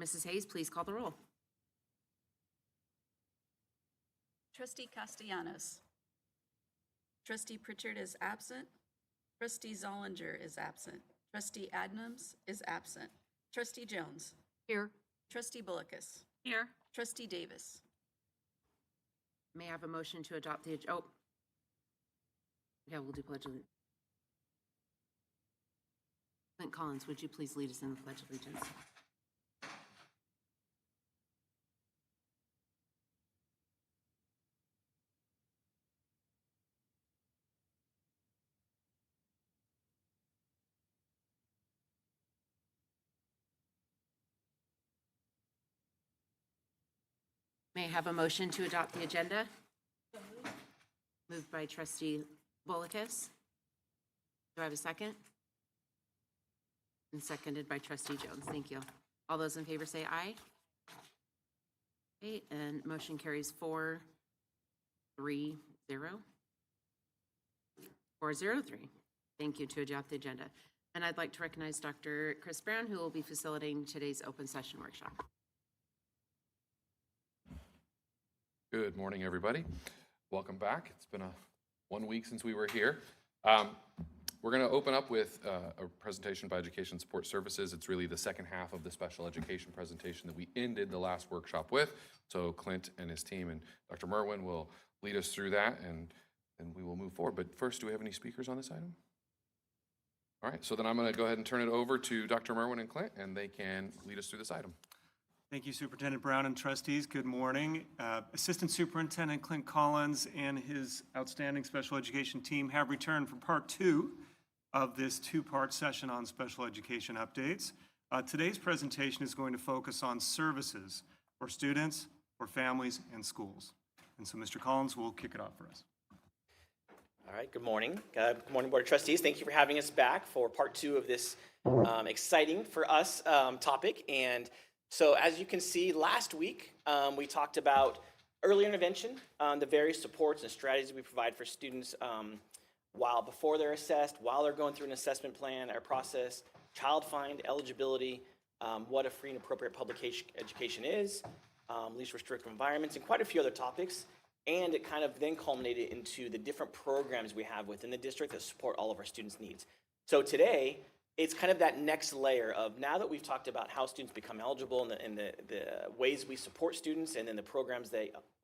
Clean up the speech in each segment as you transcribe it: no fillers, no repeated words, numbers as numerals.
Mrs. Hayes, please call the roll. Trustee Castellanos. Trustee Pritchard is absent. Trustee Zollinger is absent. Trustee Adnams is absent. Trustee Jones. Here. Trustee Bullicus. Here. Trustee Davis. May I have a motion to adopt the, oh. Yeah, we'll do pledge allegiance. Clint Collins, would you please lead us in the pledge of allegiance? May I have a motion to adopt the agenda? Moved by trustee Bullicus. Do I have a second? And seconded by trustee Jones. Thank you. All those in favor say aye. Okay, and motion carries 4-3-0. 403. Thank you to adopt the agenda. And I'd like to recognize Dr. Chris Brown, who will be facilitating today's open session workshop. Good morning, everybody. Welcome back. It's been 1 week since we were here. We're going to open up with a presentation by Education Support Services. It's really the second half of the special education presentation that we ended the last workshop with. So Clint and his team and Dr. Merwin will lead us through that, and we will move forward. But first, do we have any speakers on this item? All right, so then I'm going to go ahead and turn it over to Dr. Merwin and Clint, and they can lead us through this item. Thank you, Superintendent Brown and trustees. Good morning. Assistant Superintendent Clint Collins and his outstanding special education team have returned for part 2 of this 2-part session on special education updates. Today's presentation is going to focus on services for students, for families, and schools. And so Mr. Collins will kick it off for us. All right, good morning. Good morning, Board of Trustees. Thank you for having us back for part 2 of this exciting for us topic. And so as you can see, last week we talked about early intervention, the various supports and strategies we provide for students while before they're assessed, while they're going through an assessment plan or process, child find, eligibility, what a free and appropriate public education is, least restrictive environments, and quite a few other topics. And it kind of then culminated into the different programs we have within the district that support all of our students' needs. So today, it's kind of that next layer of, now that we've talked about how students become eligible and the ways we support students and then the programs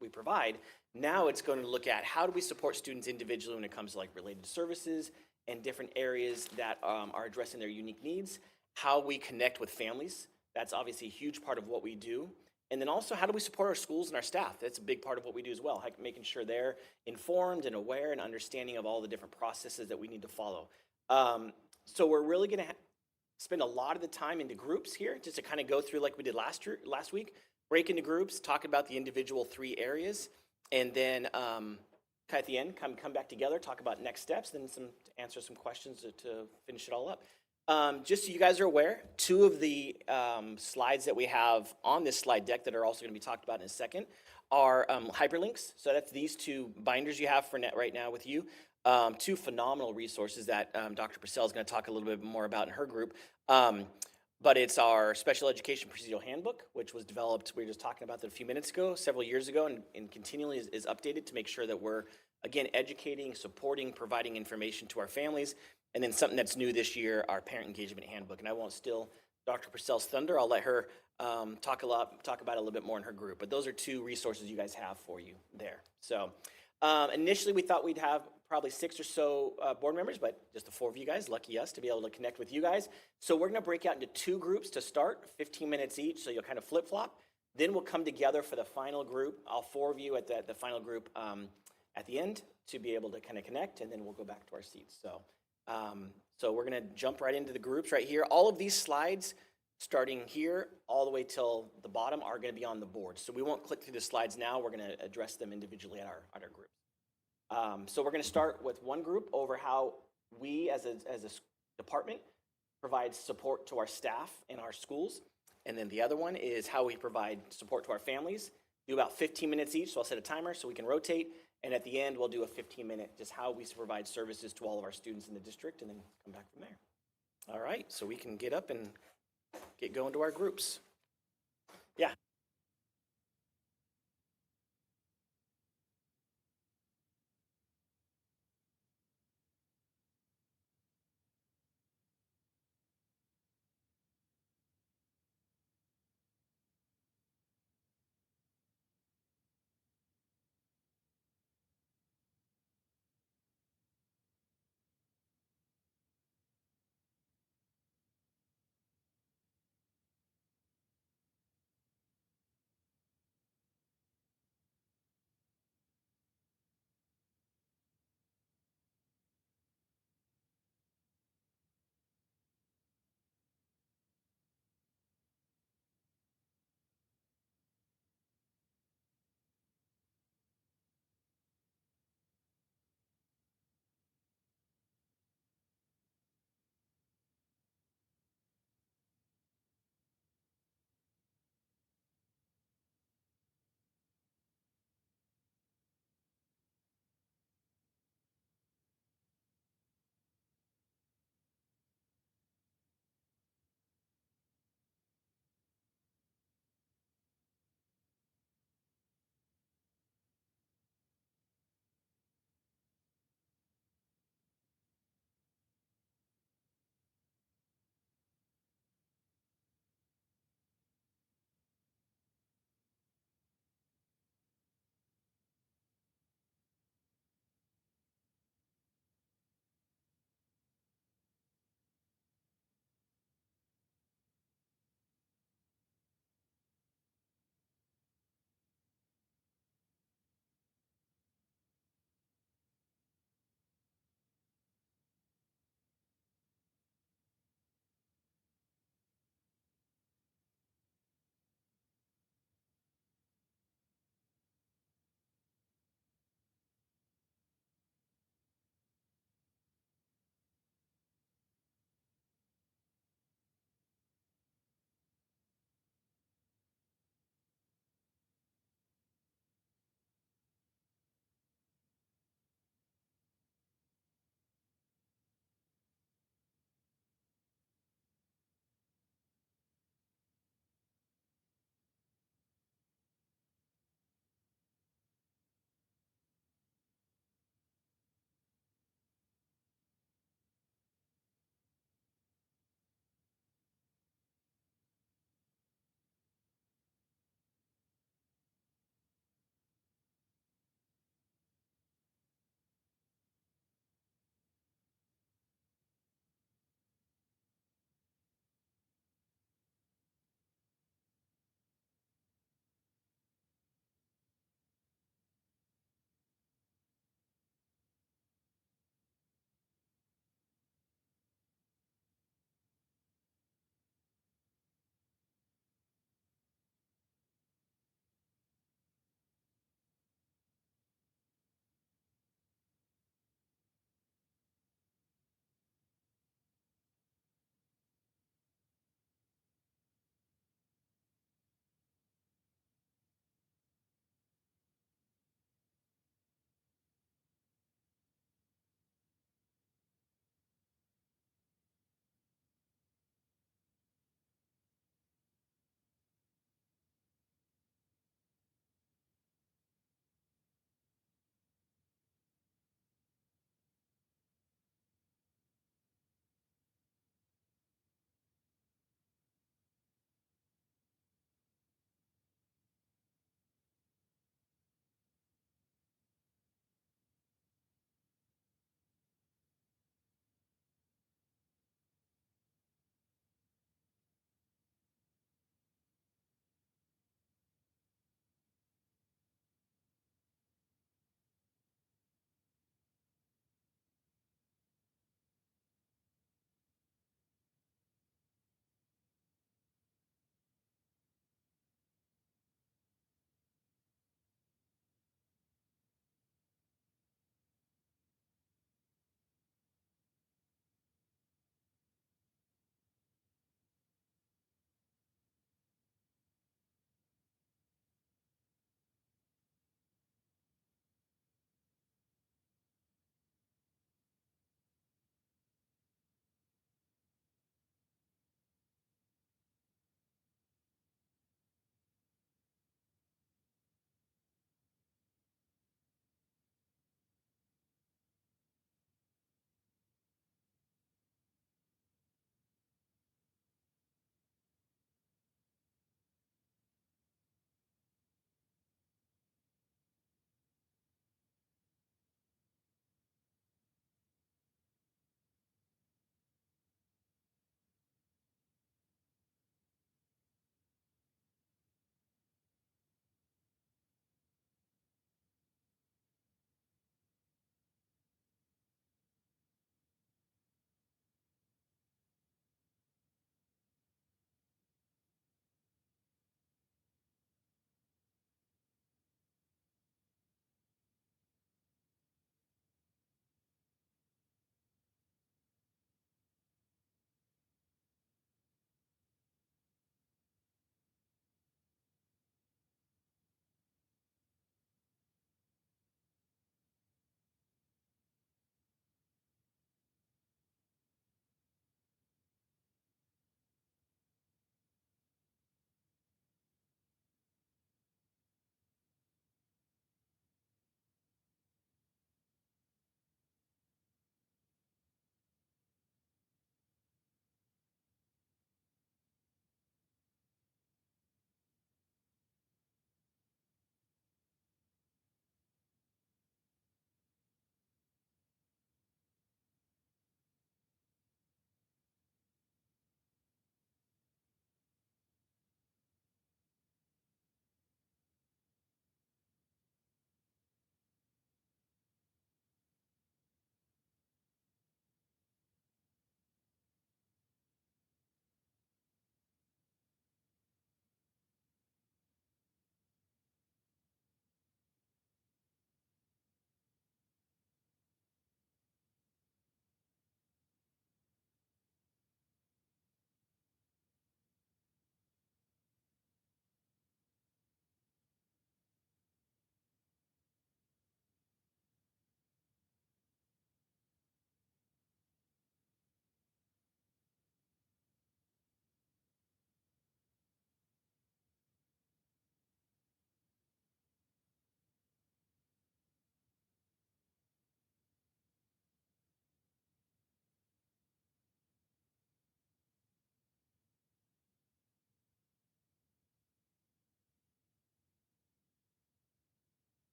we provide, now it's going to look at how do we support students individually when it comes to like related services and different areas that are addressing their unique needs, how we connect with families. That's obviously a huge part of what we do. And then also, how do we support our schools and our staff? That's a big part of what we do as well, like making sure they're informed and aware and understanding of all the different processes that we need to follow. So we're really going to spend a lot of the time into groups here, just to kind of go through like we did last week, break into groups, talk about the individual 3 areas, and then at the end, come back together, talk about next steps, then answer some questions to finish it all up. Just so you guys are aware, 2 of the slides that we have on this slide deck that are also going to be talked about in a second are hyperlinks. So that's these 2 binders you have for right now with you. 2 phenomenal resources that Dr. Purcell is going to talk a little bit more about in her group. But it's our Special Education Procedural Handbook, which was developed, we were just talking about that a few minutes ago, several years ago, and continually is updated to make sure that we're, again, educating, supporting, providing information to our families. And then something that's new this year, our Parent Engagement Handbook. And I won't steal Dr. Purcell's thunder. I'll let her talk about it a little bit more in her group. But those are 2 resources you guys have for you there. So initially, we thought we'd have probably 6 or so board members, but just the 4 of you guys, lucky us to be able to connect with you guys. So we're going to break out into 2 groups to start, 15 minutes each, so you'll kind of flip-flop. Then we'll come together for the final group, all 4 of you at the final group at the end to be able to kind of connect, and then we'll go back to our seats. So we're going to jump right into the groups right here. All of these slides, starting here all the way till the bottom, are going to be on the board. So we won't click through the slides now. We're going to address them individually at our group. So we're going to start with one group over how we as a department provide support to our staff in our schools. And then the other one is how we provide support to our families. Do about 15 minutes each, so I'll set a timer so we can rotate. And at the end, we'll do a 15-minute, just how we provide services to all of our students in the district, and then come back from there. All right, so we can get up and get going to our groups. Yeah.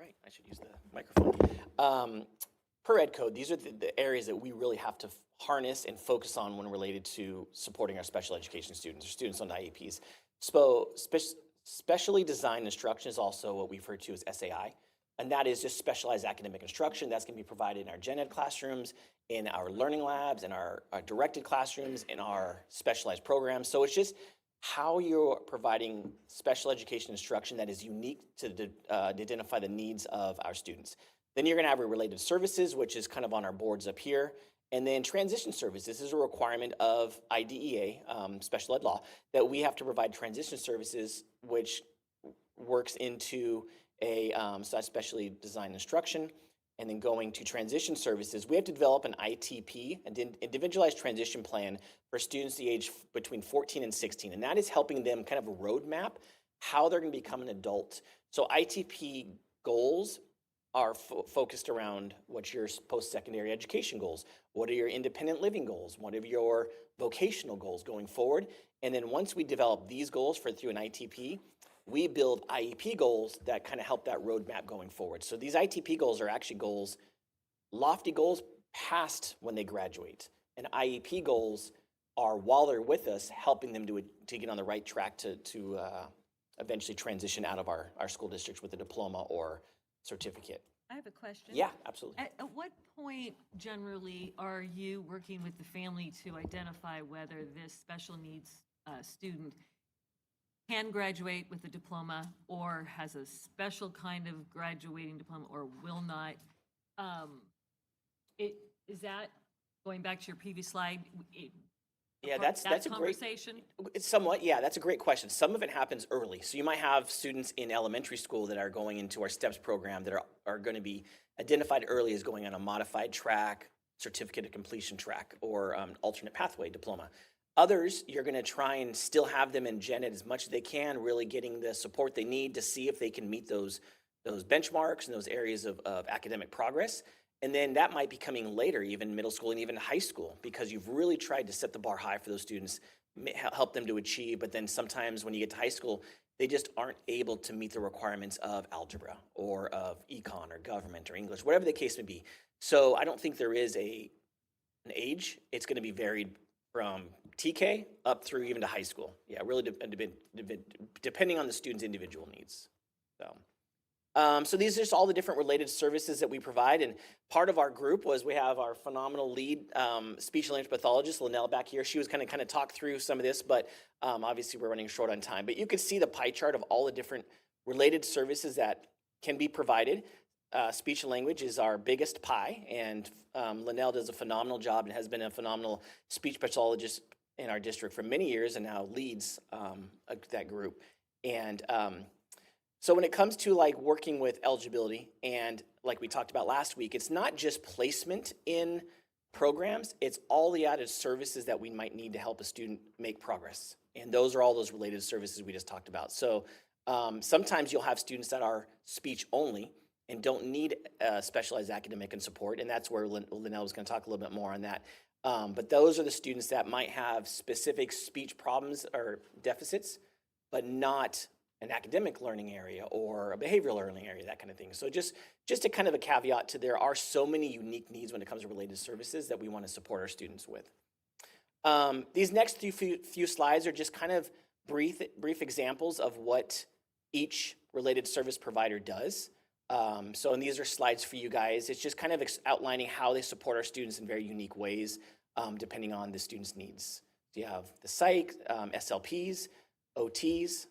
Right, I should use the microphone. Per ed code, these are the areas that we really have to harness and focus on when related to supporting our special education students or students on IEPs. Specially designed instruction is also what we refer to as SAI, and that is just specialized academic instruction. That's going to be provided in our gen ed classrooms, in our learning labs, in our directed classrooms, in our specialized programs. So it's just how you're providing special education instruction that is unique to identify the needs of our students. Then you're going to have related services, which is kind of on our boards up here. And then transition services. This is a requirement of IDEA, special ed law, that we have to provide transition services, which works into a specially designed instruction. And then going to transition services, we have to develop an ITP, an individualized transition plan for students the age between 14 and 16. And that is helping them kind of a roadmap how they're going to become an adult. So ITP goals are focused around what's your post-secondary education goals, what are your independent living goals, what are your vocational goals going forward. And then once we develop these goals through an ITP, we build IEP goals that kind of help that roadmap going forward. So these ITP goals are actually goals, lofty goals past when they graduate. And IEP goals are while they're with us, helping them to get on the right track to eventually transition out of our school districts with a diploma or certificate. I have a question. Yeah, absolutely. At what point generally are you working with the family to identify whether this special needs student can graduate with a diploma or has a special kind of graduating diploma or will not? Is that, going back to your previous slide, Yeah, that's a great conversation? It's somewhat, yeah, that's a great question. Some of it happens early. So you might have students in elementary school that are going into our STEPS program that are going to be identified early as going on a modified track, certificate of completion track, or alternate pathway diploma. Others, you're going to try and still have them in gen ed as much as they can, really getting the support they need to see if they can meet those benchmarks and those areas of academic progress. And then that might be coming later, even middle school and even high school, because you've really tried to set the bar high for those students, help them to achieve. But then sometimes when you get to high school, they just aren't able to meet the requirements of algebra or of econ or government or English, whatever the case may be. So I don't think there is an age. It's going to be varied from TK up through even to high school. Yeah, really depending on the student's individual needs. So these are just all the different related services that we provide. And part of our group was we have our phenomenal lead speech and language pathologist, Linnell, back here. She was kind of talk through some of this, but obviously we're running short on time. But you can see the pie chart of all the different related services that can be provided. Speech and language is our biggest pie, and Linnell does a phenomenal job and has been a phenomenal speech pathologist in our district for many years and now leads that group. And so when it comes to like working with eligibility, and like we talked about last week, it's not just placement in programs, it's all the added services that we might need to help a student make progress. And those are all those related services we just talked about. So sometimes you'll have students that are speech only and don't need specialized academic and support, and that's where Linnell was going to talk a little bit more on that. But those are the students that might have specific speech problems or deficits, but not an academic learning area or a behavioral learning area, that kind of thing. So just a kind of a caveat to there are so many unique needs when it comes to related services that we want to support our students with. These next few slides are just kind of brief examples of what each related service provider does. And these are slides for you guys. It's just kind of outlining how they support our students in very unique ways, depending on the student's needs. So you have the psych, SLPs, OTs.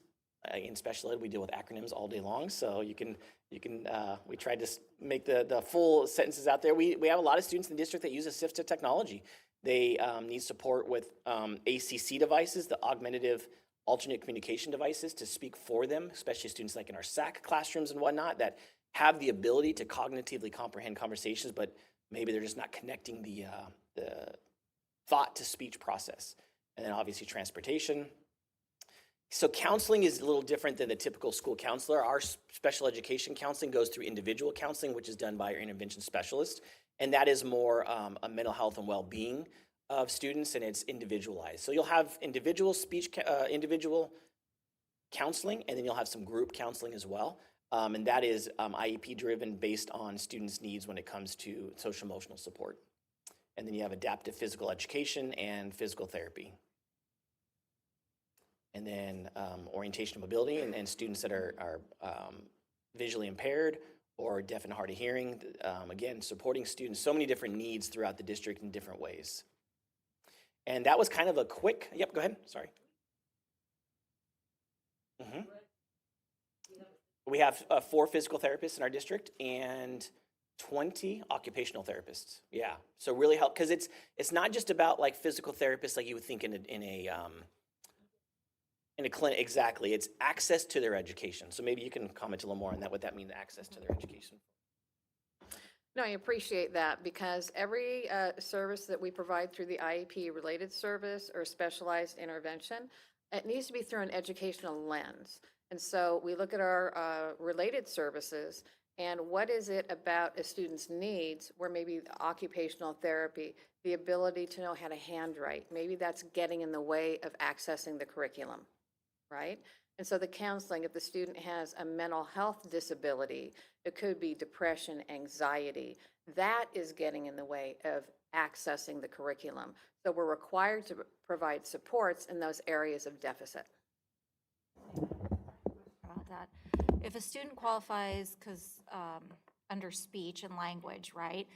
In special ed, we deal with acronyms all day long, so we tried to make the full sentences out there. We have a lot of students in the district that use assistive technology. They need support with ACC devices, the augmentative alternate communication devices, to speak for them, especially students like in our SAC classrooms and whatnot that have the ability to cognitively comprehend conversations, but maybe they're just not connecting the thought to speech process. And then obviously transportation. So counseling is a little different than the typical school counselor. Our special education counseling goes through individual counseling, which is done by our intervention specialist. And that is more a mental health and well-being of students, and it's individualized. So you'll have individual speech, individual counseling, and then you'll have some group counseling as well. And that is IEP driven based on students' needs when it comes to social emotional support. And then you have adaptive physical education and physical therapy. And then orientation and mobility and students that are visually impaired or deaf and hard of hearing. Again, supporting students, so many different needs throughout the district in different ways. And that was kind of a quick, yep, go ahead, sorry. We have 4 physical therapists in our district and 20 occupational therapists. Yeah, so really help, because it's not just about like physical therapists like you would think in a clinic. Exactly, it's access to their education. So maybe you can comment a little more on that, what that means, access to their education. No, I appreciate that, because every service that we provide through the IEP-related service or specialized intervention, it needs to be through an educational lens. And so we look at our related services, and what is it about a student's needs where maybe occupational therapy, the ability to know how to handwrite, maybe that's getting in the way of accessing the curriculum, right? And so the counseling, if the student has a mental health disability, it could be depression, anxiety, that is getting in the way of accessing the curriculum. So we're required to provide supports in those areas of deficit. About that. If a student qualifies because under speech and language, right?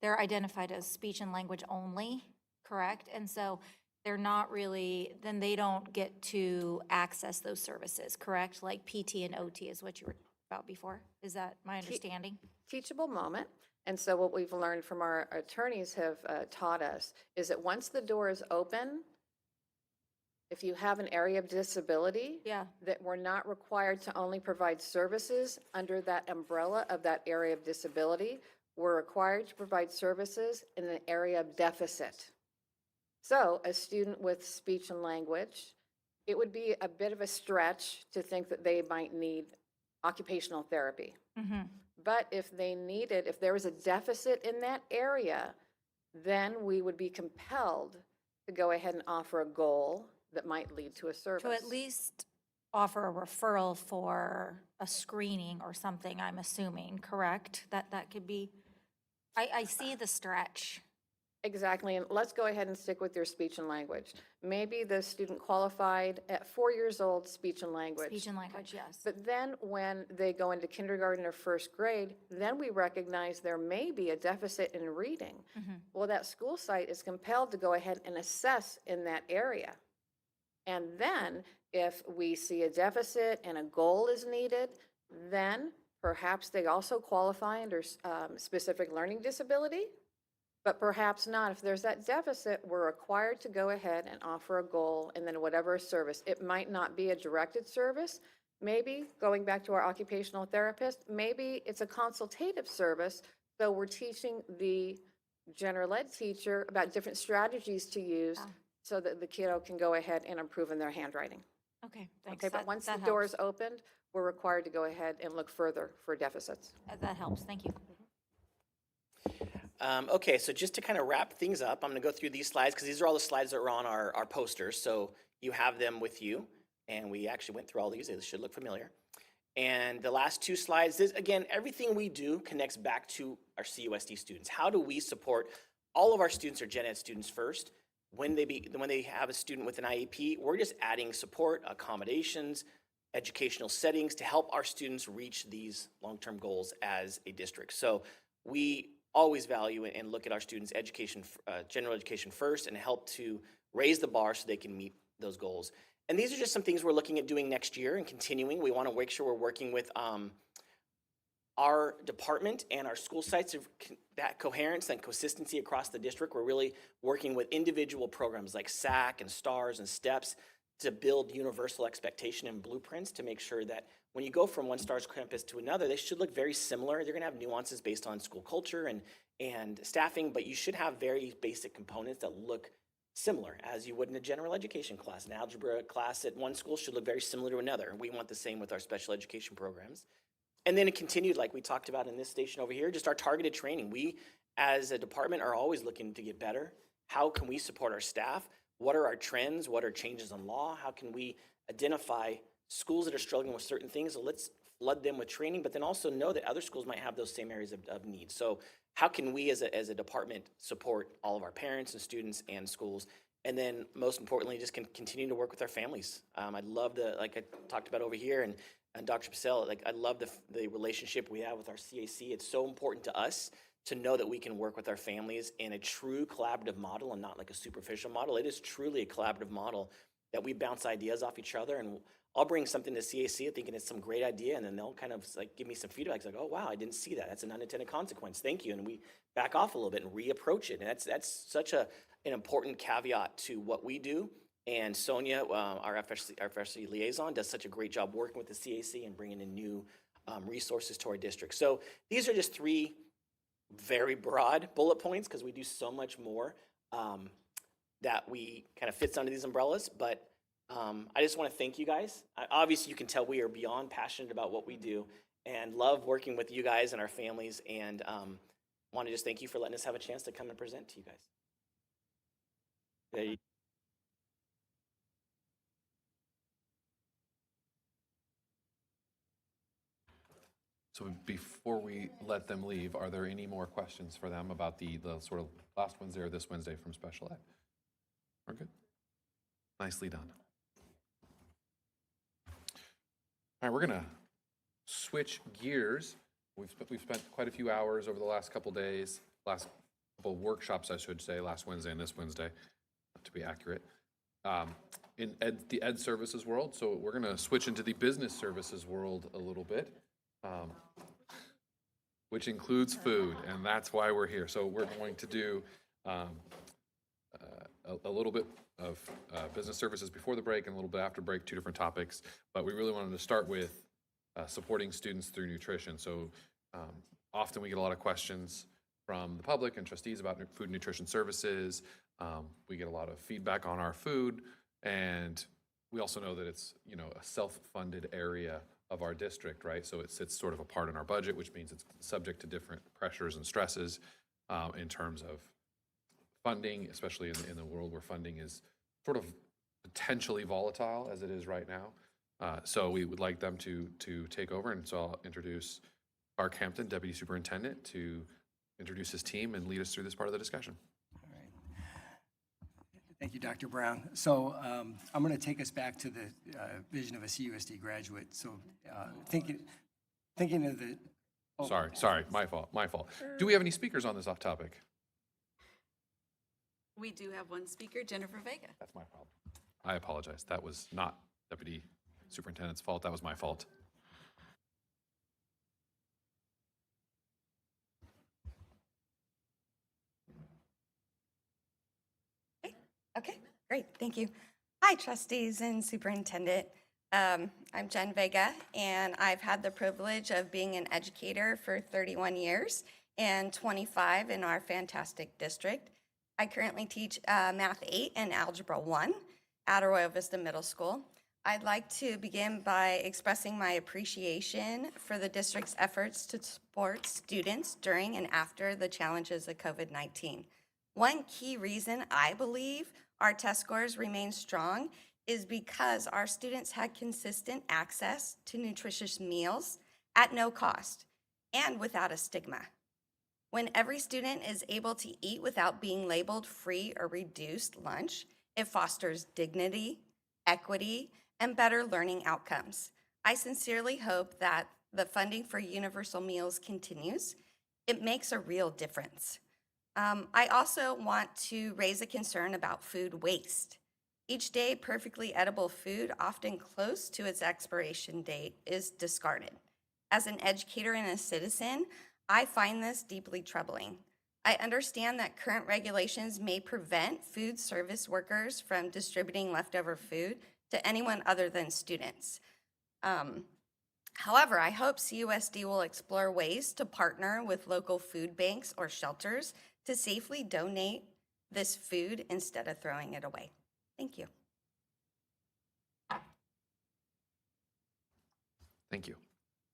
They're identified as speech and language only, correct? And so they're not really, then they don't get to access those services, correct? Like PT and OT is what you were about before. Is that my understanding? Teachable moment. And so what we've learned from our attorneys have taught us is that once the door is open, if you have an area of disability, Yeah. that we're not required to only provide services under that umbrella of that area of disability. We're required to provide services in an area of deficit. So a student with speech and language, it would be a bit of a stretch to think that they might need occupational therapy. Mm-hmm. But if there was a deficit in that area, then we would be compelled to go ahead and offer a goal that might lead to a service. To at least offer a referral for a screening or something, I'm assuming, correct? That could be, I see the stretch. Exactly, and let's go ahead and stick with your speech and language. Maybe the student qualified at 4 years old, speech and language. Speech and language, yes. But then when they go into kindergarten or first grade, then we recognize there may be a deficit in reading. Well, that school site is compelled to go ahead and assess in that area. And then if we see a deficit and a goal is needed, then perhaps they also qualify under specific learning disability, but perhaps not. If there's that deficit, we're required to go ahead and offer a goal and then whatever service. It might not be a directed service. Maybe, going back to our occupational therapist, maybe it's a consultative service. So we're teaching the general ed teacher about different strategies to use so that the kiddo can go ahead and improve in their handwriting. Okay, thanks. Okay, but That- once the that door is helps. opened, we're required to go ahead and look further for deficits. That helps, thank you. Okay, so just to kind of wrap things up, I'm going to go through these slides because these are all the slides that are on our posters. So you have them with you, and we actually went through all these. They should look familiar. And the last 2 slides, this, again, everything we do connects back to our CUSD students. How do we support all of our students or gen ed students first? When they have a student with an IEP, we're just adding support, accommodations, educational settings to help our students reach these long-term goals as a district. So we always value and look at our students' education, general education first, and help to raise the bar so they can meet those goals. And these are just some things we're looking at doing next year and continuing. We want to make sure we're working with our department and our school sites of that coherence and consistency across the district. We're really working with individual programs like SAC and STARS and STEPS to build universal expectation and blueprints to make sure that when you go from one STARS campus to another, they should look very similar. They're going to have nuances based on school culture and staffing, but you should have very basic components that look similar as you would in a general education class. An algebra class at one school should look very similar to another. We want the same with our special education programs. And then it continued, like we talked about in this station over here, just our targeted training. We, as a department, are always looking to get better. How can we support our staff? What are our trends? What are changes in law? How can we identify schools that are struggling with certain things? So let's flood them with training, but then also know that other schools might have those same areas of need. So how can we as a department support all of our parents and students and schools? And then most importantly, just continue to work with our families. I love like I talked about over here, and Dr. Pacell, like I love the relationship we have with our CAC. It's so important to us to know that we can work with our families in a true collaborative model and not like a superficial model. It is truly a collaborative model that we bounce ideas off each other, and I'll bring something to CAC thinking it's some great idea, and then they'll kind of like give me some feedback. It's like, oh wow, I didn't see that. That's an unintended consequence. Thank you. And we back off a little bit and reapproach it. And that's such an important caveat to what we do. And Sonia, our FSC liaison, does such a great job working with the CAC and bringing in new resources to our district. So these are just 3 very broad bullet points because we do so much more that we kind of fits under these umbrellas. But I just want to thank you guys. Obviously, you can tell we are beyond passionate about what we do and love working with you guys and our families. And want to just thank you for letting us have a chance to come and present to you guys. There you So before we let them leave, are there any more questions for them about the sort of last Wednesday or this Wednesday from special ed? We're good. Nicely done. All right, we're gonna switch gears. We've spent quite a few hours over the last couple days, last couple workshops, I should say, last Wednesday and this Wednesday, to be accurate, in the ed services world. So we're gonna switch into the business services world a little bit. Which includes food, and that's why we're here. So we're going to do a little bit of business services before the break and a little bit after break, 2 different topics. But we really wanted to start with supporting students through nutrition. So often we get a lot of questions from the public and trustees about food and nutrition services. We get a lot of feedback on our food, and we also know that it's, you know, a self-funded area of our district, right? So it sits sort of apart in our budget, which means it's subject to different pressures and stresses in terms of funding, especially in the world where funding is sort of potentially volatile as it is right now. So we would like them to take over, and so I'll introduce Clark Hampton, Deputy Superintendent, to introduce his team and lead us through this part of the discussion. Thank you, Dr. Brown. So I'm going to take us back to the vision of a CUSD graduate. So thinking of the... Oh, Sorry, my fault. Do we have any speakers on this off topic? We do have one speaker, Jennifer Vega. That's my problem. I apologize. That was not Deputy Superintendent's fault. That was my fault. Okay, great, thank you. Hi, trustees and superintendent. I'm Jen Vega, and I've had the privilege of being an educator for 31 years and 25 in our fantastic district. I currently teach Math 8 and Algebra 1 at Arroyo Vista Middle School. I'd like to begin by expressing my appreciation for the district's efforts to support students during and after the challenges of COVID-19. One key reason I believe our test scores remain strong is because our students had consistent access to nutritious meals at no cost and without a stigma. When every student is able to eat without being labeled free or reduced lunch, it fosters dignity, equity, and better learning outcomes. I sincerely hope that the funding for universal meals continues. It makes a real difference. I also want to raise a concern about food waste. Each day, perfectly edible food, often close to its expiration date, is discarded. As an educator and a citizen, I find this deeply troubling. I understand that current regulations may prevent food service workers from distributing leftover food to anyone other than students. However, I hope CUSD will explore ways to partner with local food banks or shelters to safely donate this food instead of throwing it away. Thank you. Thank you.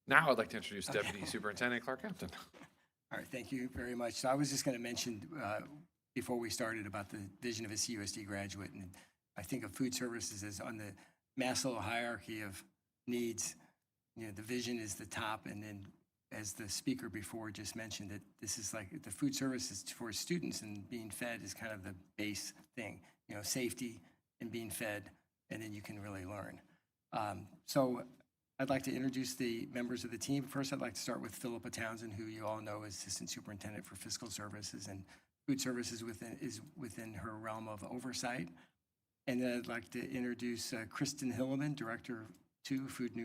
Now I'd like to introduce Deputy Superintendent Clark Hampton. All right, thank you very much. So I was just going to mention before we started about the vision of a CUSD graduate, and I think of food services as on the Maslow hierarchy of needs. the vision is the top, and then as the speaker before just mentioned, that this is like the food services for students, and being fed is kind of the base thing, safety and being fed, and then you can really learn. So I'd like to introduce the members of the team. First, I'd like to start with Philippa Townsend, who you all know is Assistant Superintendent for Fiscal Services, and food services is within her realm of oversight. And then I'd like to introduce Kristen Hilleman, Director 2, Food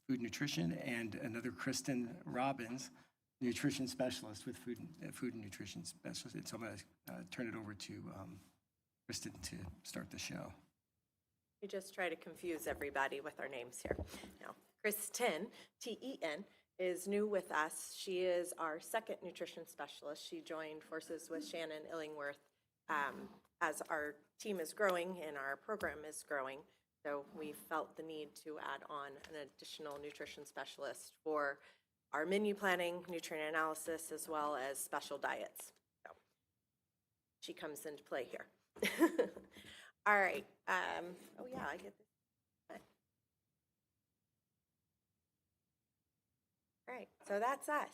Nutrition, and another Kristen Robbins, Nutrition Specialist with Food and Nutrition Specialist. And so I'm going to turn it over to Kristen to start the show. We just try to confuse everybody with our names here. Now, Kristen, T-E-N, is new with us. She is our second nutrition specialist. She joined forces with Shannon Illingworth as our team is growing and our program is growing. So we felt the need to add on an additional nutrition specialist for our menu planning, nutrient analysis, as well as special diets. So she comes into play here. All right. Oh, yeah, I get this. All right, so that's us.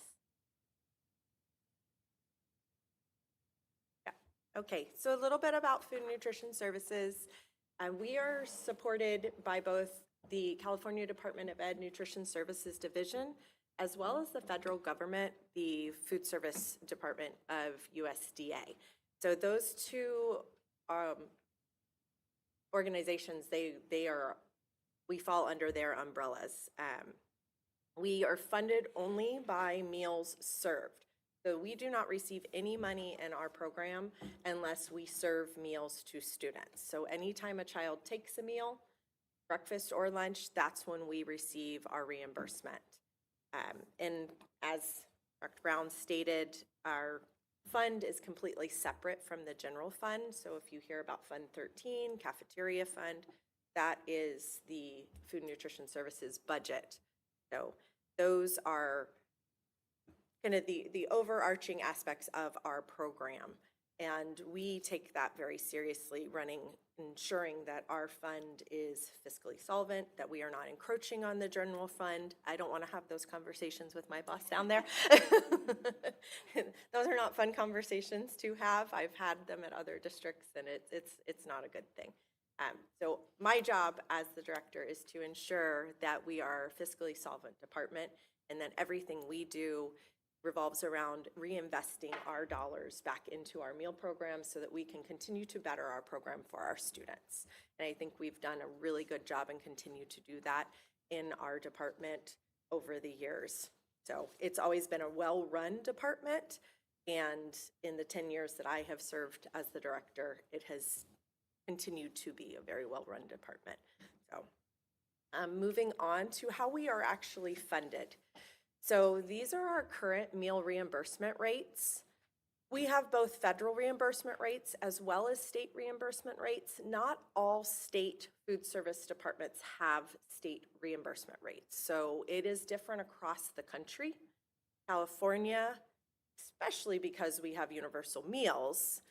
Yeah. Okay, so a little bit about Food and Nutrition Services. We are supported by both the California Department of Ed Nutrition Services Division, as well as the federal government, the Food Service Department of USDA. So those two organizations, we fall under their umbrellas. We are funded only by meals served. So we do not receive any money in our program unless we serve meals to students. So anytime a child takes a meal, breakfast or lunch, that's when we receive our reimbursement. And as Dr. Brown stated, our fund is completely separate from the general fund. So if you hear about Fund 13, Cafeteria Fund, that is the Food and Nutrition Services budget. So those are kind of the overarching aspects of our program. And we take that very seriously, ensuring that our fund is fiscally solvent, that we are not encroaching on the general fund. I don't want to have those conversations with my boss down there. Those are not fun conversations to have. I've had them at other districts, and it's not a good thing. So my job as the director is to ensure that we are a fiscally solvent department, and that everything we do revolves around reinvesting our dollars back into our meal program so that we can continue to better our program for our students. And I think we've done a really good job and continue to do that in our department over the years. So it's always been a well-run department, and in the 10 years that I have served as the director, it has continued to be a very well-run department. So moving on to how we are actually funded. So these are our current meal reimbursement rates. We have both federal reimbursement rates as well as state reimbursement rates. Not all state food service departments have state reimbursement rates. So it is different across the country. California, especially because we have universal meals,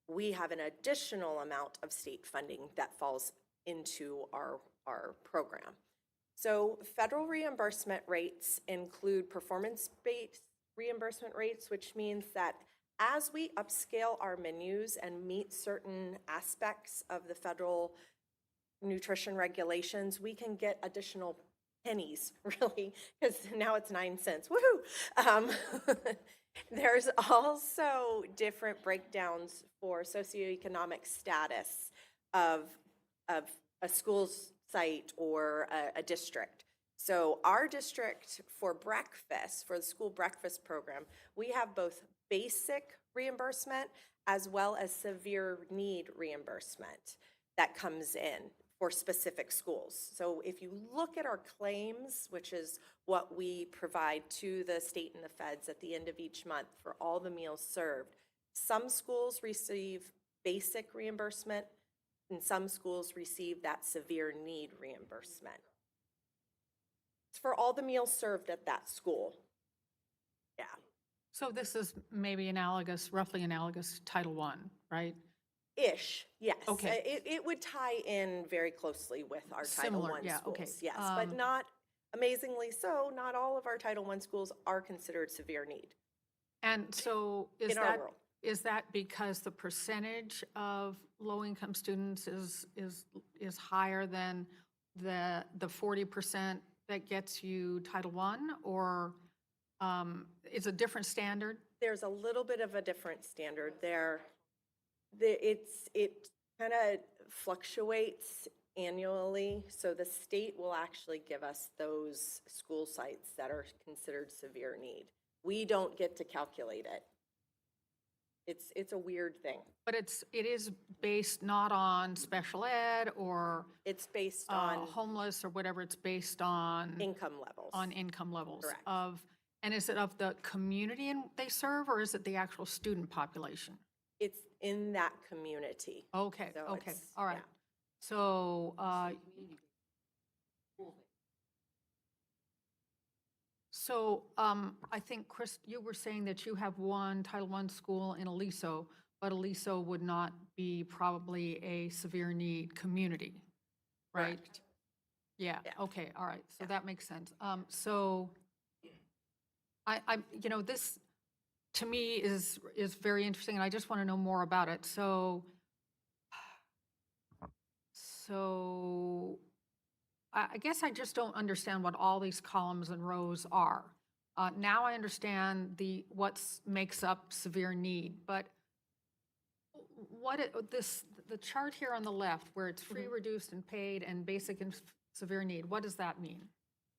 we have an additional amount of state funding that falls into our program. So federal reimbursement rates include performance-based reimbursement rates, which means that as we upscale our menus and meet certain aspects of the federal nutrition regulations, we can get additional pennies, really, because now it's 9 cents. Woohoo! There's also different breakdowns for socioeconomic status of a school's site or a district. So our district for breakfast, for the school breakfast program, we have both basic reimbursement as well as severe need reimbursement that comes in for specific schools. So if you look at our claims, which is what we provide to the state and the feds at the end of each month for all the meals served, some schools receive basic reimbursement, and some schools receive that severe need reimbursement. It's for all the meals served at that school. Yeah. So this is maybe analogous, roughly analogous to Title I, right? Ish, yes. Okay. It would tie in very closely with our Title Similar, I yeah, schools, okay. yes, but not amazingly so, not all of our Title I schools are considered severe need. And so In our world. is that because the percentage of low-income students is higher than the 40% that gets you Title I? Or it's a different standard? There's a little bit of a different standard there. It kind of fluctuates annually, so the state will actually give us those school sites that are considered severe need. We don't get to calculate it. It's a weird thing. But it is based not on special ed or It's based on homeless or whatever, it's based on income levels. on income levels Correct. and is it of the community they serve, or is it the actual student population? It's in that community. Okay, So okay, it's- all right. yeah. So, I think, Chris, you were saying that you have one Title I school in Aliso, but Aliso would not be probably a severe need community, right? Correct. Yeah, Yeah. okay, all right, so Yeah. that makes sense. So, this, to me, is very interesting, and I just want to know more about it. So I guess I just don't understand what all these columns and rows are. Now I understand what makes up severe need, but the chart here on the left, where it's free, reduced, and paid, and basic and severe need, what does that mean?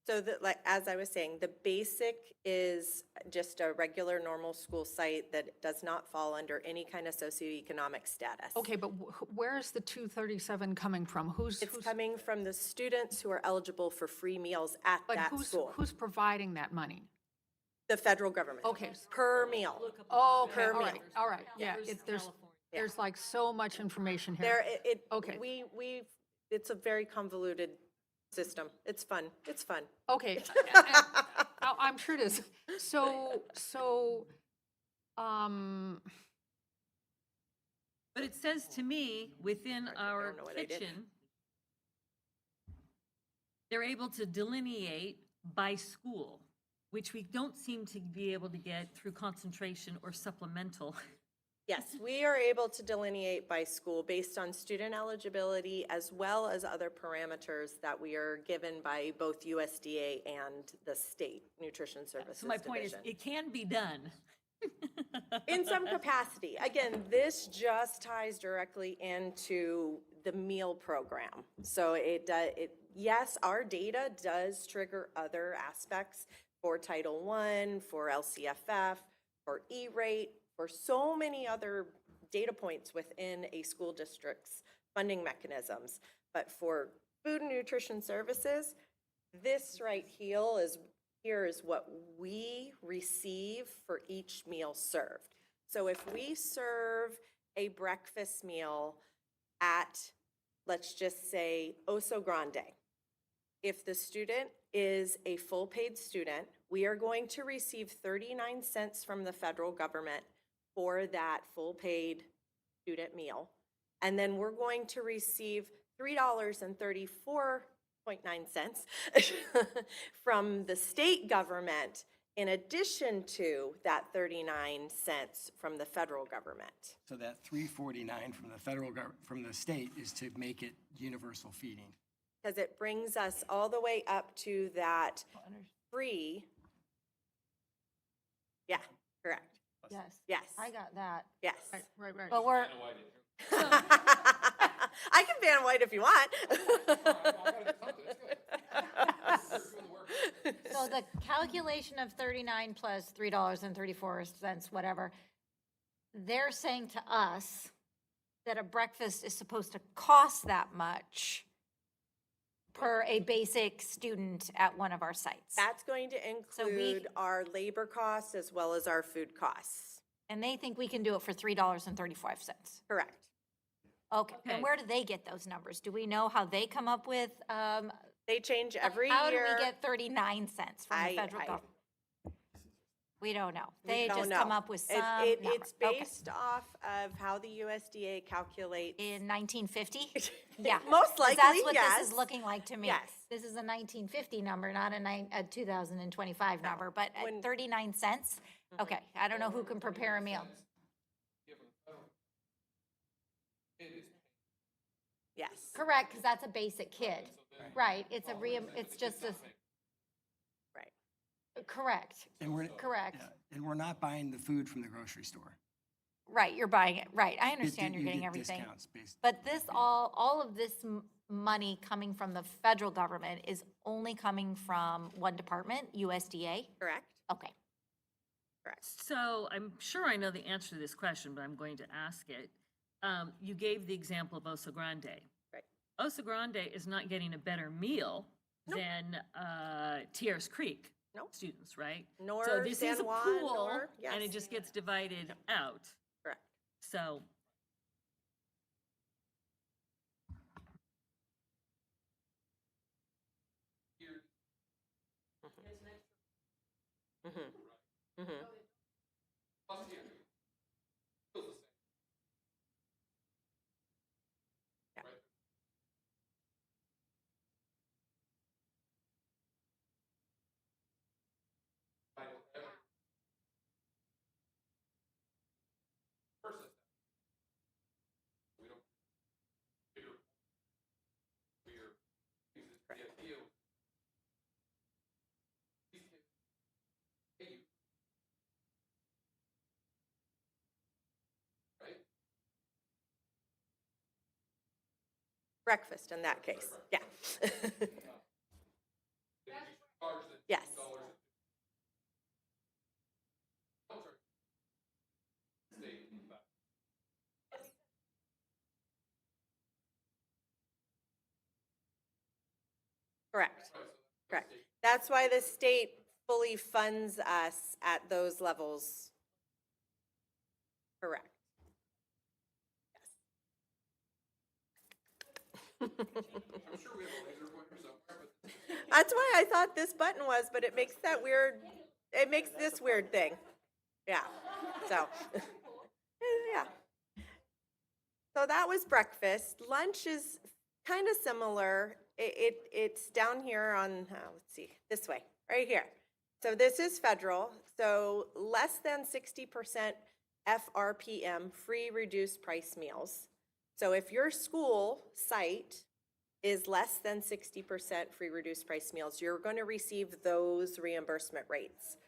So like, as I was saying, the basic is just a regular normal school site that does not fall under any kind of socioeconomic status. Okay, but where is the 237 coming from? It's coming from the students who are eligible for free meals at But that school. who's providing that money? The federal government. Okay. Per meal. Oh, okay, Per all right, meal. all right, yeah, There's there's like so much information here. There, Okay. it's a very convoluted system. It's fun. It's fun. Okay, I'm sure it is. So, But it says to me, within I our don't know what I did. kitchen, they're able to delineate by school, which we don't seem to be able to get through concentration or supplemental. Yes, we are able to delineate by school based on student eligibility as well as other parameters that we are given by both USDA and the state Nutrition Services So my point is, Division. it can be done. In some capacity. Again, this just ties directly into the meal program. So yes, our data does trigger other aspects for Title I, for LCFF, for E-rate, for so many other data points within a school district's funding mechanisms. But for food and nutrition services, this right here is what we receive for each meal served. So if we serve a breakfast meal at, let's just say, Oso Grande, if the student is a full paid student, we are going to receive 39 cents from the federal government for that full paid student meal. And then we're going to receive $3.34.9 from the state government in addition to that 39 cents from the federal government. So that 349 from the from the state is to make it universal feeding. Because it brings us all the way up to that free. Yeah, correct. Yes. Yes. I got that. Yes. right. But we're, I can ban white if you want. so the calculation of 39 plus $3.34, whatever, they're saying to us that a breakfast is supposed to cost that much per a basic student at one of our sites. That's going to So we- include our labor costs as well as our food costs. And they think we can do it for $3.35. Correct. Okay, Okay. and where do they get those numbers? Do we know how they come up with, They change every how do year. we get 39 cents from the I- federal I- government? We don't know. We They don't just know. come up with some number. It's Okay. based off of how the USDA calculates. In 1950? Yeah. Most 'Cause likely, that's what this yes. is looking like to me. Yes. This is a 1950 number, not a 2025 number, but at When- 39 cents? Okay, I don't know who can prepare a meal. Yes. Correct, because that's a basic kid. Right, it's it's just a, Right. correct, And we're, correct. yeah, and we're not buying the food from the grocery store. Right, you're buying it, right. I You understand you're get getting everything. discounts based. But this, all of this money coming from the federal government is only coming from one department, USDA? Correct. Okay. So I'm sure I know the answer to this question, but I'm going to ask it. You gave the example of Oso Grande. Right. Oso Grande is not getting a better meal than Tiers Creek Nope. students, right? Nor So this San is a Juan, pool, nor- and it yes. just gets divided out. Correct. So Mm-hmm. Mm-hmm. Breakfast in that case, yeah. Yes. Correct, correct. That's why the state fully funds us at those levels. Correct. Yes. That's why I thought this button was, but it makes that weird, it makes this weird thing. Yeah, so, yeah. So that was breakfast. Lunch is kind of similar. It's down here on, let's see, this way, right here. So this is federal, so less than 60% FRPM, free reduced price meals. So if your school site is less than 60% free reduced price meals, you're going to receive those reimbursement rates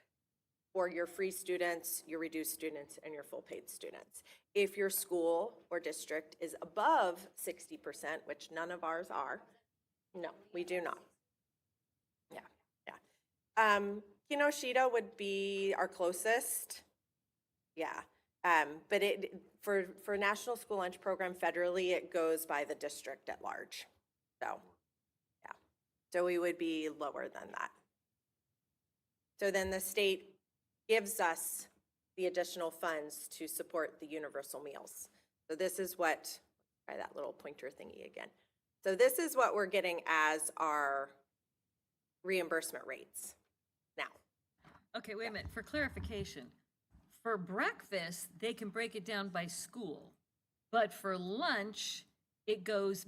for your free students, your reduced students, and your full paid students. If your school or district is above 60%, which none of ours are, no, we do not. Yeah, yeah. Kinoshita would be our closest. Yeah, but for National School Lunch Program federally, it goes by the district at large. So, yeah, so we would be lower than that. So then the state gives us the additional funds to support the universal meals. So this is what, try that little pointer thingy again. So this is what we're getting as our reimbursement rates now. okay, wait a minute, for clarification. For breakfast, they can break it down by school, but for lunch, it goes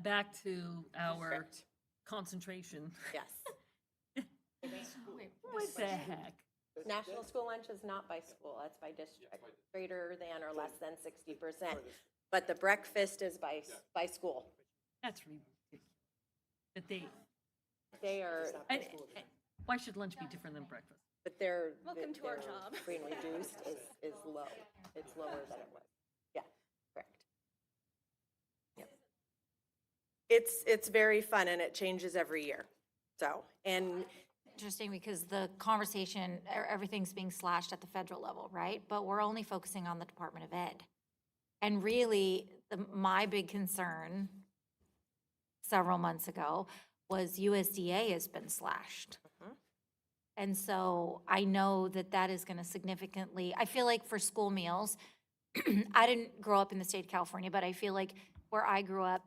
back to our Correct. concentration. Yes. What the heck? National school lunch is not by school, that's by district, greater than or less than 60%. But the breakfast is by school. That's ridiculous. But They are, why should lunch be different than breakfast? but they're. Welcome to our their job. Free and reduced is low. It's lower than it was. Yeah, correct. Yep. It's very fun and it changes every year. So, and Interesting, because the conversation, everything's being slashed at the federal level, right? But we're only focusing on the Department of Ed. And really, my big concern several months ago was USDA has been slashed. And so I know that is going to significantly, I feel like for school meals, I didn't grow up in the state of California, but I feel like where I grew up,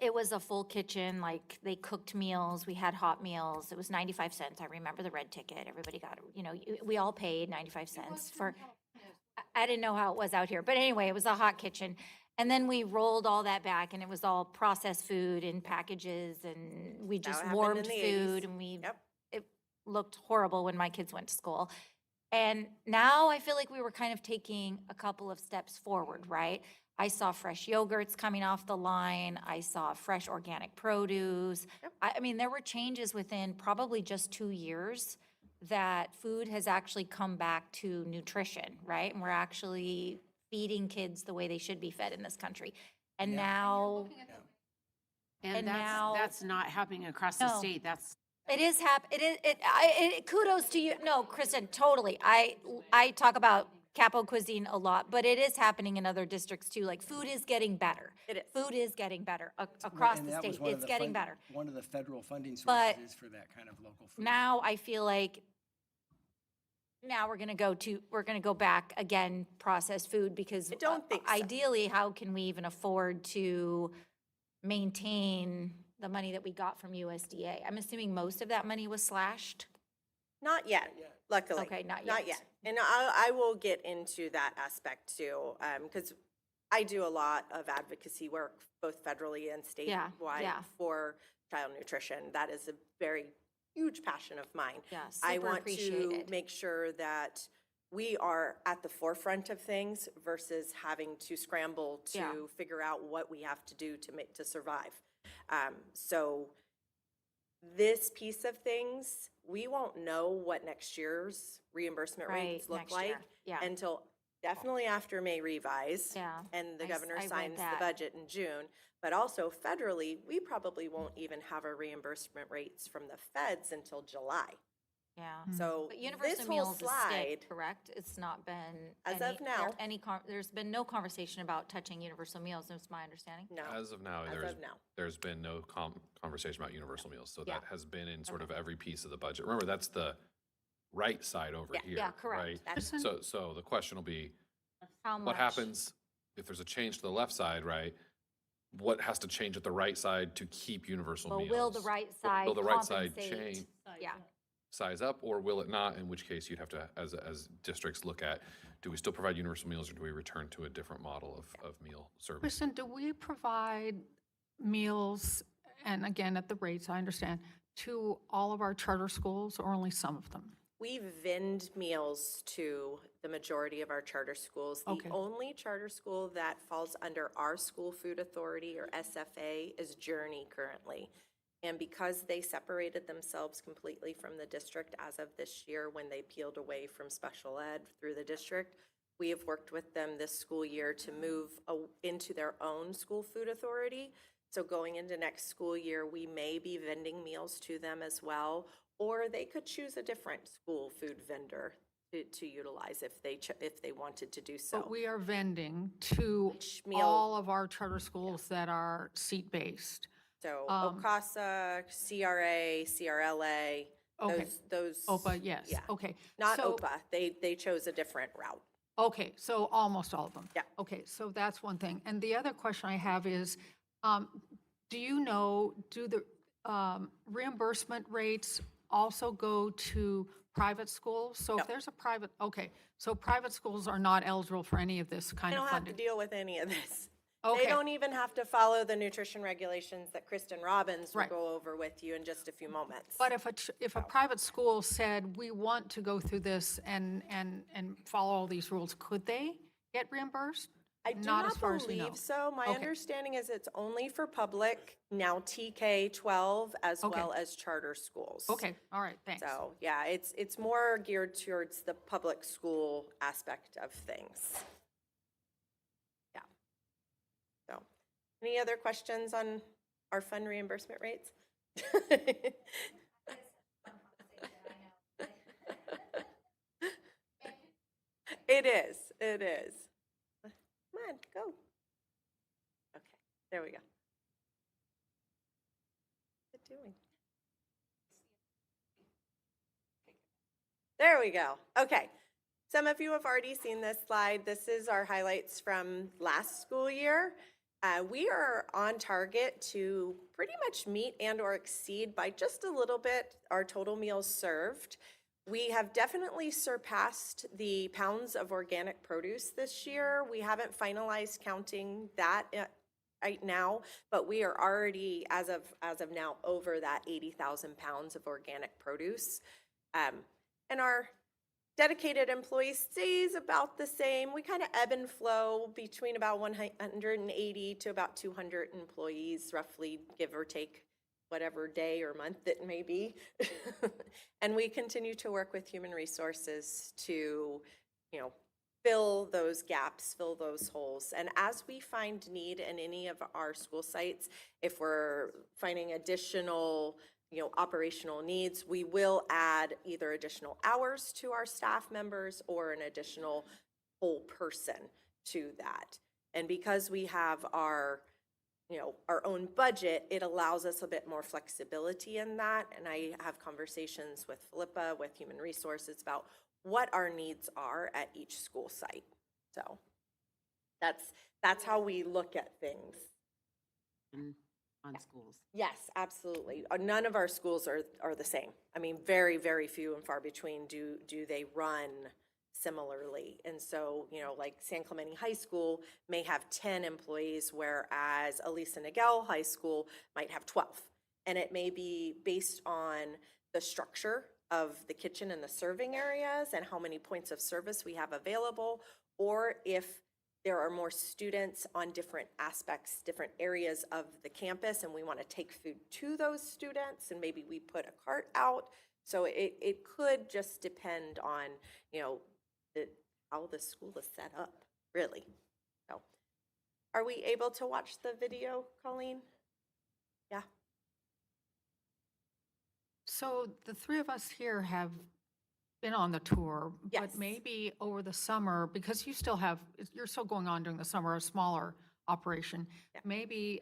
It was a full kitchen, like they cooked meals, we had hot meals. It was 95 cents. I remember the red ticket. Everybody got, we all paid 95 cents for, I didn't know how it was out here, but anyway, it was a hot kitchen. And then we rolled all that back and it was all processed food in packages and we just happened warmed in the food 80s. and we, Yep. it looked horrible when my kids went to school. And now I feel like we were kind of taking a couple of steps forward, right? I saw fresh yogurts coming off the line. I saw fresh organic produce. I mean, there were changes within probably just 2 years that food has actually come back to nutrition, right? And we're actually feeding kids the way they should be fed in this country. And now, And now- that's not happening across the No. state. That's, it is kudos to you. No, Kristen, totally. I talk about Capo cuisine a lot, but it is happening in other districts too. Like food is getting better. It is. Food is getting better across And the that was state. one of It's the getting fund- better. One of the federal funding But sources is for that kind of local food. Now I feel like now we're gonna go back again, processed food, because I don't think so. ideally, how can we even afford to maintain the money that we got from USDA? I'm assuming most of that money was slashed. Not yet, luckily. Okay, not Not yet. yet. And I will get into that aspect too, because I do a lot of advocacy work, both federally and Yeah, statewide, yeah. for child nutrition. That is a very huge passion of mine. Yeah, I super want to appreciated. make sure that we are at the forefront of things versus having to scramble to Yeah. figure out what we have to do to survive. So this piece of things, we won't know what next year's reimbursement rates Right, look next like year. Yeah. until definitely after May revise. Yeah, And the I governor read signs the that. budget in June. But also federally, we probably won't even have our reimbursement rates from the feds until July. Yeah. So But this universal whole meals is slide, stick, correct? It's not been. As any- of now. There's been no conversation about touching universal meals, that's my understanding. no, As of now, as of now. there's been no conversation about universal meals. So Yeah. that has been in sort of every piece of the budget. Remember, that's the right side over Yeah. here, Yeah, correct. right? That's- So the question will be, How much? what happens if there's a change to the left side, right? What has to change at the right side to keep universal Well, meals? will the right side Will the right side compensate? change, Yeah. size up, or will it not? In which case, you'd have to, as districts, look at, do we still provide universal meals, or do we return to a different model of meal service? Kristen, do we provide meals, and again, at the rates, I understand, to all of our charter schools or only some of them? We vend meals to the majority of our charter schools. Okay. The only charter school that falls under our school food authority, or SFA, is Journey currently. And because they separated themselves completely from the district as of this year, when they peeled away from special ed through the district, we have worked with them this school year to move into their own school food authority. So going into next school year, we may be vending meals to them as well, or they could choose a different school food vendor to utilize if they wanted to do so. But we are vending to Which meal- all of our charter schools that are seat-based. So Um, OCASA, CRA, CRLA, Okay. those. OPA, yes, Yeah. okay. Not So- OPA, they chose a different route. Okay, so almost all of them? Yeah. Okay, so that's one thing. And the other question I have is, do you know, do the reimbursement rates also go to private schools? So No. if there's a private, okay, so private schools are not eligible for any of this They kind don't of have to funding? deal with any of this. They Okay. don't even have to follow the nutrition regulations that Kristen Robbins will Right. go over with you in just a few moments. But if a private school said, we want to go through this and follow all these rules, could they get reimbursed? I do Not not as far as we know. believe so. My Okay. understanding is it's only for public, now TK-12, as Okay. well as charter schools. Okay, all right, thanks. So, yeah, it's more geared towards the public school aspect of things. Yeah. So, any other questions on our fund reimbursement rates? It is, it is. Come on, go. Okay, there we go. What's it doing? There we go. Okay. Some of you have already seen this slide. This is our highlights from last school year. We are on target to pretty much meet and or exceed by just a little bit our total meals served. We have definitely surpassed the pounds of organic produce this year. We haven't finalized counting that right now, but we are already, as of now, over that 80,000 pounds of organic produce. And our dedicated employee stays about the same. We kind of ebb and flow between about 180 to about 200 employees, roughly, give or take whatever day or month it may be. And we continue to work with human resources to, fill those gaps, fill those holes. And as we find need in any of our school sites, if we're finding additional operational needs, we will add either additional hours to our staff members or an additional whole person to that. And because we have our own budget, it allows us a bit more flexibility in that. And I have conversations with Philippa, with Human Resources, about what our needs are at each school site. So that's how we look at things. On schools. Yes, absolutely. None of our schools are the same. I mean, very, very few and far between do they run similarly. And so, like San Clemente High School may have 10 employees, whereas Elisa Niguel High School might have 12. And it may be based on the structure of the kitchen and the serving areas and how many points of service we have available, or if there are more students on different aspects, different areas of the campus, and we want to take food to those students, and maybe we put a cart out. So it could just depend on, how the school is set up, really. So, are we able to watch the video, Colleen? Yeah. So the three of us here have been on the tour, Yes. but maybe over the summer, because you're still going on during the summer, a smaller operation. Yeah. Maybe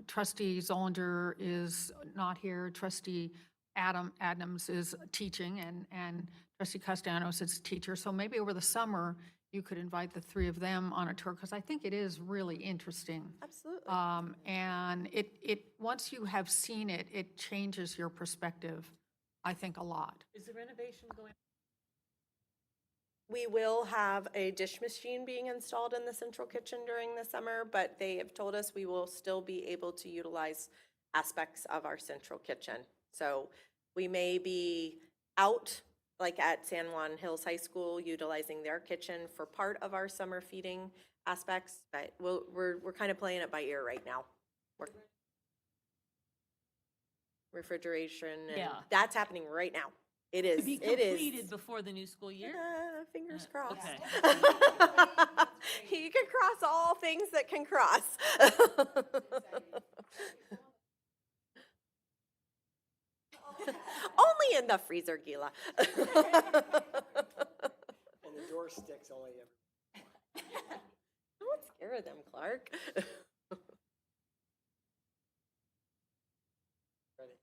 Trustee Zollander is not here, Trustee Adams is teaching, and Trustee Castellanos is a teacher. So maybe over the summer, you could invite the three of them on a tour, because I think it is really interesting. Absolutely. And once you have seen it, it changes your perspective, I think, a lot. Is the renovation going? We will have a dish machine being installed in the central kitchen during the summer, but they have told us we will still be able to utilize aspects of our central kitchen. So we may be out, like at San Juan Hills High School, utilizing their kitchen for part of our summer feeding aspects, but we're kind of playing it by ear right now. Refrigeration, and Yeah. that's happening right now. It is. To be It is. completed before the new school year? Fingers crossed. Okay. You can cross all things that can cross. Only in the freezer, Gila. And the door sticks only ever. Don't scare them, Clark. Ready?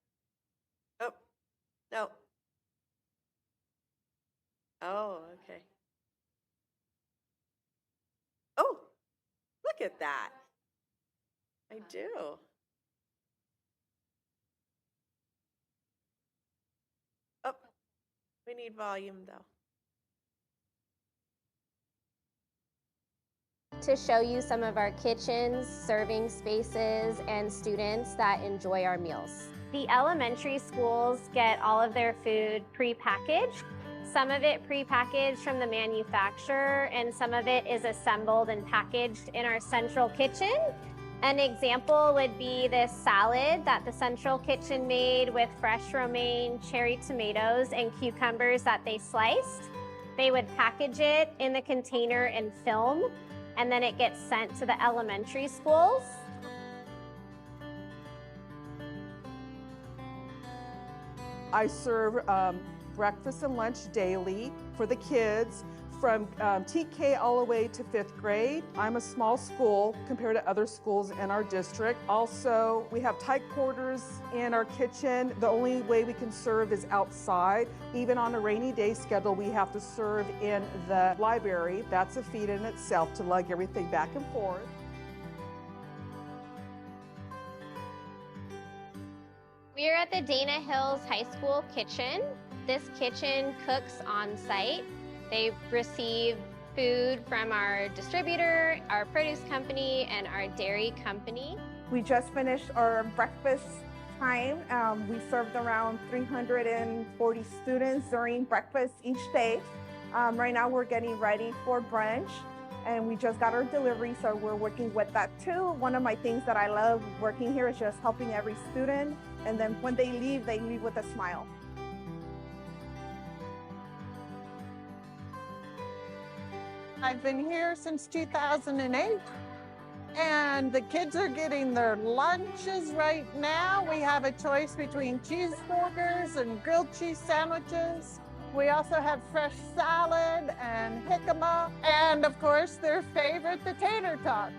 Oh, no. Oh, okay. Oh, look at that. I do. Oh, we need volume though. To show you some of our kitchens, serving spaces, and students that enjoy our meals. The elementary schools get all of their food pre-packaged. Some of it pre-packaged from the manufacturer, and some of it is assembled and packaged in our central kitchen. An example would be this salad that the central kitchen made with fresh romaine, cherry tomatoes, and cucumbers that they sliced. They would package it in the container in film, and then it gets sent to the elementary schools. I serve breakfast and lunch daily for the kids from TK all the way to 5th grade. I'm a small school compared to other schools in our district. Also, we have tight quarters in our kitchen. The only way we can serve is outside. Even on a rainy day schedule, we have to serve in the library. That's a feat in itself to lug everything back and forth. We are at the Dana Hills High School kitchen. This kitchen cooks on site. They receive food from our distributor, our produce company, and our dairy company. We just finished our breakfast time. We served around 340 students during breakfast each day. Right now we're getting ready for brunch, and we just got our delivery, so we're working with that too. One of my things that I love working here is just helping every student, and then when they leave with a smile. I've been here since 2008, and the kids are getting their lunches right now. We have a choice between cheeseburgers and grilled cheese sandwiches. We also have fresh salad and jicama, and of course their favorite, the tater tots.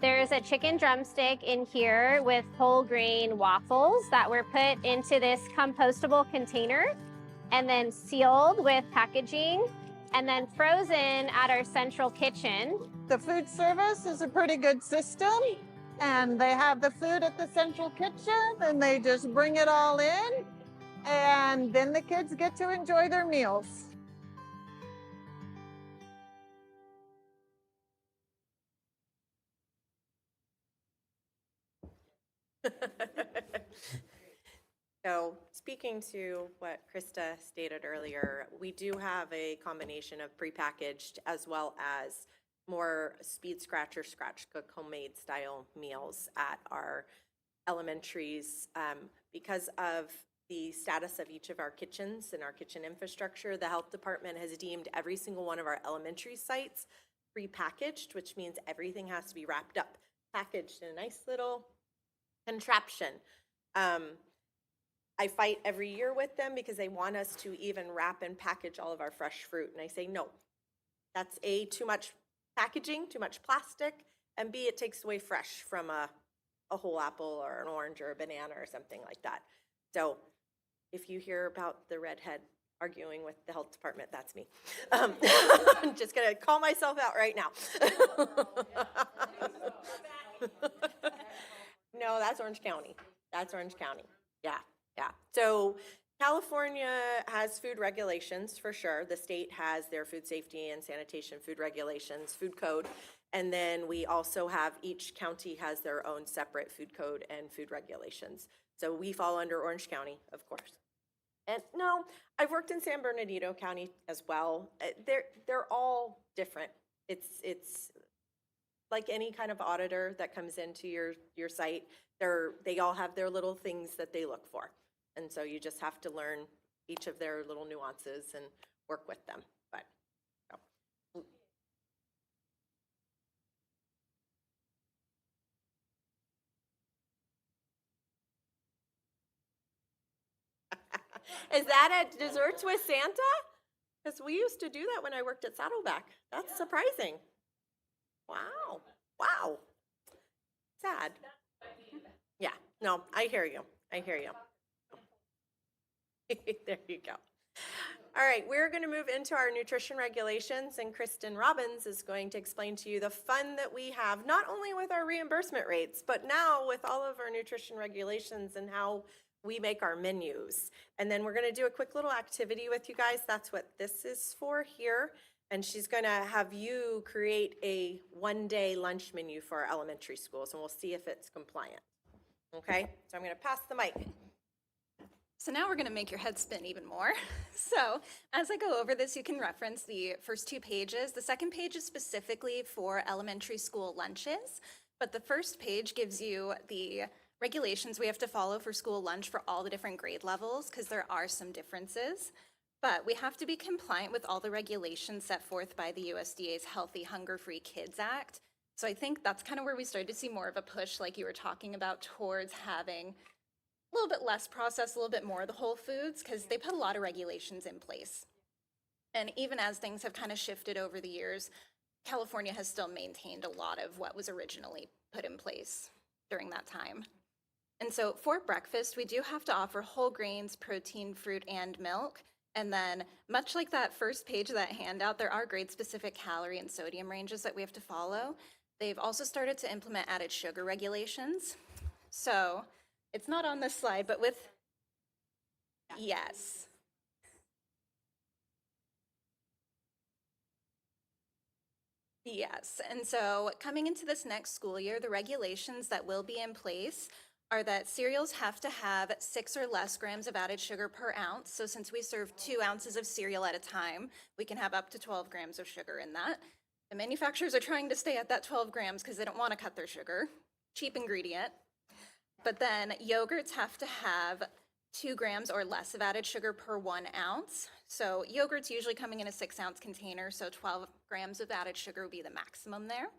There's a chicken drumstick in here with whole grain waffles that were put into this compostable container and then sealed with packaging and then frozen at our central kitchen. The food service is a pretty good system, and they have the food at the central kitchen and they just bring it all in, and then the kids get to enjoy their meals. So speaking to what Krista stated earlier, we do have a combination of prepackaged as well as more speed scratch or scratch cook homemade style meals at our elementaries. Because of the status of each of our kitchens and our kitchen infrastructure, the health department has deemed every single one of our elementary sites prepackaged, which means everything has to be wrapped up, packaged in a nice little contraption. I fight every year with them because they want us to even wrap and package all of our fresh fruit. And I say, no, that's A, too much packaging, too much plastic, and B, it takes away fresh from a whole apple or an orange or a banana or something like that. So if you hear about the redhead arguing with the health department, that's me. I'm just gonna call myself out right now. No, that's Orange County. That's Orange County. Yeah. Yeah, so California has food regulations for sure. The state has their food safety and sanitation food regulations, food code. And then we also have, each county has their own separate food code and food regulations. So we fall under Orange County, of course. And no, I've worked in San Bernardino County as well. They're all different. It's like any kind of auditor that comes into your site. They all have their little things that they look for. And so you just have to learn each of their little nuances and work with them. But is that at Desserts with Santa? Because we used to do that when I worked at Saddleback. That's surprising. Wow. Wow. Sad. Yeah, no, I hear you. I hear you. There you go. All right, we're going to move into our nutrition regulations, and Kristen Robbins is going to explain to you the fun that we have, not only with our reimbursement rates, but now with all of our nutrition regulations and how we make our menus. And then we're going to do a quick little activity with you guys. That's what this is for here. And she's going to have you create a one-day lunch menu for our elementary schools, and we'll see if it's compliant. Okay, so I'm going to pass the mic. So now we're going to make your head spin even more. So as I go over this, you can reference the first 2 pages. The second page is specifically for elementary school lunches, but the first page gives you the regulations we have to follow for school lunch for all the different grade levels, because there are some differences. But we have to be compliant with all the regulations set forth by the USDA's Healthy Hunger-Free Kids Act. So I think that's kind of where we started to see more of a push, like you were talking about, towards having a little bit less processed, a little bit more of the whole foods, because they put a lot of regulations in place. And even as things have kind of shifted over the years, California has still maintained a lot of what was originally put in place during that time. And so for breakfast, we do have to offer whole grains, protein, fruit, and milk. And then much like that first page of that handout, there are grade-specific calorie and sodium ranges that we have to follow. They've also started to implement added sugar regulations. So It's not on this slide, but with, yes. Yes, and so coming into this next school year, the regulations that will be in place are that cereals have to have 6 or less grams of added sugar per ounce. So since we serve 2 ounces of cereal at a time, we can have up to 12 grams of sugar in that. The manufacturers are trying to stay at that 12 grams because they don't want to cut their sugar. Cheap ingredient. But then yogurts have to have 2 grams or less of added sugar per 1 ounce. So yogurt's usually coming in a 6-ounce container, so 12 grams of added sugar would be the maximum there.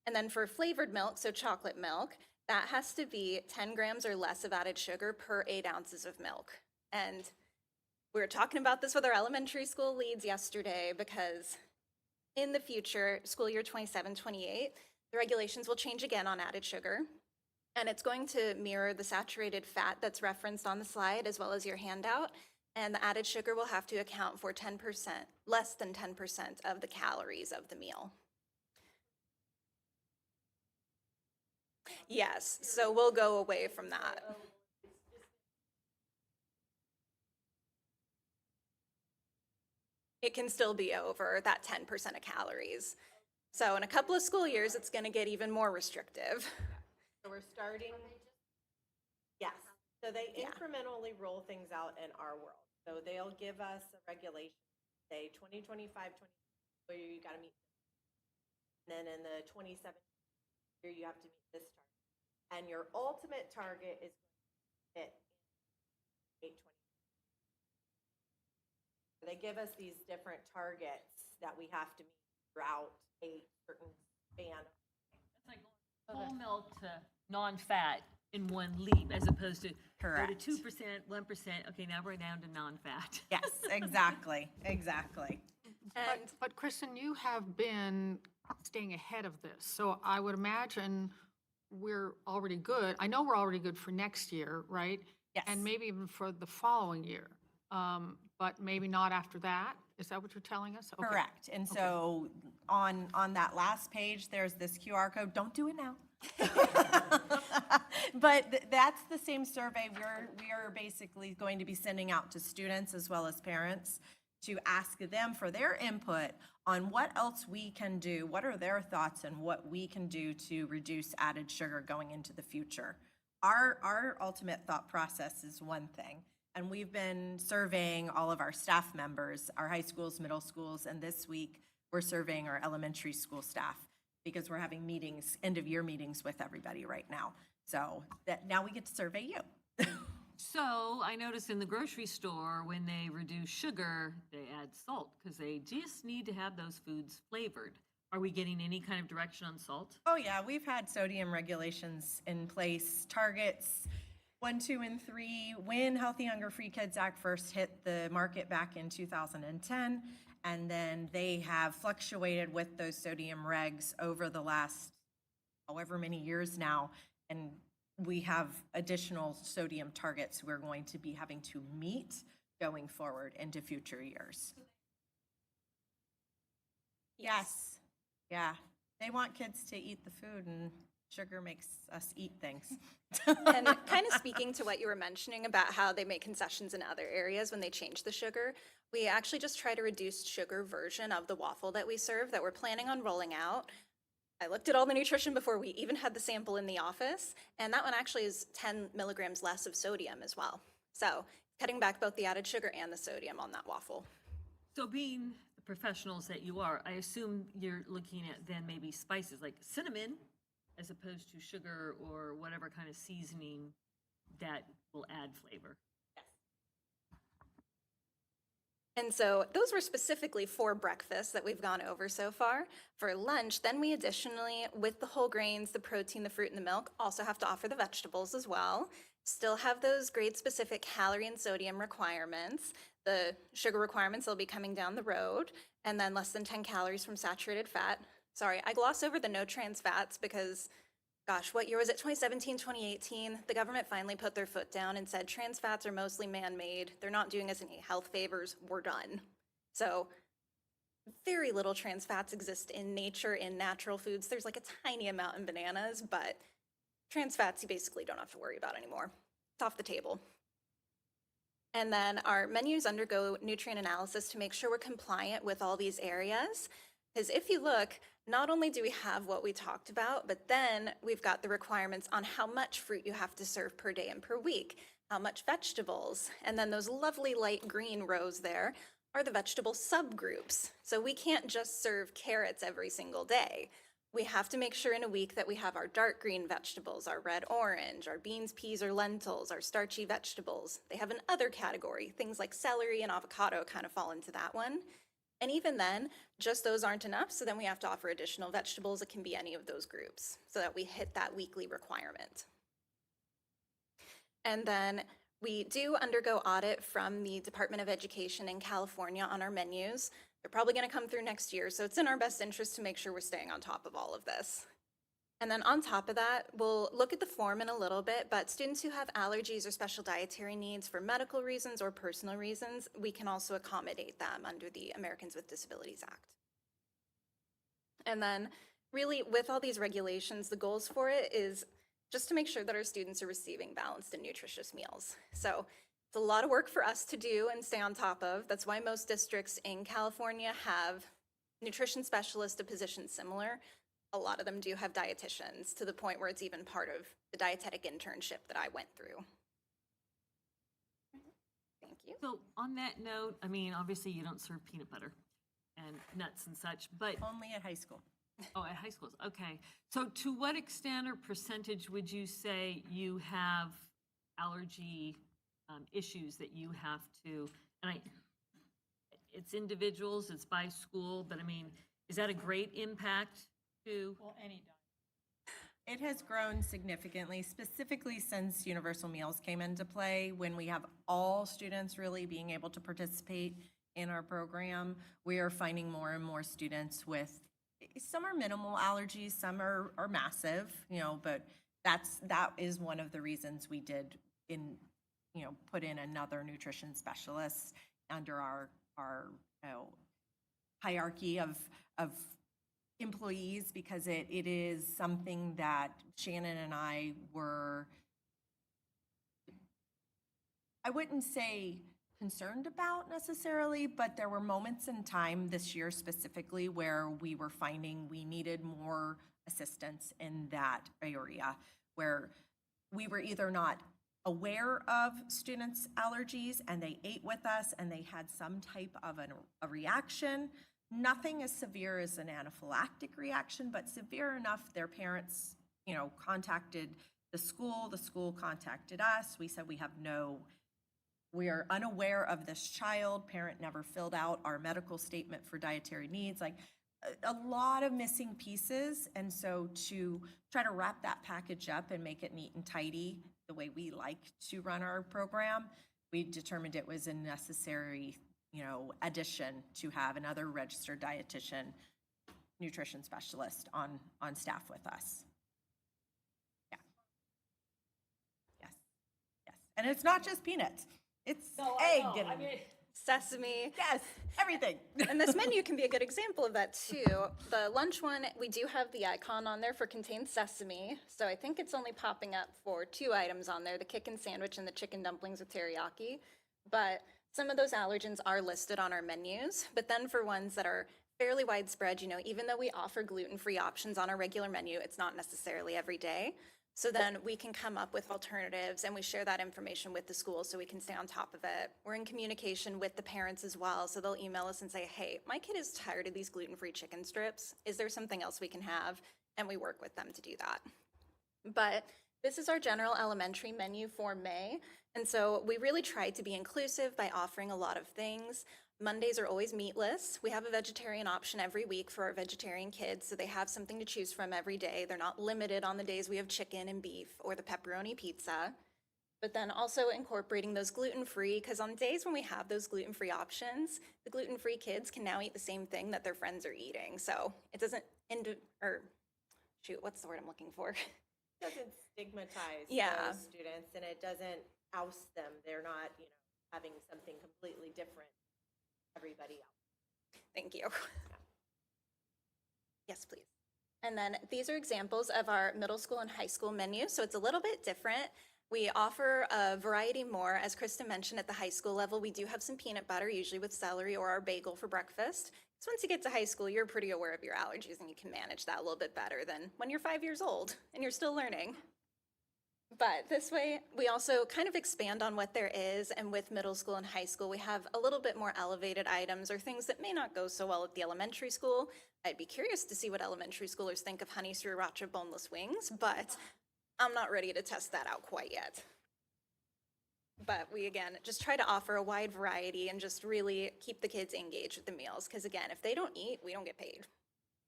And then for flavored milk, so chocolate milk, that has to be 10 grams or less of added sugar per 8 ounces of milk. And we were talking about this with our elementary school leads yesterday because in the future, school year 27-28, the regulations will change again on added sugar. And it's going to mirror the saturated fat that's referenced on the slide as well as your handout. And the added sugar will have to account for 10%, less than 10% of the calories of the meal. Yes, so we'll go away from that. It can still be over that 10% of calories. So in a couple of school years, it's going to get even more restrictive. So we're starting, yes. So they incrementally roll things out in our world. So they'll give us a regulation, say 2025, 20, where you got to meet. And then in the 27 year, you have to meet this target. And your ultimate target is hit in 820. They give us these different targets that we have to meet throughout a certain span. It's like going whole milk to non-fat in one leap, as opposed to Correct. go to 2%, 1%. Okay, now we're down to non-fat. Yes, exactly, exactly. But Kristen, you have been staying ahead of this, so I would imagine we're already good. I know we're already good for next year, right? Yes. And maybe even for the following year, but maybe not after that? Is that what you're telling us? Okay. Correct. And so on that last page, there's this QR code. Don't do it now. But that's the same survey we are basically going to be sending out to students as well as parents to ask them for their input on what else we can do, what are their thoughts and what we can do to reduce added sugar going into the future. Our ultimate thought process is one thing, and we've been surveying all of our staff members, our high schools, middle schools, and this week we're surveying our elementary school staff because we're having meetings, end of year meetings with everybody right now. So that now we get to survey you. So I noticed in the grocery store, when they reduce sugar, they add salt because they just need to have those foods flavored. Are we getting any kind of direction on salt? Oh yeah, we've had sodium regulations in place, targets 1, 2, and 3. When Healthy Hunger Free Kids Act first hit the market back in 2010, and then they have fluctuated with those sodium regs over the last however many years now, and we have additional sodium targets we're going to be having to meet going forward into future years. Yes. Yeah. They want kids to eat the food, and sugar makes us eat things. And kind of speaking to what you were mentioning about how they make concessions in other areas when they change the sugar, we actually just try to reduce sugar version of the waffle that we serve that we're planning on rolling out. I looked at all the nutrition before we even had the sample in the office, and that one actually is 10 milligrams less of sodium as well. So cutting back both the added sugar and the sodium on that waffle. So being the professionals that you are, I assume you're looking at then maybe spices like cinnamon as opposed to sugar or whatever kind of seasoning that will add flavor. And so those were specifically for breakfast that we've gone over so far. For lunch, then we additionally, with the whole grains, the protein, the fruit, and the milk, also have to offer the vegetables as well. Still have those grade-specific calorie and sodium requirements. The sugar requirements will be coming down the road, and then less than 10 calories from saturated fat. Sorry, I gloss over the no trans fats because, gosh, what year was it? 2017, 2018. The government finally put their foot down and said trans fats are mostly man-made. They're not doing us any health favors. We're done. So very little trans fats exist in nature, in natural foods. There's like a tiny amount in bananas, but trans fats you basically don't have to worry about anymore. It's off the table. And then our menus undergo nutrient analysis to make sure we're compliant with all these areas. Because if you look, not only do we have what we talked about, but then we've got the requirements on how much fruit you have to serve per day and per week, how much vegetables, and then those lovely light green rows there are the vegetable subgroups. So we can't just serve carrots every single day. We have to make sure in a week that we have our dark green vegetables, our red orange, our beans, peas, or lentils, our starchy vegetables. They have an other category. Things like celery and avocado kind of fall into that one. And even then, just those aren't enough, so then we have to offer additional vegetables. It can be any of those groups so that we hit that weekly requirement. And then we do undergo audit from the Department of Education in California on our menus. They're probably going to come through next year, so it's in our best interest to make sure we're staying on top of all of this. And then on top of that, we'll look at the form in a little bit, but students who have allergies or special dietary needs for medical reasons or personal reasons, we can also accommodate them under the Americans with Disabilities Act. And then really with all these regulations, the goals for it is just to make sure that our students are receiving balanced and nutritious meals. So it's a lot of work for us to do and stay on top of. That's why most districts in California have nutrition specialists, a position similar. A lot of them do have dietitians, to the point where it's even part of the dietetic internship that I went through. Thank you. So on that note, I mean, obviously you don't serve peanut butter and nuts and such, but. Only at high school. Oh, at high schools, okay. So to what extent or percentage would you say you have allergy issues that you have to, and it's individuals, it's by school, but I mean, is that a great impact to? Well, any diet. It has grown significantly, specifically since universal meals came into play. When we have all students really being able to participate in our program, we are finding more and more students with, some are minimal allergies, some are massive, you know, but that is one of the reasons we did put in another nutrition specialist under our hierarchy of employees, because it is something that Shannon and I were, I wouldn't say concerned about necessarily, but there were moments in time this year specifically where we were finding we needed more assistance in that area, where we were either not aware of students' allergies and they ate with us and they had some type of a reaction. Nothing as severe as an anaphylactic reaction, but severe enough their parents, contacted the school contacted us. We said we are unaware of this child. Parent never filled out our medical statement for dietary needs, like a lot of missing pieces. And so to try to wrap that package up and make it neat and tidy the way we like to run our program, we determined it was a necessary, addition to have another registered dietitian, nutrition specialist on staff with us. Yeah. Yes. Yes. And it's not just peanuts. It's egg and sesame. Yes, everything. And this menu can be a good example of that too. The lunch one, we do have the icon on there for contained sesame. So I think it's only popping up for 2 items on there, the chicken sandwich and the chicken dumplings with teriyaki. But some of those allergens are listed on our menus. But then for ones that are fairly widespread, even though we offer gluten-free options on our regular menu, it's not necessarily every day. So then we can come up with alternatives and we share that information with the school so we can stay on top of it. We're in communication with the parents as well, so they'll email us and say, hey, my kid is tired of these gluten-free chicken strips. Is there something else we can have? And we work with them to do that. But this is our general elementary menu for May. And so we really tried to be inclusive by offering a lot of things. Mondays are always meatless. We have a vegetarian option every week for our vegetarian kids, so they have something to choose from every day. They're not limited on the days we have chicken and beef or the pepperoni pizza. But then also incorporating those gluten-free, because on days when we have those gluten-free options, the gluten-free kids can now eat the same thing that their friends are eating. So it doesn't what's the word I'm looking for? It doesn't stigmatize those students, and it doesn't oust them. They're not, having something completely different everybody else. Thank you. Yes, please. And then these are examples of our middle school and high school menu. So it's a little bit different. We offer a variety more. As Kristen mentioned, at the high school level, we do have some peanut butter, usually with celery or our bagel for breakfast. So once you get to high school, you're pretty aware of your allergies and you can manage that a little bit better than when you're 5 years old and you're still learning. But this way, we also kind of expand on what there is, and with middle school and high school, we have a little bit more elevated items or things that may not go so well at the elementary school. I'd be curious to see what elementary schoolers think of honey sriracha boneless wings, but I'm not ready to test that out quite yet. But we, again, just try to offer a wide variety and just really keep the kids engaged with the meals, because again, if they don't eat, we don't get paid.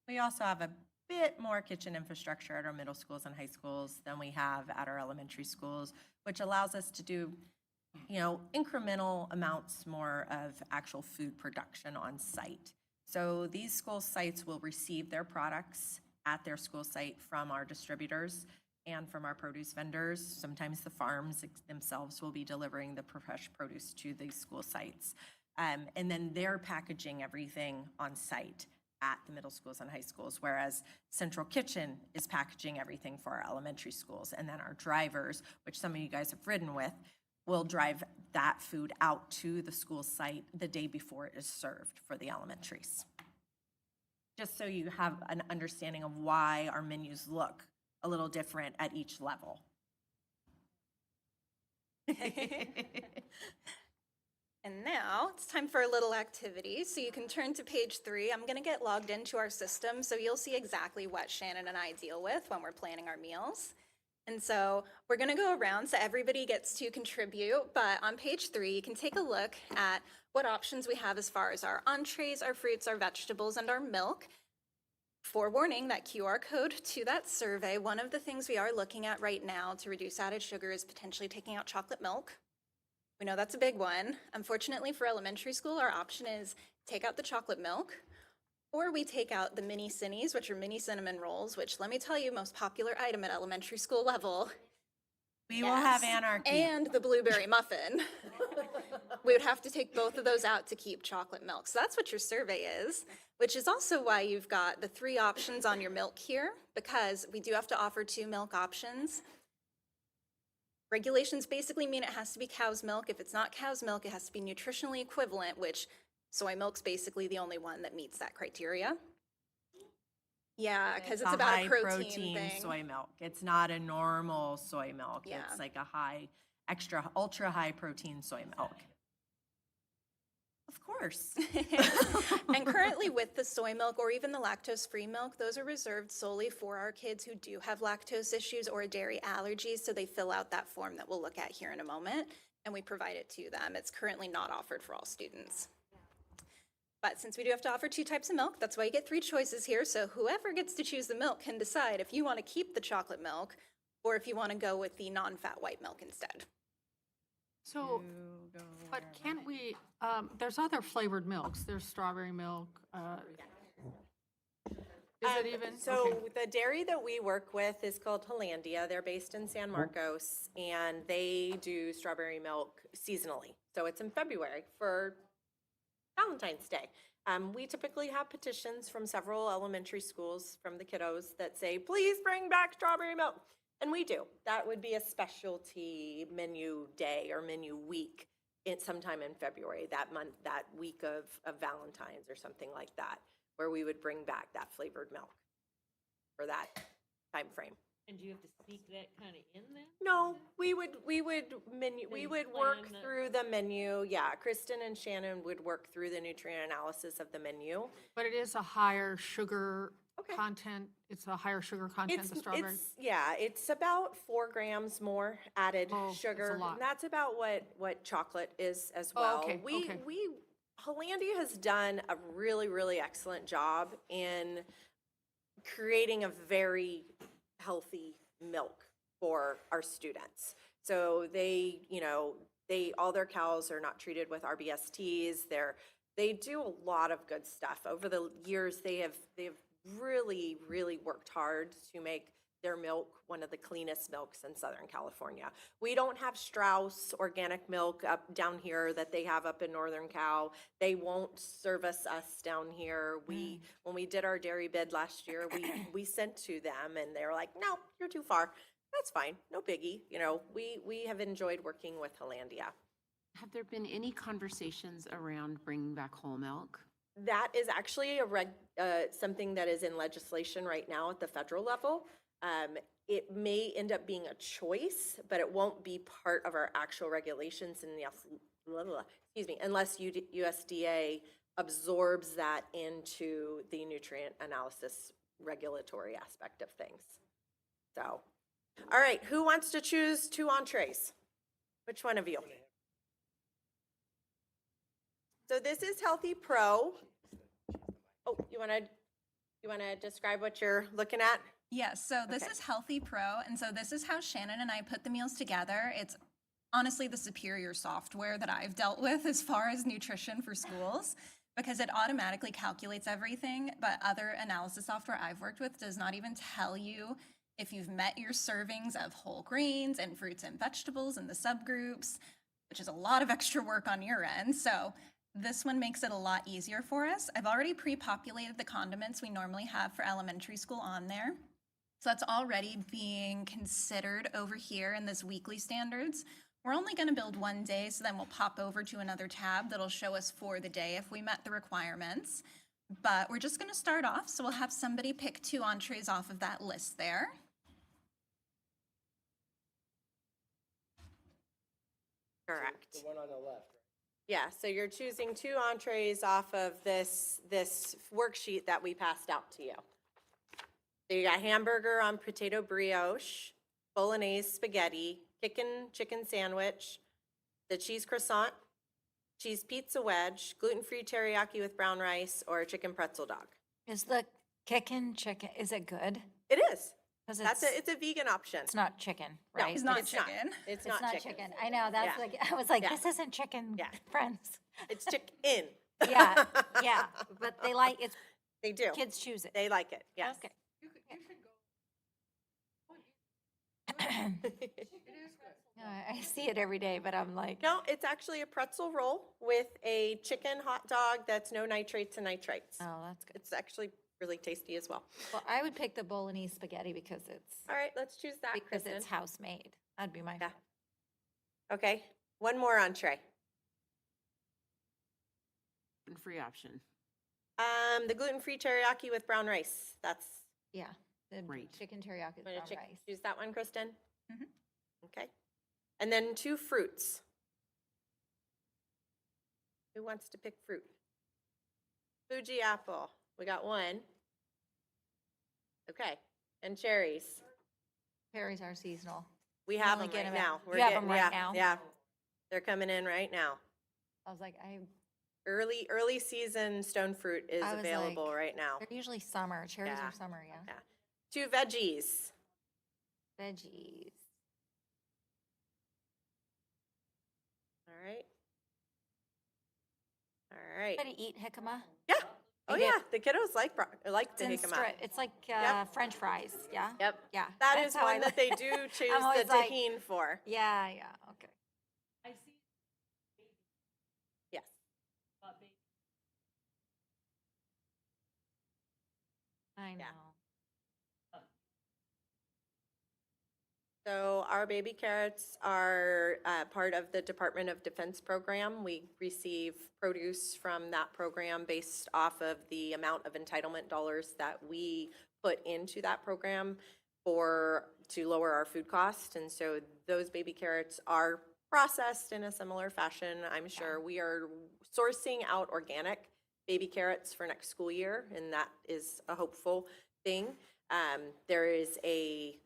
We also have a bit more kitchen infrastructure at our middle schools and high schools than we have at our elementary schools, which allows us to do, incremental amounts more of actual food production on site. So these school sites will receive their products at their school site from our distributors and from our produce vendors. Sometimes the farms themselves will be delivering the fresh produce to these school sites. And then they're packaging everything on site at the middle schools and high schools, whereas Central Kitchen is packaging everything for our elementary schools. And then our drivers, which some of you guys have ridden with, will drive that food out to the school site the day before it is served for the elementaries. Just so you have an understanding of why our menus look a little different at each level. And now it's time for a little activity. So you can turn to page 3. I'm going to get logged into our system, so you'll see exactly what Shannon and I deal with when we're planning our meals. And so we're going to go around so everybody gets to contribute. But on page 3, you can take a look at what options we have as far as our entrees, our fruits, our vegetables, and our milk. Forewarning, that QR code to that survey, one of the things we are looking at right now to reduce added sugar is potentially taking out chocolate milk. We know that's a big one. Unfortunately for elementary school, our option is take out the chocolate milk, or we take out the mini cinnies, which are mini cinnamon rolls, which, let me tell you, most popular item at elementary school level. We will have anarchy. And the blueberry muffin. We would have to take both of those out to keep chocolate milk. So that's what your survey is, which is also why you've got the 3 options on your milk here, because we do have to offer 2 milk options. Regulations basically mean it has to be cow's milk. If it's not cow's milk, it has to be nutritionally equivalent, which soy milk's basically the only one that meets that criteria. Yeah, because it's about a protein thing. Soy milk. It's not a normal soy milk. Yeah. It's like a ultra high protein soy milk. Of course. And currently with the soy milk or even the lactose-free milk, those are reserved solely for our kids who do have lactose issues or dairy allergies. So they fill out that form that we'll look at here in a moment, and we provide it to them. It's currently not offered for all students. But since we do have to offer 2 types of milk, that's why you get 3 choices here. So whoever gets to choose the milk can decide if you want to keep the chocolate milk or if you want to go with the non-fat white milk instead. So, but can't we, there's other flavored milks. There's strawberry milk. Is it even? So Okay. the dairy that we work with is called Hollandia. They're based in San Marcos, and they do strawberry milk seasonally. So it's in February for Valentine's Day. We typically have petitions from several elementary schools from the kiddos that say, please bring back strawberry milk. And we do. That would be a specialty menu day or menu week sometime in February, that month, that week of Valentine's or something like that, where we would bring back that flavored milk for that time frame. And do you have to speak that kind of in then? No, we would work through the menu. Yeah, Kristen and Shannon would work through the nutrient analysis of the menu. But it is a higher sugar content. It's a higher sugar content, the strawberry. It's about 4 grams more added sugar. That's a lot. And that's about what chocolate is as well. Okay, okay. Hollandia has done a really, really excellent job in creating a very healthy milk for our students. So they, all their cows are not treated with RBSTs. They do a lot of good stuff. Over the years, they've really, really worked hard to make their milk one of the cleanest milks in Southern California. We don't have Strauss organic milk up down here that they have up in Northern Cal. They won't service us down here. When we did our dairy bid last year, we sent to them and they were like, no, you're too far. that's fine, no biggie. You know, we have enjoyed working with Hollandia. Have there been any conversations around bringing back whole milk? That is actually something that is in legislation right now at the federal level. It may end up being a choice, but it won't be part of our actual regulations in the, excuse me, unless USDA absorbs that into the nutrient analysis regulatory aspect of things. So, all right, who wants to choose 2 entrees? Which one of you? So this is Healthy Pro. Oh, you want to describe what you're looking at? Yes, so this Okay. is Healthy Pro, and so this is how Shannon and I put the meals together. It's honestly the superior software that I've dealt with as far as nutrition for schools because it automatically calculates everything, but other analysis software I've worked with does not even tell you if you've met your servings of whole grains and fruits and vegetables in the subgroups, which is a lot of extra work on your end. So this one makes it a lot easier for us. I've already pre-populated the condiments we normally have for elementary school on there. So that's already being considered over here in this weekly standards. We're only going to build one day, so then we'll pop over to another tab that'll show us for the day if we met the requirements. But we're just going to start off, so we'll have somebody pick 2 entrees off of that list there. Correct. The one on the left. Yeah, so you're choosing 2 entrees off of this worksheet that we passed out to you. So you got hamburger on potato brioche, bolognese spaghetti, chicken sandwich, the cheese croissant, cheese pizza wedge, gluten-free teriyaki with brown rice, or a chicken pretzel dog. Is the chicken, is it good? It is. 'Cause It's a vegan option. It's not chicken, No, right? it's not It's chicken. It's It's not not chicken. chicken. I know, that's Yeah. like, I was like, Yeah. this isn't chicken, Yeah. friends. It's chicken. Yeah, yeah, but they like, it's, They do. kids choose it. They like it, yes. Okay. No, I see it every day, but I'm like, No, it's actually a pretzel roll with a chicken hot dog that's no nitrates and nitrites. oh, that's good. It's actually really tasty as well. Well, I would pick the bolognese spaghetti because it's, All right, let's choose that, because Kristen. it's house-made. That'd be my. Yeah. Okay, one more entree. Free option. The gluten-free teriyaki with brown rice. That's, Yeah, the Great. chicken teriyaki with I'm gonna brown rice. choose that one, Kristen? Mhm. Okay. And then 2 fruits. Who wants to pick fruit? Fuji apple. We got 1. Okay, and cherries. Cherries are seasonal. We You have only them get right 'em now. at- you have 'em right yeah, now? Yeah, they're coming in right now. I was like, Early season stone fruit is I was available like, right now. they're usually summer. Cherries Yeah. are summer, yeah. Yeah. 2 veggies. Veggies. All right. All right. Anybody eat jicama? Yeah. Oh They do. yeah, the kiddos like the It's in jicama. It's like Yep. French fries, yeah? Yep. Yeah. That that's is how I one that like- they do choose the always like- tahini for. Yeah, yeah, okay. I see. Yes. I know. Yeah. So our baby carrots are part of the Department of Defense program. We receive produce from that program based off of the amount of entitlement dollars that we put into that program to lower our food cost. And so those baby carrots are processed in a similar fashion. I'm sure we are sourcing out organic baby carrots for next school year, and that is a hopeful thing. There is a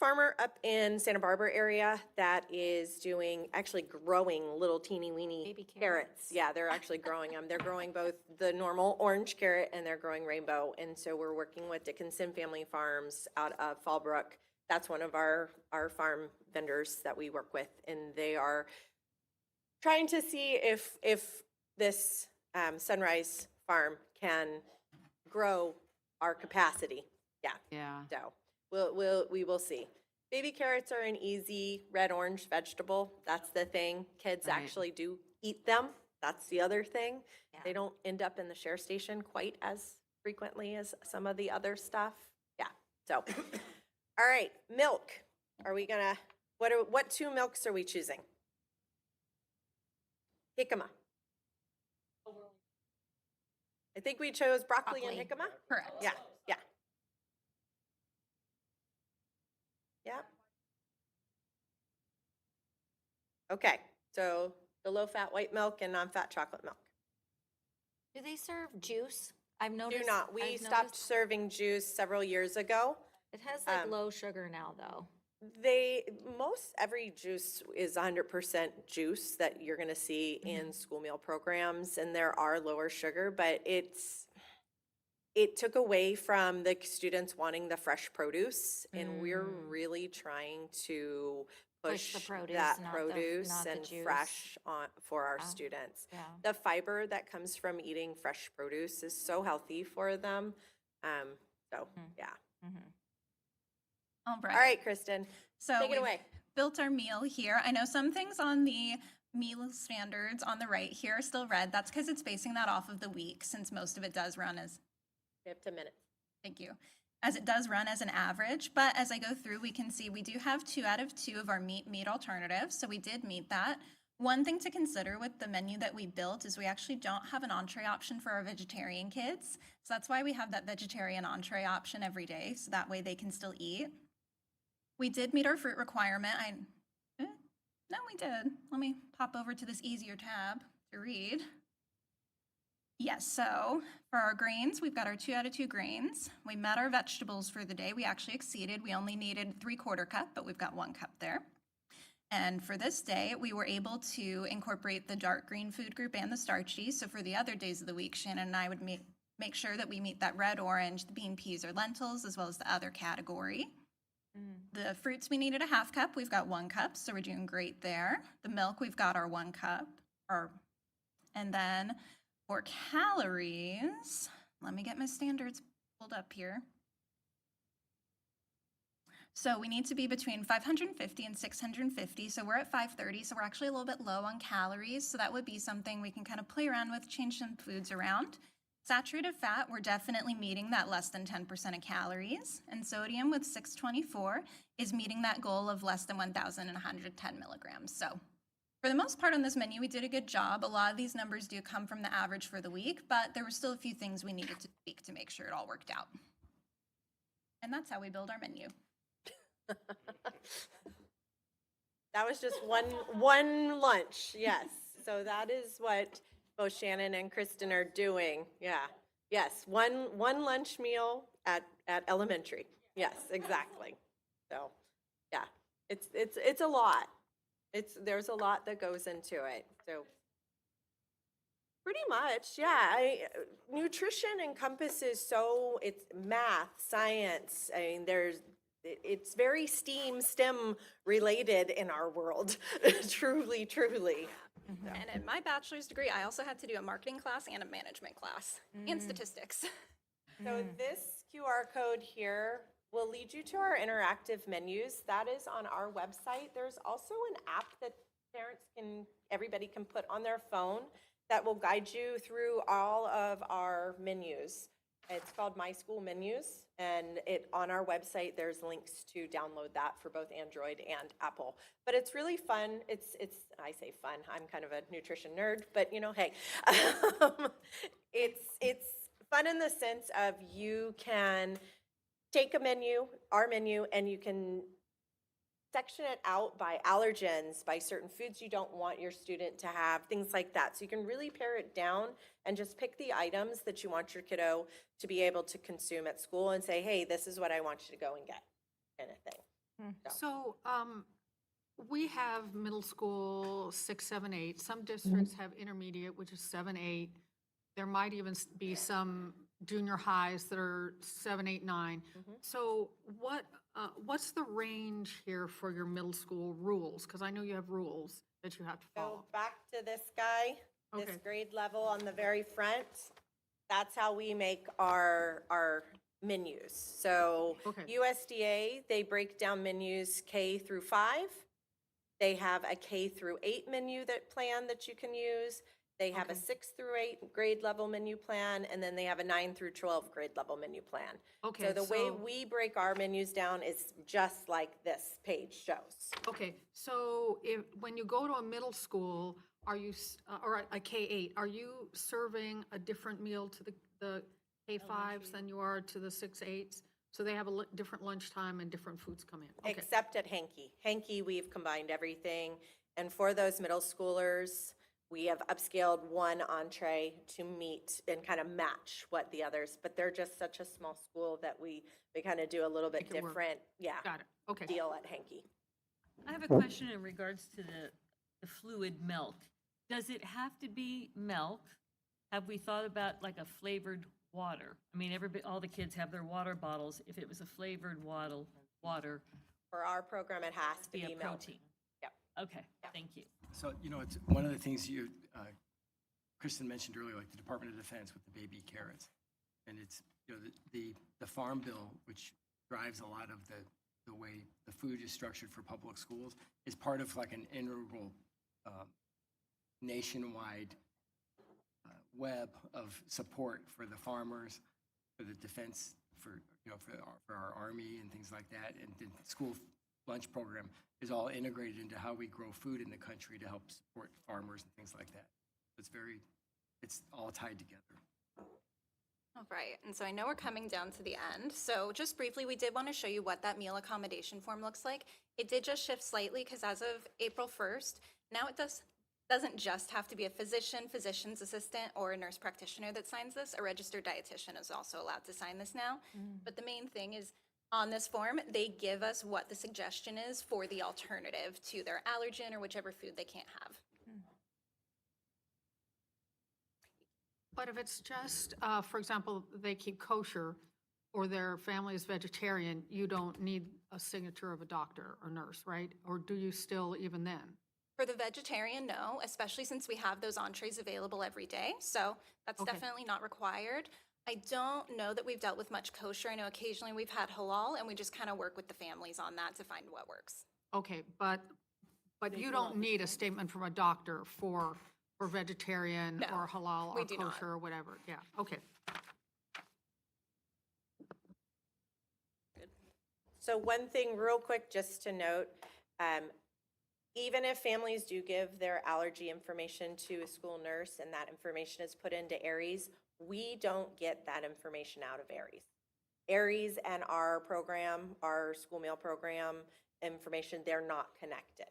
farmer up in Santa Barbara area that is actually growing little teeny weeny Baby carrots. Yeah, they're actually growing them. They're growing both the normal orange carrot and they're growing rainbow. And so we're working with Dickinson Family Farms out of Fallbrook. That's one of our farm vendors that we work with. And they are trying to see if this Sunrise Farm can grow our capacity. Yeah. Yeah. So we will see. Baby carrots are an easy red-orange vegetable. That's the thing. Kids Right. actually do eat them. That's the other thing. Yeah. They don't end up in the share station quite as frequently as some of the other stuff. Yeah. So, all All right, milk. Are we gonna, what two milks are we choosing? Jicama. I think we chose broccoli and jicama? Correct. Yeah, yeah. Yep. Okay, so the low-fat white milk and non-fat chocolate milk. Do they serve juice? I've noticed. Do not. We I've stopped noticed serving juice several years ago. It has like low sugar now, though. Most every juice is 100% juice that you're going to see in school meal programs, and there are lower sugar, but it took away from the students wanting the fresh produce, and we're really trying to push the produce, that not produce the and juice. fresh for our students. Yeah. The fiber that comes from eating fresh produce is so healthy for them. Yeah. All right. All right, Kristen, So take it we've away. built our meal here. I know some things on the meal standards on the right here are still red. That's because it's basing that off of the week, since most of it does run as, Up to minutes. thank you, as it does run as an average. But as I go through, we can see we do have 2 out of 2 of our meat alternatives. So we did meet that. One thing to consider with the menu that we built is we actually don't have an entree option for our vegetarian kids. So that's why we have that vegetarian entree option every day. So that way they can still eat. We did meet our fruit requirement. No, we did. Let me pop over to this easier tab to read. Yes, so for our grains, we've got our 2 out of 2 grains. We met our vegetables for the day. We actually exceeded. We only needed 3/4 cup, but we've got 1 cup there. And for this day, we were able to incorporate the dark green food group and the starchy. So for the other days of the week, Shannon and I would make sure that we meet that red, orange, the bean, peas, or lentils, as well as the other category. The fruits, we needed a 1/2 cup. We've got 1 cup, so we're doing great there. The milk, we've got our 1 cup. And then for calories, let me get my standards pulled up here. So we need to be between 550 and 650. So we're at 530. So we're actually a little bit low on calories. So that would be something we can kind of play around with, change some foods around. Saturated fat, we're definitely meeting that less than 10% of calories. And sodium with 624 is meeting that goal of less than 1,110 milligrams. So for the most part on this menu, we did a good job. A lot of these numbers do come from the average for the week, but there were still a few things we needed to tweak to make sure it all worked out. And that's how we build our menu. That was just one lunch, yes. So that is what both Shannon and Kristen are doing. Yeah, yes, one lunch meal at elementary. Yes, exactly. So, yeah, it's a lot. There's a lot that goes into it. So pretty much, yeah. Nutrition encompasses it's math, science. I mean, it's very STEM related in our world, truly. So. And in my bachelor's degree, I also had to do a marketing class and a management class and statistics. So this QR code here will lead you to our interactive menus. That is on our website. There's also an app that everybody can put on their phone that will guide you through all of our menus. It's called My School Menus, and on our website, there's links to download that for both Android and Apple. But it's really fun. I say fun, I'm kind of a nutrition nerd, but hey. It's fun in the sense of you can take a menu, our menu, and you can section it out by allergens, by certain foods you don't want your student to have, things like that. So you can really pare it down and just pick the items that you want your kiddo to be able to consume at school and say, hey, this is what I want you to go and get, kind of thing. So, we have middle school 6, 7, 8. Some districts have intermediate, which is 7, 8. There might even be some junior highs that are 7, 8, 9. So what's the range here for your middle school rules? Because I know you have rules that you have to follow. Go back to this guy, this grade level on the very front. That's how we make our menus. So USDA, they break down menus K through 5. They have a K through 8 menu plan that you can use. They have a 6 through 8 grade level menu plan, and then they have a 9 through 12 grade level menu plan. Okay, So the way so- we break our menus down is just like this page shows. Okay, so when you go to a middle school, are you, or a K-8, are you serving a different meal to the K-5s than you are to the 6-8s? So they have a different lunchtime and different foods come in? Okay. Except at Hankey. Hankey, we've combined everything. And for those middle schoolers, we have upscaled one entree to meet and kind of match what the others, but they're just such a small school that we kind of do a little bit Make it work. different, Got it, okay. deal at Hankey. I have a question in regards to the fluid milk. Does it have to be milk? Have we thought about like a flavored water? I mean, all the kids have their water bottles. If it was a flavored water, For our program, it has to be a be milk. protein. Yep. Okay, thank you. So, it's one of the things Kristen mentioned earlier, like the Department of Defense with the baby carrots. And it's, the Farm Bill, which drives a lot of the way the food is structured for public schools, is part of like an integral nationwide web of support for the farmers, for the defense, for our Army and things like that. And the school lunch program is all integrated into how we grow food in the country to help support farmers and things like that. It's all tied together. All right, and so I know we're coming down to the end. So just briefly, we did want to show you what that meal accommodation form looks like. It did just shift slightly because as of April 1st, now it doesn't just have to be a physician, physician's assistant, or a nurse practitioner that signs this. A registered dietitian is also allowed to sign this now. But the main thing is on this form, they give us what the suggestion is for the alternative to their allergen or whichever food they can't have. But if it's just, for example, they keep kosher or their family is vegetarian, you don't need a signature of a doctor or nurse, right? Or do you still even then? For the vegetarian, no, especially since we have those entrees available every day. So that's Okay. definitely not required. I don't know that we've dealt with much kosher. I know occasionally we've had halal, and we just kind of work with the families on that to find what works. Okay, but you don't need a statement from a doctor for vegetarian No, or halal we or do not. kosher or whatever, yeah, okay. So one thing real quick, just to note, even if families do give their allergy information to a school nurse and that information is put into ARIES, we don't get that information out of ARIES. ARIES and our program, our school meal program information, they're not connected.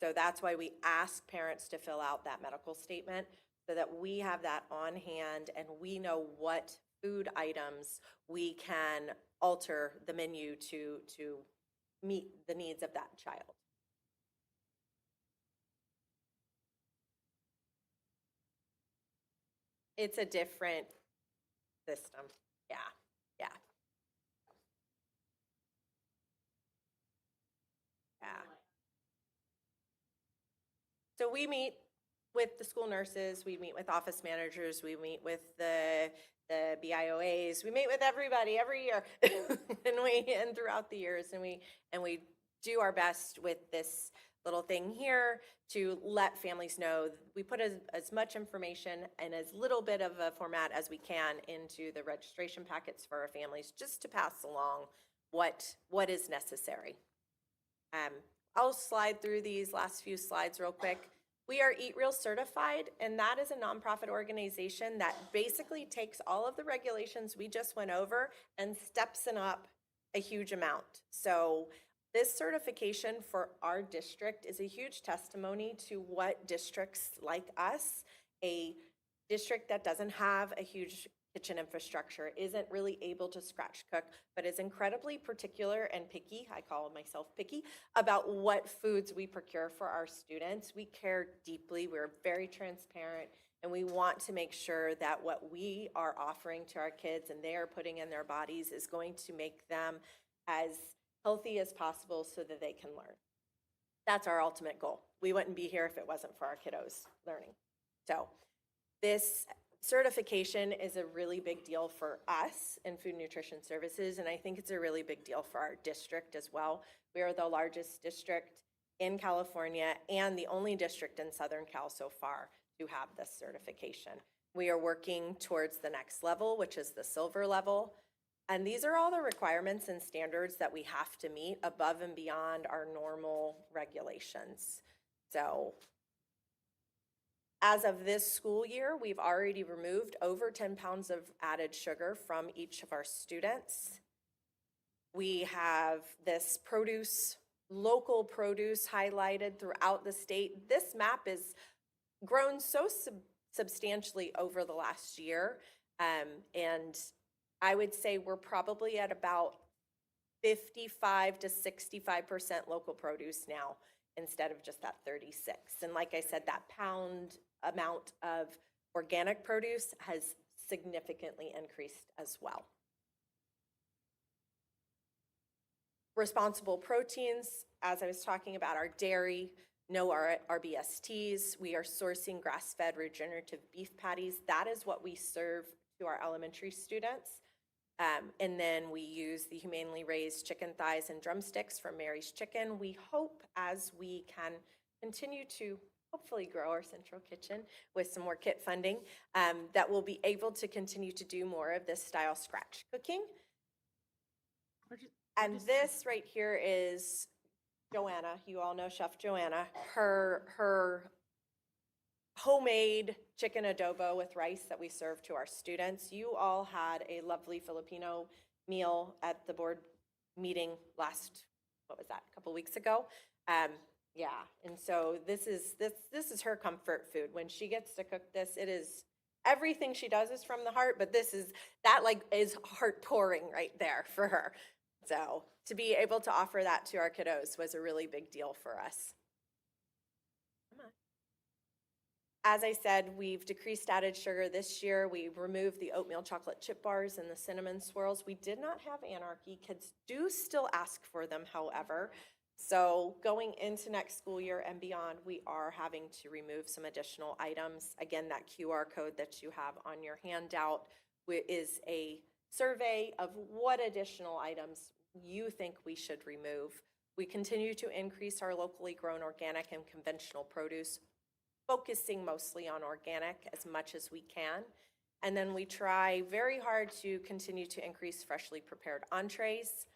So that's why we ask parents to fill out that medical statement so that we have that on hand and we know what food items we can alter the menu to meet the needs of that child. It's a different system. Yeah, yeah. Yeah. So we meet with the school nurses, we meet with office managers, we meet with the BIOAs, we meet with everybody every year and throughout the years, and we do our best with this little thing here to let families know. We put as much information and as little bit of a format as we can into the registration packets for our families, just to pass along what is necessary. I'll slide through these last few slides real quick. We are Eat Real certified, and that is a nonprofit organization that basically takes all of the regulations we just went over and steps it up a huge amount. So this certification for our district is a huge testimony to what districts like us, a district that doesn't have a huge kitchen infrastructure, isn't really able to scratch cook, but is incredibly particular and picky, I call myself picky, about what foods we procure for our students. We care deeply, we're very transparent, and we want to make sure that what we are offering to our kids and they are putting in their bodies is going to make them as healthy as possible so that they can learn. That's our ultimate goal. We wouldn't be here if it wasn't for our kiddos learning. So this certification is a really big deal for us in food nutrition services, and I think it's a really big deal for our district as well. We are the largest district in California and the only district in Southern Cal so far to have this certification. We are working towards the next level, which is the silver level. And these are all the requirements and standards that we have to meet above and beyond our normal regulations. So as of this school year, we've already removed over 10 pounds of added sugar from each of our students. We have this produce, local produce highlighted throughout the state. This map is grown so substantially over the last year. And I would say we're probably at about 55 to 65% local produce now instead of just that 36. And like I said, that pound amount of organic produce has significantly increased as well. Responsible proteins, as I was talking about, our dairy, no RBSTs. We are sourcing grass-fed regenerative beef patties. That is what we serve to our elementary students. And then we use the humanely raised chicken thighs and drumsticks from Mary's Chicken. We hope as we can continue to hopefully grow our central kitchen with some more kit funding, that we'll be able to continue to do more of this style scratch cooking. And this right here is Joanna. You all know Chef Joanna. Her homemade chicken adobo with rice that we serve to our students. You all had a lovely Filipino meal at the board meeting last, what was that, a couple weeks ago? Yeah, and so this is her comfort food. When she gets to cook this, it is, everything she does is from the heart, but that is heart pouring right there for her. So to be able to offer that to our kiddos was a really big deal for us. As I said, we've decreased added sugar this year. We removed the oatmeal chocolate chip bars and the cinnamon swirls. We did not have Anarchy. Kids do still ask for them, however. So going into next school year and beyond, we are having to remove some additional items. Again, that QR code that you have on your handout is a survey of what additional items you think we should remove. We continue to increase our locally grown organic and conventional produce, focusing mostly on organic as much as we can. And then we try very hard to continue to increase freshly prepared entrees.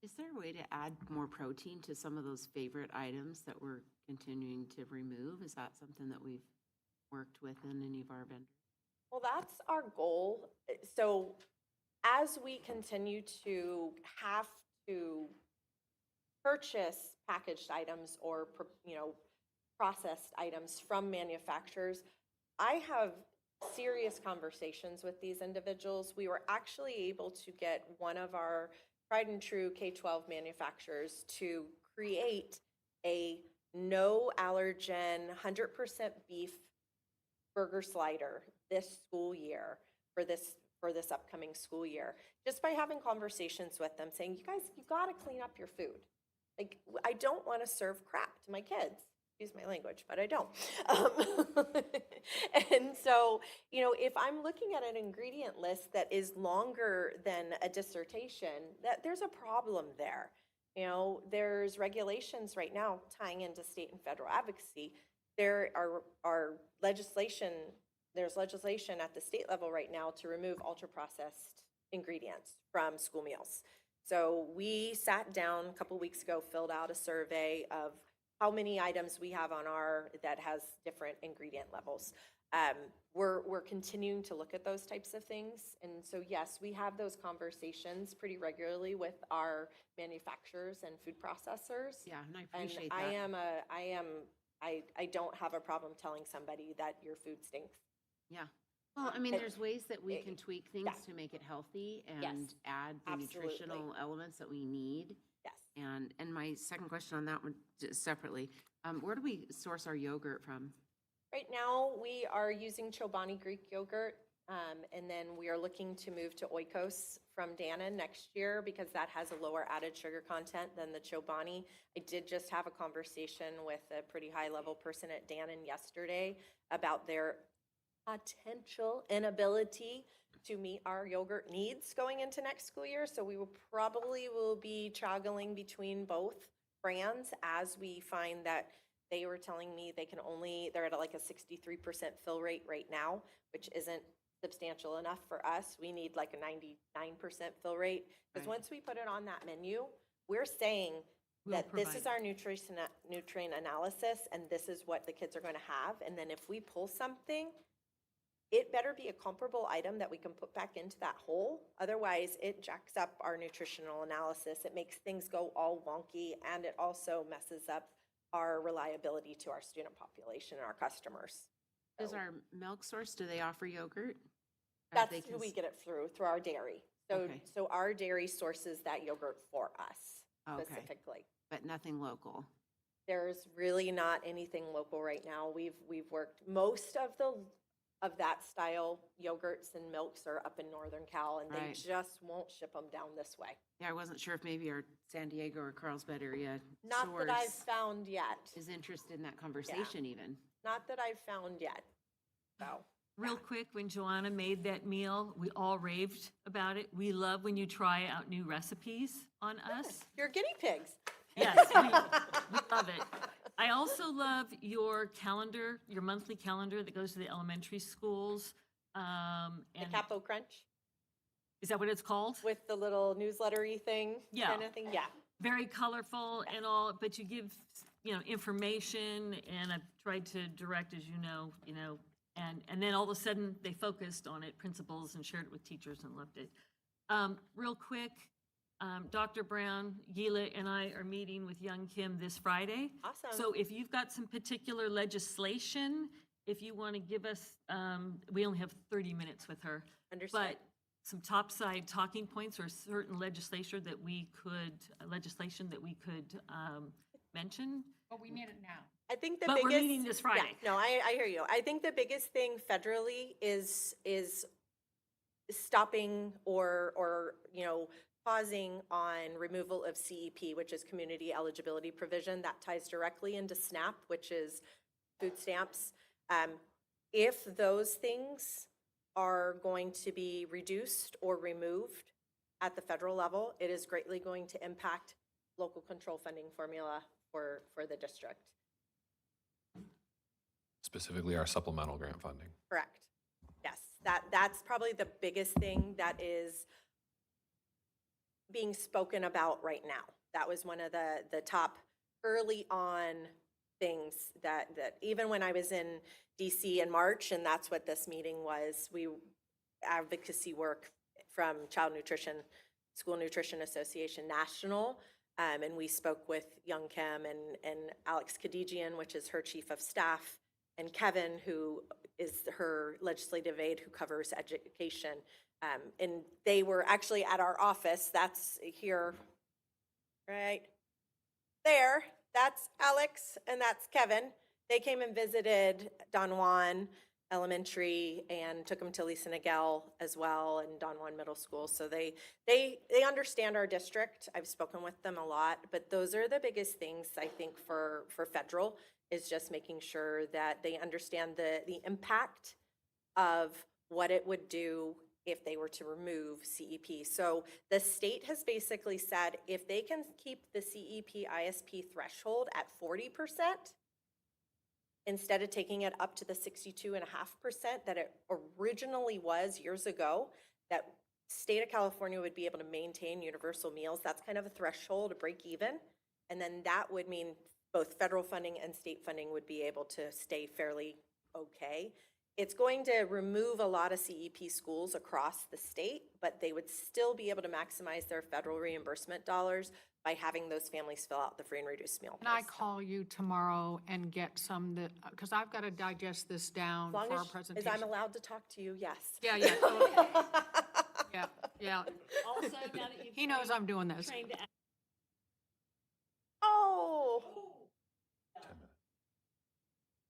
Is there a way to add more protein to some of those favorite items that we're continuing to remove? Is that something that we've worked with in any of our vendors? Well, that's our goal. So as we continue to have to purchase packaged items or, processed items from manufacturers, I have serious conversations with these individuals. We were actually able to get one of our tried and true K-12 manufacturers to create a no allergen, 100% beef burger slider this school year for this upcoming school year, just by having conversations with them saying, you guys, you got to clean up your food. Like, I don't want to serve crap to my kids. Excuse my language, but I don't. And so, if I'm looking at an ingredient list that is longer than a dissertation, that there's a problem there. There's regulations right now tying into state and federal advocacy. There are legislation, there's legislation at the state level right now to remove ultra-processed ingredients from school meals. So we sat down a couple weeks ago, filled out a survey of how many items we have on that has different ingredient levels. We're continuing to look at those types of things. And so, yes, we have those conversations pretty regularly with our manufacturers and food processors. Yeah, and I appreciate that. I don't have a problem telling somebody that your food stinks. Yeah. Well, there's ways that we can tweak things to make it healthy and add the nutritional elements that we need. Yes. And my second question on that one, just separately, where do we source our yogurt from? Right now, we are using Chobani Greek yogurt, and then we are looking to move to Oikos from Dannon next year because that has a lower added sugar content than the Chobani. I did just have a conversation with a pretty high-level person at Dannon yesterday about their potential inability to meet our yogurt needs going into next school year. So we will be toggling between both brands as we find that They were telling me they're at like a 63% fill rate right now, which isn't substantial enough for us. We need like a 99% fill rate. Because Right. once we put it on that menu, we're saying that this is our nutrient analysis and this is what the kids are going to have. And then if we pull something, it better be a comparable item that we can put back into that hole. Otherwise, it jacks up our nutritional analysis. It makes things go all wonky, and it also messes up our reliability to our student population and our customers. Does our milk source, do they offer yogurt? Or That's they who can we s- get it through our dairy. So, Okay. so our dairy sources that yogurt for us Okay. specifically. But nothing local. There's really not anything local right now. We've worked, most of that style yogurts and milks are up in Northern Cal, and they Right. just won't ship them down this way. Yeah, I wasn't sure if maybe our San Diego or Carlsbad area Not that I've source found yet. is interested in that conversation even. Not that I've found yet. So, Real quick, when Joanna made that meal, we all raved about it. We love when you try out new recipes on us. you're guinea pigs. Yes, we love it. I also love your calendar, your monthly calendar that goes to the elementary schools. The And Capo Crunch is that what it's called? with the little newslettery thing Yeah. kind of thing. Yeah. Very colorful and all, but you give, information, and I've tried to direct, as you know, and then all of a sudden, they focused on it, principals, and shared it with teachers and loved it. Real quick, Dr. Brown, Gila, and I are meeting with Young Kim this Friday. Awesome. So if you've got some particular legislation, if you want to give us, we only have 30 minutes with her. Understood. But some topside talking points or certain legislation that we could mention. But we need it now. I think the But biggest. we're meeting this Friday. Yeah, no, I hear you. I think the biggest thing federally is stopping or pausing on removal of CEP, which is community eligibility provision. That ties directly into SNAP, which is food stamps. If those things are going to be reduced or removed at the federal level, it is greatly going to impact local control funding formula for the district. Specifically our supplemental grant funding. Correct. Yes, that's probably the biggest thing that is being spoken about right now. That was one of the top early on things that even when I was in DC in March, and that's what this meeting was, we advocacy work from Child Nutrition, School Nutrition Association National, and we spoke with Young Kim and Alex Khadijian, which is her chief of staff, and Kevin, who is her legislative aide who covers education. And they were actually at our office. That's here, right there. That's Alex and that's Kevin. They came and visited Don Juan Elementary and took them to Lisa Nagel as well, and Don Juan Middle School. So they understand our district. I've spoken with them a lot, but those are the biggest things I think for federal, is just making sure that they understand the impact of what it would do if they were to remove CEP. So the state has basically said if they can keep the CEP ISP threshold at 40%, instead of taking it up to the 62.5% that it originally was years ago, that state of California would be able to maintain universal meals. That's kind of a threshold, a break even. And then that would mean both federal funding and state funding would be able to stay fairly okay. It's going to remove a lot of CEP schools across the state, but they would still be able to maximize their federal reimbursement dollars by having those families fill out the free and reduced meal Can I price. call you tomorrow and get some that, because I've got to digest this down As for long our as presentation. I'm allowed to talk to you, yes. Yeah, totally. Yeah. Also, now that you've He knows I'm doing this. trained to Oh.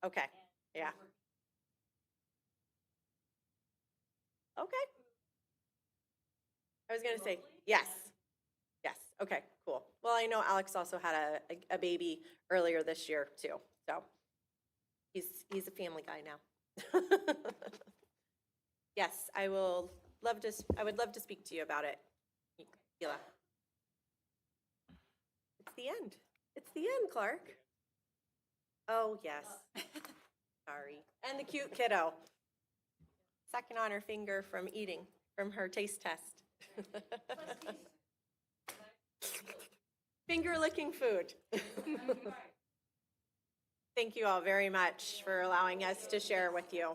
Okay, yeah. Okay. I was gonna say, yes. Yes, okay, cool. Well, I know Alex also had a baby earlier this year too, so he's a family guy now. Yes, I would love to speak to you about it, Gila. It's the end. It's the end, Clark. Oh, yes. Sorry. And the cute kiddo. Sucking on her finger from eating, from her taste test. Finger licking food. Thank you all very much for allowing us to share with you.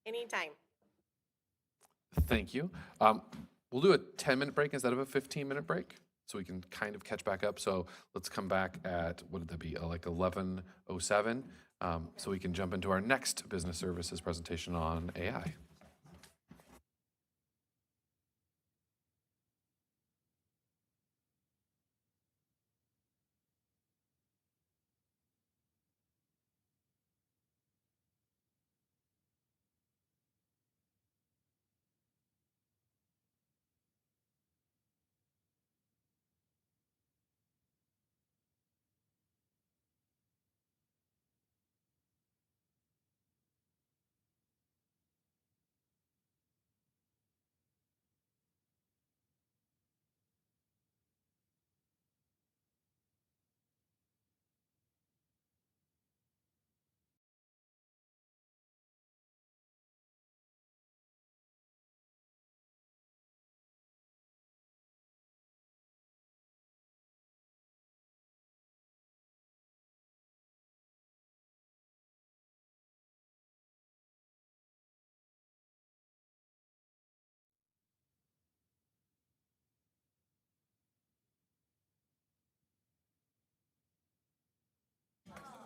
Anytime. Thank you. We'll do a 10-minute break instead of a 15-minute break, so we can kind of catch back up. So let's come back at, what did that be, like 11:07, so we can jump into our next business services presentation on AI.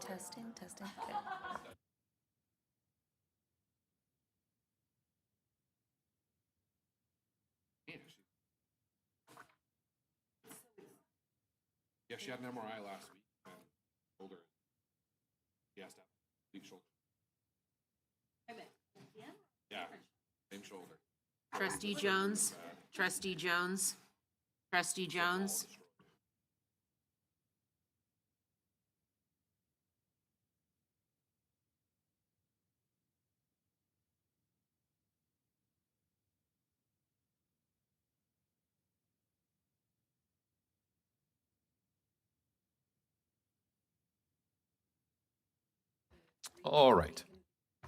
Testing, testing. Okay. Yeah, she had an MRI last week and shoulder. She has to have deep shoulder. Yeah, same shoulder. Trustee Jones, Trustee Jones, Trustee Jones. All right.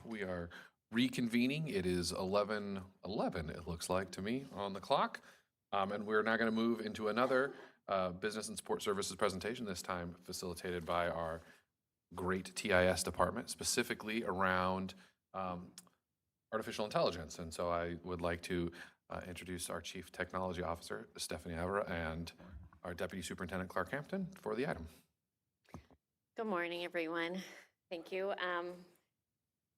We are reconvening. It is 11:11, it looks like to me, on the clock. And we're now going to move into another business and support services presentation, this time facilitated by our great TIS department, specifically around artificial intelligence. And so I would like to introduce our Chief Technology Officer, Stephanie Evera, and our Deputy Superintendent, Clark Hampton, for the item. Good morning, everyone. Thank you.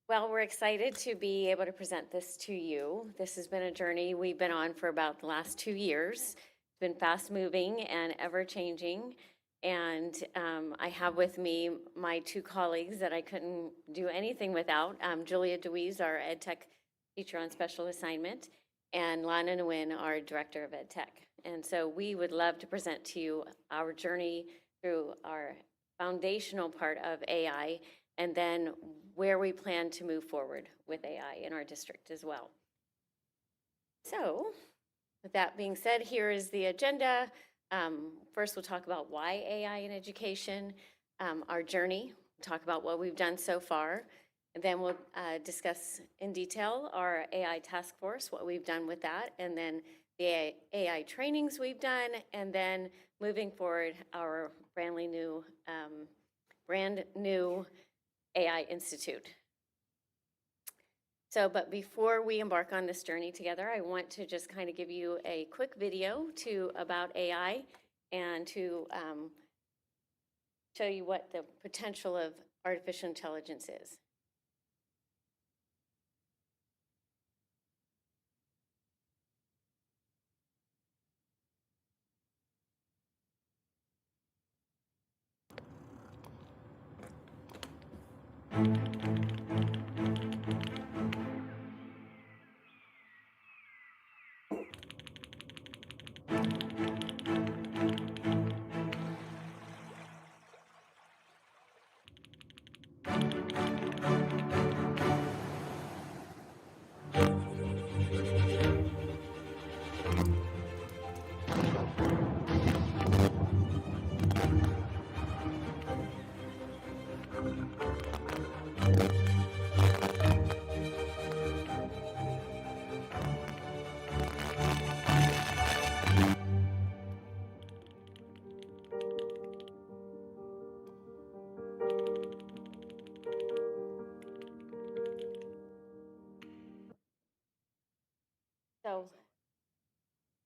Well, we're excited to be able to present this to you. This has been a journey we've been on for about the last 2 years. It's been fast-moving and ever-changing. And I have with me my 2 colleagues that I couldn't do anything without. Julia DeWeese, our Ed Tech teacher on special assignment, and Lana Nguyen, our Director of Ed Tech. And so we would love to present to you our journey through our foundational part of AI, and then where we plan to move forward with AI in our district as well. So, with that being said, here is the agenda. First, we'll talk about why AI in education, our journey, talk about what we've done so far, and then we'll discuss in detail our AI task force, what we've done with that, and then the AI trainings we've done, and then moving forward, our brand new AI Institute. So, but before we embark on this journey together, I want to just kind of give you a quick video about AI and to show you what the potential of artificial intelligence is.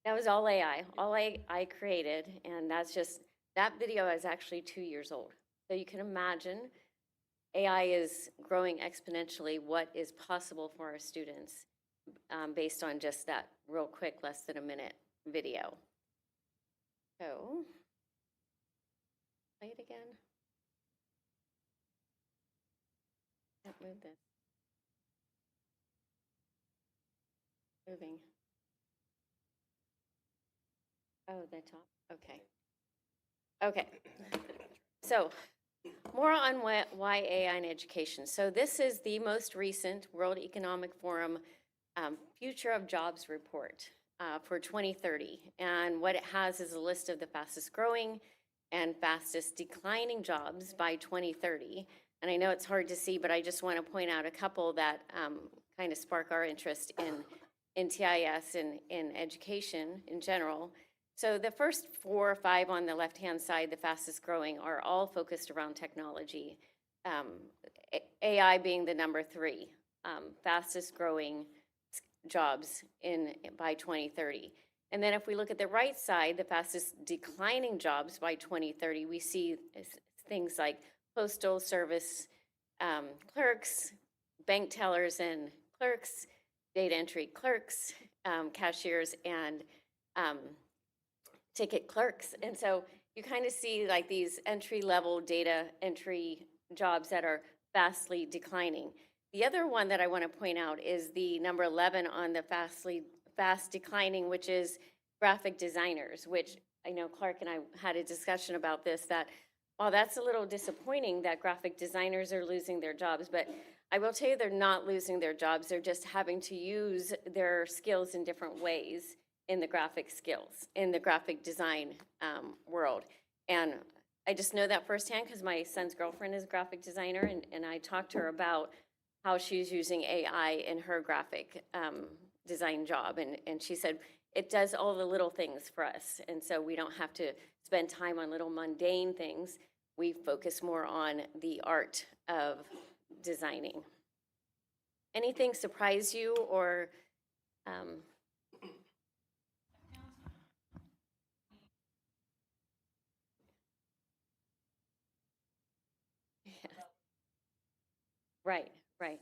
That was all AI, all I created, and that's just, that video is actually 2 years old. So you can imagine AI is growing exponentially what is possible for our students based on just that real quick, less than a minute video. So, play it again. Can't move this. Moving. Oh, the top, okay. Okay, so more on why AI in education. So this is the most recent World Economic Forum Future of Jobs report for 2030. And what it has is a list of the fastest growing and fastest declining jobs by 2030. And I know it's hard to see, but I just want to point out a couple that kind of spark our interest in TIS and in education in general. So the first 4 or 5 on the left-hand side, the fastest growing, are all focused around technology. AI being the number 3, fastest growing jobs by 2030. And then if we look at the right side, the fastest declining jobs by 2030, we see things like postal service clerks, bank tellers and clerks, data entry clerks, cashiers, and ticket clerks. And so you kind of see like these entry-level data entry jobs that are vastly declining. The other one that I want to point out is the number 11 on the fast declining, which is graphic designers, which I know Clark and I had a discussion about this, that while that's a little disappointing that graphic designers are losing their jobs, but I will tell you they're not losing their jobs. They're just having to use their skills in different ways in the graphic skills, in the graphic design world. And I just know that firsthand because my son's girlfriend is a graphic designer, and I talked to her about how she's using AI in her graphic design job. And she said, it does all the little things for us. And so we don't have to spend time on little mundane things. We focus more on the art of designing. Anything surprise you or Right, right.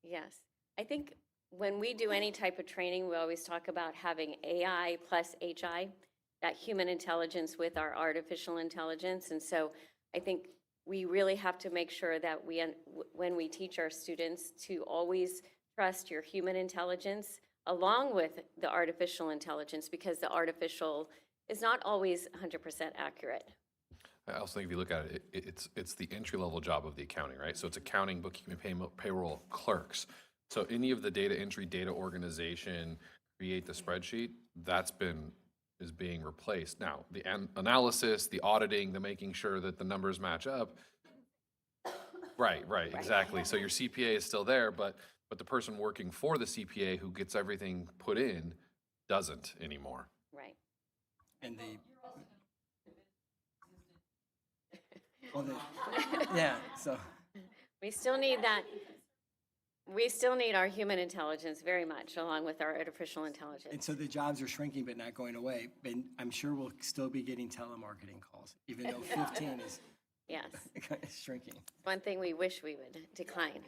Yes. I think when we do any type of training, we always talk about having AI plus HI, that human intelligence with our artificial intelligence. And so I think we really have to make sure that when we teach our students to always trust your human intelligence along with the artificial intelligence, because the artificial is not always 100% accurate. I also think if you look at it, it's the entry-level job of the accounting, right? So it's accounting, bookkeeping, payroll, clerks. So any of the data entry, data organization, create the spreadsheet, is being replaced. Now, the analysis, the auditing, the making sure that the numbers match up. Right, exactly. So your CPA is still there, but the person working for the CPA who gets everything put in doesn't anymore. Right. And yeah, so. We still need that. We still need our human intelligence very much, along with our artificial intelligence. And so the jobs are shrinking but not going away. And I'm sure we'll still be getting telemarketing calls, even though 15 is yes. shrinking. One thing we wish we would decline.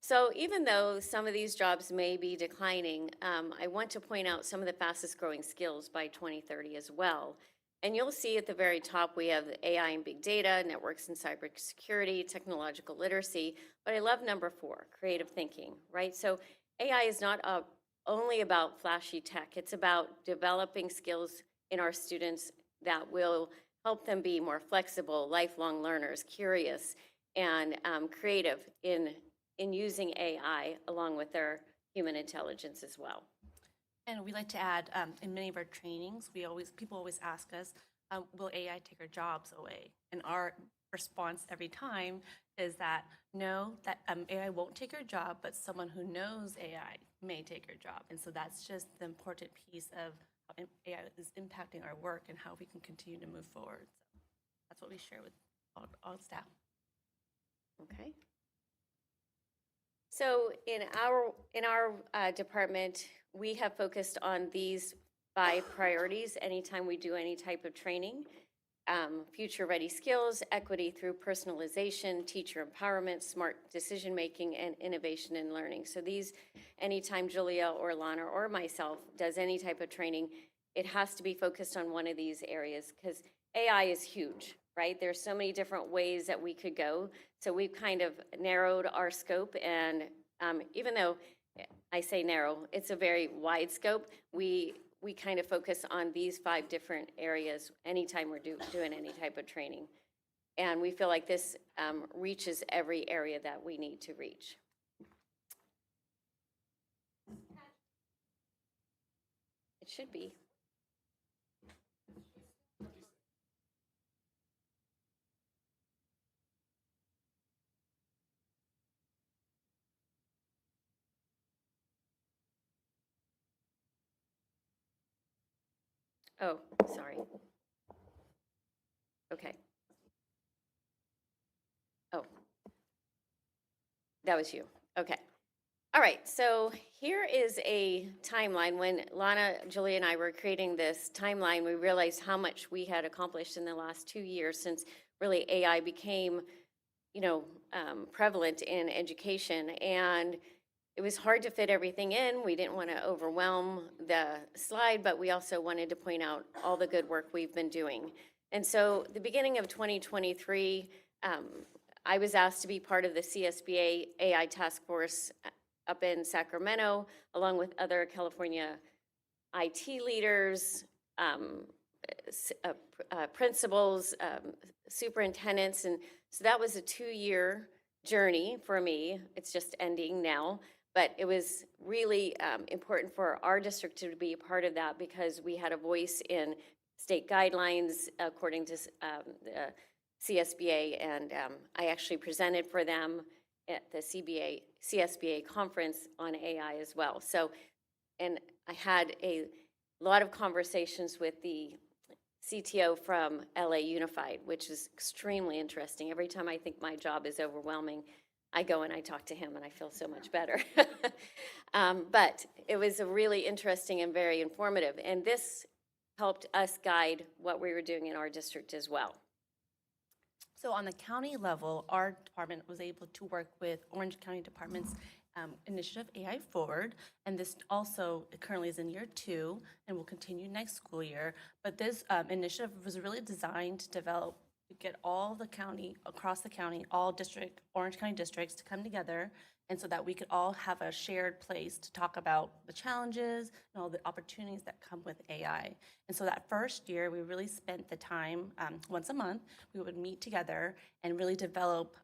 So even though some of these jobs may be declining, I want to point out some of the fastest growing skills by 2030 as well. And you'll see at the very top, we have AI and big data, networks and cybersecurity, technological literacy. But I love number 4, creative thinking, right? So AI is not only about flashy tech. It's about developing skills in our students that will help them be more flexible, lifelong learners, curious, and creative in using AI along with their human intelligence as well. And we like to add, in many of our trainings, people always ask us, will AI take our jobs away? And our response every time is that no, that AI won't take your job, but someone who knows AI may take your job. And so that's just the important piece of how AI is impacting our work and how we can continue to move forward. So that's what we share with all staff. Okay. So in our department, we have focused on these 5 priorities anytime we do any type of training. Future-ready skills, equity through personalization, teacher empowerment, smart decision-making, and innovation in learning. So these, anytime Julia or Lana or myself does any type of training, it has to be focused on one of these areas because AI is huge, right? There's so many different ways that we could go. So we've kind of narrowed our scope, and even though I say narrow, it's a very wide scope, we kind of focus on these 5 different areas anytime we're doing any type of training. And we feel like this reaches every area that we need to reach. It should be. Oh, sorry. Okay. Oh, that was you. Okay. All right, so here is a timeline. When Lana, Julie, and I were creating this timeline, we realized how much we had accomplished in the last 2 years since really AI became, prevalent in education. And it was hard to fit everything in. We didn't want to overwhelm the slide, but we also wanted to point out all the good work we've been doing. And so the beginning of 2023, I was asked to be part of the CSBA AI task force up in Sacramento, along with other California IT leaders, principals, superintendents. And so that was a 2-year journey for me. It's just ending now. But it was really important for our district to be a part of that because we had a voice in state guidelines according to the CSBA, and I actually presented for them at the CSBA conference on AI as well. So, and I had a lot of conversations with the CTO from LA Unified, which is extremely interesting. Every time I think my job is overwhelming, I go and I talk to him and I feel so much better. But it was a really interesting and very informative. And this helped us guide what we were doing in our district as well. So on the county level, our department was able to work with Orange County Department's initiative AI Forward, and this also currently is in year 2 and will continue next school year. But this initiative was really designed to get all the county, across the county, all Orange County districts to come together, and so that we could all have a shared place to talk about the challenges and all the opportunities that come with AI. And so that first year, we really spent the time, once a month, we would meet together and really develop,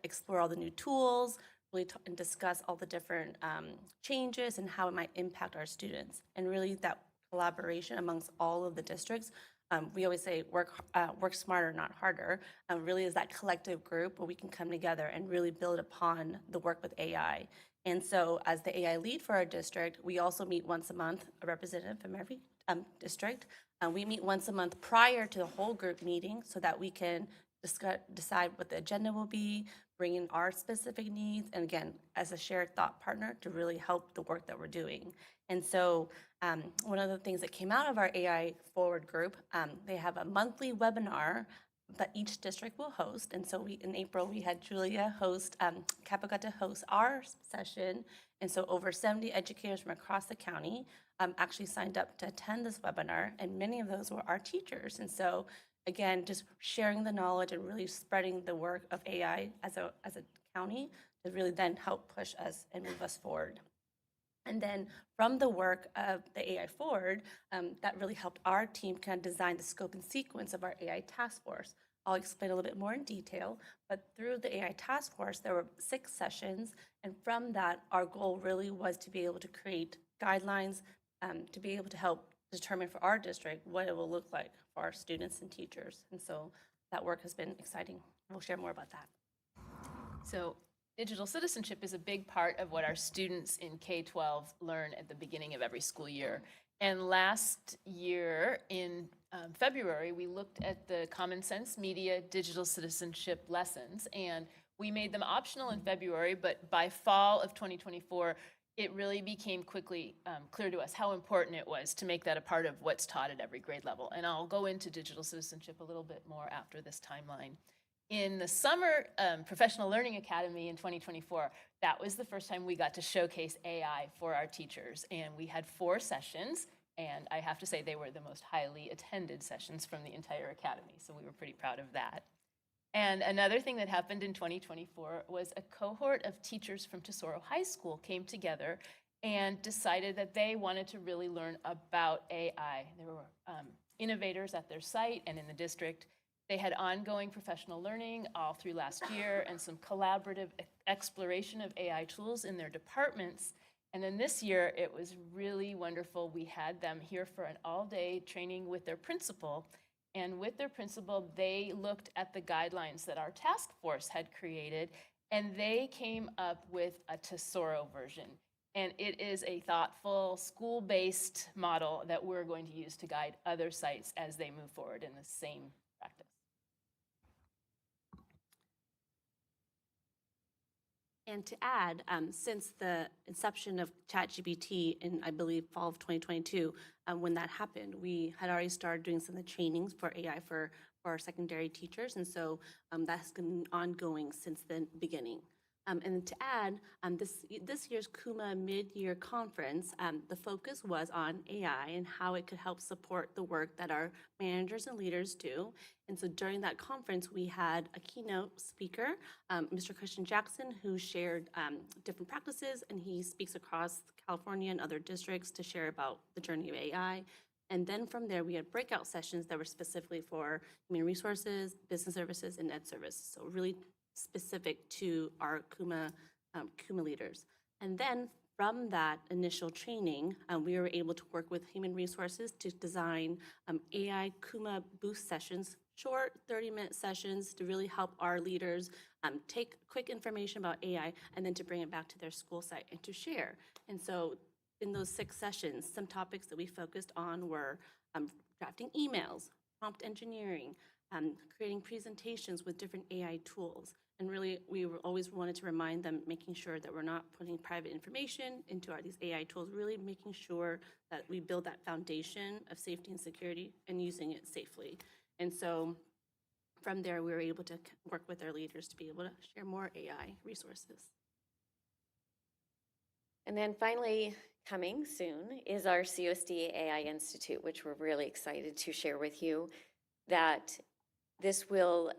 explore all the new tools, really and discuss all the different changes and how it might impact our students. And really that collaboration amongst all of the districts, we always say work smarter, not harder, really is that collective group where we can come together and really build upon the work with AI. And so as the AI lead for our district, we also meet once a month, a representative from every district. We meet once a month prior to the whole group meeting so that we can decide what the agenda will be, bring in our specific needs, and again, as a shared thought partner to really help the work that we're doing. And so one of the things that came out of our AI Forward group, they have a monthly webinar that each district will host. And so in April, we had Julia host, Kappa got to host our session. And so over 70 educators from across the county actually signed up to attend this webinar, and many of those were our teachers. And so again, just sharing the knowledge and really spreading the work of AI as a county to really then help push us and move us forward. And then from the work of the AI Forward, that really helped our team kind of design the scope and sequence of our AI task force. I'll explain a little bit more in detail, but through the AI task force, there were 6 sessions. And from that, our goal really was to be able to create guidelines, to be able to help determine for our district what it will look like for our students and teachers. And so that work has been exciting. We'll share more about that. So digital citizenship is a big part of what our students in K-12 learn at the beginning of every school year. And last year in February, we looked at the Common Sense Media digital citizenship lessons, and we made them optional in February, but by fall of 2024, it really became quickly clear to us how important it was to make that a part of what's taught at every grade level. And I'll go into digital citizenship a little bit more after this timeline. In the summer Professional Learning Academy in 2024, that was the first time we got to showcase AI for our teachers. And we had 4 sessions, and I have to say they were the most highly attended sessions from the entire academy. So we were pretty proud of that. And another thing that happened in 2024 was a cohort of teachers from Tesoro High School came together and decided that they wanted to really learn about AI. There were innovators at their site and in the district. They had ongoing professional learning all through last year and some collaborative exploration of AI tools in their departments. And then this year, it was really wonderful. We had them here for an all-day training with their principal. And with their principal, they looked at the guidelines that our task force had created, and they came up with a Tesoro version. And it is a thoughtful, school-based model that we're going to use to guide other sites as they move forward in the same practice. And to add, since the inception of ChatGPT in, I believe, fall of 2022, when that happened, we had already started doing some of the trainings for AI for our secondary teachers. And so that's been ongoing since the beginning. And to add, this year's KUMA mid-year conference, the focus was on AI and how it could help support the work that our managers and leaders do. And so during that conference, we had a keynote speaker, Mr. Christian Jackson, who shared different practices, and he speaks across California and other districts to share about the journey of AI. And then from there, we had breakout sessions that were specifically for human resources, business services, and ed service. So really specific to our KUMA leaders. And then from that initial training, we were able to work with human resources to design AI KUMA boost sessions, short 30-minute sessions to really help our leaders take quick information about AI and then to bring it back to their school site and to share. And so in those 6 sessions, some topics that we focused on were drafting emails, prompt engineering, creating presentations with different AI tools. And really, we always wanted to remind them, making sure that we're not putting private information into these AI tools, really making sure that we build that foundation of safety and security and using it safely. And so from there, we were able to work with our leaders to be able to share more AI resources. And then finally, coming soon is our CUSD AI Institute, which we're really excited to share with you. That this will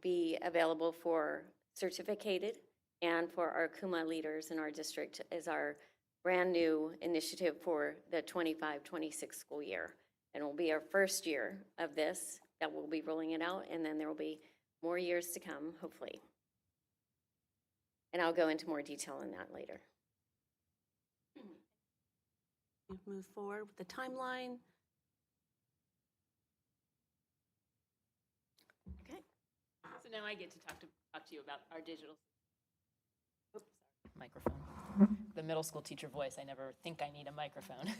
be available for certificated and for our KUMA leaders in our district as our brand new initiative for the 25-26 school year. And it will be our first year of this that we'll be rolling it out, and then there will be more years to come, hopefully. And I'll go into more detail on that later. Move forward with the timeline. So now I get to talk to you about our digital. Oops, sorry, microphone. The middle school teacher voice. I never think I need a microphone.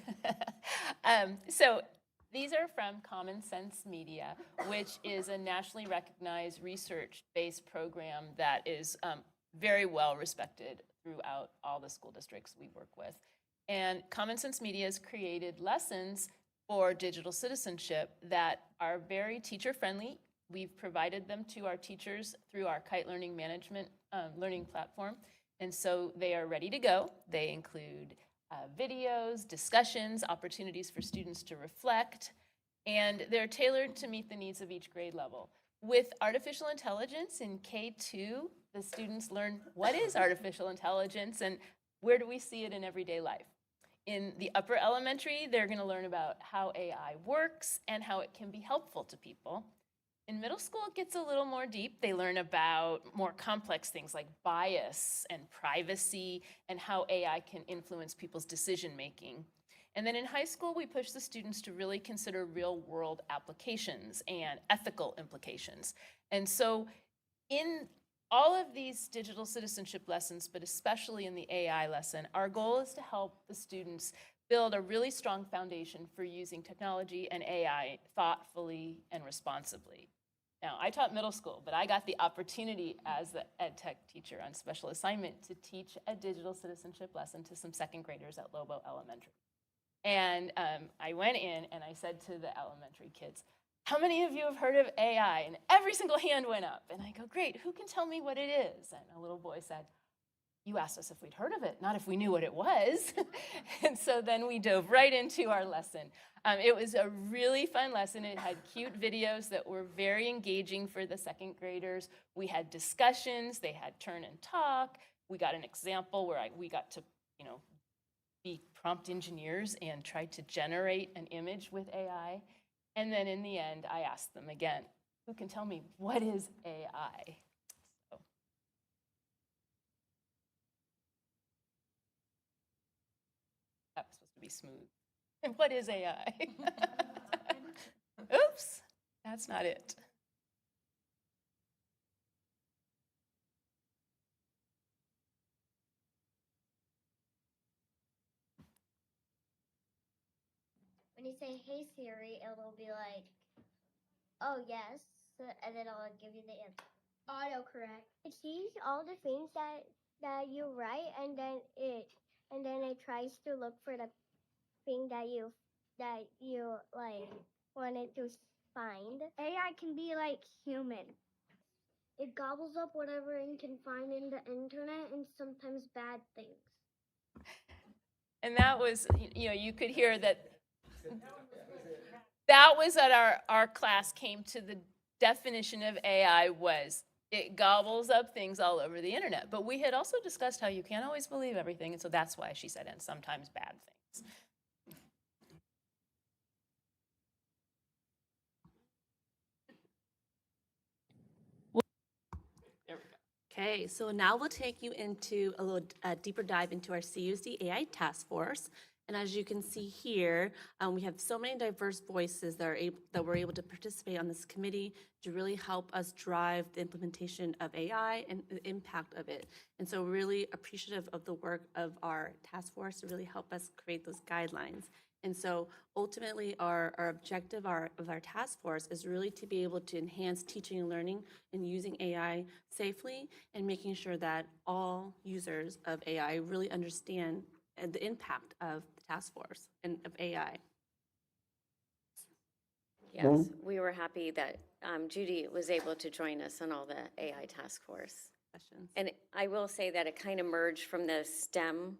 So these are from Common Sense Media, which is a nationally recognized research-based program that is very well respected throughout all the school districts we work with. And Common Sense Media has created lessons for digital citizenship that are very teacher-friendly. We've provided them to our teachers through our Kite Learning Management learning platform. And so they are ready to go. They include videos, discussions, opportunities for students to reflect, and they're tailored to meet the needs of each grade level. With artificial intelligence in K2, the students learn what is artificial intelligence and where do we see it in everyday life. In the upper elementary, they're going to learn about how AI works and how it can be helpful to people. In middle school, it gets a little more deep. They learn about more complex things like bias and privacy and how AI can influence people's decision-making. And then in high school, we push the students to really consider real-world applications and ethical implications. And so in all of these digital citizenship lessons, but especially in the AI lesson, our goal is to help the students build a really strong foundation for using technology and AI thoughtfully and responsibly. Now, I taught middle school, but I got the opportunity as the ed tech teacher on special assignment to teach a digital citizenship lesson to some second graders at Lobo Elementary. And I went in and I said to the elementary kids, how many of you have heard of AI? And every single hand went up. And I go, great, who can tell me what it is? And a little boy said, you asked us if we'd heard of it, not if we knew what it was. And so then we dove right into our lesson. It was a really fun lesson. It had cute videos that were very engaging for the second graders. We had discussions, they had turn and talk. We got an example where we got to, be prompt engineers and try to generate an image with AI. And then in the end, I asked them again, who can tell me what is AI? So. That was supposed to be smooth. And what is AI? Oops, that's not it. When you say, hey Siri, it'll be like, oh yes, and then I'll give you the answer. Autocorrect. It sees all the things that you write, and then it tries to look for the thing that you like wanted to find. AI can be like human. It gobbles up whatever it can find in the internet, and sometimes bad things. And that was, you could hear that. That was that our class came to the definition of AI was it gobbles up things all over the internet. But we had also discussed how you can't always believe everything. And so that's why she said, and sometimes bad things. There we go. Okay, so now we'll take you into a little deeper dive into our CUSD AI task force. And as you can see here, we have so many diverse voices that were able to participate on this committee to really help us drive the implementation of AI and the impact of it. And so really appreciative of the work of our task force to really help us create those guidelines. And so ultimately our objective of our task force is really to be able to enhance teaching and learning and using AI safely and making sure that all users of AI really understand the impact of the task force and of AI. Yes, we were happy that Judy was able to join us on all the AI task force sessions. And I will say that it kind of merged from the STEM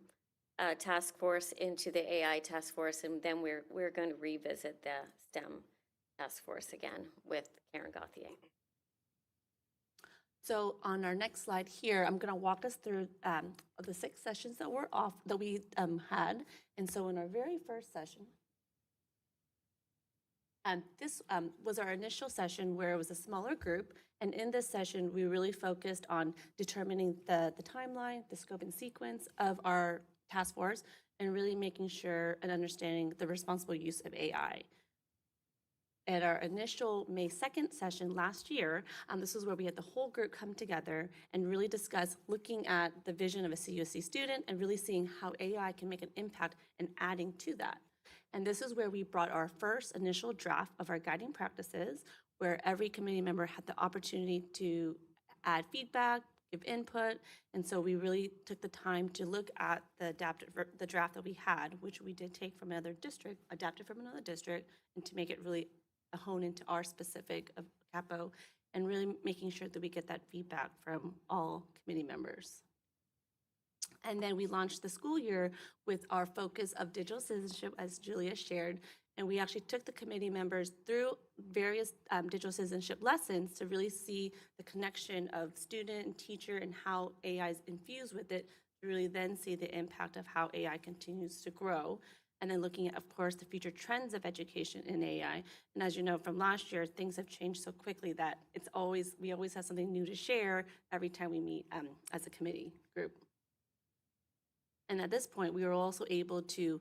task force into the AI task force, and then we're going to revisit the STEM task force again with Karen Gauthier. So on our next slide here, I'm going to walk us through the 6 sessions that we had. And so in our very first session, this was our initial session where it was a smaller group. And in this session, we really focused on determining the timeline, the scope and sequence of our task force, and really making sure and understanding the responsible use of AI. At our initial May 2nd session last year, this is where we had the whole group come together and really discuss looking at the vision of a CUSC student and really seeing how AI can make an impact and adding to that. And this is where we brought our first initial draft of our guiding practices, where every committee member had the opportunity to add feedback, give input, and so we really took the time to look at the draft that we had, which we did take from another district, adapted from another district, and to make it really hone into our specific of Capo, and really making sure that we get that feedback from all committee members. And then we launched the school year with our focus of digital citizenship, as Julia shared, and we actually took the committee members through various digital citizenship lessons to really see the connection of student and teacher and how AI is infused with it, to really then see the impact of how AI continues to grow. And then looking at, of course, the future trends of education in AI. And as you know from last year, things have changed so quickly that we always have something new to share every time we meet as a committee group. And at this point, we were also able to,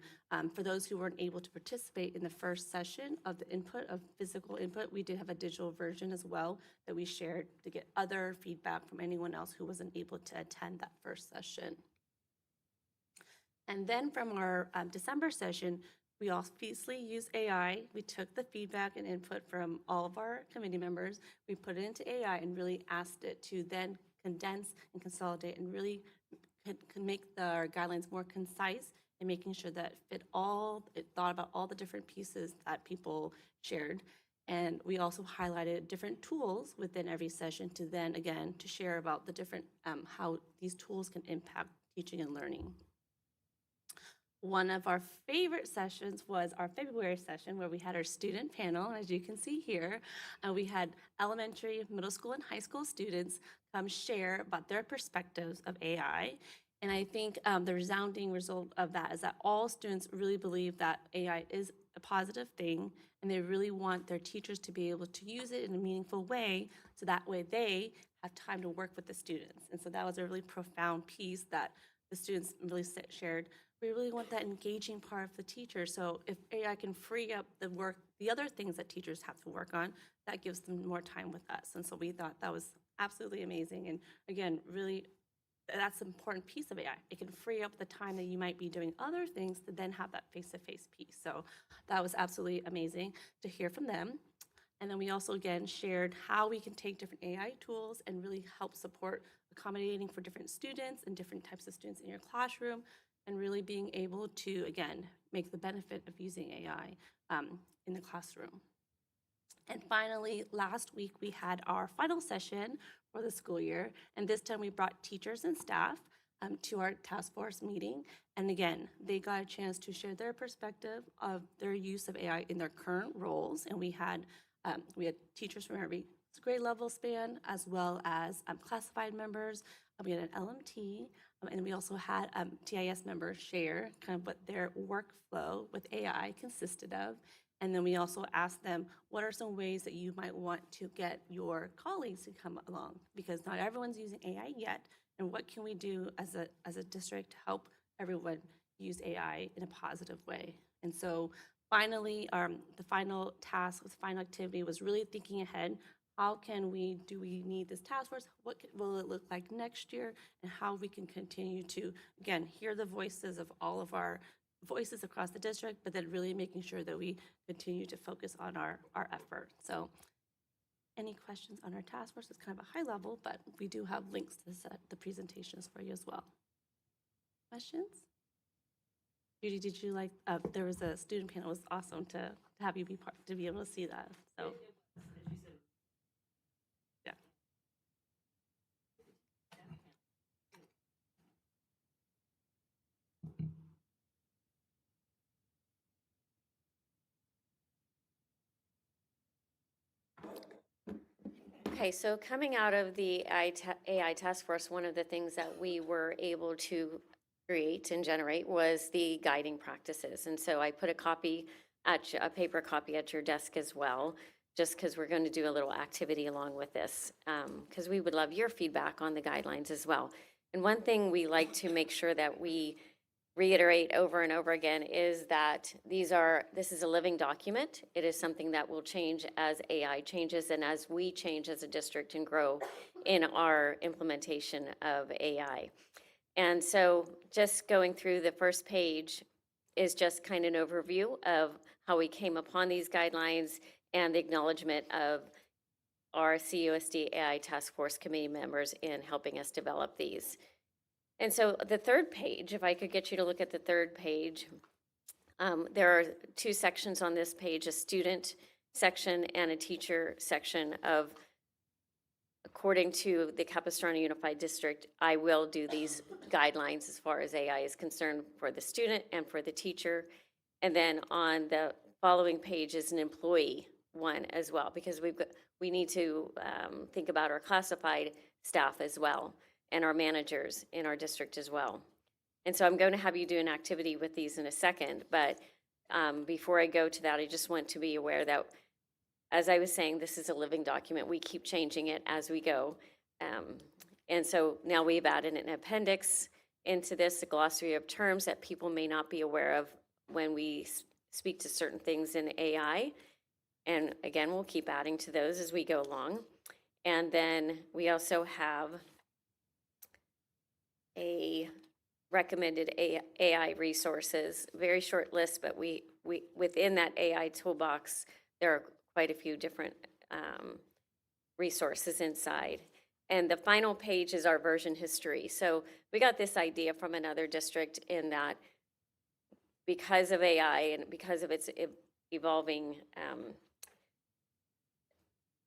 for those who weren't able to participate in the first session of the input of physical input, we did have a digital version as well that we shared to get other feedback from anyone else who wasn't able to attend that first session. And then from our December session, We obviously use AI. We took the feedback and input from all of our committee members. We put it into AI and really asked it to then condense and consolidate and really can make our guidelines more concise and making sure that it thought about all the different pieces that people shared. And we also highlighted different tools within every session to then, again, to share about the different, how these tools can impact teaching and learning. One of our favorite sessions was our February session where we had our student panel, as you can see here. We had elementary, middle school, and high school students come share about their perspectives of AI. And I think the resounding result of that is that all students really believe that AI is a positive thing, and they really want their teachers to be able to use it in a meaningful way, so that way they have time to work with the students. And so that was a really profound piece that the students really shared. We really want that engaging part of the teacher. So if AI can free up the other things that teachers have to work on, that gives them more time with us. And so we thought that was absolutely amazing. And again, really, that's an important piece of AI. It can free up the time that you might be doing other things to then have that face-to-face piece. So that was absolutely amazing to hear from them. And then we also, again, shared how we can take different AI tools and really help support accommodating for different students and different types of students in your classroom, and really being able to, again, make the benefit of using AI in the classroom. And finally, last week we had our final session for the school year, and this time we brought teachers and staff to our task force meeting. And again, they got a chance to share their perspective of their use of AI in their current roles. And we had teachers from every grade level span, as well as classified members. We had an LMT, and we also had TIS members share kind of what their workflow with AI consisted of. And then we also asked them, what are some ways that you might want to get your colleagues to come along? Because not everyone's using AI yet, and what can we do as a district to help everyone use AI in a positive way? And so finally, the final task, the final activity was really thinking ahead. Do we need this task force? What will it look like next year? And how we can continue to, again, hear the voices of all of our voices across the district, but then really making sure that we continue to focus on our effort. So any questions on our task force? It's kind of a high level, but we do have links to the presentations for you as well. Questions? Judy, did you like, there was a student panel. It was awesome to have you be to be able to see that. So. Yeah. Okay, so coming out of the AI task force, one of the things that we were able to create and generate was the guiding practices. And so I put a paper copy at your desk as well, just because we're going to do a little activity along with this, because we would love your feedback on the guidelines as well. And one thing we like to make sure that we reiterate over and over again is that this is a living document. It is something that will change as AI changes and as we change as a district and grow in our implementation of AI. And so just going through the first page is just kind of an overview of how we came upon these guidelines and the acknowledgement of our CUSD AI Task Force committee members in helping us develop these. And so the third page, if I could get you to look at the third page, there are two sections on this page, a student section and a teacher section of, according to the Capistrano Unified District, I will do these guidelines as far as AI is concerned for the student and for the teacher. And then on the following page is an employee one as well, because we need to think about our classified staff as well, and our managers in our district as well. And so I'm going to have you do an activity with these in a second, but before I go to that, I just want to be aware that, as I was saying, this is a living document. We keep changing it as we go. And so now we've added an appendix into this, a glossary of terms that people may not be aware of when we speak to certain things in AI. And again, we'll keep adding to those as we go along. And then we also have a recommended AI resources. Very short list, but we within that AI toolbox, there are quite a few different resources inside. And the final page is our version history. So we got this idea from another district in that because of AI and because of its evolving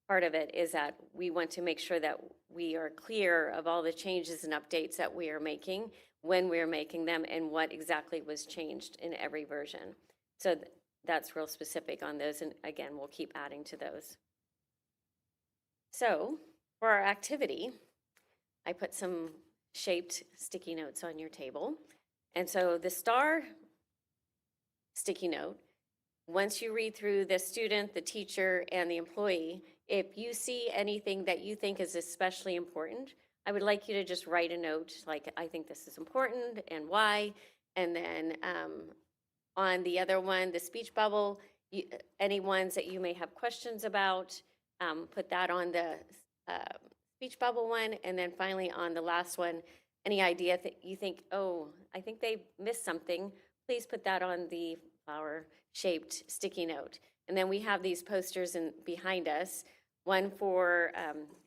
part of it is that we want to make sure that we are clear of all the changes and updates that we are making, when we are making them, and what exactly was changed in every version. So that's real specific on those, and again, we'll keep adding to those. So for our activity, I put some shaped sticky notes on your table. And so the star sticky note, once you read through the student, the teacher, and the employee, if you see anything that you think is especially important, I would like you to just write a note, like, I think this is important and why. And then on the other one, the speech bubble, any ones that you may have questions about, put that on the speech bubble one. And then finally on the last one, any idea that you think, oh, I think they missed something, please put that on the flower-shaped sticky note. And then we have these posters behind us, one for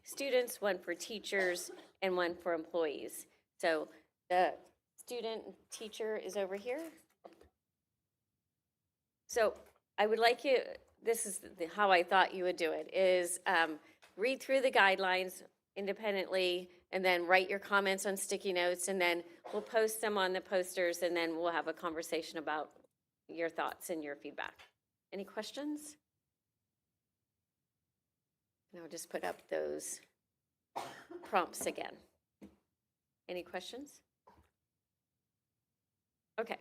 students, one for teachers, and one for employees. So the student teacher is over here. So I would like you, this is how I thought you would do it, is read through the guidelines independently, and then write your comments on sticky notes, and then we'll post them on the posters, and then we'll have a conversation about your thoughts and your feedback. Any questions? And I'll just put up those prompts again. Any questions? Okay.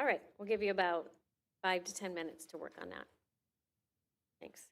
All right. We'll give you about 5 to 10 minutes to work on that. Thanks.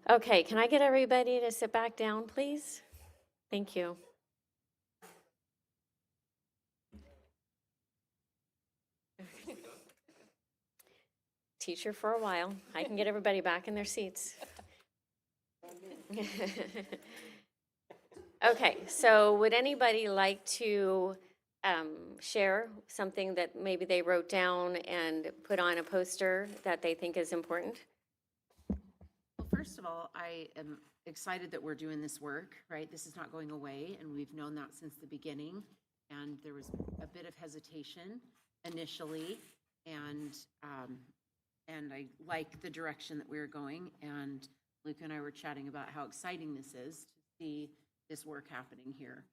Okay, can I get everybody to sit back down, please? Thank you. Teacher for a while. I can get everybody back in their seats. Okay, so would anybody like to share something that maybe they wrote down and put on a poster that they think is important? Well, first of all, I am excited that we're doing this work, right? This is not going away, and we've known that since the beginning. And there was a bit of hesitation initially, and I like the direction that we're going. And Luke and I were chatting about how exciting this is to see this work happening here.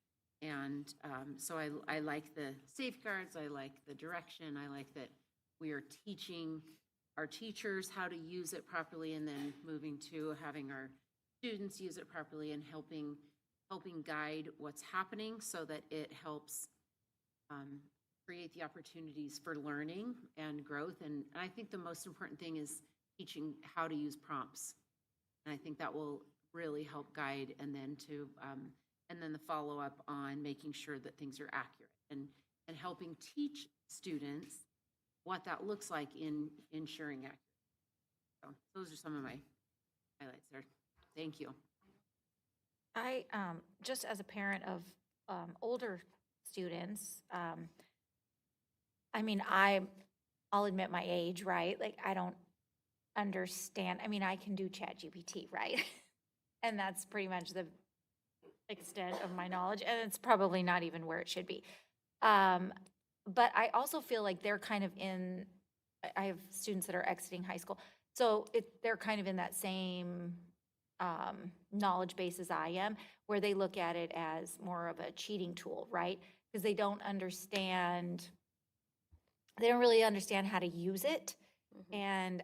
And so I like the safeguards, I like the direction, I like that we are teaching our teachers how to use it properly, and then moving to having our students use it properly and helping guide what's happening so that it helps create the opportunities for learning and growth. And I think the most important thing is teaching how to use prompts. And I think that will really help guide, and then the follow-up on making sure that things are accurate and helping teach students what that looks like in ensuring accuracy. So those are some of my highlights there. Thank you. I, just as a parent of older students, I mean, I'll admit my age, right? Like, I don't understand. I mean, I can do ChatGPT, right? And that's pretty much the extent of my knowledge, and it's probably not even where it should be. But I also feel like they're kind of I have students that are exiting high school, so they're kind of in that same knowledge base as I am, where they look at it as more of a cheating tool, right? Because they don't really understand how to use it. And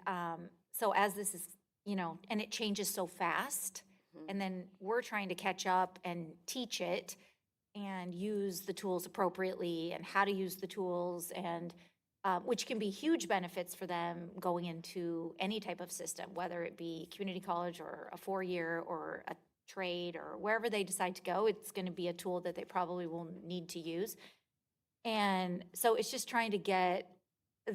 so as this is, and it changes so fast, and then we're trying to catch up and teach it and use the tools appropriately and how to use the tools, and which can be huge benefits for them going into any type of system, whether it be community college or a 4-year or a trade or wherever they decide to go. It's going to be a tool that they probably will need to use. And so it's just trying to get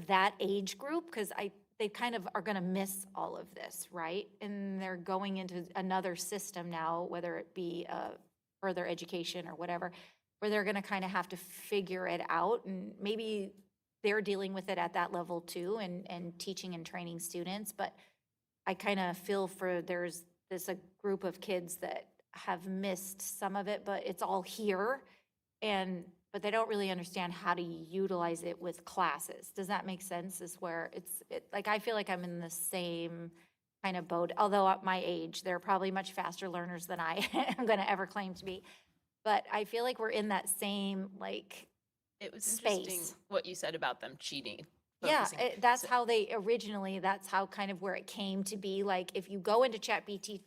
that age group, because they kind of are going to miss all of this, right? And they're going into another system now, whether it be further education or whatever, where they're going to kind of have to figure it out. And maybe they're dealing with it at that level too, and teaching and training students. But I kind of feel for there's a group of kids that have missed some of it, but it's all here. But they don't really understand how to utilize it with classes. Does that make sense? Is where like, I feel like I'm in the same kind of boat, although at my age, they're probably much faster learners than I am going to ever claim to be. But I feel like we're in that same, like, It was space. interesting what you said about them cheating. Yeah, focusing. that's how that's how kind of where it came to be. Like, if you go into GPT,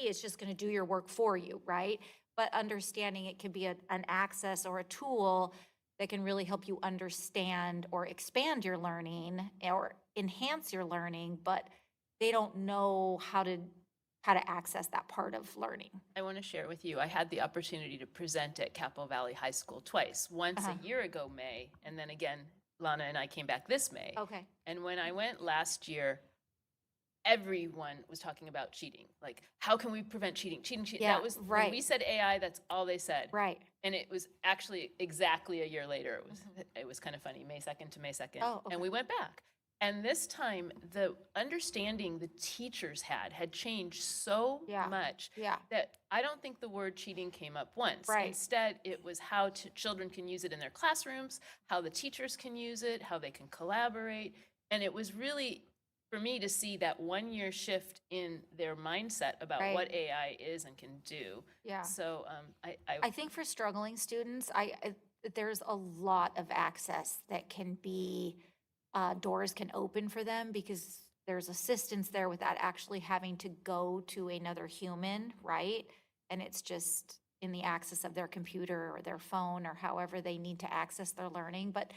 it's just going to do your work for you, right? But understanding it could be an access or a tool that can really help you understand or expand your learning or enhance your learning, but they don't know how to access that part of learning. I want to share with you, I had the opportunity to present at Capital Valley High School twice, once a year ago, May, and then again, Lana and I came back this May. Okay. And when I went last year, everyone was talking about cheating. Like, how can we prevent cheating? Cheating. Yeah, That was, right. when we said AI, that's all they said. Right. And it was actually exactly a year later. It was kind of funny, May 2nd to May 2nd. Oh, okay. And we went back. And this time, the understanding the teachers had changed so much that I don't think the word cheating came up once. Right. Instead, it was how children can use it in their classrooms, how the teachers can use it, how they can collaborate. And it was really, for me, to see that 1-year shift in their mindset about Right. what AI is and can do. Yeah. So I think for struggling students, there's a lot of access that can be, doors can open for them, because there's assistance there without actually having to go to another human, right? And it's just in the access of their computer or their phone or however they need to access their learning. But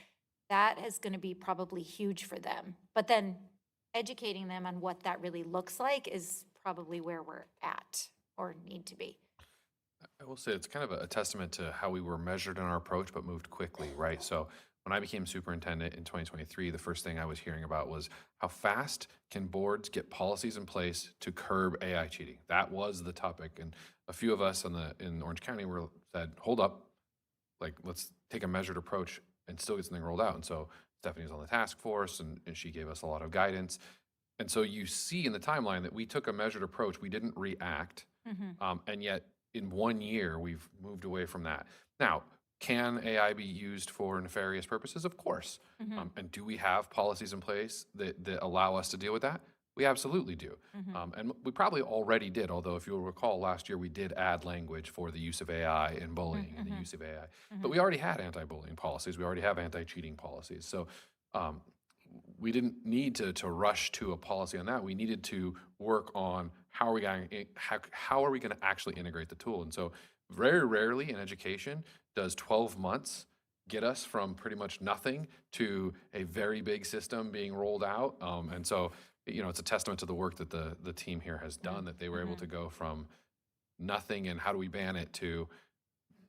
that is going to be probably huge for them. But then educating them on what that really looks like is probably where we're at or need to be. I will say it's kind of a testament to how we were measured in our approach, but moved quickly, right? So when I became superintendent in 2023, the first thing I was hearing about was how fast can boards get policies in place to curb AI cheating? That was the topic. And a few of us in Orange County said, hold up, like, let's take a measured approach and still get something rolled out. And so Stephanie was on the task force and she gave us a lot of guidance. And so you see in the timeline that we took a measured approach. We didn't react. And yet in 1 year, we've moved away from that. Now, can AI be used for nefarious purposes? Of course. And do we have policies in place that allow us to deal with that? We absolutely do. And we probably already did, although if you'll recall, last year we did add language for the use of AI in bullying and the use of AI. But we already had anti-bullying policies. We already have anti-cheating policies. So we didn't need to rush to a policy on that. We needed to work on how are we going to actually integrate the tool. And so very rarely in education does 12 months get us from pretty much nothing to a very big system being rolled out. And so, you know, it's a testament to the work that the team here has done, that they were able to go from nothing and how do we ban it to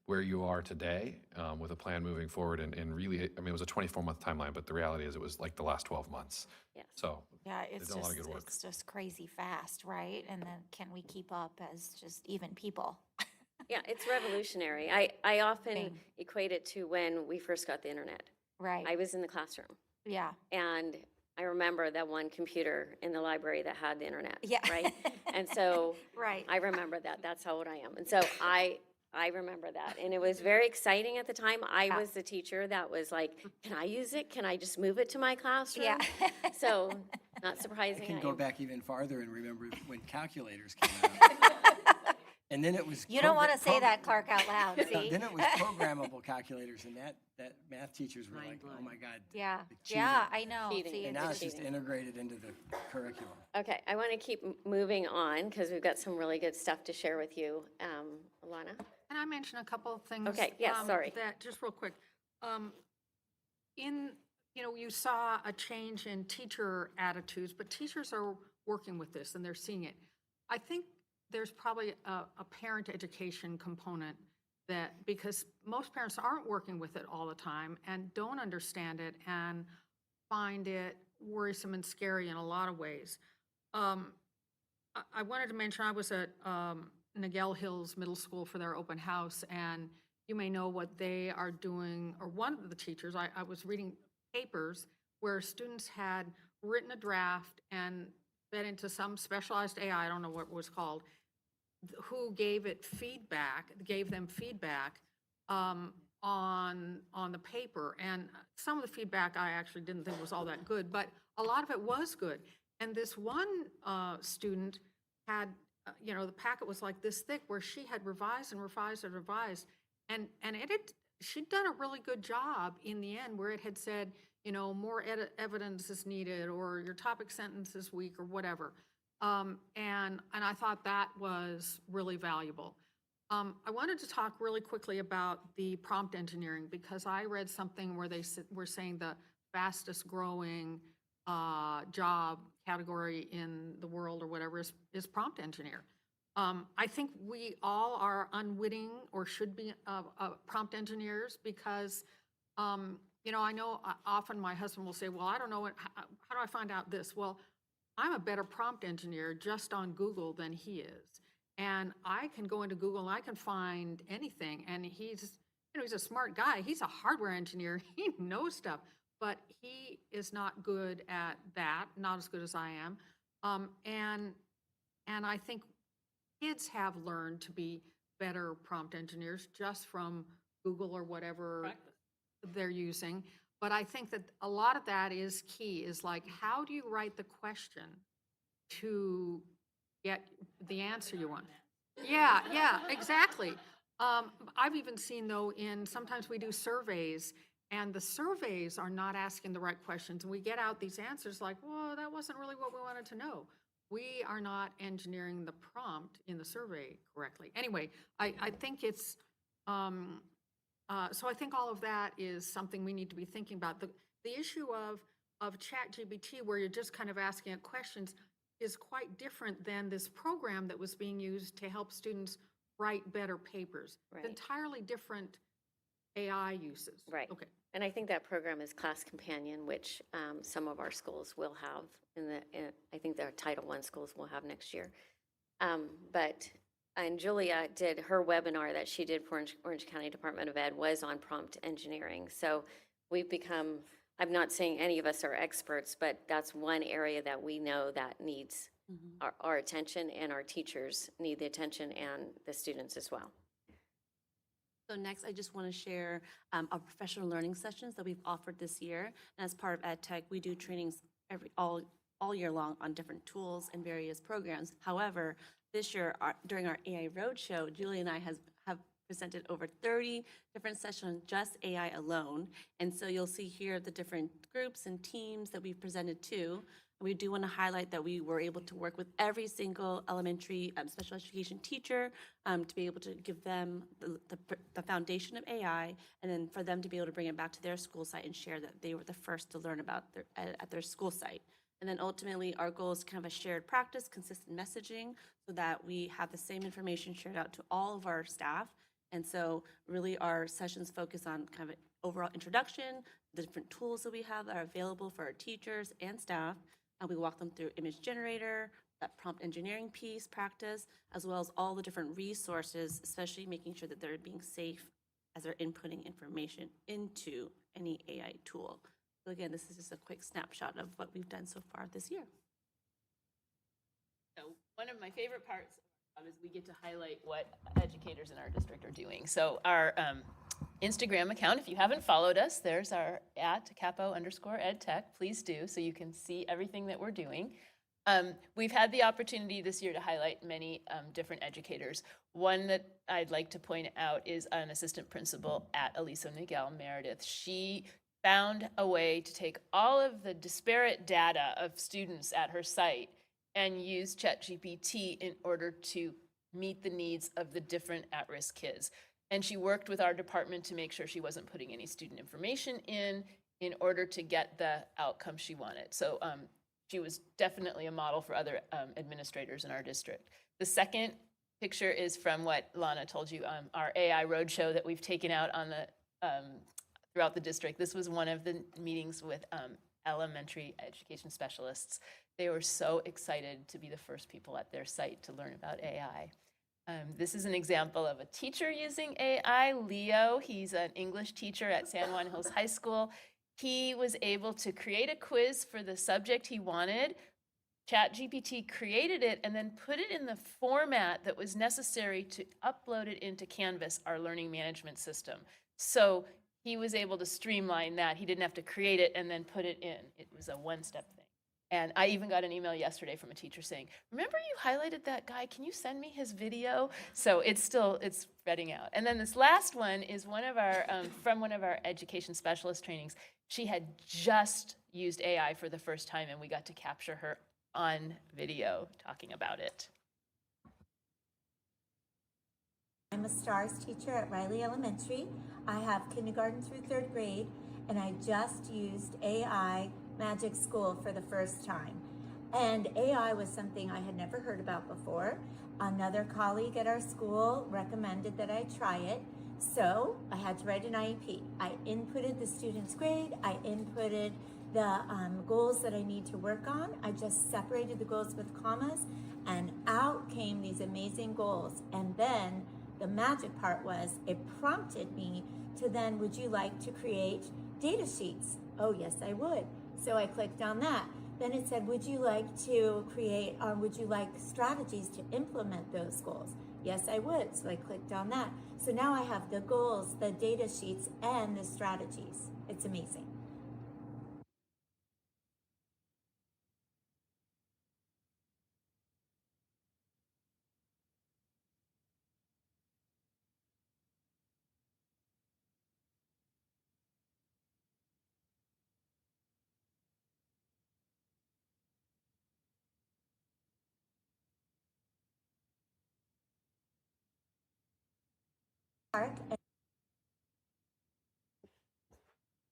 where you are today with a plan moving forward. And really, I mean, it was a 24-month timeline, but the reality is it was like the last 12 months. Yes. So Yeah, they've done a lot of good work. it's just crazy fast, right? And then can we keep up as just even people? Yeah, it's revolutionary. I often equate it to when we first got the internet. Right. I was in the classroom. Yeah. And I remember that one computer in the library that had the internet. Yeah. Right? And so Right. I remember that. That's how old I am. And so I remember that. And it was very exciting at the time. I was the teacher that was like, can I use it? Can I just move it to my classroom? Yeah. So not I surprising. can I go am. back even farther and remember when calculators came out. And then it was. You don't want to say that, Clark, out loud, see? Then it was programmable calculators, and that math teachers were like, oh my God. Yeah, the cheating. yeah, I know. Cheating. See, And it's now it's just- just integrated into the curriculum. Okay, I want to keep moving on because we've got some really good stuff to share with you. Alana? Can I mention a couple of things? Okay, yes, sorry. That, just real quick. You saw a change in teacher attitudes, but teachers are working with this and they're seeing it. I think there's probably a parent education component that, because most parents aren't working with it all the time and don't understand it and find it worrisome and scary in a lot of ways. I wanted to mention, I was at Nagel Hills Middle School for their open house, and you may know what they are doing, or one of the teachers, I was reading papers where students had written a draft and fed into some specialized AI, I don't know what it was called, who gave them feedback on the paper. And some of the feedback I actually didn't think was all that good, but a lot of it was good. And this one student had, the packet was like this thick, where she had revised and revised and revised. And she'd done a really good job in the end, where it had said, more evidence is needed, or your topic sentence is weak, or whatever. And I thought that was really valuable. I wanted to talk really quickly about the prompt engineering, because I read something where they were saying the fastest growing job category in the world or whatever is prompt engineer. I think we all are unwitting or should be prompt engineers, because I know often my husband will say, well, I don't know how do I find out this? Well, I'm a better prompt engineer just on Google than he is. And I can go into Google and I can find anything. And he's a smart guy. He's a hardware engineer. He knows stuff, but he is not good at that, not as good as I am. And I think kids have learned to be better prompt engineers just from Google or whatever they're using. But I think that a lot of that is key, is like, how do you write the question to get the answer you want? Yeah, exactly. I've even seen, though, sometimes we do surveys, and the surveys are not asking the right questions. And we get out these answers like, well, that wasn't really what we wanted to know. We are not engineering the prompt in the survey correctly. Anyway, I think it's, so I think all of that is something we need to be thinking about. The issue of ChatGPT, where you're just kind of asking it questions, is quite different than this program that was being used to help students write better papers. Right. Entirely different AI uses. Right. Okay. And I think that program is Class Companion, which some of our schools will have I think their Title I schools will have next year. And Julia did her webinar that she did for Orange County Department of Ed was on prompt engineering. So we've become, I'm not saying any of us are experts, but that's one area that we know that needs our attention, and our teachers need the attention, and the students as well. So next, I just want to share our professional learning sessions that we've offered this year. And as part of EdTech, we do trainings all year long on different tools and various programs. However, this year, during our AI Roadshow, Julie and I have presented over 30 different sessions, just AI alone. And so you'll see here the different groups and teams that we've presented to. We do want to highlight that we were able to work with every single elementary special education teacher to be able to give them the foundation of AI, and then for them to be able to bring it back to their school site and share that they were the first to learn about at their school site. And then ultimately, our goal is kind of a shared practice, consistent messaging, so that we have the same information shared out to all of our staff. And so really our sessions focus on kind of an overall introduction, the different tools that we have that are available for our teachers and staff. And we walk them through image generator, that prompt engineering piece, practice, as well as all the different resources, especially making sure that they're being safe as they're inputting information into any AI tool. So again, this is just a quick snapshot of what we've done so far this year. So one of my favorite parts is we get to highlight what educators in our district are doing. So our Instagram account, if you haven't followed us, there's our @capo_edtech. Please do, so you can see everything that we're doing. We've had the opportunity this year to highlight many different educators. One that I'd like to point out is an assistant principal at Elisa Miguel Meredith. She found a way to take all of the disparate data of students at her site and use ChatGPT in order to meet the needs of the different at-risk kids. And she worked with our department to make sure she wasn't putting any student information in order to get the outcome she wanted. So she was definitely a model for other administrators in our district. The second picture is from what Lana told you, our AI Roadshow that we've taken out on the throughout the district. This was one of the meetings with elementary education specialists. They were so excited to be the first people at their site to learn about AI. This is an example of a teacher using AI, Leo. He's an English teacher at San Juan Hills High School. He was able to create a quiz for the subject he wanted. ChatGPT created it and then put it in the format that was necessary to upload it into Canvas, our learning management system. So he was able to streamline that. He didn't have to create it and then put it in. It was a one-step thing. And I even got an email yesterday from a teacher saying, remember you highlighted that guy, can you send me his video? So it's spreading out. And then this last one is one of our, from one of our education specialist trainings. She had just used AI for the first time, and we got to capture her on video talking about it. I'm a STARS teacher at Riley Elementary. I have kindergarten through 3rd grade, and I just used AI Magic School for the first time. And AI was something I had never heard about before. Another colleague at our school recommended that I try it. So I had to write an IEP. I inputted the student's grade. I inputted the goals that I need to work on. I just separated the goals with commas, and out came these amazing goals. And then the magic part was it prompted me to then, would you like to create data sheets? Oh, yes, I would. So I clicked on that. Then it said, would you like to create, or would you like strategies to implement those goals? Yes, I would. So I clicked on that. So now I have the goals, the data sheets, and the strategies. It's amazing.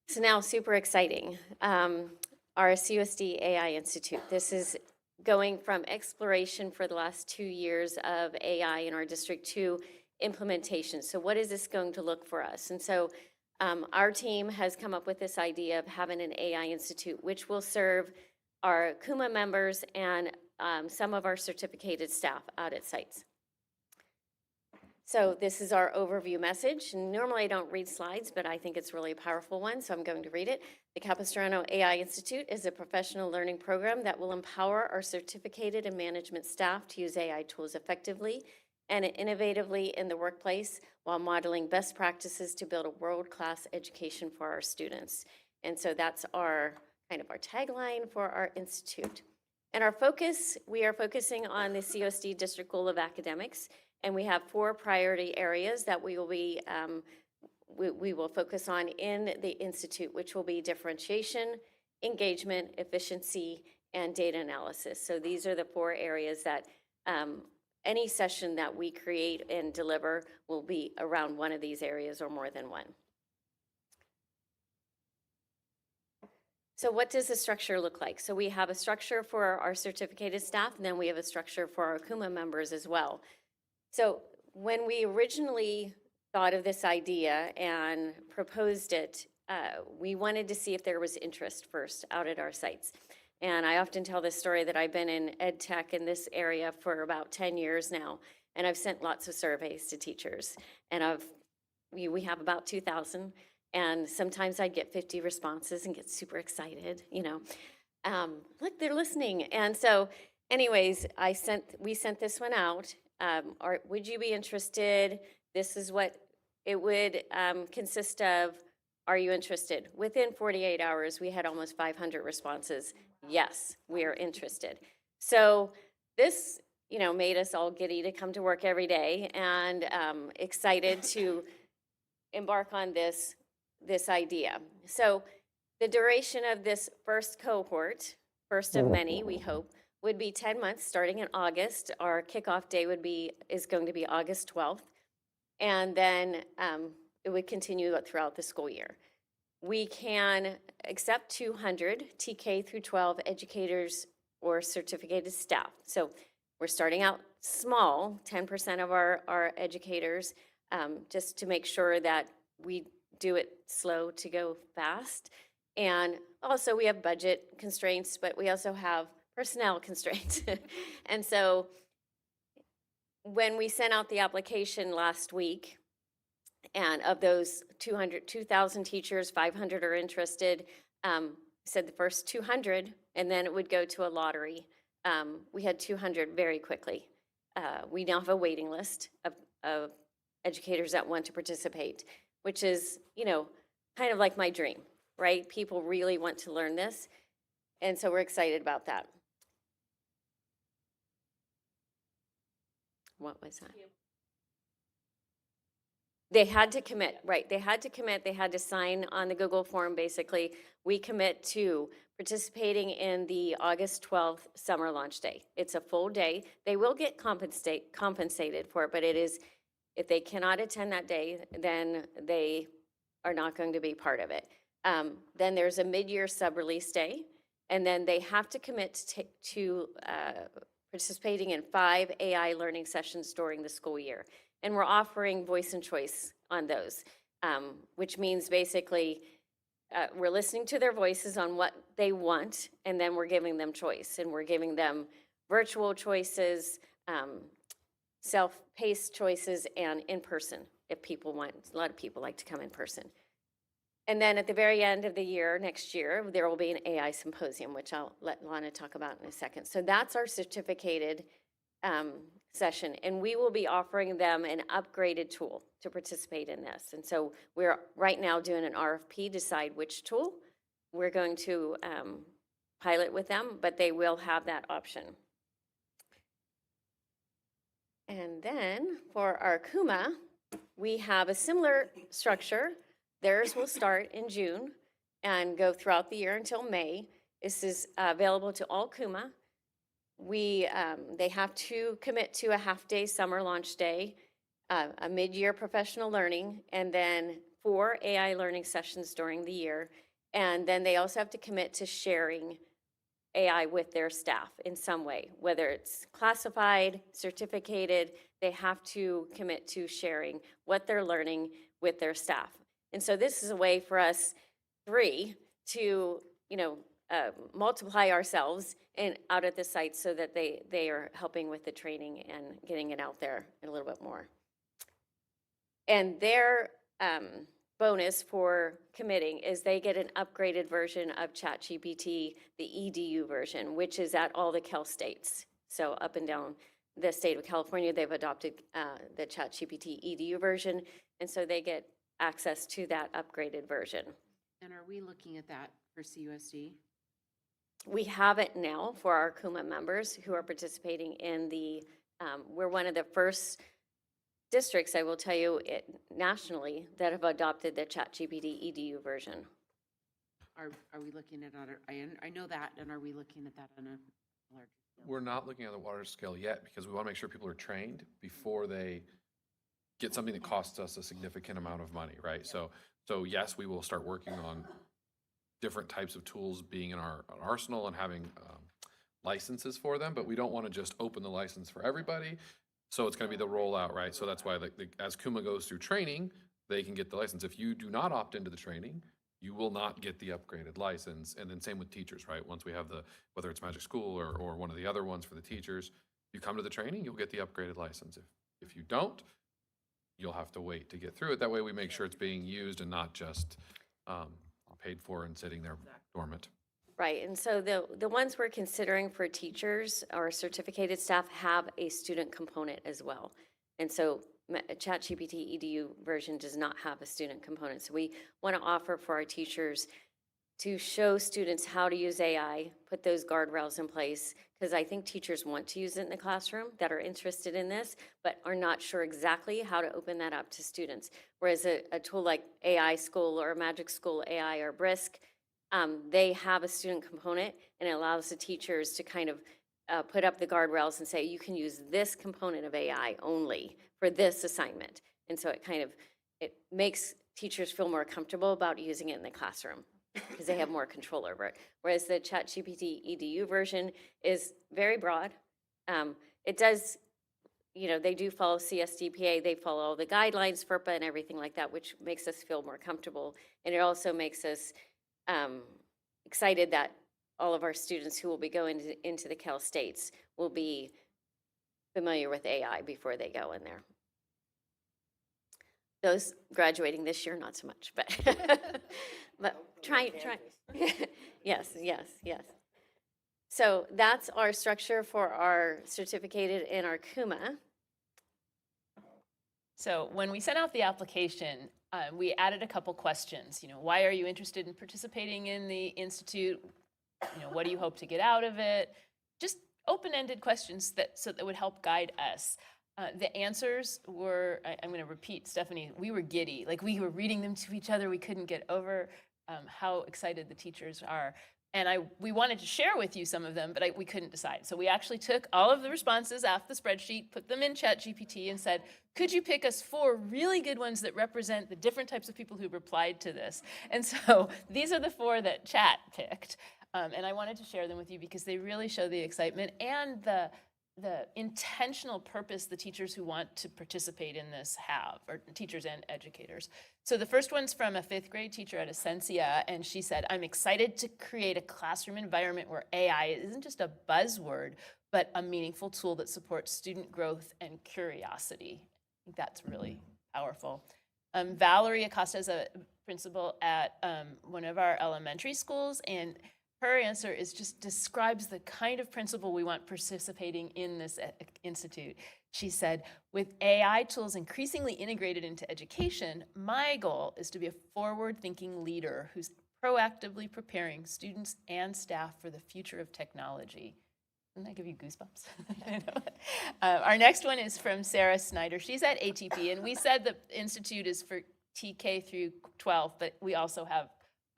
So now super exciting. Our CUSD AI Institute. This is going from exploration for the last 2 years of AI in our district to implementation. So what is this going to look for us? And so our team has come up with this idea of having an AI institute, which will serve our KUMA members and some of our certificated staff out at sites. So this is our overview message. And normally I don't read slides, but I think it's really a powerful one, so I'm going to read it. The Capistrano AI Institute is a professional learning program that will empower our certificated and management staff to use AI tools effectively and innovatively in the workplace while modeling best practices to build a world-class education for our students. And so that's our kind of our tagline for our institute. And our focus, we are focusing on the COSD District Goal of Academics, and we have 4 priority areas that we will be we will focus on in the institute, which will be differentiation, engagement, efficiency, and data analysis. So these are the 4 areas that any session that we create and deliver will be around one of these areas or more than one. So what does the structure look like? So we have a structure for our certificated staff, and then we have a structure for our KUMA members as well. So when we originally thought of this idea and proposed it, we wanted to see if there was interest first out at our sites. And I often tell this story that I've been in ed tech in this area for about 10 years now, and I've sent lots of surveys to teachers. And we have about 2,000, and sometimes I get 50 responses and get super excited, you know. Look, they're listening. And so anyways, we sent this one out. Would you be interested? This is what it would consist of. Are you interested? Within 48 hours, we had almost 500 responses. Yes, we are interested. So this, you know, made us all giddy to come to work every day and excited to embark on this idea. So the duration of this first cohort, first of many, we hope, would be 10 months starting in August. Our kickoff day is going to be August 12th. And then it would continue throughout the school year. We can accept 200 TK through 12 educators or certificated staff. So we're starting out small, 10% of our educators, just to make sure that we do it slow to go fast. And also we have budget constraints, but we also have personnel constraints. And so when we sent out the application last week, and of those 2,000 teachers, 500 are interested, said the first 200, and then it would go to a lottery. We had 200 very quickly. We now have a waiting list of educators that want to participate, which is, you know, kind of like my dream, right? People really want to learn this, and so we're excited about that. What was that? They had to commit, right? They had to commit. They had to sign on the Google form, basically. We commit to participating in the August 12th summer launch day. It's a full day. They will get compensated for it, but it is, if they cannot attend that day, then they are not going to be part of it. Then there's a mid-year sub-release day, and then they have to commit to participating in 5 AI learning sessions during the school year. And we're offering voice and choice on those, which means basically we're listening to their voices on what they want, and then we're giving them choice. And we're giving them virtual choices, self-paced choices, and in person if people want. A lot of people like to come in person. And then at the very end of the year, next year, there will be an AI symposium, which I'll let Lana talk about in a second. So that's our certificated session, and we will be offering them an upgraded tool to participate in this. And so we're right now doing an RFP, decide which tool we're going to pilot with them, but they will have that option. And then for our KUMA, we have a similar structure. Theirs will start in June and go throughout the year until May. This is available to all KUMA. They have to commit to a half-day summer launch day, a mid-year professional learning, and then 4 AI learning sessions during the year. And then they also have to commit to sharing AI with their staff in some way, whether it's classified, certificated, they have to commit to sharing what they're learning with their staff. And so this is a way for us three to, multiply ourselves and out at the site so that they are helping with the training and getting it out there a little bit more. And their bonus for committing is they get an upgraded version of ChatGPT, the EDU version, which is at all the Cal states. So up and down the state of California, they've adopted the ChatGPT EDU version, and so they get access to that upgraded version. And are we looking at that for CUSD? We have it now for our KUMA members who are participating in the, we're one of the first districts, I will tell you, nationally that have adopted the ChatGPT EDU version. Are we looking at other, I know that, and are we looking at that on a larger scale? We're not looking at the water scale yet because we want to make sure people are trained before they get something that costs us a significant amount of money, right? So yes, we will start working on different types of tools being in our arsenal and having licenses for them, but we don't want to just open the license for everybody. So it's going to be the rollout, right? So that's why as KUMA goes through training, they can get the license. If you do not opt into the training, you will not get the upgraded license. And then same with teachers, right? Once we have whether it's Magic School or one of the other ones for the teachers, you come to the training, you'll get the upgraded license. If you don't, you'll have to wait to get through it. That way we make sure it's being used and not just paid for and sitting there dormant. Right, and so the ones we're considering for teachers or certificated staff have a student component as well. And so ChatGPT EDU version does not have a student component. So we want to offer for our teachers to show students how to use AI, put those guardrails in place, because I think teachers want to use it in the classroom that are interested in this, but are not sure exactly how to open that up to students. Whereas a tool like AI School or Magic School AI or Brisk, they have a student component, and it allows the teachers to kind of put up the guardrails and say, you can use this component of AI only for this assignment. And so it makes teachers feel more comfortable about using it in the classroom because they have more control over it. Whereas the ChatGPT EDU version is very broad. It does, they do follow CSDPA, they follow all the guidelines, FERPA and everything like that, which makes us feel more comfortable. And it also makes us excited that all of our students who will be going into the Cal States will be familiar with AI before they go in there. Those graduating this year, not so much, but try. Yes. So that's our structure for our certificated and our KUMA. So when we sent out the application, we added a couple questions. Why are you interested in participating in the Institute? What do you hope to get out of it? Just open-ended questions that would help guide us. The answers were, I'm going to repeat, Stephanie, we were giddy. Like we were reading them to each other. We couldn't get over how excited the teachers are. And we wanted to share with you some of them, but we couldn't decide. So we actually took all of the responses off the spreadsheet, put them in ChatGPT and said, could you pick us 4 really good ones that represent the different types of people who replied to this? And so these are the 4 that Chat picked. And I wanted to share them with you because they really show the excitement and the intentional purpose the teachers who want to participate in this have, or teachers and educators. So the first one's from a 5th grade teacher at Essentia, and she said, I'm excited to create a classroom environment where AI isn't just a buzzword, but a meaningful tool that supports student growth and curiosity. I think that's really powerful. Valerie Acosta is a principal at one of our elementary schools, and her answer is just describes the kind of principal we want participating in this institute. She said, with AI tools increasingly integrated into education, my goal is to be a forward-thinking leader who's proactively preparing students and staff for the future of technology. Doesn't that give you goosebumps? I know. Our next one is from Sarah Snyder. She's at ATP, and we said the institute is for TK through 12, but we also have,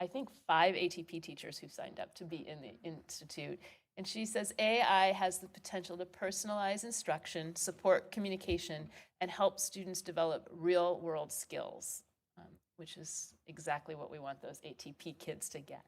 I think, 5 ATP teachers who signed up to be in the institute. And she says AI has the potential to personalize instruction, support communication, and help students develop real-world skills, which is exactly what we want those ATP kids to get.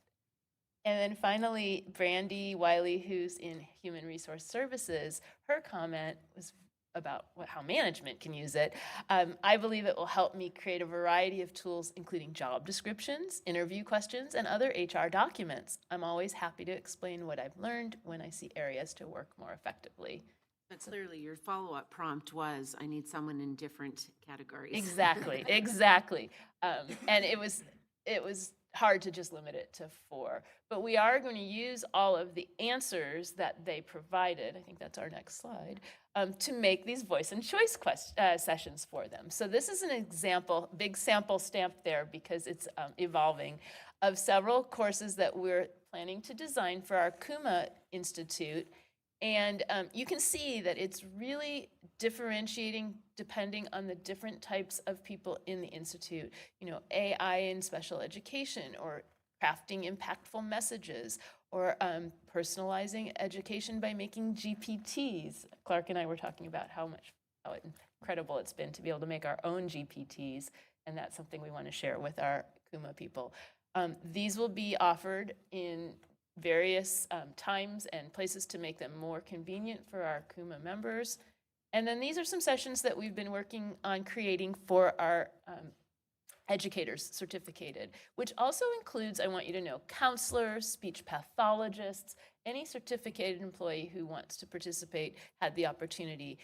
And then finally, Brandy Wiley, who's in Human Resource Services, her comment was about how management can use it. I believe it will help me create a variety of tools, including job descriptions, interview questions, and other HR documents. I'm always happy to explain what I've learned when I see areas to work more effectively. But clearly, your follow-up prompt was, I need someone in different categories. Exactly, exactly. And it was hard to just limit it to 4. But we are going to use all of the answers that they provided, I think that's our next slide, to make these voice and choice sessions for them. So this is an example, big sample stamp there because it's evolving, of several courses that we're planning to design for our Kuma Institute. And you can see that it's really differentiating depending on the different types of people in the Institute. You know, AI in special education, or crafting impactful messages, or personalizing education by making GPTs. Clark and I were talking about how incredible it's been to be able to make our own GPTs, and that's something we want to share with our Kuma people. These will be offered in various times and places to make them more convenient for our Kuma members. And then these are some sessions that we've been working on creating for our educators certificated, which also includes, I want you to know, counselors, speech pathologists, any certificated employee who wants to participate had the opportunity.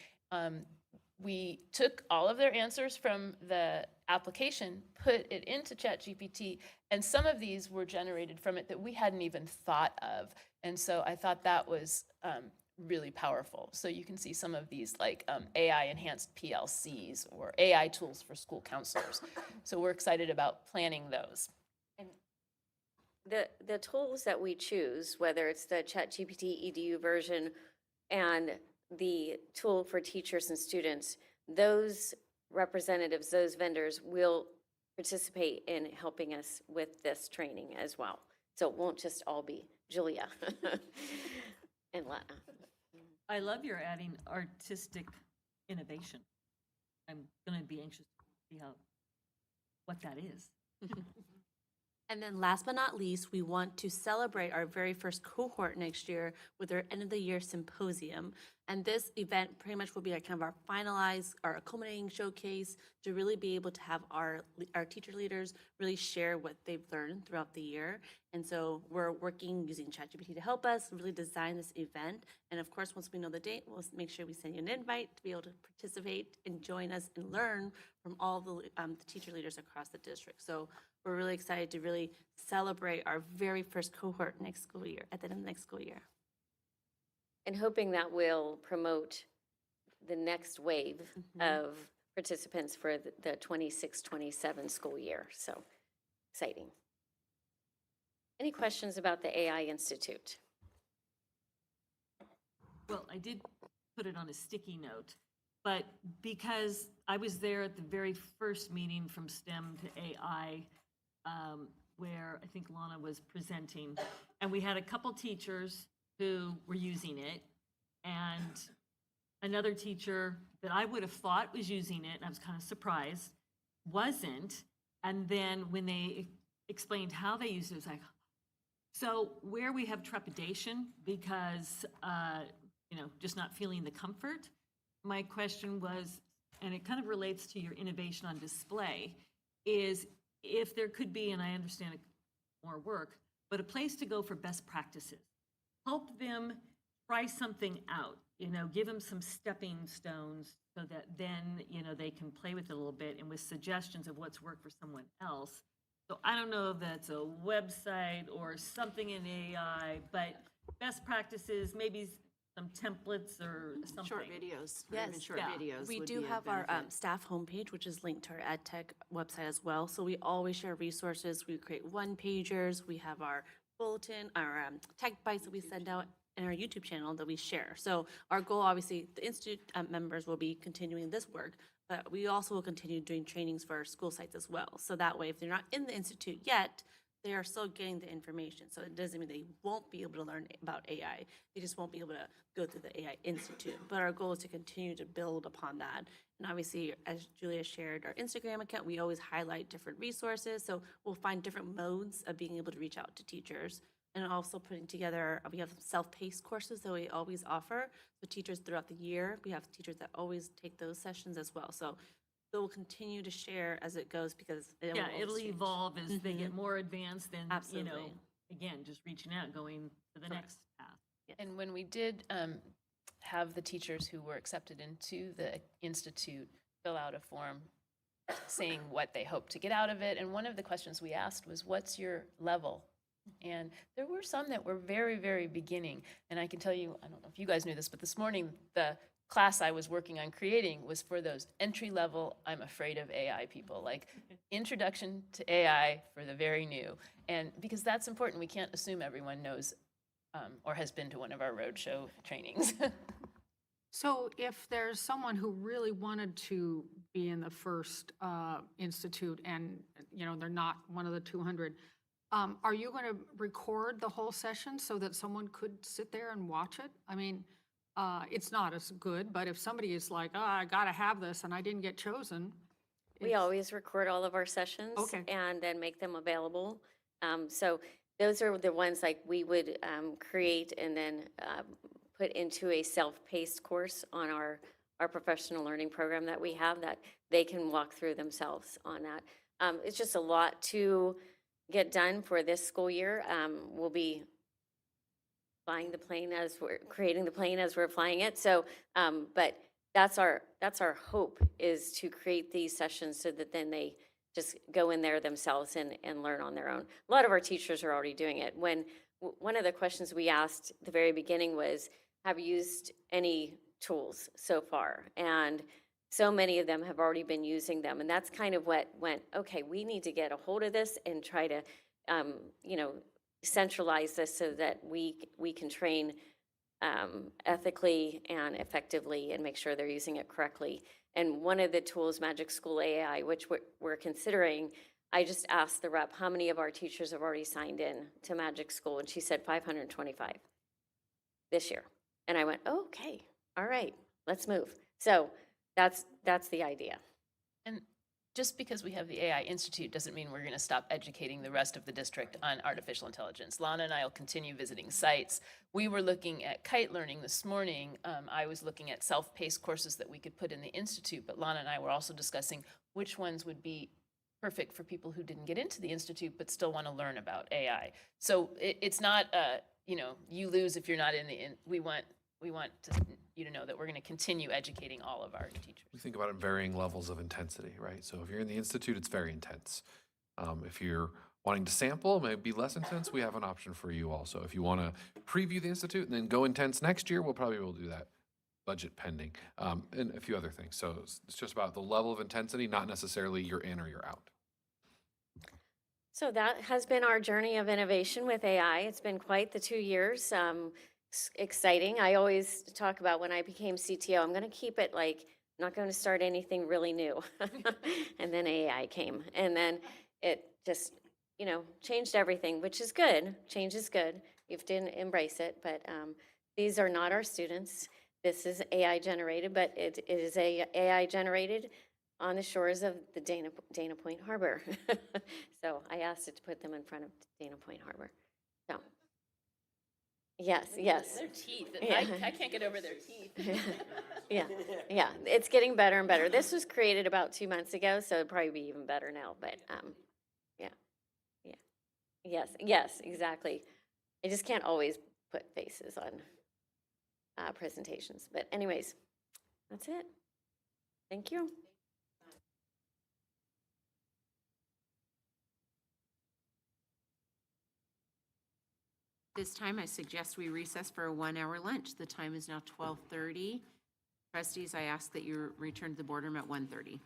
We took all of their answers from the application, put it into ChatGPT, and some of these were generated from it that we hadn't even thought of. And so I thought that was really powerful. So you can see some of these like AI enhanced PLCs or AI tools for school counselors. So we're excited about planning those. And the tools that we choose, whether it's the ChatGPT EDU version and the tool for teachers and students, those representatives, those vendors will participate in helping us with this training as well. So it won't just all be Julia and Lana. I love your adding artistic innovation. I'm going to be anxious to see what that is. And then last but not least, we want to celebrate our very first cohort next year with our end of the year symposium. And this event pretty much will be like kind of our culminating showcase to really be able to have our teacher leaders really share what they've learned throughout the year. And so we're working using ChatGPT to help us really design this event. And of course, once we know the date, we'll make sure we send you an invite to be able to participate and join us and learn from all the teacher leaders across the district. So we're really excited to really celebrate our very first cohort next school year, at the end of the next school year. And hoping that will promote the next wave of participants for the 26-27 school year. So exciting. Any questions about the AI Institute? Well, I did put it on a sticky note, but because I was there at the very first meeting from STEM to AI, where I think Lana was presenting, and we had a couple teachers who were using it, and another teacher that I would have thought was using it, and I was kind of surprised, wasn't. And then when they explained how they used it, it was like, so where we have trepidation because, just not feeling the comfort, my question was, and it kind of relates to your innovation on display, is if there could be, and I understand more work, but a place to go for best practices. Help them try something out, give them some stepping stones so that then, they can play with it a little bit and with suggestions of what's worked for someone else. So I don't know if that's a website or something in AI, but best practices, maybe some templates or something. Short videos. Yes, Short videos. We would do be a have our benefit. staff homepage, which is linked to our EdTech website as well. So we always share resources. We create one-pagers. We have our bulletin, our tech bites that we send out, and our YouTube channel that we share. So our goal, obviously, the Institute members will be continuing this work, but we also will continue doing trainings for our school sites as well. So that way, if they're not in the Institute yet, they are still getting the information. So it doesn't mean they won't be able to learn about AI. They just won't be able to go through the AI Institute. But our goal is to continue to build upon that. And obviously, as Julia shared, our Instagram account, we always highlight different resources. So we'll find different modes of being able to reach out to teachers. and also putting together, we have self-paced courses that we always offer. So teachers throughout the year, we have teachers that always take those sessions as well. So they'll continue to share as it goes because it will Yeah, always it'll change. evolve as they get more advanced and, you know, Absolutely. again, just reaching out, going to the next path. And when we did have the teachers who were accepted into the institute fill out a form saying what they hope to get out of it, and one of the questions we asked was, what's your level? And there were some that were very, very beginning. And I can tell you, I don't know if you guys knew this, but this morning, the class I was working on creating was for those entry level, I'm afraid of AI people, like introduction to AI for the very new. And because that's important, we can't assume everyone knows or has been to one of our roadshow trainings. So if there's someone who really wanted to be in the first institute and, you know, they're not one of the 200, are you going to record the whole session so that someone could sit there and watch it? I mean, it's not as good, but if somebody is like, oh, I got to have this and I didn't get chosen. We always record all of our sessions and then make them available. So those are the ones like we would create and then put into a self-paced course on our professional learning program that we have that they can walk through themselves on that. It's just a lot to get done for this school year. We'll be flying the plane as we're creating the plane as we're flying it. So, but that's our hope, is to create these sessions so that then they just go in there themselves and learn on their own. A lot of our teachers are already doing it. When one of the questions we asked at the very beginning was, have you used any tools so far? And so many of them have already been using them. And that's kind of what went, okay, we need to get a hold of this and try to, you know, centralize this so that we can train ethically and effectively and make sure they're using it correctly. And one of the tools, Magic School AI, which we're considering, I just asked the rep, how many of our teachers have already signed in to Magic School? And she said 525 this year. And I went, oh, okay, all right, let's move. So that's the idea. And just because we have the AI Institute doesn't mean we're going to stop educating the rest of the district on artificial intelligence. Lana and I will continue visiting sites. We were looking at kite learning this morning. I was looking at self-paced courses that we could put in the Institute, but Lana and I were also discussing which ones would be perfect for people who didn't get into the Institute but still want to learn about AI. So it's not, you know, you lose if you're not in the, we want you to know that we're going to continue educating all of our teachers. We think about it in varying levels of intensity, right? So if you're in the institute, it's very intense. If you're wanting to sample, it may be less intense. We have an option for you also. If you want to preview the institute and then go intense next year, we'll probably be able to do that, budget pending, and a few other things. So it's just about the level of intensity, not necessarily you're in or you're out. So that has been our journey of innovation with AI. It's been quite the 2 years. Exciting. I always talk about when I became CTO, I'm going to keep it like, I'm not going to start anything really new. And then AI came. And then it just, you know, changed everything, which is good. Change is good. You have to embrace it. But these are not our students. This is AI generated, but it is AI generated on the shores of the Dana Point Harbor. So I asked it to put them in front of Dana Point Harbor. So. Yes. Their teeth. Yeah. I can't get over their teeth. Yeah. It's getting better and better. This was created about 2 months ago, so it'd probably be even better now. But yes, exactly. I just can't always put faces on presentations. But anyways, that's it. Thank you. This time, I suggest we recess for a 1-hour lunch. The time is now 12:30. Trustees, I ask that you return to the boardroom at 1:30.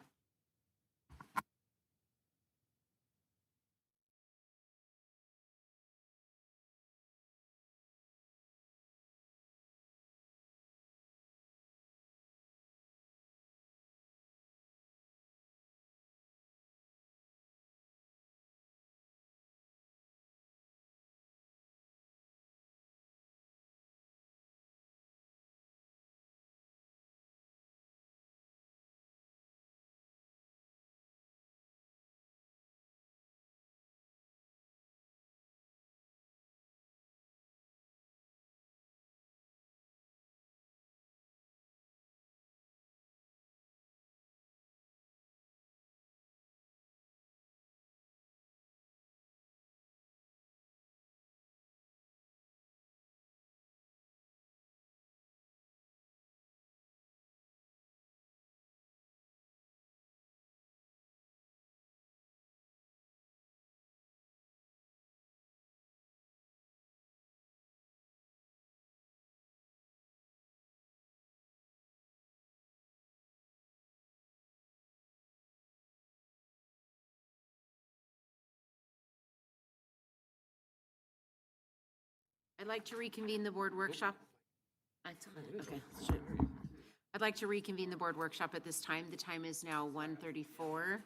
I'd like to reconvene the board workshop. Okay, shoot. I'd like to reconvene the board workshop at this time. The time is now 1:34.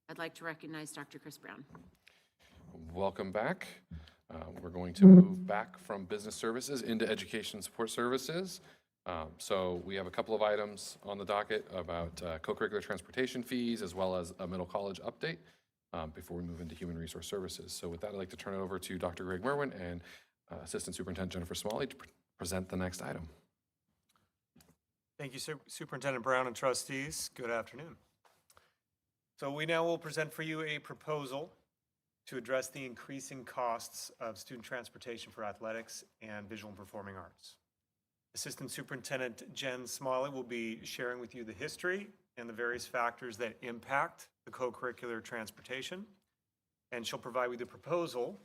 I'd like to recognize Dr. Chris Brown. Welcome back. We're going to move back from business services into education support services. So we have a couple of items on the docket about co-curricular transportation fees as well as a middle college update before we move into human resource services. So with that, I'd like to turn it over to Dr. Greg Merwin and Assistant Superintendent Jennifer Smalley to present the next item. Thank you, Superintendent Brown and trustees. Good afternoon. So we now will present for you a proposal to address the increasing costs of student transportation for athletics and visual and performing arts. Assistant Superintendent Jen Smalley will be sharing with you the history and the various factors that impact the co-curricular transportation, and she'll provide you the proposal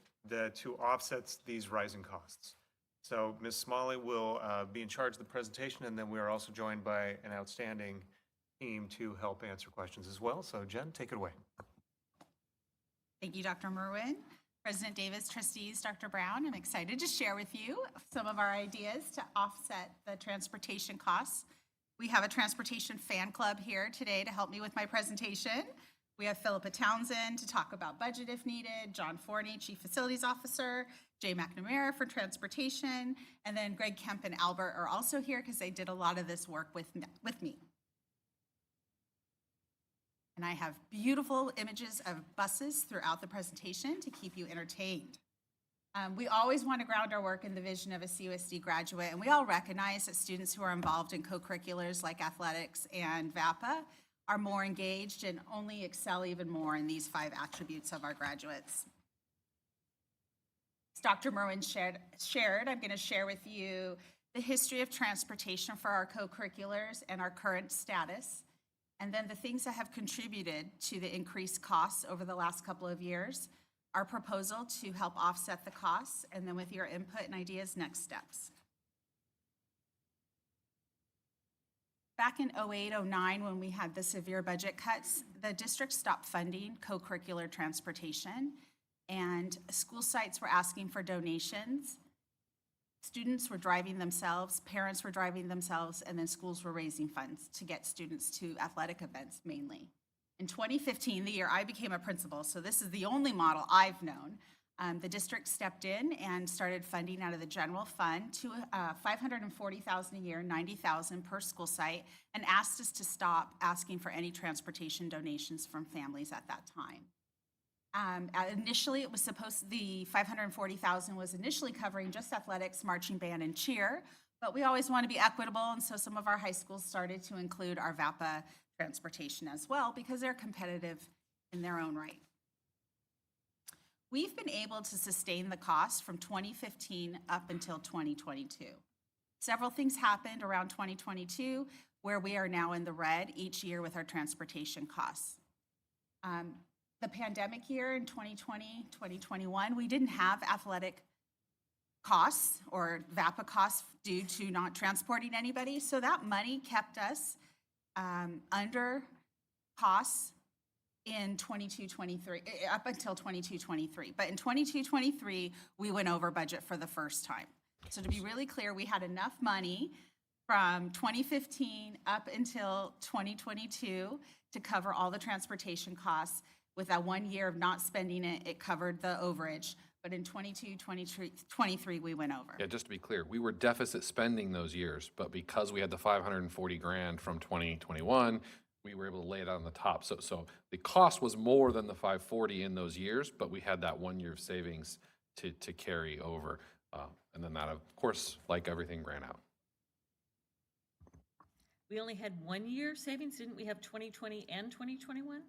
to offset these rising costs. So Ms. Smalley will be in charge of the presentation, and then we are also joined by an outstanding team to help answer questions as well. So Jen, take it away. Thank you, Dr. Merwin. President Davis, trustees, Dr. Brown, I'm excited to share with you some of our ideas to offset the transportation costs. We have a transportation fan club here today to help me with my presentation. We have Philippa Townsend to talk about budget if needed, John Forney, Chief Facilities Officer, Jay McNamara for transportation, and then Greg Kemp and Albert are also here because they did a lot of this work with me. And I have beautiful images of buses throughout the presentation to keep you entertained. We always want to ground our work in the vision of a CUSD graduate, and we all recognize that students who are involved in co-curriculars like athletics and VAPA are more engaged and only excel even more in these 5 attributes of our graduates. As Dr. Merwin shared, I'm going to share with you the history of transportation for our co-curriculars and our current status, and then the things that have contributed to the increased costs over the last couple of years, our proposal to help offset the costs, and then with your input and ideas, next steps. Back in 08-09, when we had the severe budget cuts, the district stopped funding co-curricular transportation, and school sites were asking for donations. Students were driving themselves, parents were driving themselves, and then schools were raising funds to get students to athletic events mainly. In 2015, the year I became a principal, so this is the only model I've known, the district stepped in and started funding out of the general fund to $540,000 a year, $90,000 per school site, and asked us to stop asking for any transportation donations from families at that time. Initially, it was the $540,000 was initially covering just athletics, marching band, and cheer, but we always want to be equitable, and so some of our high schools started to include our VAPA transportation as well because they're competitive in their own right. We've been able to sustain the cost from 2015 up until 2022. Several things happened around 2022 where we are now in the red each year with our transportation costs. The pandemic year in 2020, 2021, we didn't have athletic costs or VAPA costs due to not transporting anybody, so that money kept us under costs in 22-23, up until 22-23. But in 22-23, we went over budget for the first time. So to be really clear, we had enough money from 2015 up until 2022 to cover all the transportation costs. With that 1 year of not spending it, it covered the overage. But in 22-23, we went over. Yeah, just to be clear, we were deficit spending those years, but because we had the $540,000 from 2021, we were able to lay it on the top. So the cost was more than the $540 in those years, but we had that 1 year of savings to carry over. And then that, of course, like everything, ran out. We only had 1 year savings, didn't we have 2020 and 2021?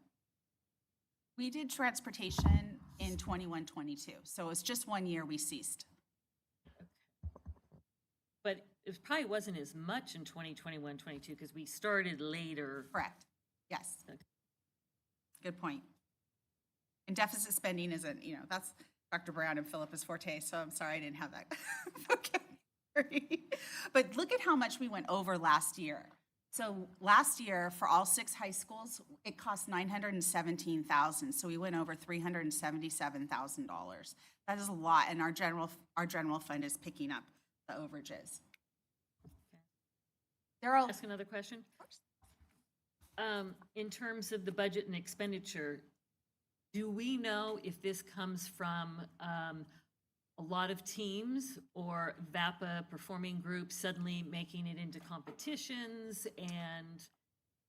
We did transportation in 21-22, so it's just 1 year we ceased. But it probably wasn't as much in 2021-22 because we started later. Correct. Yes. Good point. And deficit spending isn't, that's Dr. Brown and Philippa's forte, so I'm sorry I didn't have that vocabulary. But look at how much we went over last year. So last year, for all 6 high schools, it cost $917,000. So we went over $377,000. That is a lot, and our general fund is picking up the overages. Ask another question? In terms of the budget and expenditure, do we know if this comes from a lot of teams or VAPA performing groups suddenly making it into competitions, and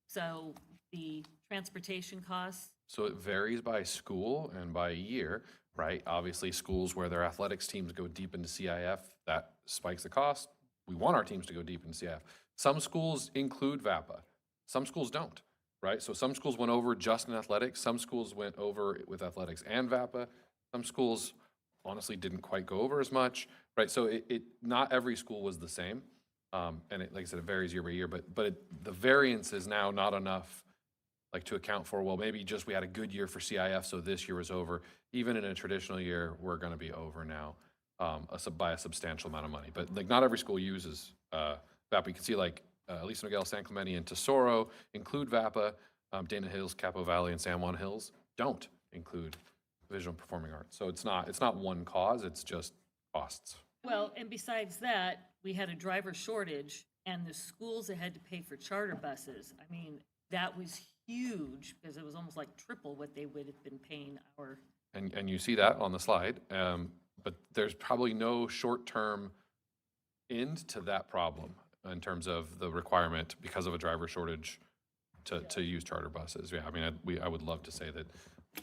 so the transportation costs? So it varies by school and by year, right? Obviously, schools where their athletics teams go deep into CIF, that spikes the cost. We want our teams to go deep into CIF. Some schools include VAPA. Some schools don't, right? So some schools went over just in athletics. Some schools went over with athletics and VAPA. Some schools honestly didn't quite go over as much, right? So not every school was the same. And like I said, it varies year by year, but the variance is now not enough like to account for, well, maybe just we had a good year for CIF, so this year was over. Even in a traditional year, we're going to be over now by a substantial amount of money. But like not every school uses VAPA. You can see like Aliso Nogales, San Clemente, and Tesoro include VAPA. Dana Hills, Capo Valley, and San Juan Hills don't include visual and performing arts. So it's not one cause, it's just costs. Well, and besides that, we had a driver shortage, and the schools that had to pay for charter buses, I mean, that was huge, because it was almost like triple what they would have been paying our. And you see that on the slide, but there's probably no short-term end to that problem in terms of the requirement because of a driver shortage to use charter buses. Yeah, I mean, I would love to say that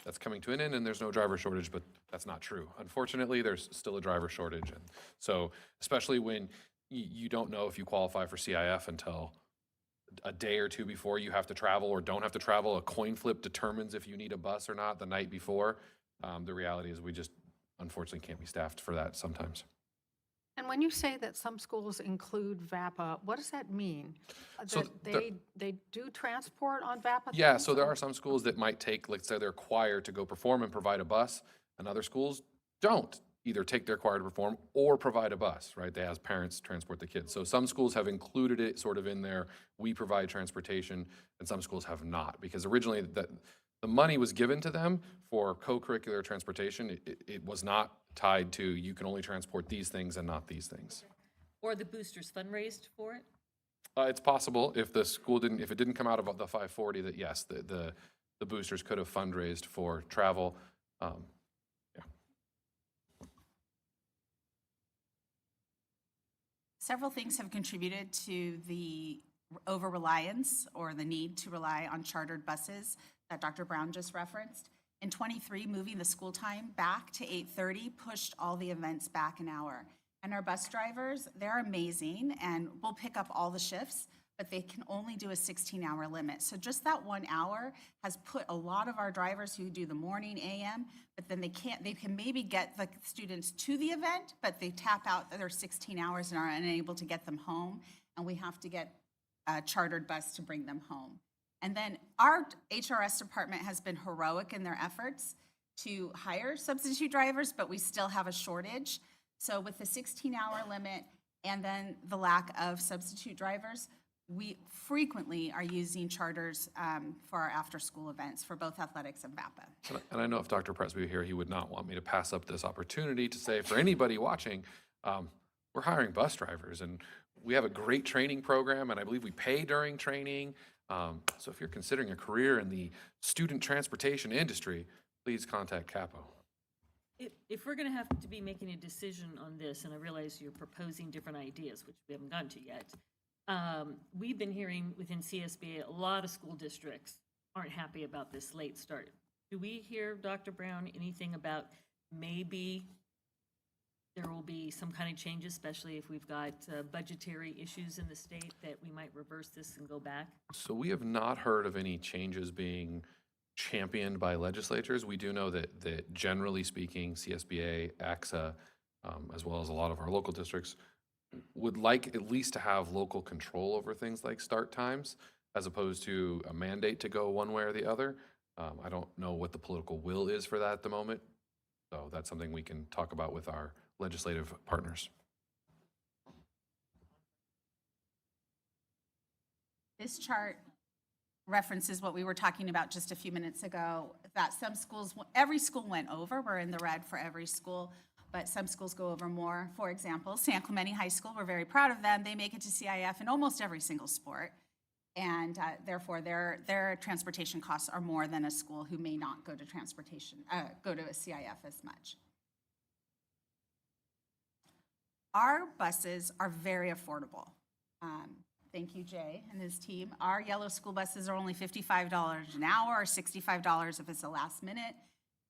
that's coming to an end and there's no driver shortage, but that's not true. Unfortunately, there's still a driver shortage. And so, especially when you don't know if you qualify for CIF until a day or two before you have to travel or don't have to travel, a coin flip determines if you need a bus or not the night before. The reality is we just unfortunately can't be staffed for that sometimes. And when you say that some schools include VAPA, what does that mean? So That they do transport on VAPA? Yeah, things, so there or- are some schools that might take, let's say they're required to go perform and provide a bus, and other schools don't either take their required to perform or provide a bus, right? They ask parents to transport the kids. So some schools have included it sort of in their, we provide transportation, and some schools have not, because originally the money was given to them for co-curricular transportation. It was not tied to, you can only transport these things and not these things. Or the boosters fundraised for it? It's possible if the school if it didn't come out of the 540, that yes, the boosters could have fundraised for travel. Yeah. Several things have contributed to the over-reliance or the need to rely on chartered buses that Dr. Brown just referenced. In '23, moving the school time back to 8:30 pushed all the events back an hour. And our bus drivers, they're amazing and will pick up all the shifts, but they can only do a 16-hour limit. So just that 1 hour has put a lot of our drivers who do the morning AM, but then they can maybe get the students to the event, but they tap out their 16 hours and are unable to get them home. And we have to get a chartered bus to bring them home. And then our HRS department has been heroic in their efforts to hire substitute drivers, but we still have a shortage. So with the 16-hour limit and then the lack of substitute drivers, we frequently are using charters for our after-school events for both athletics and VAPA. And I know if Dr. Presby were here, he would not want me to pass up this opportunity to say, for anybody watching, we're hiring bus drivers, and we have a great training program, and I believe we pay during training. So if you're considering a career in the student transportation industry, please contact Capo. If we're going to have to be making a decision on this, and I realize you're proposing different ideas, which we haven't gotten to yet, we've been hearing within CSBA, a lot of school districts aren't happy about this late start. Do we hear, Dr. Brown, anything about maybe there will be some kind of changes, especially if we've got budgetary issues in the state, that we might reverse this and go back? So we have not heard of any changes being championed by legislatures. We do know that generally speaking, CSBA, AXA, as well as a lot of our local districts, would like at least to have local control over things like start times, as opposed to a mandate to go one way or the other. I don't know what the political will is for that at the moment. So that's something we can talk about with our legislative partners. This chart references what we were talking about just a few minutes ago, that some schools, every school went over. We're in the red for every school, but some schools go over more. For example, San Clemente High School, we're very proud of them. They make it to CIF in almost every single sport. And therefore, their transportation costs are more than a school who may not go to go to a CIF as much. Our buses are very affordable. Thank you, Jay and his team. Our yellow school buses are only $55 an hour or $65 if it's a last minute.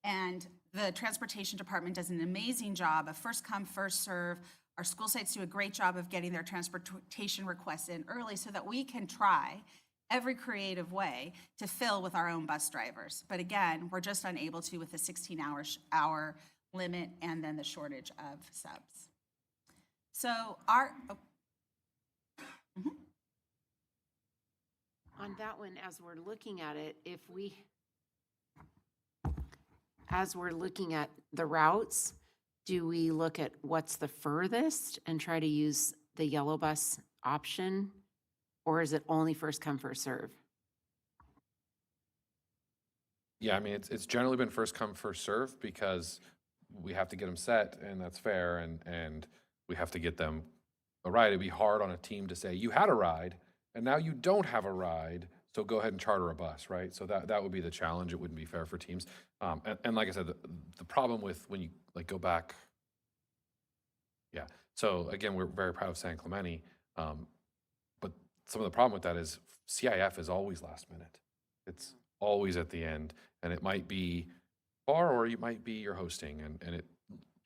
And the transportation department does an amazing job of first come, first serve. Our school sites do a great job of getting their transportation requests in early so that we can try every creative way to fill with our own bus drivers. But again, we're just unable to with the 16-hour limit and then the shortage of subs. So On that one, as we're looking at it, as we're looking at the routes, do we look at what's the furthest and try to use the yellow bus option? Or is it only first come, first serve? Yeah, I mean, it's generally been first come, first serve because we have to get them set, and that's fair, and we have to get them a ride. It'd be hard on a team to say, you had a ride, and now you don't have a ride, so go ahead and charter a bus, right? So that would be the challenge. It wouldn't be fair for teams. And like I said, the problem with when you go back, yeah. So again, we're very proud of San Clemente, but some of the problem with that is CIF is always last minute. It's always at the end, and it might be far, or you might be you're hosting, and it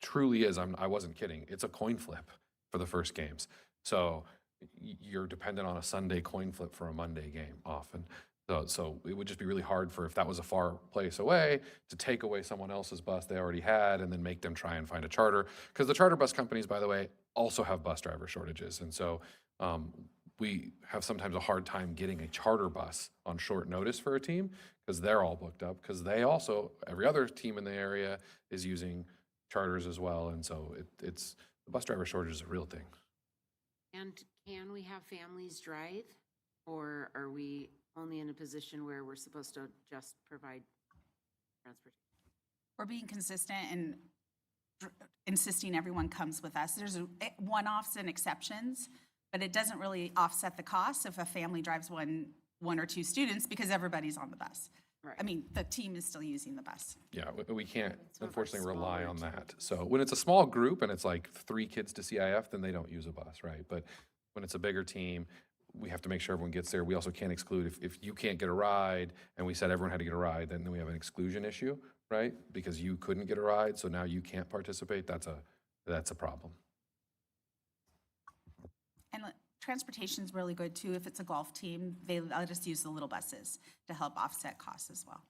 truly is. I wasn't kidding. It's a coin flip for the first games. So you're dependent on a Sunday coin flip for a Monday game often. So it would just be really hard for, if that was a far place away, to take away someone else's bus they already had and then make them try and find a charter. Because the charter bus companies, by the way, also have bus driver shortages. And so we have sometimes a hard time getting a charter bus on short notice for a team because they're all booked up, because they also, every other team in the area is using charters as well. And so it's the bus driver shortage is a real thing. And can we have families drive? Or are we only in a position where we're supposed to just provide transportation? we're being consistent and insisting everyone comes with us. There's one-offs and exceptions, but it doesn't really offset the cost if a family drives one or two students because everybody's on the bus. Right. I mean, the team is still using the bus. Yeah, we can't unfortunately rely on that. So when it's a small group and it's like 3 kids to CIF, then they don't use a bus, right? But when it's a bigger team, we have to make sure everyone gets there. We also can't exclude, if you can't get a ride and we said everyone had to get a ride, then we have an exclusion issue, right? Because you couldn't get a ride, so now you can't participate. That's a problem. And transportation is really good too. If it's a golf team, they let us use the little buses to help offset costs as well.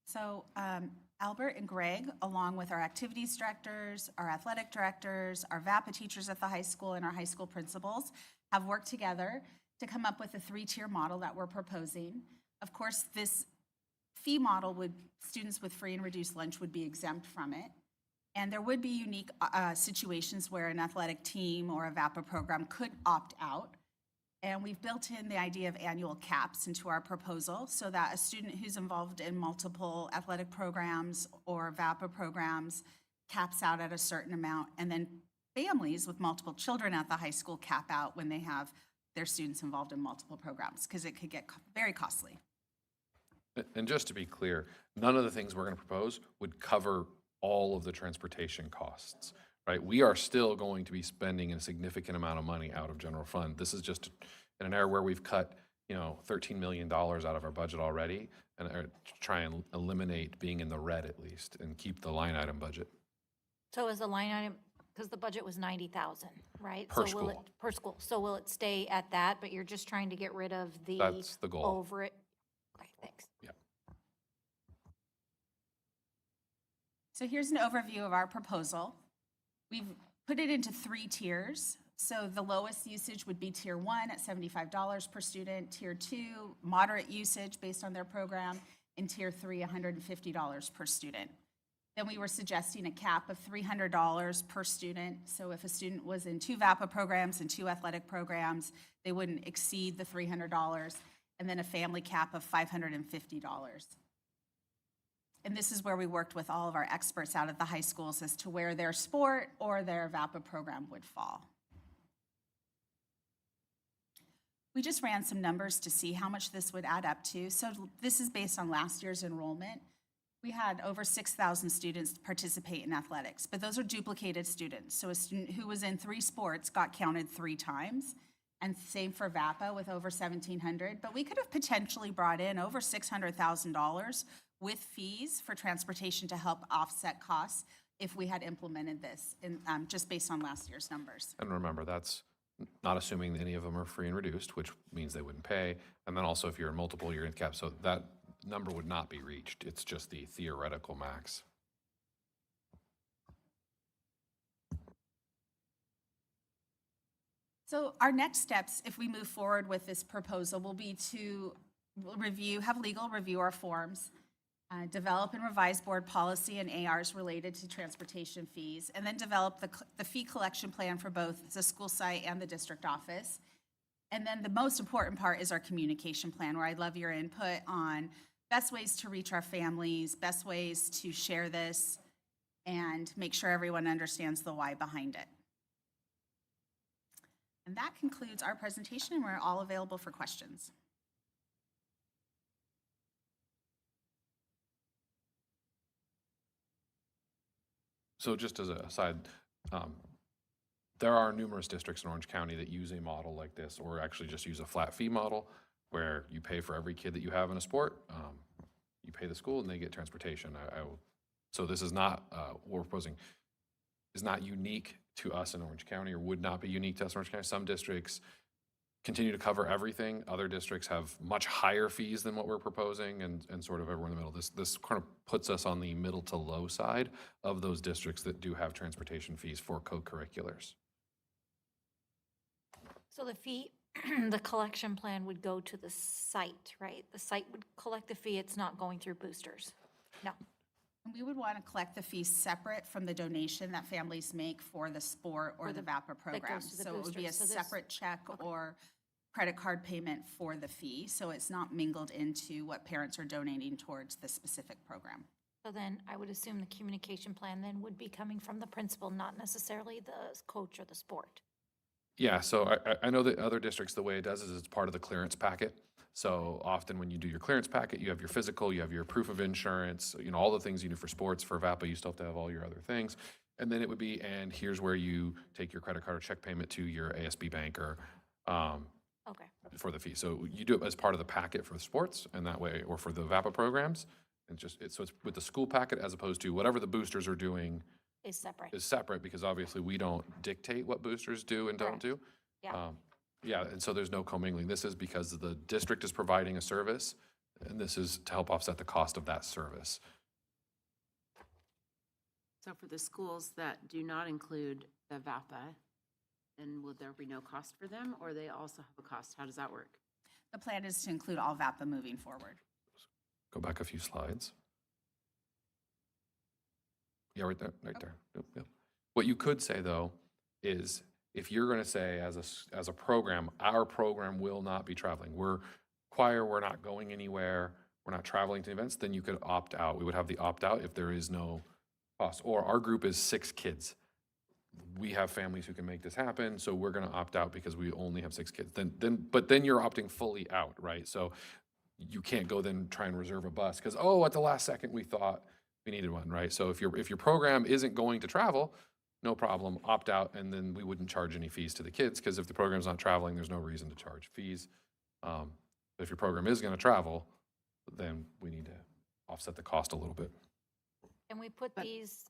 So Albert and Greg, along with our activities directors, our athletic directors, our VAPA teachers at the high school, and our high school principals, have worked together to come up with a 3-tier model that we're proposing. Of course, this fee model students with free and reduced lunch would be exempt from it. And there would be unique situations where an athletic team or a VAPA program could opt out. And we've built in the idea of annual caps into our proposal so that a student who's involved in multiple athletic programs or VAPA programs caps out at a certain amount. And then families with multiple children at the high school cap out when they have their students involved in multiple programs, because it could get very costly. And just to be clear, none of the things we're going to propose would cover all of the transportation costs, right? We are still going to be spending a significant amount of money out of general fund. This is just in an area where we've cut, $13 million out of our budget already, and try and eliminate being in the red at least and keep the line item budget. So is the line item, because the budget was 90,000, right? Per So will it, school. per school. So will it stay at that, but you're just trying to get rid of the That's the goal. over it? Okay, thanks. Yeah. So here's an overview of our proposal. We've put it into 3 tiers. So the lowest usage would be tier 1 at $75 per student, tier 2, moderate usage based on their program, and tier 3, $150 per student. Then we were suggesting a cap of $300 per student. So if a student was in 2 VAPA programs and 2 athletic programs, they wouldn't exceed the $300. And then a family cap of $550. And this is where we worked with all of our experts out at the high schools as to where their sport or their VAPA program would fall. We just ran some numbers to see how much this would add up to. So this is based on last year's enrollment. We had over 6,000 students participate in athletics, but those are duplicated students. So a student who was in 3 sports got counted 3 times, and same for VAPA with over 1,700. But we could have potentially brought in over $600,000 with fees for transportation to help offset costs if we had implemented this, just based on last year's numbers. And remember, that's not assuming any of them are free and reduced, which means they wouldn't pay. And then also if you're in multiple, you're in cap. So that number would not be reached. It's just the theoretical max. So our next steps, if we move forward with this proposal, will be to have legal review our forms, develop and revise board policy and ARs related to transportation fees, and then develop the fee collection plan for both the school site and the district office. And then the most important part is our communication plan, where I'd love your input on best ways to reach our families, best ways to share this, and make sure everyone understands the why behind it. And that concludes our presentation, and we're all available for questions. So just as a aside, there are numerous districts in Orange County that use a model like this, or actually just use a flat fee model where you pay for every kid that you have in a sport. You pay the school and they get transportation. So this is not, what we're proposing is not unique to us in Orange County, or would not be unique to us in Orange County. Some districts continue to cover everything. Other districts have much higher fees than what we're proposing, and sort of everywhere in the middle. This kind of puts us on the middle to low side of those districts that do have transportation fees for co-curriculars. So the fee, the collection plan would go to the site, right? The site would collect the fee, it's not going through boosters? No. And we would want to collect the fees separate from the donation that families make for the sport or the VAPA program. goes to the So it would be a boosters. So this- separate check or credit card payment for the fee. So it's not mingled into what parents are donating towards the specific program. So then I would assume the communication plan then would be coming from the principal, not necessarily the coach or the sport. Yeah, so I know that other districts, the way it does is it's part of the clearance packet. So often when you do your clearance packet, you have your physical, you have your proof of insurance, you know, all the things you do for sports. For VAPA, you still have to have all your other things. And then it would be, and here's where you take your credit card or check payment to your ASB bank or Okay. for the fee. So you do it as part of the packet for the sports, and that way, or for the VAPA programs. And so it's with the school packet as opposed to whatever the boosters are doing Is separate. is separate, because obviously we don't dictate what boosters do and don't do. Yeah. Yeah, and so there's no commingling. This is because the district is providing a service, and this is to help offset the cost of that service. So for the schools that do not include the VAPA, then will there be no cost for them, or they also have a cost? How does that work? The plan is to include all VAPA moving forward. Go back a few slides. Yeah, right there, right there. Yep, yep. What you could say, though, is if you're going to say as a program, our program will not be traveling. We're choir, we're not going anywhere, we're not traveling to events, then you could opt out. We would have the opt out if there is no cost. Or our group is 6 kids. We have families who can make this happen, so we're going to opt out because we only have 6 kids. But then you're opting fully out, right? So you can't go then try and reserve a bus because, oh, at the last second we thought we needed one, right? So if your program isn't going to travel, no problem, opt out, and then we wouldn't charge any fees to the kids, because if the program's not traveling, there's no reason to charge fees. If your program is going to travel, then we need to offset the cost a little bit. And we put these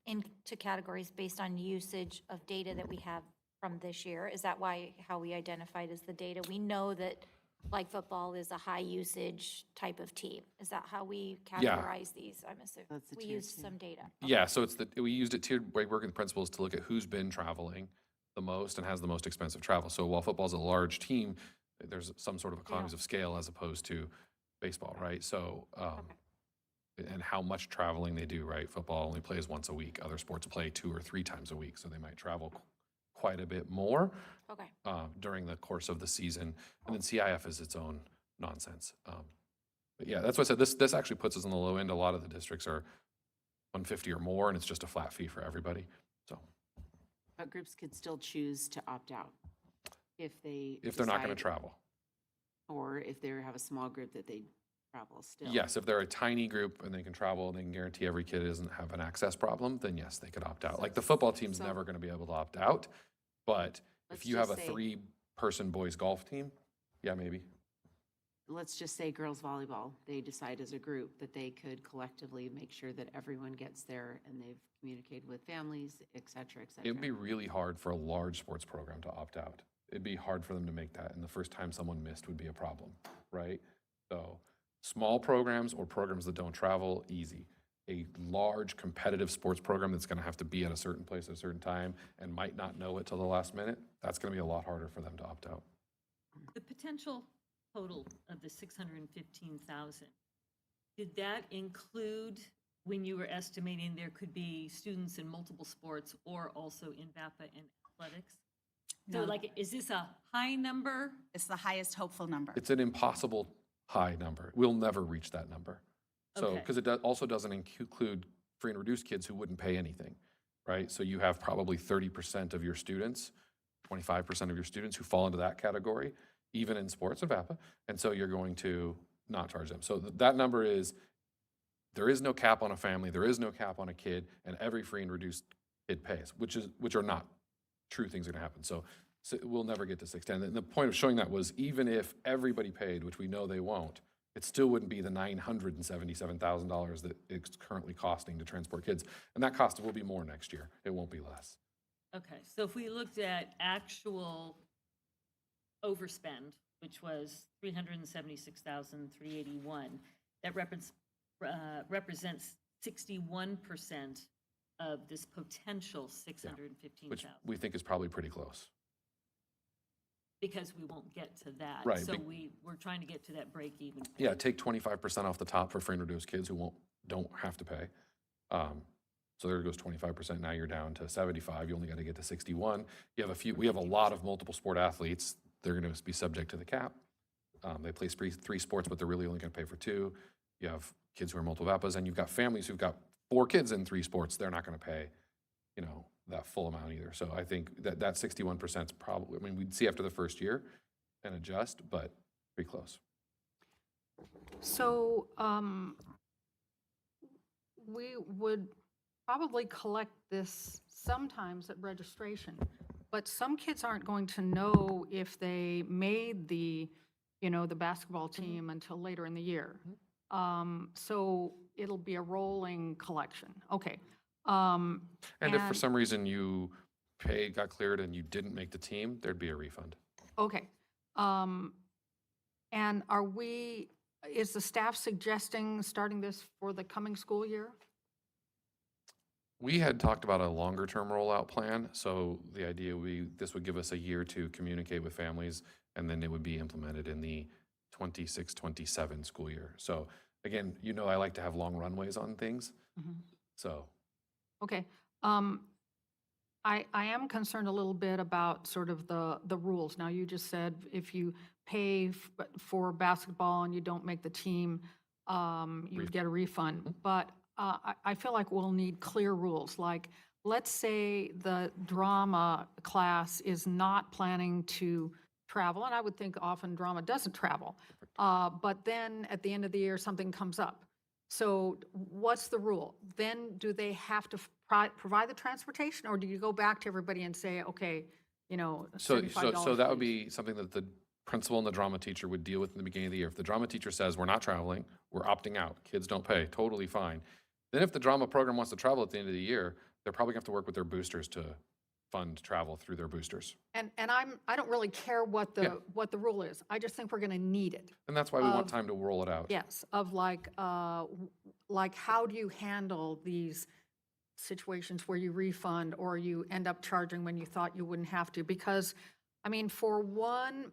into categories based on usage of data that we have from this year. Is that how we identified as the data? We know that like football is a high usage type of team. Is that how we categorize these? I'm assuming That's the we tier used 2. some data. Yeah, so we used it tiered by working with principals to look at who's been traveling the most and has the most expensive travel. So while football's a large team, there's some sort of economies of scale as opposed to baseball, right? So and how much traveling they do, right? Football only plays once a week. Other sports play 2 or 3 times a week, so they might travel quite a bit more Okay. during the course of the season. And then CIF is its own nonsense. But yeah, that's what I said. This actually puts us on the low end. A lot of the districts are 150 or more, and it's just a flat fee for everybody. So But groups could still choose to opt out if if they're not going to decide- travel. Or if they have a small group that they travel still. Yes, if they're a tiny group and they can travel, they can guarantee every kid doesn't have an access problem, then yes, they could opt out. Like the football team's never going to be able to opt out, but if Let's you have a just say- 3-person boys golf team, yeah, maybe. Let's just say girls volleyball, they decide as a group that they could collectively make sure that everyone gets there and they've communicated with families, et cetera, et cetera. It'd be really hard for a large sports program to opt out. It'd be hard for them to make that, and the first time someone missed would be a problem, right? So small programs or programs that don't travel, easy. A large competitive sports program that's going to have to be at a certain place at a certain time and might not know it till the last minute, that's going to be a lot harder for them to opt out. The potential total of the 615,000, did that include when you were estimating there could be students in multiple sports or also in VAPA and athletics? So No. like, is this a high number? It's the highest hopeful number. It's an impossible high number. We'll never reach that number. So, Okay. because it also doesn't include free and reduced kids who wouldn't pay anything, right? So you have probably 30% of your students, 25% of your students who fall into that category, even in sports and VAPA. And so you're going to not charge them. So that number is, there is no cap on a family, there is no cap on a kid, and every free and reduced kid pays, which are not true things are going to happen. So we'll never get to 610. And the point of showing that was even if everybody paid, which we know they won't, it still wouldn't be the $977,000 that it's currently costing to transport kids. And that cost will be more next year. It won't be less. Okay, so if we looked at actual overspend, which was 376,381, that represents 61% of this potential 615,000. Which we think is probably pretty close. Because we won't get to that. Right, So we're trying to get to that break even. Yeah, take 25% off the top for free and reduced kids who don't have to pay. So there goes 25%. Now you're down to 75. You only got to get to 61. We have a lot of multiple sport athletes. They're going to be subject to the cap. They play 3 sports, but they're really only going to pay for 2. You have kids who are multiple VAPAs, and you've got families who've got 4 kids in 3 sports. They're not going to pay, that full amount either. So I think that 61% is probably, we'd see after the first year and adjust, but pretty close. So we would probably collect this sometimes at registration, but some kids aren't going to know if they made the basketball team until later in the year. So it'll be a rolling collection. Okay. And if for some reason you paid, got cleared, and you didn't make the team, there'd be a refund. Okay. And is the staff suggesting starting this for the coming school year? We had talked about a longer-term rollout plan, so the idea this would give us a year to communicate with families, and then it would be implemented in the 26-27 school year. So again, I like to have long runways on things, so. Okay. I am concerned a little bit about sort of the rules. Now, you just said if you pay for basketball and you don't make the team, you get a refund. But I feel like we'll need clear rules. Like, let's say the drama class is not planning to travel, and I would think often drama doesn't travel. But then at the end of the year, something comes up. So what's the rule? Then do they have to provide the transportation, or do you go back to everybody and say, okay, $75? So that would be something that the principal and the drama teacher would deal with in the beginning of the year. If the drama teacher says, we're not traveling, we're opting out, kids don't pay, totally fine. Then if the drama program wants to travel at the end of the year, they're probably going to have to work with their boosters to fund travel through their boosters. And I don't really care what the rule is. I just think we're going to need it. And that's why we want time to roll it out. Yes, of like how do you handle these situations where you refund or you end up charging when you thought you wouldn't have to? Because, for one,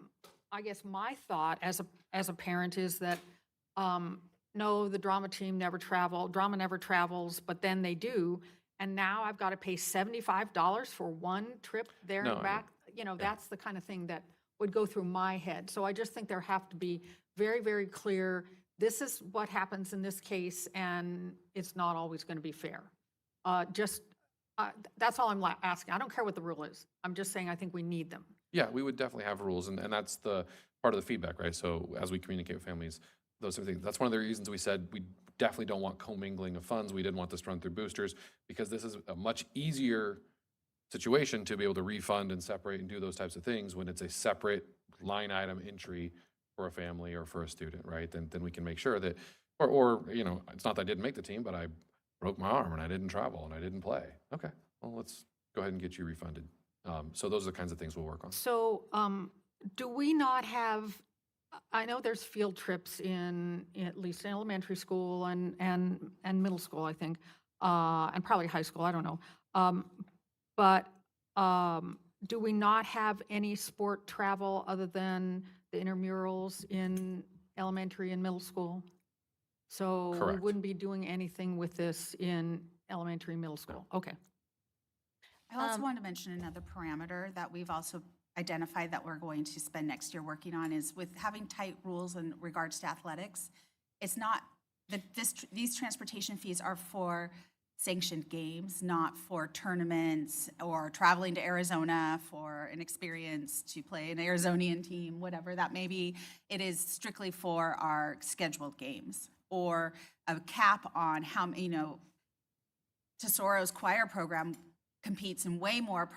I guess my thought as a parent is that no, the drama team drama never travels, but then they do. And now I've got to pay $75 for one trip there No, and back. You know, that's the kind of thing that would go through my head. So I just think there have to be very, very clear, this is what happens in this case, and it's not always going to be fair. That's all I'm asking. I don't care what the rule is. I'm just saying I think we need them. Yeah, we would definitely have rules, and that's the part of the feedback, right? So as we communicate with families, those sort of things. That's one of the reasons we said we definitely don't want commingling of funds. We didn't want this to run through boosters, because this is a much easier situation to be able to refund and separate and do those types of things when it's a separate line item entry for a family or for a student, right? Then we can make sure that, or you know, it's not that I didn't make the team, but I broke my arm and I didn't travel and I didn't play. Okay, well, let's go ahead and get you refunded. So those are the kinds of things we'll work on. So do we not have, I know there's field trips in at least elementary school and middle school, I think, and probably high school, I don't know. But do we not have any sport travel other than the intramurals in elementary and middle school? So we Correct. wouldn't be doing anything with this in elementary, middle school? Okay. I also want to mention another parameter that we've also identified that we're going to spend next year working on is with having tight rules in regards to athletics. It's not that these transportation fees are for sanctioned games, not for tournaments or traveling to Arizona for an experience to play an Arizonian team, whatever that may be. It is strictly for our scheduled games, or a cap on how, you know, Tesoro's choir program competes in way more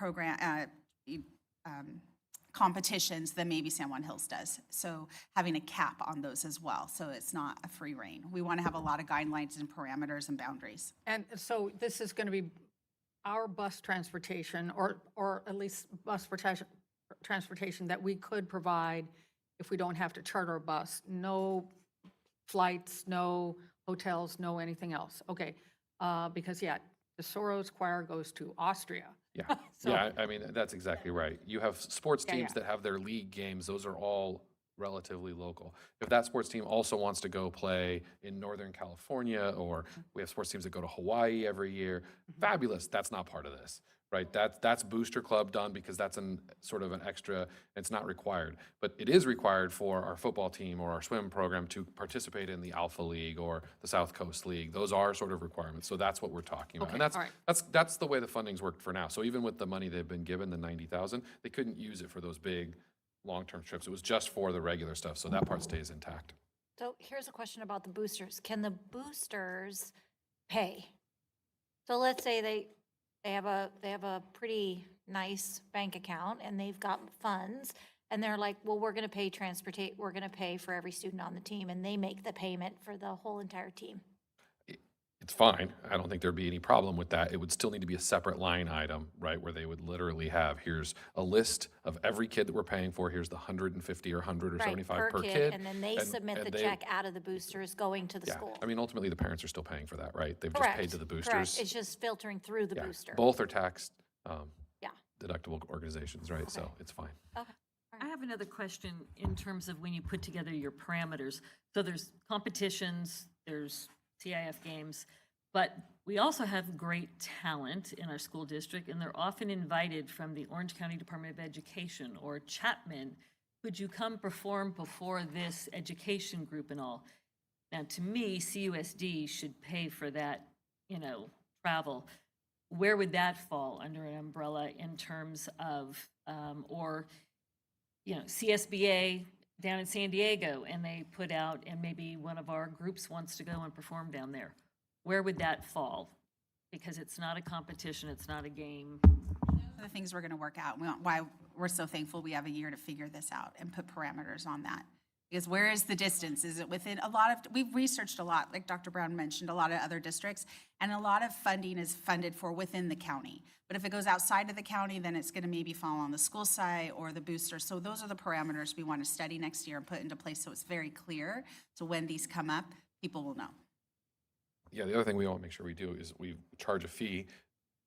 competitions than maybe San Juan Hills does. So having a cap on those as well, so it's not a free reign. We want to have a lot of guidelines and parameters and boundaries. And so this is going to be our bus transportation, or at least bus transportation that we could provide if we don't have to charter a bus. No flights, no hotels, no anything else. Okay, because yeah, the Soros choir goes to Austria. Yeah, yeah. I mean, that's exactly right. You have sports Yeah, teams yeah. that have their league games. Those are all relatively local. If that sports team also wants to go play in Northern California, or we have sports teams that go to Hawaii every year, fabulous. That's not part of this, right? That's Booster Club done because that's sort of an extra. It's not required, but it is required for our football team or our swim program to participate in the Alpha League or the South Coast League. Those are sort of requirements. So that's what we're talking about, Okay, and all right. that's the way the funding's worked for now. So even with the money they've been given, the 90,000, they couldn't use it for those big long-term trips. It was just for the regular stuff. So that part stays intact. So here's a question about the boosters. Can the boosters pay? So let's say they have a pretty nice bank account and they've got funds, and they're like, well, we're going to pay for every student on the team, and they make the payment for the whole entire team. It's fine. I don't think there'd be any problem with that. It would still need to be a separate line item, right? Where they would literally have, here's a list of every kid that we're paying for. Here's the 150 or 100 or Right, 75 per kid. And then they submit the check out of the boosters going to the Yeah, school. I mean, ultimately, the parents are still paying for that, right? They've just paid to the boosters. Correct. It's just filtering through the Yeah, booster. both are taxed Yeah. deductible organizations, right? So it's fine. Okay. I have another question in terms of when you put together your parameters. So there's competitions, there's CIF games, but we also have great talent in our school district, and they're often invited from the Orange County Department of Education or Chapman. Could you come perform before this education group and all? Now, to me, CUSD should pay for that, you know, travel. Where would that fall under an umbrella in terms of, or, you know, CSBA down in San Diego, and they put out, and maybe one of our groups wants to go and perform down there? Where would that fall? Because it's not a competition, it's not a game. The things we're going to work out, why we're so thankful we have a year to figure this out and put parameters on that. Because where is the distance? Is it within we've researched a lot, like Dr. Brown mentioned, a lot of other districts, and a lot of funding is funded for within the county. But if it goes outside of the county, then it's going to maybe fall on the school site or the booster. So those are the parameters we want to study next year and put into place so it's very clear. So when these come up, people will know. Yeah, the other thing we want to make sure we do is we charge a fee,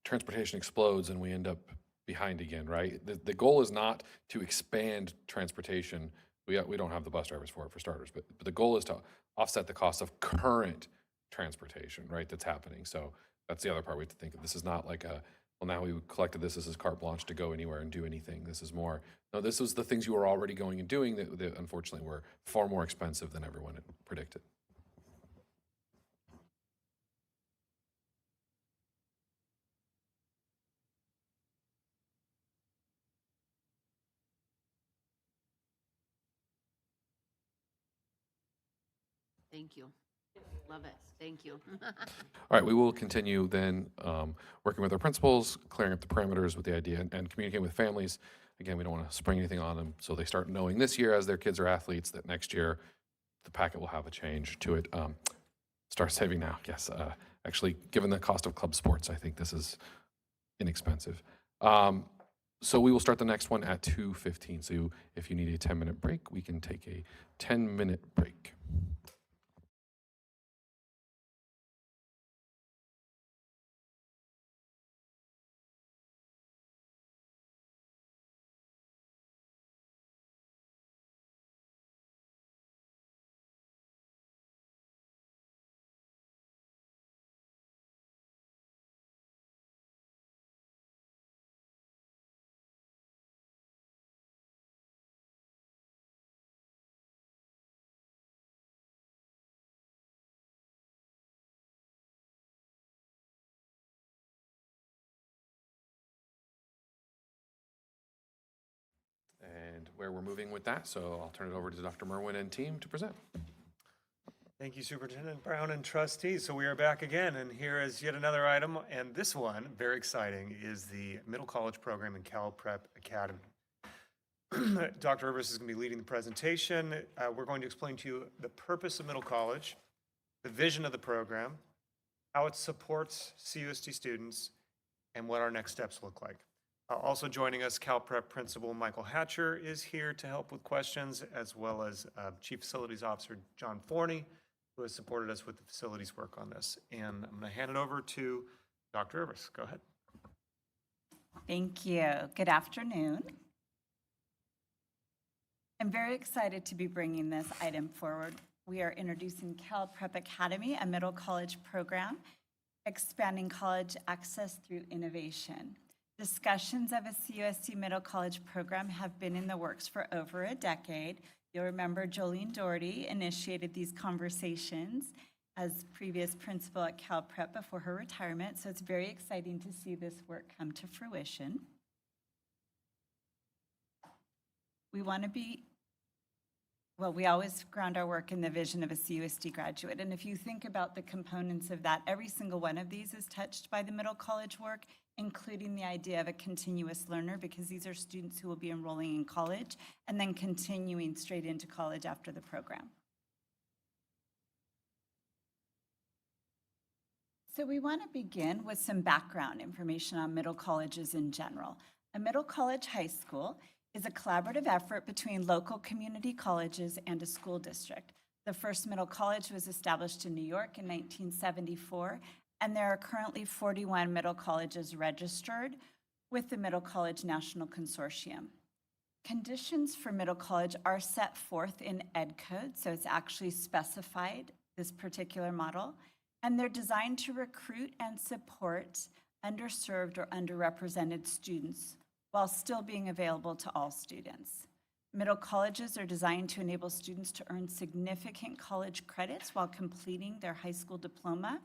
transportation explodes, and we end up behind again, right? The goal is not to expand transportation. We don't have the bus drivers for it, for starters, but the goal is to offset the cost of current transportation, right, that's happening. So that's the other part we have to think of. This is not like a, well, now we collected this as carte blanche to go anywhere and do anything. This is more, no, this was the things you were already going and doing that unfortunately were far more expensive than everyone had predicted. Thank you. Love it. Thank you. All right, we will continue then working with our principals, clearing up the parameters with the idea and communicating with families. Again, we don't want to spring anything on them, so they start knowing this year as their kids are athletes that next year the packet will have a change to it. Start saving now, yes. Actually, given the cost of club sports, I think this is inexpensive. So we will start the next one at 2:15. So if you need a 10-minute break, we can take a 10-minute break. And where we're moving with that, so I'll turn it over to Dr. Merwin and team to present. Thank you, Superintendent Brown and trustees. So we are back again, and here is yet another item, and this one, very exciting, is the middle college program in Cal Prep Academy. Dr. Rivers is going to be leading the presentation. We're going to explain to you the purpose of middle college, the vision of the program, how it supports CUSD students, and what our next steps look like. Also joining us, Cal Prep Principal Michael Hatcher is here to help with questions, as well as Chief Facilities Officer John Forney, who has supported us with the facilities work on this. And I'm going to hand it over to Dr. Rivers. Go ahead. Thank you. Good afternoon. I'm very excited to be bringing this item forward. We are introducing Cal Prep Academy, a middle college program, expanding college access through innovation. Discussions of a CUSD middle college program have been in the works for over a decade. You'll remember Jolene Doherty initiated these conversations as previous principal at Cal Prep before her retirement, so it's very exciting to see this work come to fruition. We want to be, well, we always ground our work in the vision of a CUSD graduate, and if you think about the components of that, every single one of these is touched by the middle college work, including the idea of a continuous learner, because these are students who will be enrolling in college and then continuing straight into college after the program. So we want to begin with some background information on middle colleges in general. A middle college high school is a collaborative effort between local community colleges and a school district. The first middle college was established in New York in 1974, and there are currently 41 middle colleges registered with the Middle College National Consortium. Conditions for middle college are set forth in Ed Code, so it's actually specified, this particular model, and they're designed to recruit and support underserved or underrepresented students while still being available to all students. Middle colleges are designed to enable students to earn significant college credits while completing their high school diploma.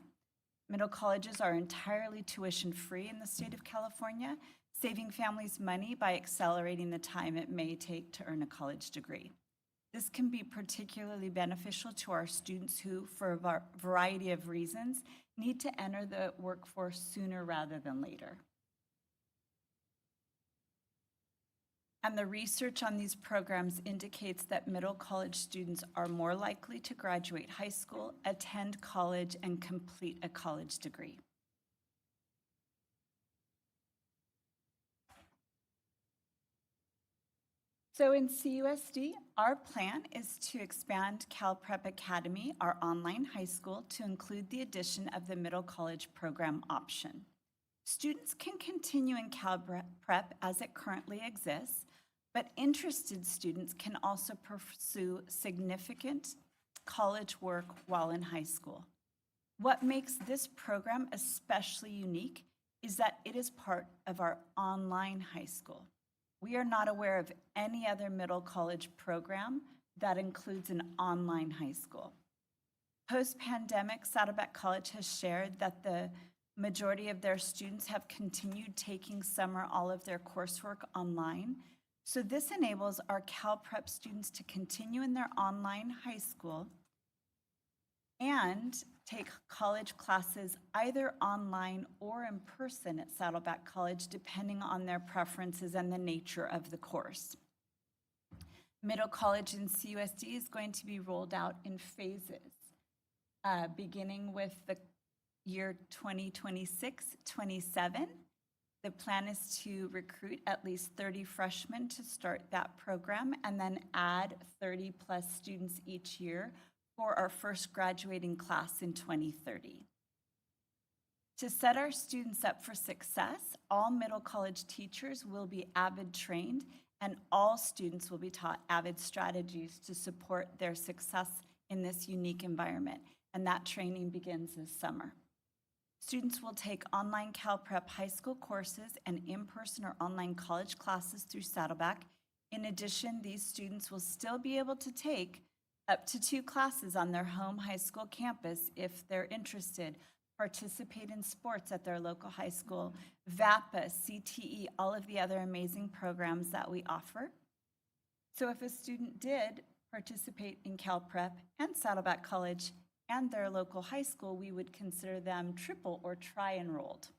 Middle colleges are entirely tuition-free in the state of California, saving families money by accelerating the time it may take to earn a college degree. This can be particularly beneficial to our students who, for a variety of reasons, need to enter the workforce sooner rather than later. And the research on these programs indicates that middle college students are more likely to graduate high school, attend college, and complete a college degree. So in CUSD, our plan is to expand Cal Prep Academy, our online high school, to include the addition of the middle college program option. Students can continue in Cal Prep as it currently exists, but interested students can also pursue significant college work while in high school. What makes this program especially unique is that it is part of our online high school. We are not aware of any other middle college program that includes an online high school. Post-pandemic, Saddleback College has shared that the majority of their students have continued taking all of their coursework online. So this enables our Cal Prep students to continue in their online high school and take college classes either online or in person at Saddleback College, depending on their preferences and the nature of the course. Middle college in CUSD is going to be rolled out in phases, beginning with the year 2026-27. The plan is to recruit at least 30 freshmen to start that program and then add 30 plus students each year for our first graduating class in 2030. To set our students up for success, all middle college teachers will be AVID trained and all students will be taught AVID strategies to support their success in this unique environment. And that training begins this summer. Students will take online Cal Prep high school courses and in-person or online college classes through Saddleback. In addition, these students will still be able to take up to 2 classes on their home high school campus if they're interested, participate in sports at their local high school, VAPA, CTE, all of the other amazing programs that we offer. So if a student did participate in Cal Prep and Saddleback College and their local high school, we would consider them triple or tri-enrolled.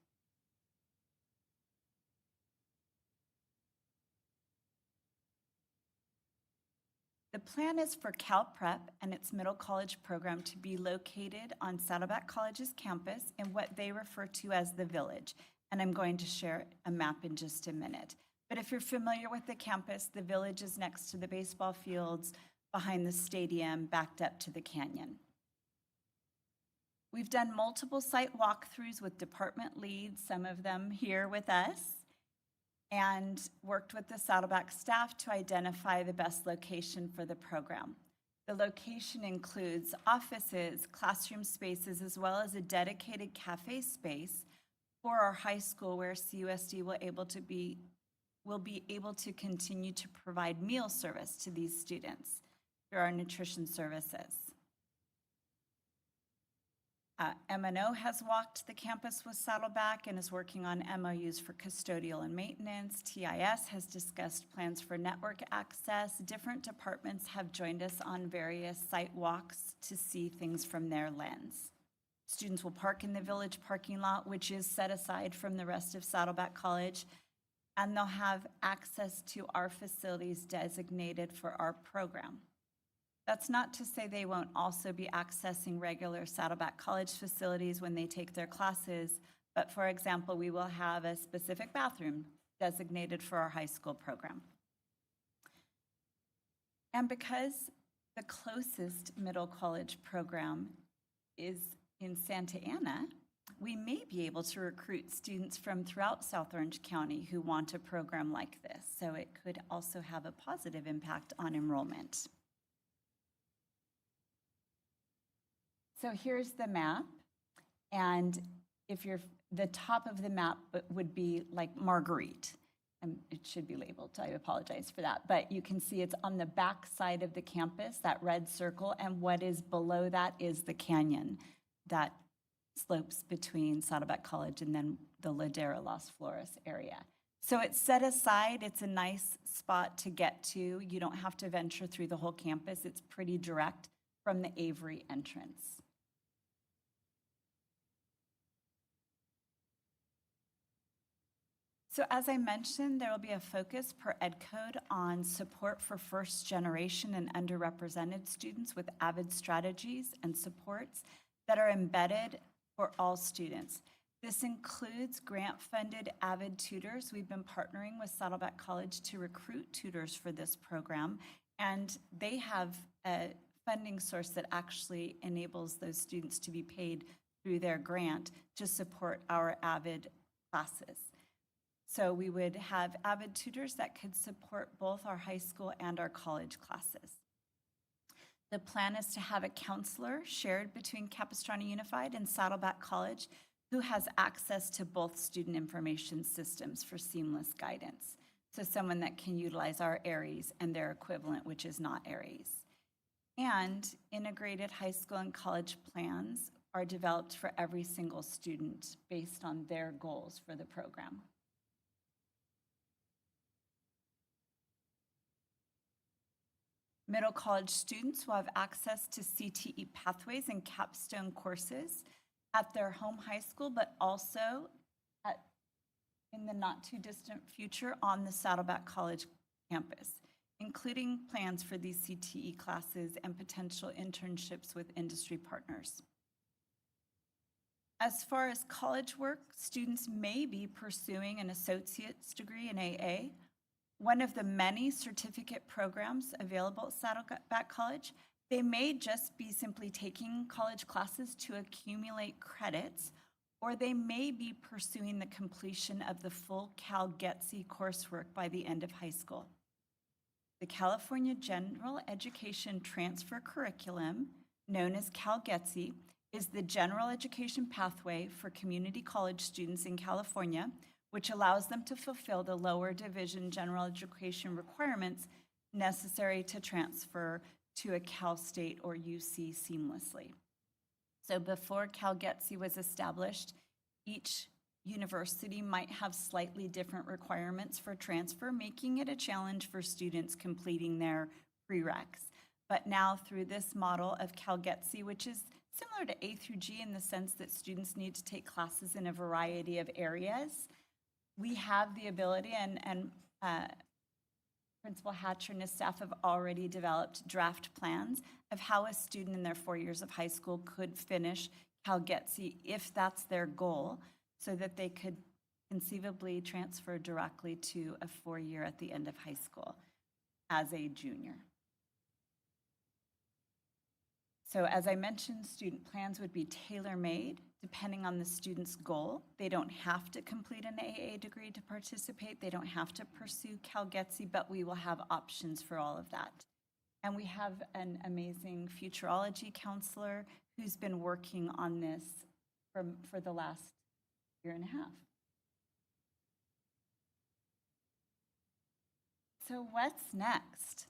The plan is for Cal Prep and its middle college program to be located on Saddleback College's campus in what they refer to as the Village. And I'm going to share a map in just a minute. But if you're familiar with the campus, the Village is next to the baseball fields, behind the stadium, backed up to the canyon. We've done multiple site walkthroughs with department leads, some of them here with us, and worked with the Saddleback staff to identify the best location for the program. The location includes offices, classroom spaces, as well as a dedicated cafe space for our high school where CUSD will be able to continue to provide meal service to these students through our nutrition services. M&O has walked the campus with Saddleback and is working on MOUs for custodial and maintenance. TIS has discussed plans for network access. Different departments have joined us on various site walks to see things from their lens. Students will park in the Village parking lot, which is set aside from the rest of Saddleback College, and they'll have access to our facilities designated for our program. That's not to say they won't also be accessing regular Saddleback College facilities when they take their classes, but for example, we will have a specific bathroom designated for our high school program. And because the closest middle college program is in Santa Ana, we may be able to recruit students from throughout South Orange County who want a program like this, so it could also have a positive impact on enrollment. So here's the map, and the top of the map would be like Marguerite, and it should be labeled, so I apologize for that, but you can see it's on the back side of the campus, that red circle, and what is below that is the canyon that slopes between Saddleback College and then the Ladera Las Flores area. So it's set aside, it's a nice spot to get to. You don't have to venture through the whole campus, it's pretty direct from the Avery entrance. So as I mentioned, there will be a focus per ed code on support for first generation and underrepresented students with AVID strategies and supports that are embedded for all students. This includes grant-funded AVID tutors. We've been partnering with Saddleback College to recruit tutors for this program, and they have a funding source that actually enables those students to be paid through their grant to support our AVID classes. So we would have AVID tutors that could support both our high school and our college classes. The plan is to have a counselor shared between Capistrano Unified and Saddleback College who has access to both student information systems for seamless guidance. So someone that can utilize our ARIES and their equivalent, which is not ARIES. And integrated high school and college plans are developed for every single student based on their goals for the program. Middle college students will have access to CTE pathways and capstone courses at their home high school, but also in the not too distant future on the Saddleback College campus, including plans for these CTE classes and potential internships with industry partners. As far as college work, students may be pursuing an associate's degree in AA, one of the many certificate programs available at Saddleback College. They may just be simply taking college classes to accumulate credits, or they may be pursuing the completion of the full Cal-GETC coursework by the end of high school. The California General Education Transfer Curriculum, known as Cal-GETC, is the general education pathway for community college students in California, which allows them to fulfill the lower division general education requirements necessary to transfer to a Cal State or UC seamlessly. So before Cal-GETC was established, each university might have slightly different requirements for transfer, making it a challenge for students completing their prereqs. But now through this model of Cal-GETC, which is similar to A through G in the sense that students need to take classes in a variety of areas, we have the ability, and Principal Hatcher and his staff have already developed draft plans of how a student in their 4 years of high school could finish Cal-GETC if that's their goal, so that they could conceivably transfer directly to a 4-year at the end of high school as a junior. So as I mentioned, student plans would be tailor-made depending on the student's goal. They don't have to complete an AA degree to participate. They don't have to pursue Cal-GETC, but we will have options for all of that. And we have an amazing futurology counselor who's been working on this for the last year and a half. So what's next?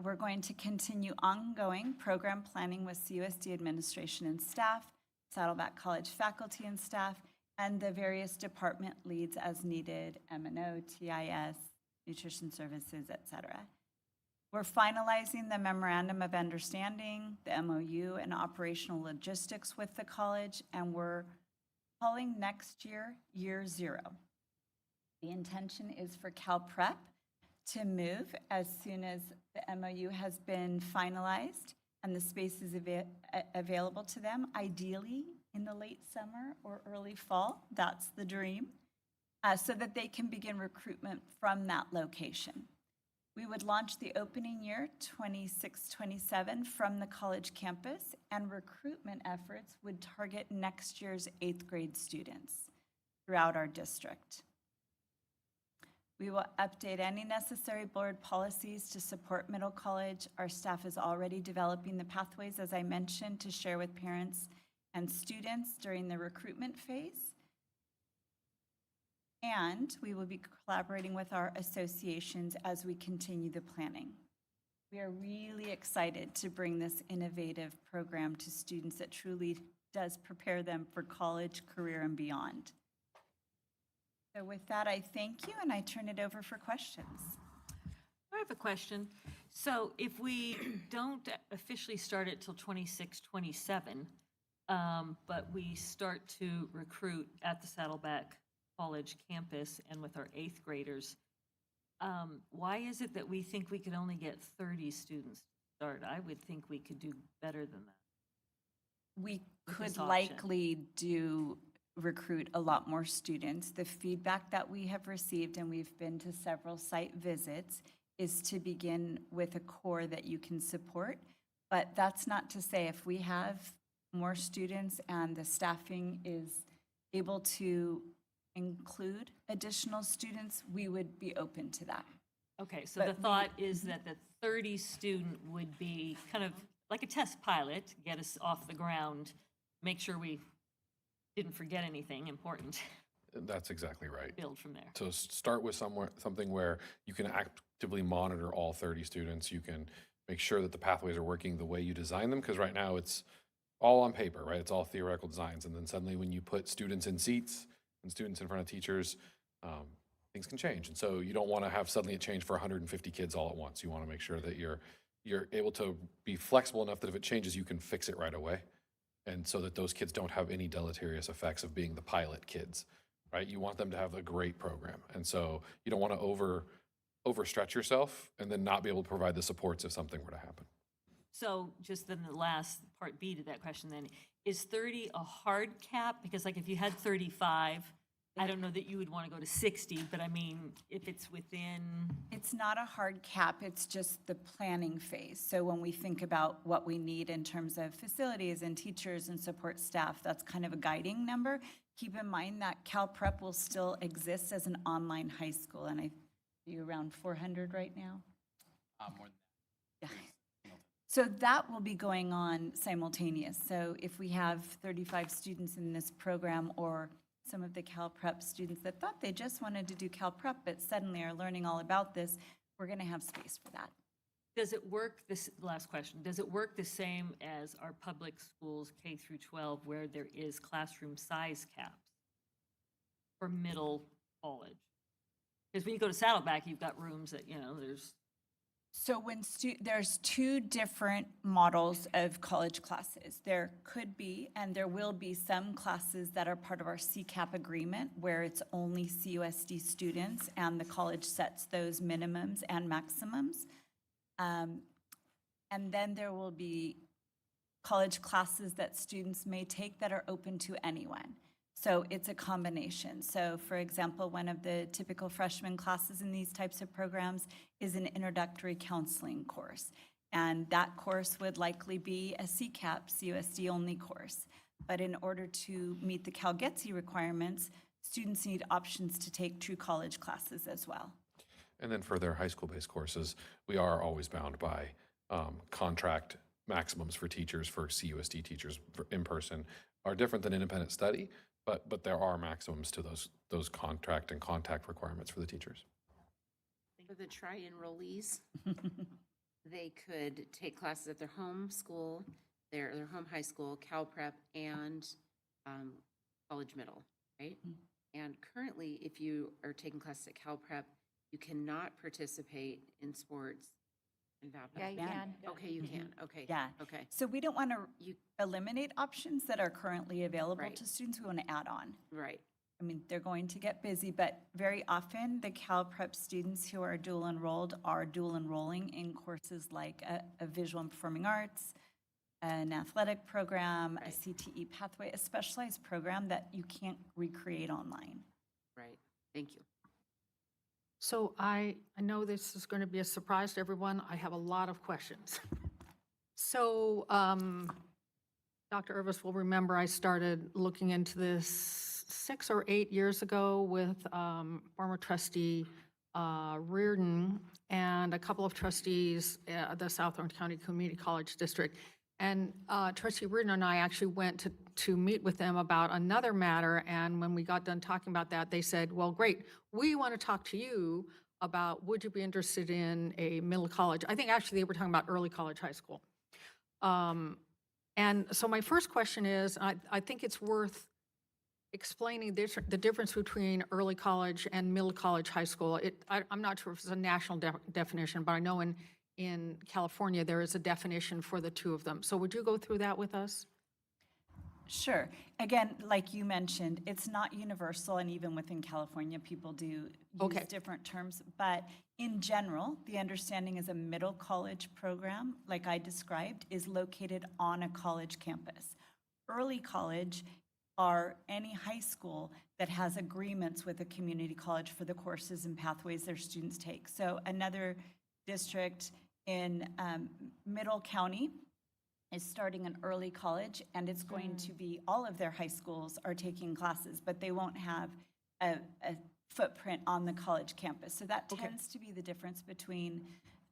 We're going to continue ongoing program planning with CUSD administration and staff, Saddleback College faculty and staff, and the various department leads as needed, M&O, TIS, nutrition services, et cetera. We're finalizing the memorandum of understanding, the MOU, and operational logistics with the college, and we're calling next year, year 0. The intention is for Cal Prep to move as soon as the MOU has been finalized and the space is available to them, ideally in the late summer or early fall. That's the dream, so that they can begin recruitment from that location. We would launch the opening year 26-27 from the college campus, and recruitment efforts would target next year's 8th grade students throughout our district. We will update any necessary board policies to support middle college. Our staff is already developing the pathways, as I mentioned, to share with parents and students during the recruitment phase. And we will be collaborating with our associations as we continue the planning. We are really excited to bring this innovative program to students that truly does prepare them for college, career, and beyond. So with that, I thank you, and I turn it over for questions. I have a question. So if we don't officially start it till 26, 27, but we start to recruit at the Saddleback College campus and with our 8th graders, why is it that we think we could only get 30 students to start? I would think we could do better than that. We could likely recruit a lot more students. The feedback that we have received, and we've been to several site visits, is to begin with a core that you can support. But that's not to say if we have more students and the staffing is able to include additional students, we would be open to that. Okay, so But the we- thought is that the 30 student would be kind of like a test pilot, get us off the ground, make sure we didn't forget anything important, That's exactly right. build from there. So start with something where you can actively monitor all 30 students. You can make sure that the pathways are working the way you design them, because right now it's all on paper, right? It's all theoretical designs. And then suddenly when you put students in seats and students in front of teachers, things can change. And so you don't want to have suddenly a change for 150 kids all at once. You want to make sure that you're able to be flexible enough that if it changes, you can fix it right away. And so that those kids don't have any deleterious effects of being the pilot kids, right? You want them to have a great program. And so you don't want to overstretch yourself and then not be able to provide the supports if something were to happen. So just then the last part B to that question then, is 30 a hard cap? Because like if you had 35, I don't know that you would want to go to 60, but I mean, if it's within, It's not a hard cap, it's just the planning phase. So when we think about what we need in terms of facilities and teachers and support staff, that's kind of a guiding number. Keep in mind that Cal Prep will still exist as an online high school, and are you around 400 right now? More than Yeah. So that will be going on simultaneous. So if we have 35 students in this program, or some of the Cal Prep students that thought they just wanted to do Cal Prep, but suddenly are learning all about this, we're going to have space for that. does it work, this last question, does it work the same as our public schools K through 12 where there is classroom size caps for middle college? Because when you go to Saddleback, you've got rooms that, there's, So when there's two different models of college classes. There could be, and there will be, some classes that are part of our CCAP agreement where it's only CUSD students and the college sets those minimums and maximums. And then there will be college classes that students may take that are open to anyone. So it's a combination. So for example, one of the typical freshman classes in these types of programs is an introductory counseling course. And that course would likely be a CCAP, CUSD only course. But in order to meet the CalGETSI requirements, students need options to take true college classes as well. And then for their high school-based courses, we are always bound by contract maximums for teachers, for CUSD teachers in person are different than independent study, but there are maximums to those contract and contact requirements for the teachers. For the tri-enrollees, they could take classes at their home school, their home high school, Cal Prep, and college middle, right? And currently, if you are taking classes at Cal Prep, you cannot participate in sports in VAPA. Yeah, you can. Okay, you can, okay. Yeah. Okay. So we don't want to eliminate options that are currently available Right. to students. We want to add on. Right. I mean, they're going to get busy, but very often the Cal Prep students who are dual enrolled are dual enrolling in courses like a visual and performing arts, an athletic program, a CTE pathway, a specialized program that you can't recreate online. Right, thank you. So I know this is going to be a surprise to everyone. I have a lot of questions. So Dr. Irvis will remember I started looking into this 6 or 8 years ago with former trustee Reardon and a couple of trustees at the Southern County Community College District. And Trustee Reardon and I actually went to meet with them about another matter, and when we got done talking about that, they said, well, great, we want to talk to you about, would you be interested in a middle college? I think actually they were talking about early college, high school. And so my first question is, I think it's worth explaining the difference between early college and middle college, high school. I'm not sure if it's a national definition, but I know in California, there is a definition for the two of them. So would you go through that with us? Sure. Again, like you mentioned, it's not universal, and even within California, people do use different terms. But in general, the understanding is a middle college program, like I described, is located on a college campus. Early college are any high school that has agreements with a community college for the courses and pathways their students take. So another district in Middle County is starting an early college, and it's going to be all of their high schools are taking classes, but they won't have a footprint on the college campus. So that tends to be the difference between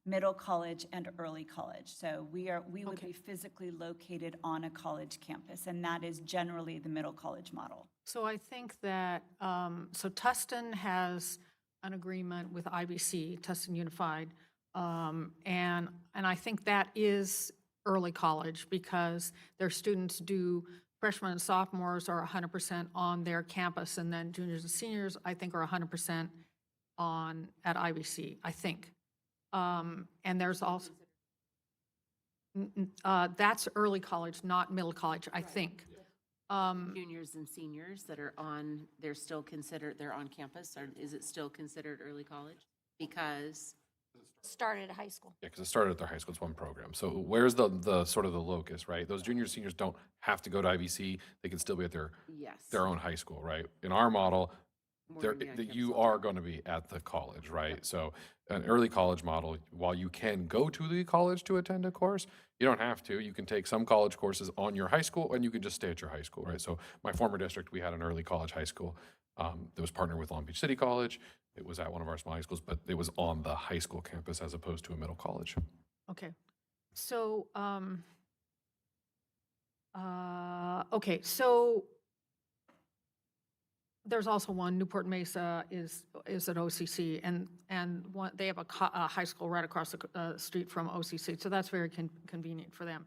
middle college and early college. So we would be physically located on a college campus, and that is generally the middle college model. So I think that, so Tustin has an agreement with IBC, Tustin Unified, and I think that is early college because their students do, freshmen and sophomores are 100% on their campus, and then juniors and seniors, I think, are 100% at IBC, I think. And there's also, that's early college, not middle college, I think. Juniors and seniors that are on, they're still considered, they're on campus, or is it still considered early college? Because Started at high school. Yeah, because it started at their high school. It's one program. So where's the sort of the locus, right? Those juniors, seniors don't have to go to IBC. They can still be at their own high school, right? In our model, you are going to be at the college, right? So an early college model, while you can go to the college to attend a course, you don't have to. You can take some college courses on your high school, and you can just stay at your high school, right? So my former district, we had an early college high school that was partnered with Long Beach City College. It was at one of our small high schools, but it was on the high school campus as opposed to a middle college. Okay. So, okay, so there's also one, Newport Mesa is at OCC, and one, they have a high school right across the street from OCC, so that's very convenient for them.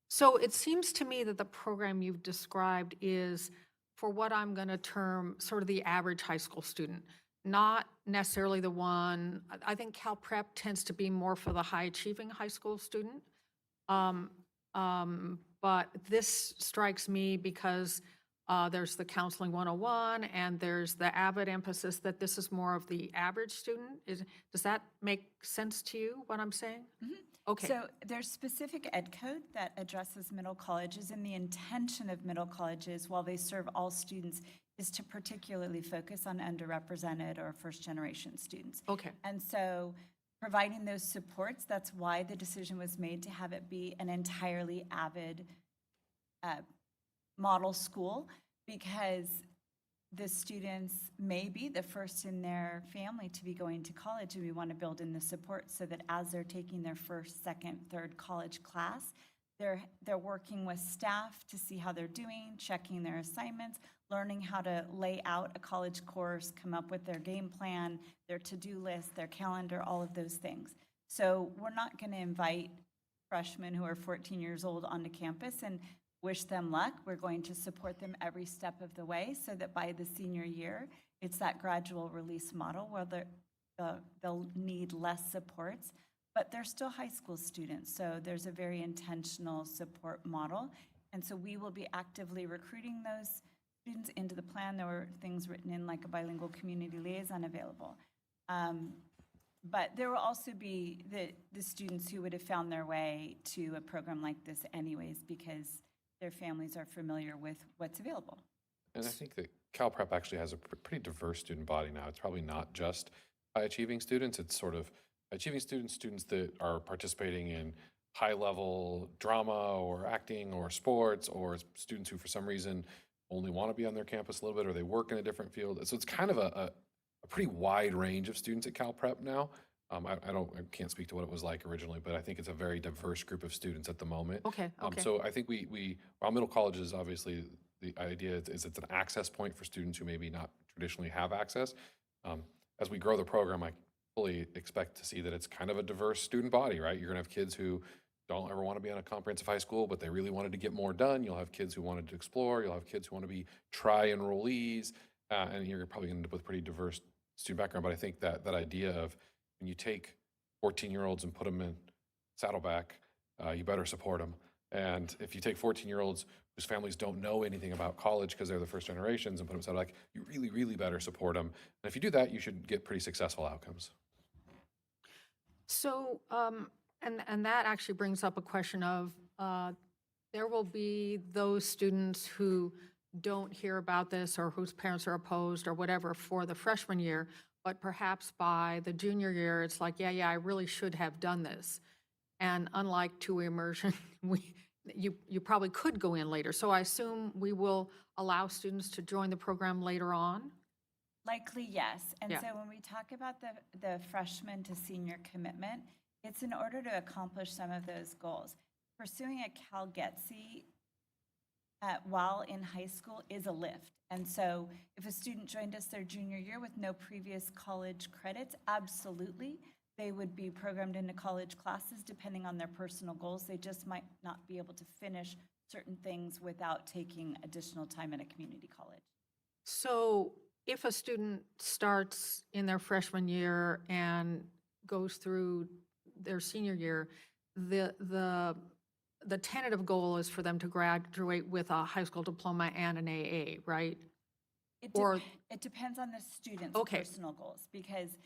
So it seems to me that the program you've described is for what I'm going to term sort of the average high school student, not necessarily the one, I think Cal Prep tends to be more for the high-achieving high school student. But this strikes me because there's the Counseling 101 and there's the avid emphasis that this is more of the average student. Does that make sense to you, what I'm saying? Okay. So there's specific ed code that addresses middle colleges, and the intention of middle colleges, while they serve all students, is to particularly focus on underrepresented or first-generation students. Okay. And so providing those supports, that's why the decision was made to have it be an entirely avid model school, because the students may be the first in their family to be going to college, and we want to build in the support so that as they're taking their first, second, third college class, they're working with staff to see how they're doing, checking their assignments, learning how to lay out a college course, come up with their game plan, their to-do list, their calendar, all of those things. So we're not going to invite freshmen who are 14 years old onto campus and wish them luck. We're going to support them every step of the way so that by the senior year, it's that gradual release model where they'll need less supports, but they're still high school students. So there's a very intentional support model. And so we will be actively recruiting those students into the plan. There were things written in like a bilingual community liaison available. But there will also be the students who would have found their way to a program like this anyways because their families are familiar with what's available. And I think that Cal Prep actually has a pretty diverse student body now. It's probably not just high achieving students. It's sort of achieving students that are participating in high level drama or acting or sports, or students who for some reason only want to be on their campus a little bit, or they work in a different field. So it's kind of a pretty wide range of students at Cal Prep now. I can't speak to what it was like originally, but I think it's a very diverse group of students at the moment. Okay. So I think while middle college is obviously, the idea is it's an access point for students who maybe not traditionally have access. As we grow the program, I fully expect to see that it's kind of a diverse student body, right? You're gonna have kids who don't ever want to be on a comprehensive high school, but they really wanted to get more done. You'll have kids who wanted to explore. You'll have kids who want to be tri-enrollees, and you're probably gonna end up with a pretty diverse student background. But I think that idea of when you take 14-year-olds and put them in Saddleback, you better support them. And if you take 14-year-olds whose families don't know anything about college because they're the first generations and put them in Saddleback, you really, really better support them. And if you do that, you should get pretty successful outcomes. So, and that actually brings up a question of, there will be those students who don't hear about this or whose parents are opposed or whatever for the freshman year, but perhaps by the junior year, it's like, yeah, I really should have done this. And unlike two-way immersion, you probably could go in later. So I assume we will allow students to join the program later on? Likely, yes. And Yeah. so when we talk about the freshman to senior commitment, it's in order to accomplish some of those goals. Pursuing a Cal GETC while in high school is a lift. And so if a student joined us their junior year with no previous college credits, absolutely, they would be programmed into college classes depending on their personal goals. They just might not be able to finish certain things without taking additional time in a community college. So if a student starts in their freshman year and goes through their senior year, the tentative goal is for them to graduate with a high school diploma and an AA, right? It depends on the student's Okay. personal goals, because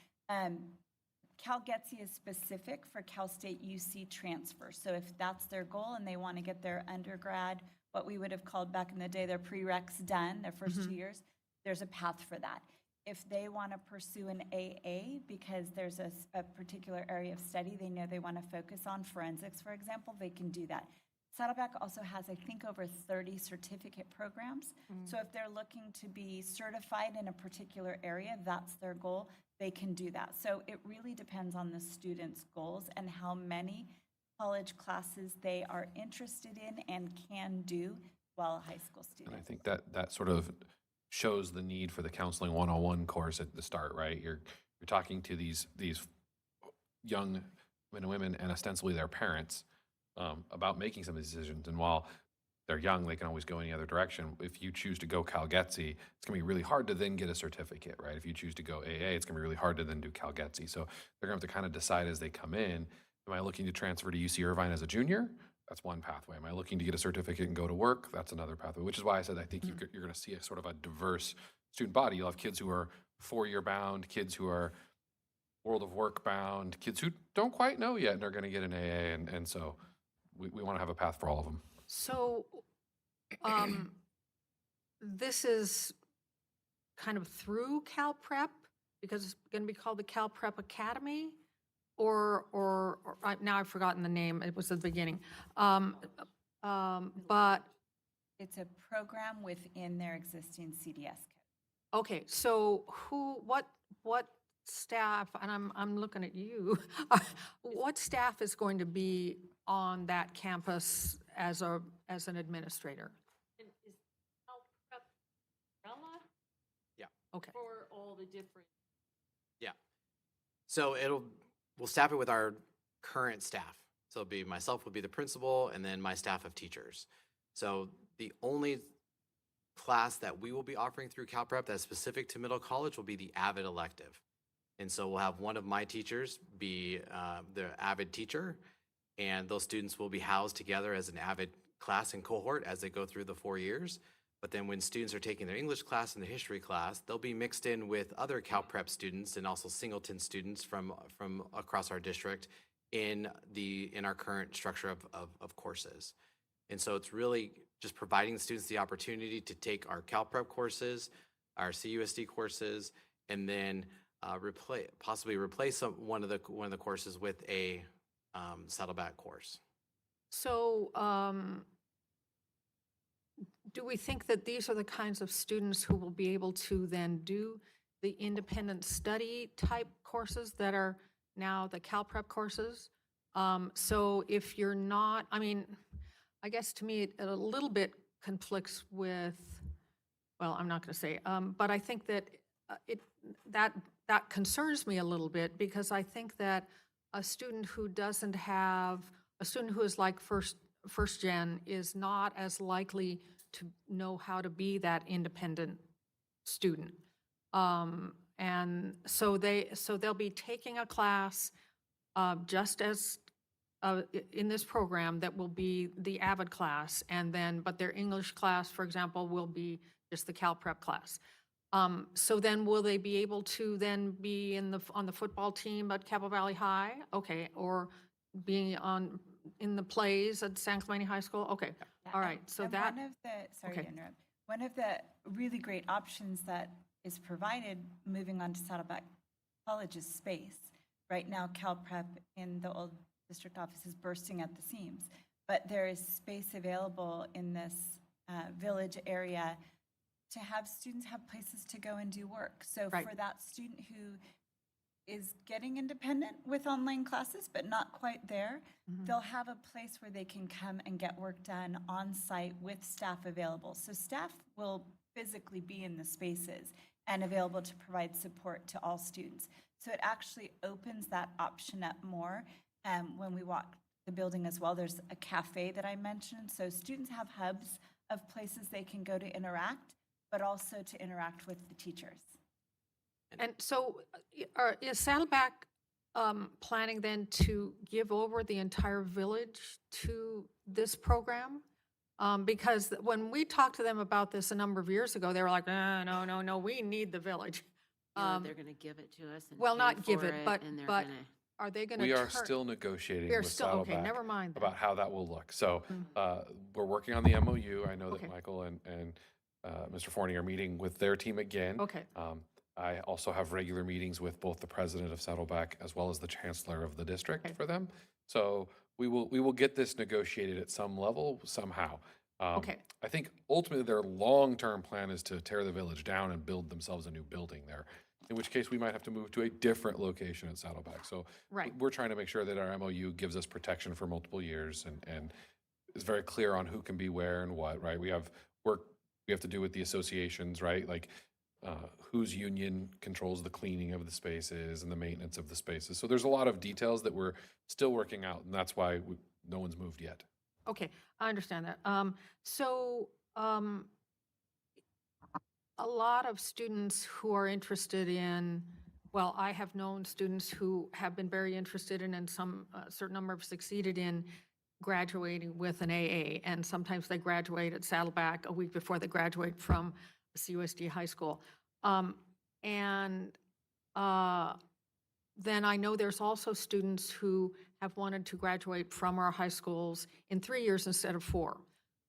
Cal GETC is specific for Cal State UC transfer. So if that's their goal and they want to get their undergrad, what we would have called back in the day their prereqs done, their first 2 years, there's a path for that. If they want to pursue an AA because there's a particular area of study they know they want to focus on, forensics, for example, they can do that. Saddleback also has, I think, over 30 certificate programs. So if they're looking to be certified in a particular area, that's their goal, they can do that. So it really depends on the student's goals and how many college classes they are interested in and can do while a high school student. And I think that sort of shows the need for the counseling 101 course at the start, right? You're talking to these young men and women and ostensibly their parents about making some of these decisions. And while they're young, they can always go any other direction. If you choose to go Cal GETC, it's gonna be really hard to then get a certificate, right? If you choose to go AA, it's gonna be really hard to then do Cal GETC. So they're gonna have to kind of decide as they come in, am I looking to transfer to UC Irvine as a junior? That's one pathway. Am I looking to get a certificate and go to work? That's another pathway, which is why I said I think you're going to see a sort of a diverse student body. You'll have kids who are 4-year bound, kids who are world of work bound, kids who don't quite know yet and are going to get an AA. And so we want to have a path for all of them. So this is kind of through Cal Prep because it's going to be called the Cal Prep Academy? Or now I've forgotten the name, it was at the beginning. But, It's a program within their existing CDS code. okay, so what staff, and I'm looking at you, what staff is going to be on that campus as an administrator? And is Cal Prep umbrella? Yeah. Okay. For all the different. Yeah. So we'll staff it with our current staff. So it'll be myself will be the principal and then my staff of teachers. So the only class that we will be offering through Cal Prep that's specific to middle college will be the AVID elective. And so we'll have one of my teachers be the AVID teacher, and those students will be housed together as an AVID class and cohort as they go through the 4 years. But then when students are taking their English class and their history class, they'll be mixed in with other Cal Prep students and also Singleton students from across our district in our current structure of courses. And so it's really just providing students the opportunity to take our Cal Prep courses, our CUSD courses, and then possibly replace one of the courses with a Saddleback course. So, do we think that these are the kinds of students who will be able to then do the independent study type courses that are now the Cal Prep courses? So if you're not, I mean, I guess to me, it a little bit conflicts with, well, I'm not going to say, but I think that that concerns me a little bit because I think that a student who doesn't have, a student who is like first gen is not as likely to know how to be that independent student. And so they'll be taking a class just as in this program that will be the AVID class, and then, but their English class, for example, will be just the Cal Prep class. So then will they be able to then be on the football team at Cabell Valley High? Okay, or being in the plays at San Clemente High School? Okay, all right, so And that. one of the, sorry okay. to interrupt, one of the really great options that is provided moving on to Saddleback College's space. Right now, Cal Prep in the old district office is bursting at the seams, but there is space available in this village area to have students have places to go and do work. So Right. for that student who is getting independent with online classes, but not quite there, they'll have a place where they can come and get work done on site with staff available. So staff will physically be in the spaces and available to provide support to all students. So it actually opens that option up more. When we walk the building as well, there's a cafe that I mentioned. So students have hubs of places they can go to interact, but also to interact with the teachers. And so is Saddleback planning then to give over the entire village to this program? Because when we talked to them about this a number of years ago, they were like, no, we need the village. They're going to give it to us and Well, pay not give for it, but and they're but gonna- are they going to? We are still negotiating We're with still, okay, Saddleback never mind then. about how that will look. So we're working on the MOU. I know that Okay. Michael and Mr. Forney are meeting with their team again. Okay. I also have regular meetings with both the president of Saddleback as well as the chancellor of the district for them. So we will get this negotiated at some level somehow. Okay. I think ultimately their long-term plan is to tear the village down and build themselves a new building there, in which case we might have to move to a different location at Saddleback. So Right. we're trying to make sure that our MOU gives us protection for multiple years and is very clear on who can be where and what, right? We have work we have to do with the associations, right? Like whose union controls the cleaning of the spaces and the maintenance of the spaces. So there's a lot of details that we're still working out, and that's why no one's moved yet. Okay, I understand that. A lot of students who are interested in, well, I have known students who have been very interested in, and some, a certain number have succeeded in graduating with an AA, and sometimes they graduate at Saddleback a week before they graduate from CUSD high school. Then I know there's also students who have wanted to graduate from our high schools in 3 years instead of 4.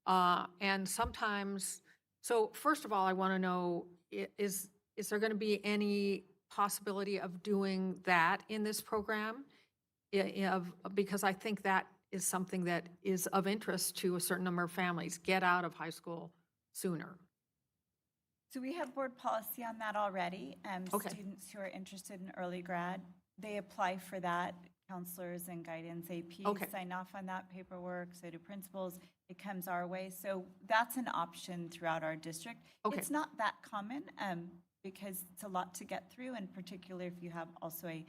And sometimes, so first of all, I want to know, is there going to be any possibility of doing that in this program? Because I think that is something that is of interest to a certain number of families, get out of high school sooner. So we have board policy on that already. Okay. Students who are interested in early grad, they apply for that. Counselors and guidance APs Okay. sign off on that paperwork, so do principals. It comes our way. So that's an option throughout our district. Okay. It's not that common because it's a lot to get through, and particularly if you have also a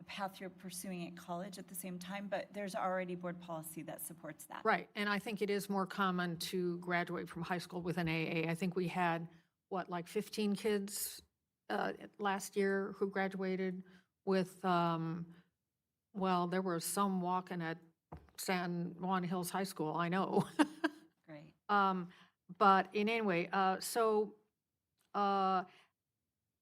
path you're pursuing at college at the same time, but there's already board policy that supports that. Right, and I think it is more common to graduate from high school with an AA. I think we had, like 15 kids last year who graduated with, well, there were some walking at San Juan Hills High School, I know. Great. But in any way,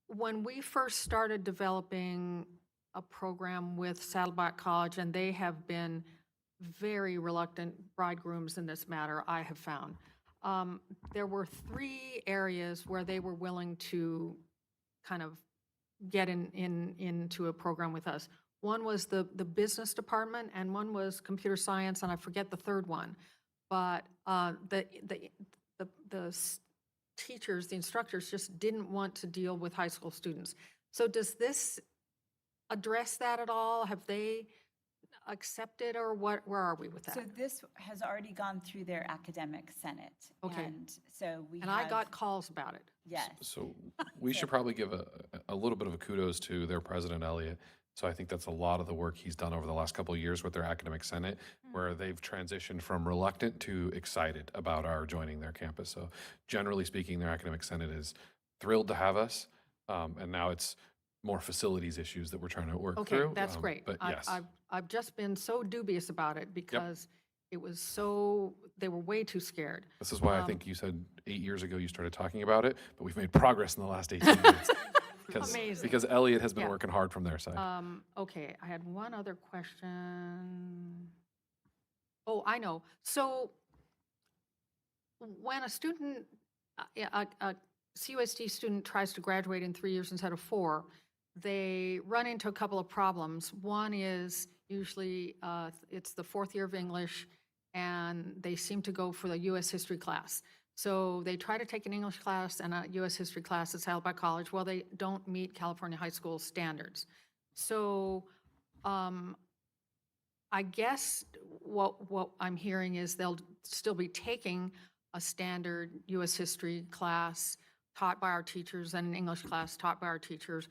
when we first started developing a program with Saddleback College, and they have been very reluctant bridegrooms in this matter, I have found. There were 3 areas where they were willing to kind of get into a program with us. One was the business department, and one was computer science, and I forget the third one. But the teachers, the instructors just didn't want to deal with high school students. So does this address that at all? Have they accepted, or what? Where are we with that? So this has already gone through their academic senate. Okay. And so we And have. I got calls about it. Yes. So we should probably give a little bit of a kudos to their president, Elliot. So I think that's a lot of the work he's done over the last couple of years with their academic senate, where they've transitioned from reluctant to excited about our joining their campus. So generally speaking, their academic senate is thrilled to have us. And now it's more facilities issues that we're trying to work through. Okay, that's great. But yes. I've just been so dubious about it because it was so, they were way too scared. This is why I think you said 8 years ago you started talking about it, but we've made progress in the last 18 months. Amazing. Because Elliot has been Yeah. working hard from their side. Okay, I had one other question. Oh, I know. So when a student, a CUSD student tries to graduate in 3 years instead of 4, they run into a couple of problems. One is usually it's the 4th year of English, and they seem to go for the U.S. history class. So they try to take an English class and a US history class at Saddleback College. Well, they don't meet California high school standards. So I guess what I'm hearing is they'll still be taking a standard US history class taught by our teachers and an English class taught by our teachers.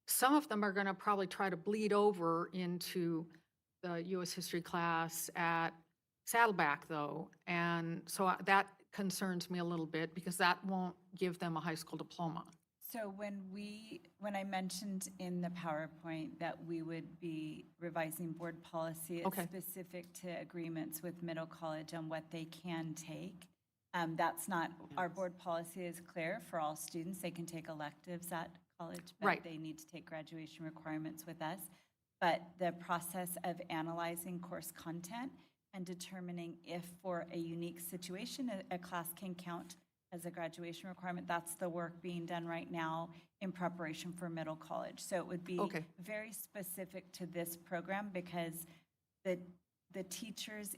Some of them are going to probably try to bleed over into the US history class at Saddleback, though. And so that concerns me a little bit because that won't give them a high school diploma. So when I mentioned in the PowerPoint that we would be revising board policy, it's Okay. specific to agreements with middle college on what they can take. That's not, our board policy is clear for all students. They can take electives at college, but Right. they need to take graduation requirements with us. But the process of analyzing course content and determining if for a unique situation, a class can count as a graduation requirement, that's the work being done right now in preparation for middle college. So it would be Okay. very specific to this program because the teachers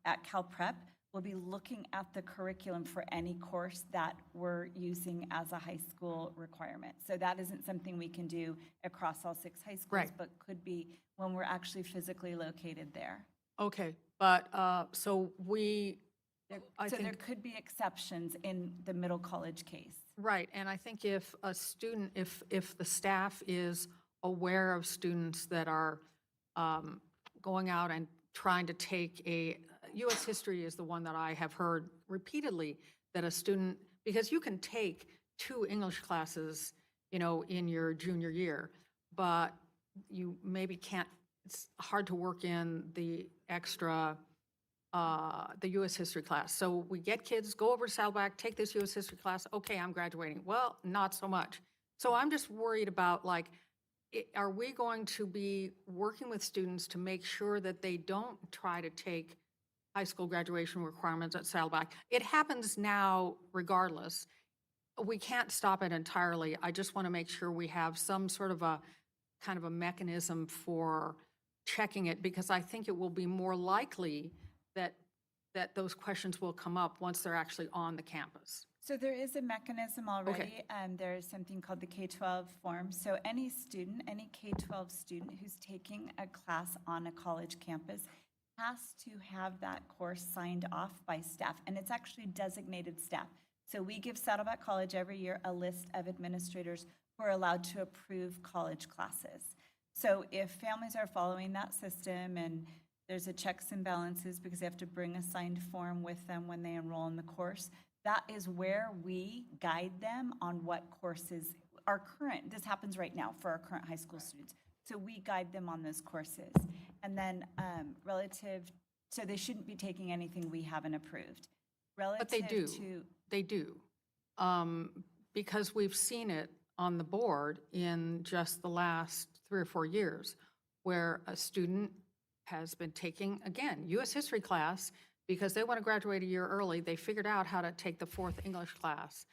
at Cal Prep will be looking at the curriculum for any course that we're using as a high school requirement. So that isn't something we can do across all 6 high schools, Right. but could be when we're actually physically located there. Okay, but so I So there think, could be exceptions in the middle college case. right, and I think if a student, if the staff is aware of students that are going out and trying to take US history is the one that I have heard repeatedly, that a student, because you can take 2 English classes, in your junior year, but you maybe can't, it's hard to work in the extra, the US history class. So we get kids, go over to Saddleback, take this US history class, okay, I'm graduating. Well, not so much. So I'm just worried about are we going to be working with students to make sure that they don't try to take high school graduation requirements at Saddleback? It happens now regardless. We can't stop it entirely. I just want to make sure we have some sort of a kind of a mechanism for checking it, because I think it will be more likely that those questions will come up once they're actually on the campus. So there is a mechanism already. There is something called the K-12 form. So any student, any K-12 student who's taking a class on a college campus has to have that course signed off by staff, and it's actually designated staff. So we give Saddleback College every year a list of administrators who are allowed to approve college classes. So if families are following that system and there's a checks and balances because they have to bring a signed form with them when they enroll in the course, that is where we guide them on what courses are current. This happens right now for our current high school students. So we guide them on those courses. And then so they shouldn't be taking anything we haven't approved. But they do. They do. Because we've seen it on the board in just the last 3 or 4 years, where a student has been taking, again, US history class, because they want to graduate a year early. They figured out how to take the 4th English class.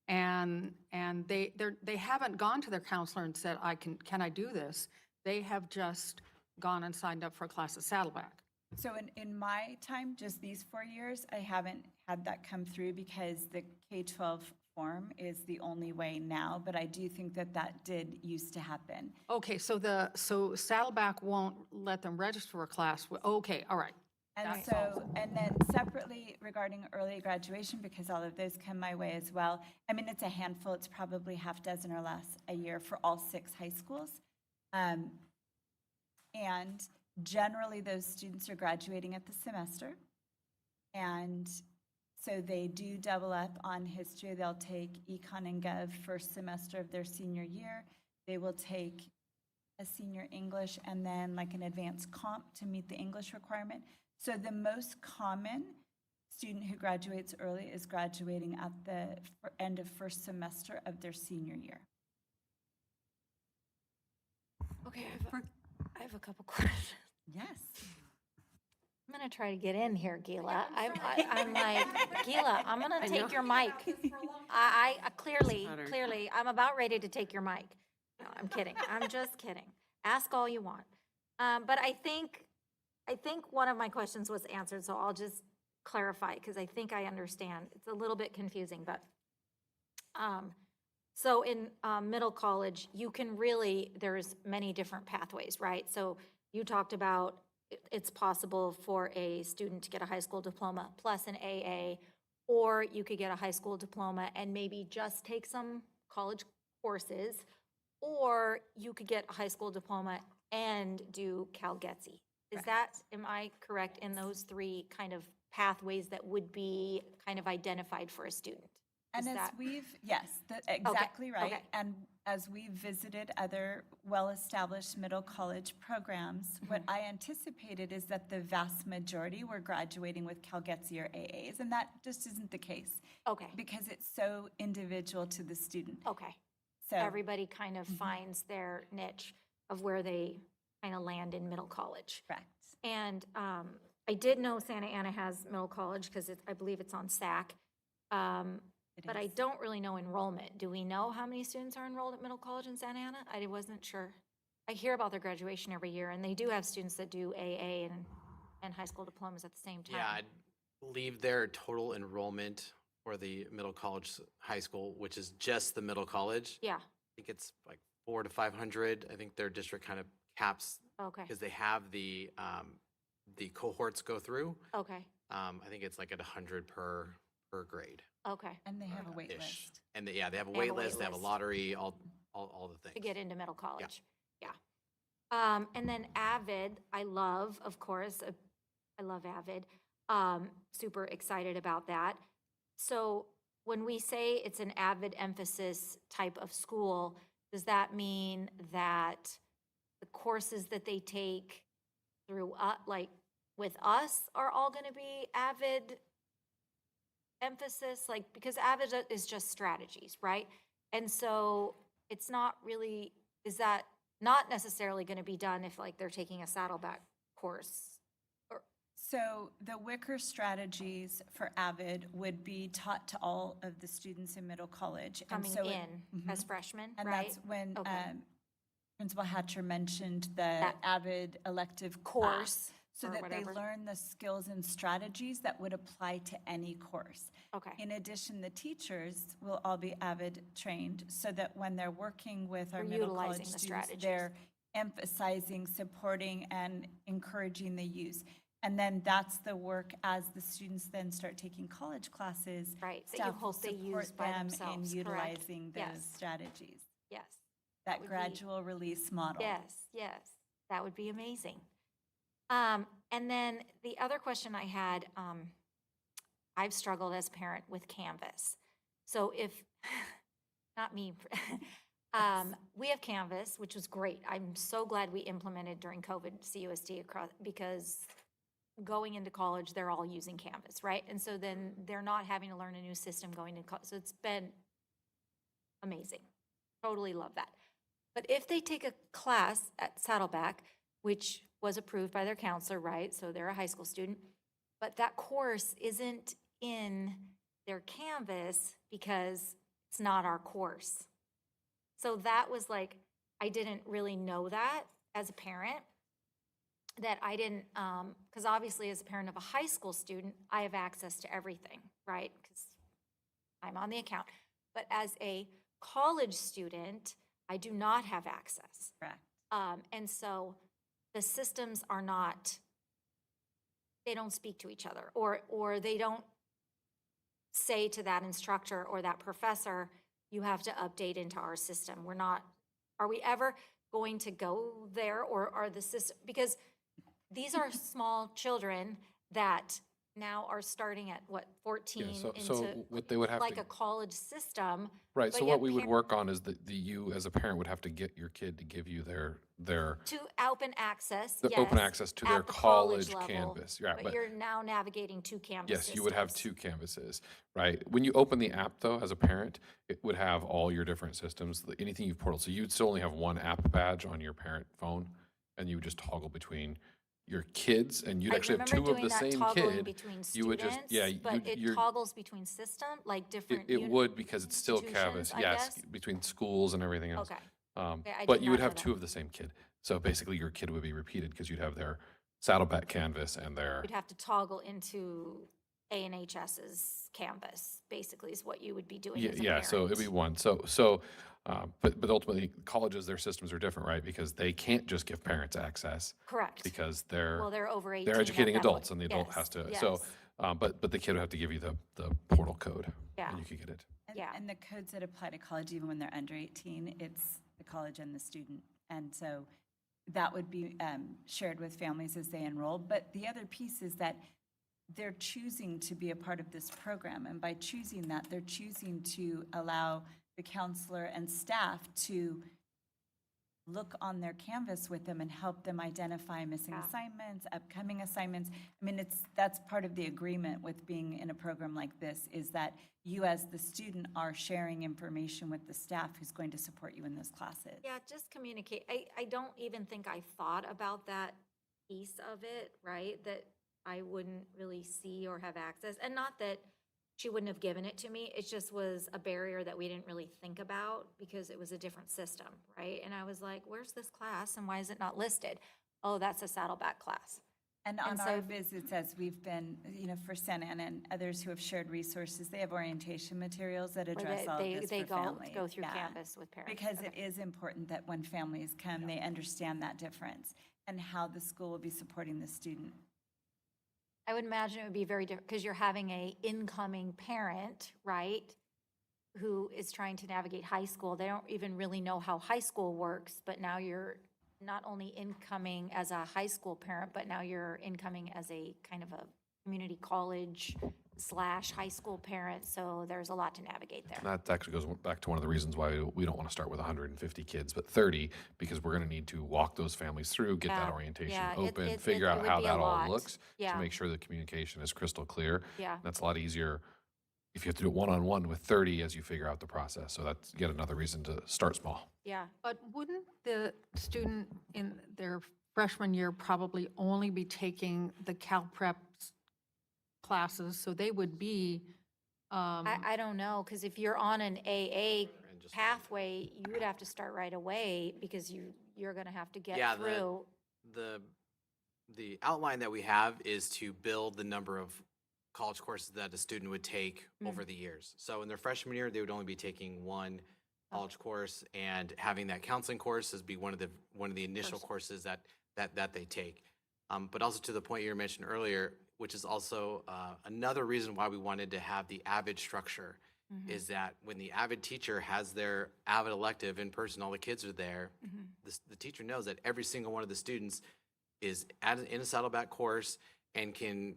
And they haven't gone to their counselor and said, can I do this? They have just gone and signed up for a class at Saddleback. So in my time, just these 4 years, I haven't had that come through because the K-12 form is the only way now, but I do think that did used to happen. Okay, so Saddleback won't let them register for a class. Okay, all right. And then separately regarding early graduation, because all of those come my way as well. I mean, it's a handful, it's probably half dozen or less a year for all 6 high schools. And generally those students are graduating at the semester. And so they do double up on history. They'll take Econ and Gov first semester of their senior year. They will take a senior English and then like an advanced comp to meet the English requirement. So the most common student who graduates early is graduating at the end of first semester of their senior year. Okay, I have a couple questions. Yes. I'm going to try to get in here, Gila. I'm like, Gila, I'm going to take your mic. I clearly, I'm about ready to take your mic. No, I'm kidding. I'm just kidding. Ask all you want. But I think one of my questions was answered, so I'll just clarify, because I think I understand. It's a little bit confusing, but, so in middle college, you can really, there's many different pathways, right? So you talked about it's possible for a student to get a high school diploma plus an AA, or you could get a high school diploma and maybe just take some college courses, or you could get a high school diploma and do CalGETSE. Is that, am I correct in those three kind of pathways that would be kind of identified for a student? And Is as that- we've, yes, exactly right. okay. And as we've visited other well-established middle college programs, what I anticipated is that the vast majority were graduating with CalGETSE or AAs, and that just isn't the case. Okay. Because it's so individual to the student. Okay. So Everybody kind of finds their niche of where they kind of land in middle college. Correct. And I did know Santa Ana has middle college because I believe it's on SAC. But I don't really know enrollment. Do we know how many students are enrolled at middle college in Santa Ana? I wasn't sure. I hear about their graduation every year, and they do have students that do AA and high school diplomas at the same time. Yeah, I believe their total enrollment for the middle college, high school, which is just the middle college. Yeah. I think it's like 400 to 500. I think their district kind of caps Okay. because they have the cohorts go through. Okay. I think it's like at 100 per grade. Okay. And they have a wait Ish. list. And they have a They have a wait wait list, they have a list. lottery, all the things. To get into middle college. Yeah. And then Avid, I love, of course. I love Avid. Super excited about that. So when we say it's an Avid emphasis type of school, does that mean that the courses that they take through, like with us, are all going to be Avid emphasis? Like, because Avid is just strategies, right? And so it's not really, is that not necessarily going to be done if like they're taking a Saddleback course? So the Wicker strategies for Avid would be taught to all of the students in middle college. Coming and so in as freshmen, And right? that's when Okay. Principal Hatcher mentioned the That Avid elective course class, so or that whatever. they learn the skills and strategies that would apply to any course. Okay. In addition, the teachers will all be Avid trained, so that when they're working with our They're middle college utilizing the students, strategies. they're emphasizing, supporting, and encouraging the use. And then that's the work as the students then start taking college classes. Right, that you Staff will hope they support use by them themselves, in correct? utilizing those Yes. strategies. Yes. That would be- gradual release model. Yes, yes, that would be amazing. And then the other question I had, I've struggled as a parent with Canvas. So if, not me, we have Canvas, which was great. I'm so glad we implemented during COVID CUSD across, because going into college, they're all using Canvas, right? And so then they're not having to learn a new system going to college. So it's been amazing. Totally love that. But if they take a class at Saddleback, which was approved by their counselor, right? So they're a high school student, but that course isn't in their Canvas because it's not our course. So that was like, I didn't really know that as a parent, that I didn't, because obviously as a parent of a high school student, I have access to everything, right? Because I'm on the account. But as a college student, I do not have access. Correct. And so the systems are not, they don't speak to each other, or they don't say to that instructor or that professor, you have to update into our system. We're not, are we ever going to go there, or are the system, because these are small children that now are starting at what, 14 so into what they would have like to- a college system. Right, but so yet what we would work on is that you as a parent would have to get your kid to give you their To open access, the yes. open access to their at the college level, canvas, right, But but- you're now navigating two canvases. Yes, you would have two canvases, right? When you open the app, though, as a parent, it would have all your different systems, anything you've portaled. So you'd still only have one app badge on your parent phone, and you would just toggle between your kids, and you'd I actually have remember two of doing the that same toggling kid. between You would just, students, but it you're, toggles between system, like different. it would, because it's still institutions, canvas, I yes, guess? between schools and everything else. Okay. Okay, I But did you not would know have that. two of the same kid. So basically, your kid would be repeated because you'd have their Saddleback canvas and their, You'd have to toggle into ANHS's Canvas, basically, is what you would be doing Yeah, as a yeah. So it'd be parent. one. But ultimately, colleges, their systems are different, right? Because they can't just give parents access. Correct. Because they're Well, they're over 18 they're at educating that adults, point. and the adult Yes, has to. yes. But the kid would have to give you the portal code, Yeah. and you could get it. And the codes that apply to college, even when they're under 18, it's the college and the student. And so that would be shared with families as they enroll. But the other piece is that they're choosing to be a part of this program. And by choosing that, they're choosing to allow the counselor and staff to look on their Canvas with them and help them identify missing assignments, upcoming assignments. I mean, that's part of the agreement with being in a program like this, is that you as the student are sharing information with the staff who's going to support you in those classes. Yeah, just communicate. I don't even think I thought about that piece of it, right? That I wouldn't really see or have access. And not that she wouldn't have given it to me. It just was a barrier that we didn't really think about because it was a different system, right? And I was like, where's this class and why is it not listed? Oh, that's a Saddleback class. And on our visits, as we've been, for Santa Ana and others who have shared resources, they have orientation materials that address all of this for families. Go through Canvas with parents. Because it is important that when families come, they understand that difference and how the school will be supporting the student. I would imagine it would be very different because you're having a incoming parent, right? Who is trying to navigate high school. They don't even really know how high school works, but now you're not only incoming as a high school parent, but now you're incoming as a kind of a community college / high school parent. So there's a lot to navigate there. That actually goes back to one of the reasons why we don't want to start with 150 kids, but 30, because we're going to need to walk those families through, get that orientation open, figure out how that all looks to make sure the communication is crystal clear. Yeah. That's a lot easier if you have to do it one-on-one with 30 as you figure out the process. So that's yet another reason to start small. Yeah. But wouldn't the student in their freshman year probably only be taking the CalPrep classes? So they would be, I don't know, because if you're on an AA pathway, you would have to start right away because you're going to have to get through. The outline that we have is to build the number of college courses that a student would take over the years. So in their freshman year, they would only be taking one college course, and having that counseling course as be one of the initial courses that they take. But also to the point you mentioned earlier, which is also another reason why we wanted to have the AVID structure, is that when the AVID teacher has their AVID elective in person, all the kids are there, the teacher knows that every single one of the students is in a Saddleback course and can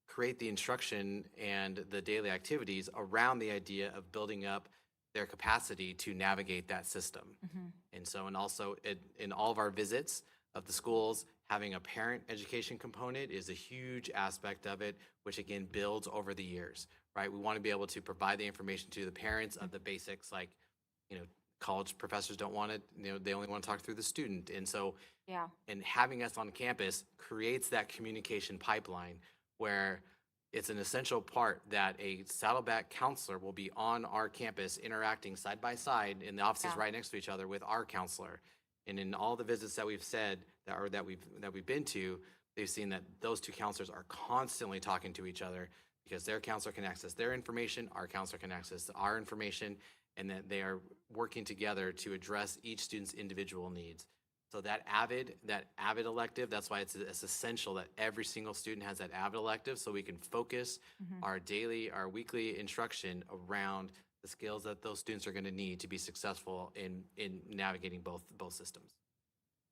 create the instruction and the daily activities around the idea of building up their capacity to navigate that system. And so, and also in all of our visits of the schools, having a parent education component is a huge aspect of it, which again builds over the years, right? We want to be able to provide the information to the parents of the basics, like, college professors don't want it, they only want to talk through the student. And so, and having us on campus creates that communication pipeline where it's an essential part that a Saddleback counselor will be on our campus interacting side by side in the offices right next to each other with our counselor. And in all the visits that we've said that we've been to, they've seen that those two counselors are constantly talking to each other because their counselor can access their information, our counselor can access our information, and that they are working together to address each student's individual needs. So that AVID elective, that's why it's essential that every single student has that AVID elective so we can focus our weekly instruction around the skills that those students are going to need to be successful in navigating both systems.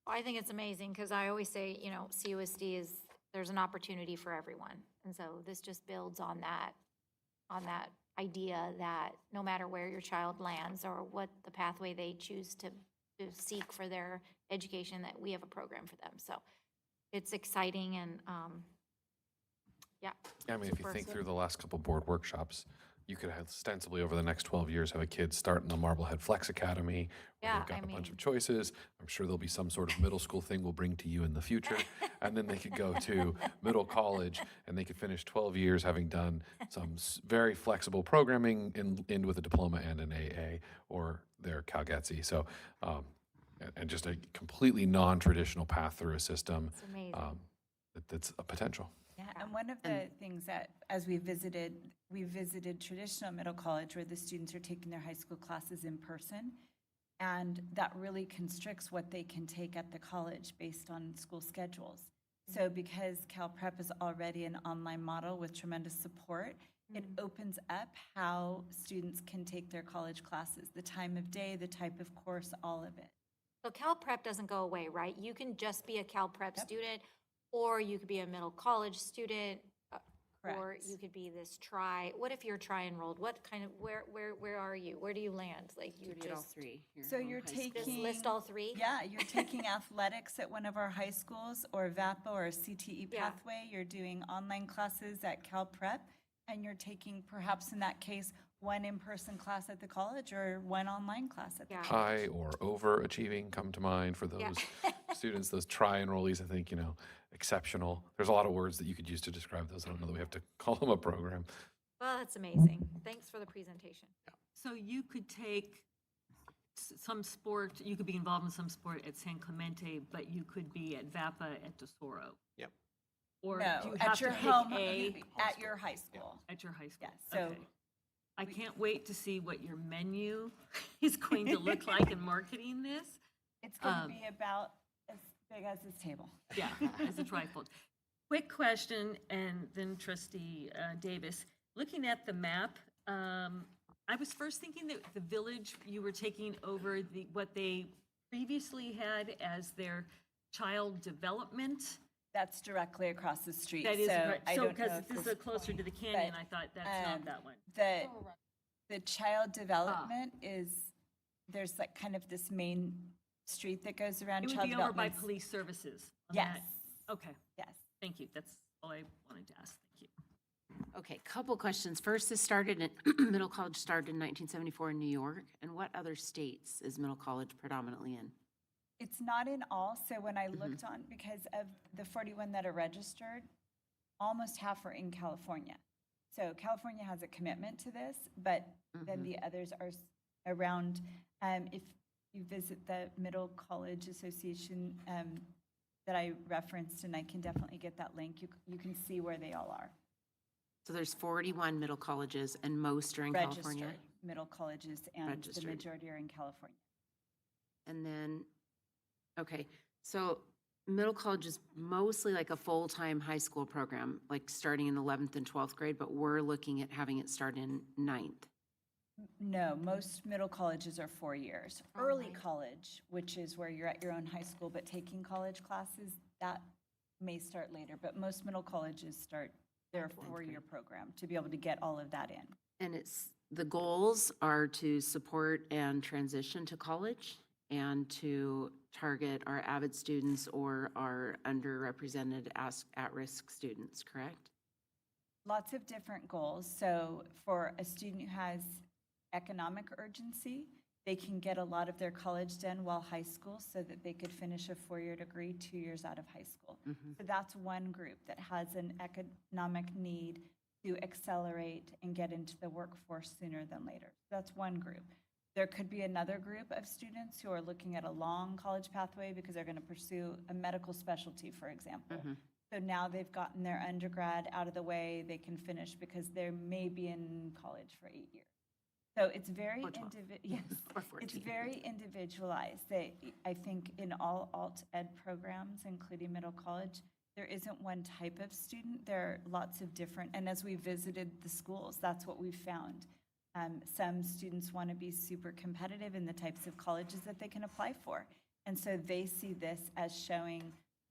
I think it's amazing because I always say, CUSD there's an opportunity for everyone. And so this just builds on that idea that no matter where your child lands or what the pathway they choose to seek for their education, that we have a program for them. So it's exciting and Yeah, I mean, if you think through the last couple board workshops, you could have ostensibly over the next 12 years have a kid start in the Marblehead Flex Academy. Where they've got a bunch of choices. I'm sure there'll be some sort of middle school thing we'll bring to you in the future. And then they could go to middle college and they could finish 12 years having done some very flexible programming and with a diploma and an AA or their CalGETSE. So, and just a completely non-traditional path through a system. it's amazing. That's a potential. Yeah, And one of the things that, as we visited traditional middle college where the students are taking their high school classes in person, and that really constricts what they can take at the college based on school schedules. So because Cal Prep is already an online model with tremendous support, it opens up how students can take their college classes, the time of day, the type of course, all of it. So Cal Prep doesn't go away, right? You can just be a Cal Prep student, or you could be a middle college student, or Correct. you could be this what if you're tri-enrolled? What kind of, where are you? Where do you land? Like you Give it all just, three. So you're taking. just list all three? Yeah, you're taking athletics at one of our high schools, or VAPA or CTE Yeah. pathway. You're doing online classes at Cal Prep, and you're taking, perhaps in that case, one in-person class at the college or one online class at the college. High or overachieving come to mind for those students, those tri-enrollees, I think, exceptional. There's a lot of words that you could use to describe those. I don't know that we have to call them a program. Well, that's amazing. Thanks for the presentation. So you could take some sport, you could be involved in some sport at San Clemente, but you could be at VAPA at Tesoro. Yep. Or No, do you have at your to home, pick at your high school. At your high school? Yes, so Okay. I can't wait to see what your menu is going to look like in marketing this. It's going to be about as big as this table. Yeah, as a trifold. Quick question, and then Trustee Davis. Looking at the map, I was first thinking that the village, you were taking over what they previously had as their child development. That's directly across the street. That is, so right. I So don't know because if this is this closer to the point, canyon, but, I thought that's not that one. The child development is, there's like kind of this main street that goes around It would child be over by development. police services. on Yes. that. Okay, Yes. thank you. That's all I wanted to ask. Thank you. Okay, couple questions. First, middle college started in 1974 in New York. And what other states is middle college predominantly in? It's not in all, so when I looked on, because of the 41 that are registered, almost half are in California. So California has a commitment to this, but then the others are around. If you visit the Middle College Association that I referenced, and I can definitely get that link, you can see where they all are. So there's 41 middle colleges and most are in California? Registered middle colleges, and Registered. the majority are in California. And then, okay, so middle college is mostly like a full-time high school program, like starting in 11th and 12th grade, but we're looking at having it start in 9th. No, most middle colleges are 4 years. Early college, which is where you're at your own high school but taking college classes, that may start later. But most middle colleges start their 4-year program to be able to get all of that in. And the goals are to support and transition to college and to target our avid students or our underrepresented at-risk students, correct? Lots of different goals. So for a student who has economic urgency, they can get a lot of their college done while high school so that they could finish a 4-year degree 2 years out of high school. So that's one group that has an economic need to accelerate and get into the workforce sooner than later. That's one group. There could be another group of students who are looking at a long college pathway because they're going to pursue a medical specialty, for example. So now they've gotten their undergrad out of the way, they can finish because they may be in college for 8 years. So it's very it's very individualized. I think in all alt ed programs, including middle college, there isn't one type of student. There are lots of different, and as we visited the schools, that's what we found. Some students want to be super competitive in the types of colleges that they can apply for. And so they see this as showing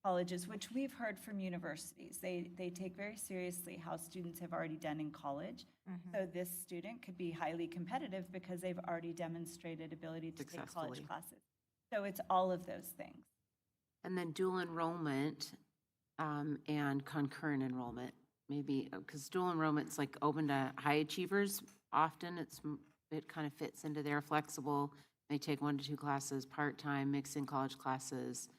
colleges, which we've heard from universities. They take very seriously how students have already done in college. So this student could be highly competitive because they've already demonstrated ability to take college classes. So it's all of those things. And then dual enrollment and concurrent enrollment, maybe, because dual enrollment's like open to high achievers. Often it kind of fits into their flexible, they take 1 to 2 classes part-time, mix in college classes,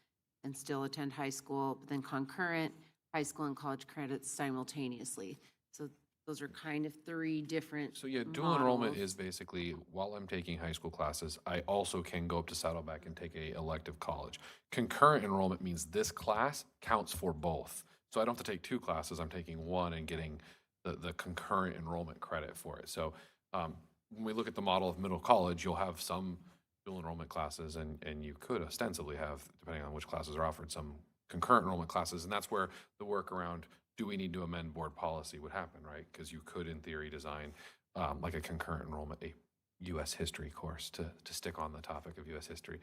and still attend high school, but then concurrent, high school and college credits simultaneously. So those are kind of 3 different So yeah, dual enrollment models. is basically, while I'm taking high school classes, I also can go up to Saddleback and take a elective college. Concurrent enrollment means this class counts for both. So I don't have to take 2 classes, I'm taking 1 and getting the concurrent enrollment credit for it. So when we look at the model of middle college, you'll have some dual enrollment classes, and you could ostensibly have, depending on which classes are offered, some concurrent enrollment classes. And that's where the work around, do we need to amend board policy would happen, right? Because you could, in theory, design like a concurrent enrollment, a U.S. history course to stick on the topic of U.S. history.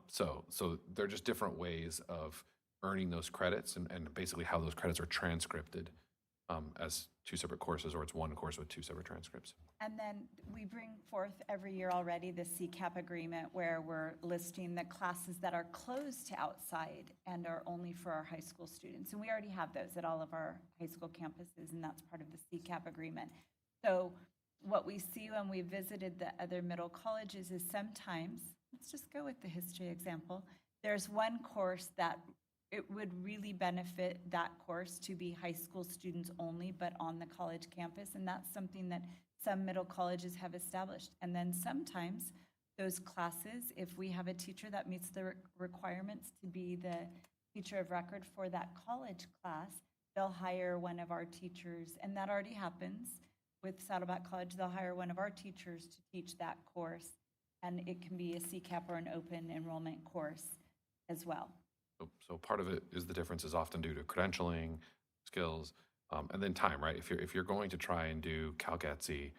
So they're just different ways of earning those credits and basically how those credits are transcripted as 2 separate courses, or it's 1 course with 2 separate transcripts. And then we bring forth every year already the CCAP agreement where we're listing the classes that are closed to outside and are only for our high school students. And we already have those at all of our high school campuses, and that's part of the CCAP agreement. So what we see when we visited the other middle colleges is sometimes, let's just go with the history example, there's one course that it would really benefit that course to be high school students only, but on the college campus. And that's something that some middle colleges have established. And then sometimes those classes, if we have a teacher that meets the requirements to be the teacher of record for that college class, they'll hire one of our teachers. And that already happens with Saddleback College. They'll hire one of our teachers to teach that course. And it can be a CCAP or an open enrollment course as well. So part of it is the difference is often due to credentialing, skills, and then time, right? If you're going to try and do CalGETC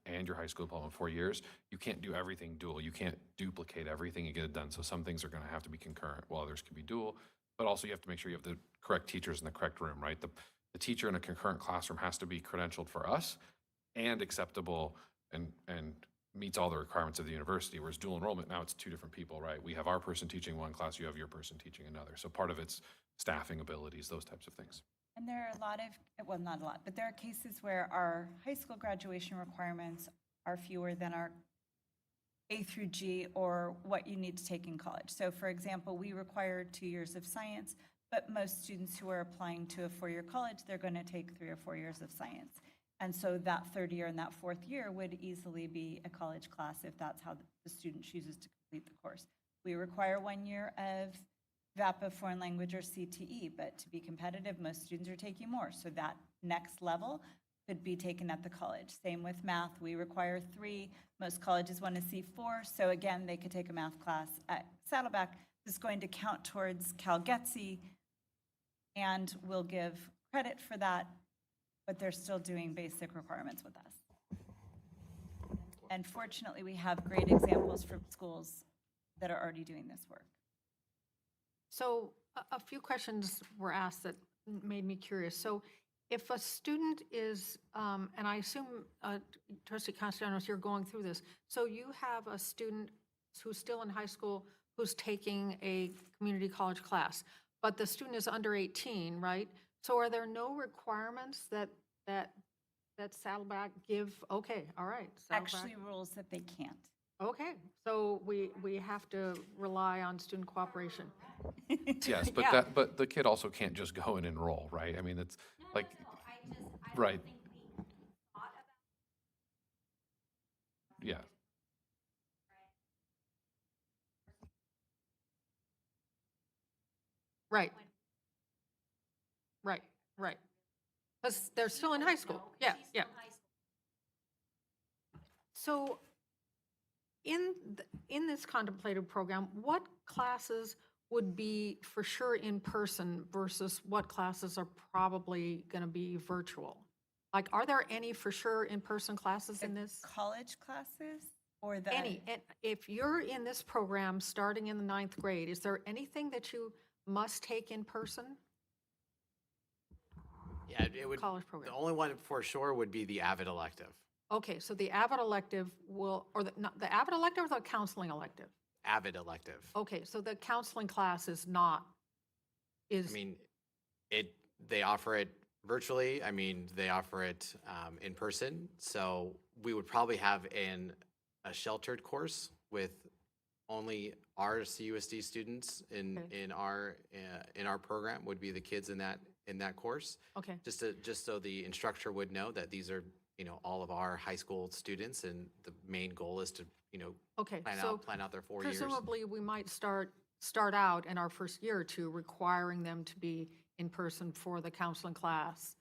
and your high school diploma in 4 years, you can't do everything dual. You can't duplicate everything and get it done. So some things are going to have to be concurrent, while others can be dual. But also you have to make sure you have the correct teachers in the correct room, right? The teacher in a concurrent classroom has to be credentialed for us and acceptable and meets all the requirements of the university, whereas dual enrollment, now it's 2 different people, right? We have our person teaching one class, you have your person teaching another. So part of it's staffing abilities, those types of things. And there are a lot of, well, not a lot, but there are cases where our high school graduation requirements are fewer than our A through G or what you need to take in college. So for example, we require 2 years of science, but most students who are applying to a 4-year college, they're going to take 3 or 4 years of science. And so that 3rd year and that 4th year would easily be a college class if that's how the student chooses to complete the course. We require 1 year of VAPA foreign language or CTE, but to be competitive, most students are taking more. So that next level could be taken at the college. Same with math. We require 3. Most colleges want to see 4. So again, they could take a math class at Saddleback. This is going to count towards CalGETC, and we'll give credit for that, but they're still doing basic requirements with us. And fortunately, we have great examples from schools that are already doing this work. So a few questions were asked that made me curious. So if a student is, and I assume, Trustee Castellanos, you're going through this. So you have a student who's still in high school who's taking a community college class, but the student is under 18, right? So are there no requirements that Saddleback give? Okay, all right. Saddleback. Actually rules that they can't. Okay, so we have to rely on student cooperation. Yes, but Yeah. but the kid also can't just go and enroll, right? I mean, it's like, right. Yeah. Right. Right. Because they're still in high school. Yeah. So in this contemplated program, what classes would be for sure in person versus what classes are probably going to be virtual? Like, are there any for sure in-person classes in this? College classes or the? Any. And if you're in this program starting in the 9th grade, is there anything that you must take in person? Yeah, it would, College program. the only one for sure would be the AVID elective. Okay, so the AVID elective will, or the AVID elective or the counseling elective? AVID elective. Okay, so the counseling class is not, I mean, they offer it virtually. I mean, they offer it in person. So we would probably have a sheltered course with only our CUSD students in our program would be the kids in that course. Okay. Just so the instructor would know that these are, all of our high school students, and the main goal is to, okay, plan out their 4 years. presumably we might start out in our first year or two requiring them to be in person for the counseling class.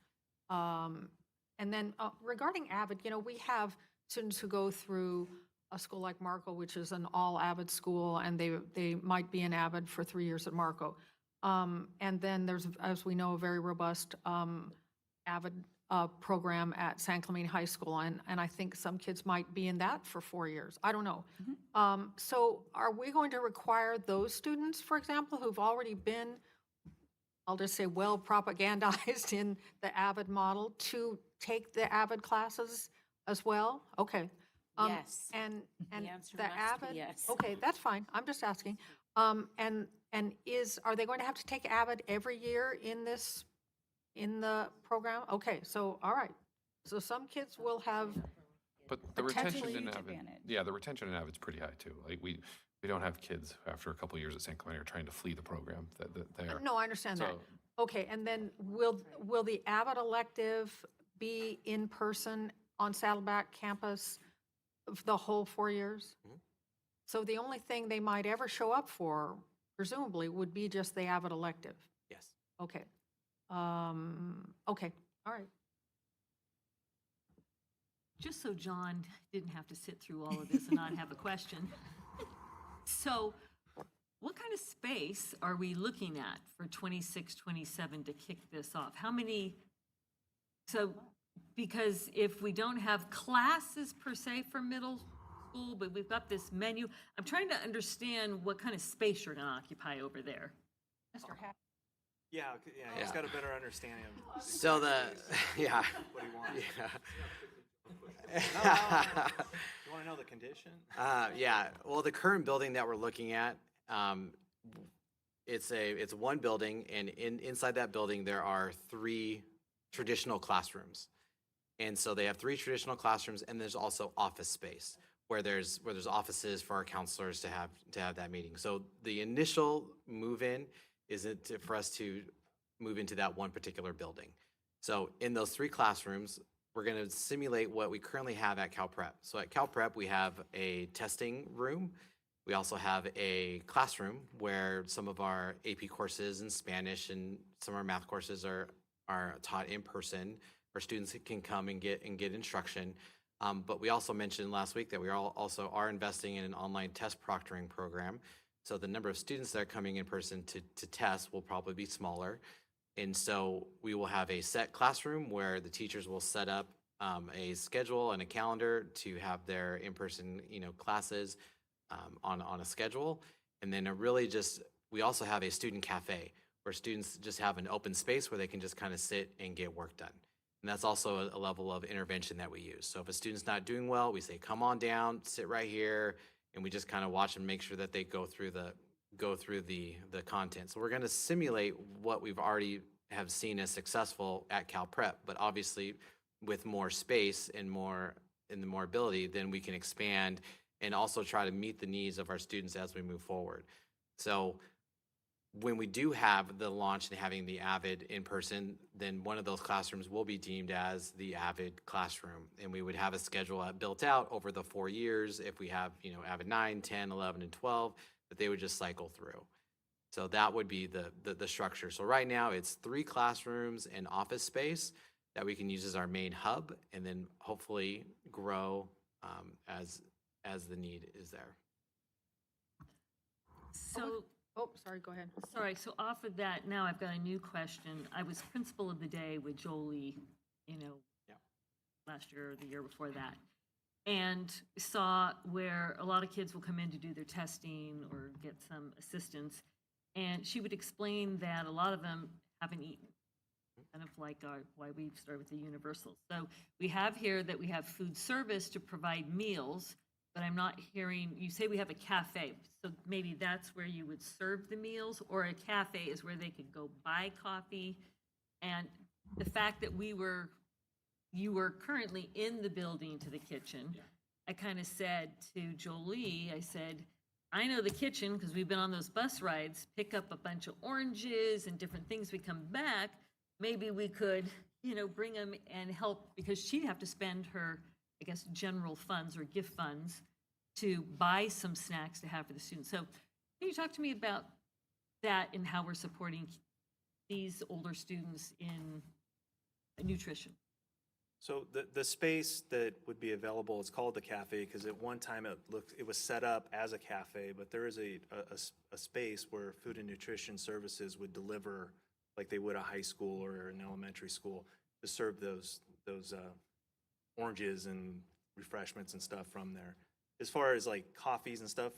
And then regarding Avid, we have students who go through a school like Marco, which is an all Avid school, and they might be in Avid for 3 years at Marco. And then there's, as we know, a very robust Avid program at San Clemente High School, and I think some kids might be in that for 4 years. I don't know. So are we going to require those students, for example, who've already been, I'll just say, well propagandized in the Avid model, to take the Avid classes as well? Okay. Yes. And The answer the must be Avid, yes. okay, that's fine. I'm just asking. And are they going to have to take Avid every year in the program? Okay, so, all right. So some kids will have, But the retention potentially in huge Avid, advantage. yeah, the retention in Avid's pretty high too. Like we don't have kids who after a couple of years at San Clemente are trying to flee the program that they are. no, I understand that. So- Okay, and then will the Avid elective be in person on Saddleback campus the whole 4 years? So the only thing they might ever show up for, presumably, would be just the Avid elective? Yes. Okay. Okay, all right. Just so John didn't have to sit through all of this and not have a question. So what kind of space are we looking at for 26, 27 to kick this off? How many, so, because if we don't have classes per se for middle school, but we've got this menu, I'm trying to understand what kind of space you're gonna occupy over there. Mr. Hack. Yeah, he's Yeah. got a better understanding of. So yeah. What he wants. Yeah. You want to know the condition? Yeah, well, the current building that we're looking at, it's one building, and inside that building, there are 3 traditional classrooms. And so they have 3 traditional classrooms, and there's also office space where there's offices for our counselors to have that meeting. So the initial move-in isn't for us to move into that one particular building. So in those 3 classrooms, we're going to simulate what we currently have at Cal Prep. So at Cal Prep, we have a testing room. We also have a classroom where some of our AP courses in Spanish and some of our math courses are taught in person, where students can come and get instruction. But we also mentioned last week that we also are investing in an online test proctoring program. So the number of students that are coming in person to test will probably be smaller. And so we will have a set classroom where the teachers will set up a schedule and a calendar to have their in-person, classes on a schedule. And then we also have a student cafe where students just have an open space where they can just kind of sit and get work done. And that's also a level of intervention that we use. So if a student's not doing well, we say, come on down, sit right here, and we just kind of watch and make sure that they go through the content. So we're going to simulate what we've already have seen as successful at Cal Prep, but obviously with more space and more ability, then we can expand and also try to meet the needs of our students as we move forward. So when we do have the launch and having the Avid in person, then one of those classrooms will be deemed as the Avid classroom. And we would have a schedule built out over the 4 years. If we have, Avid 9, 10, 11, and 12, that they would just cycle through. So that would be the structure. So right now it's 3 classrooms and office space that we can use as our main hub, and then hopefully grow as the need is there. So, sorry, go ahead. sorry, so off of that, now I've got a new question. I was principal of the day with Jolie, last year or the year before that, and saw where a lot of kids will come in to do their testing or get some assistance, and she would explain that a lot of them haven't eaten, kind of like why we started with the universal. So we have here that we have food service to provide meals, but I'm not hearing, you say we have a cafe, so maybe that's where you would serve the meals, or a cafe is where they could go buy coffee. And the fact that you were currently in the building to the kitchen, I kind of said to Jolie, I said, I know the kitchen, because we've been on those bus rides, pick up a bunch of oranges and different things. We come back, maybe we could, bring them and help, because she'd have to spend her, I guess, general funds or gift funds to buy some snacks to have for the students. So can you talk to me about that and how we're supporting these older students in nutrition? So the space that would be available, it's called the cafe, because at one time it was set up as a cafe, but there is a space where food and nutrition services would deliver, like they would a high school or an elementary school, to serve those oranges and refreshments and stuff from there. As far as like coffees and stuff,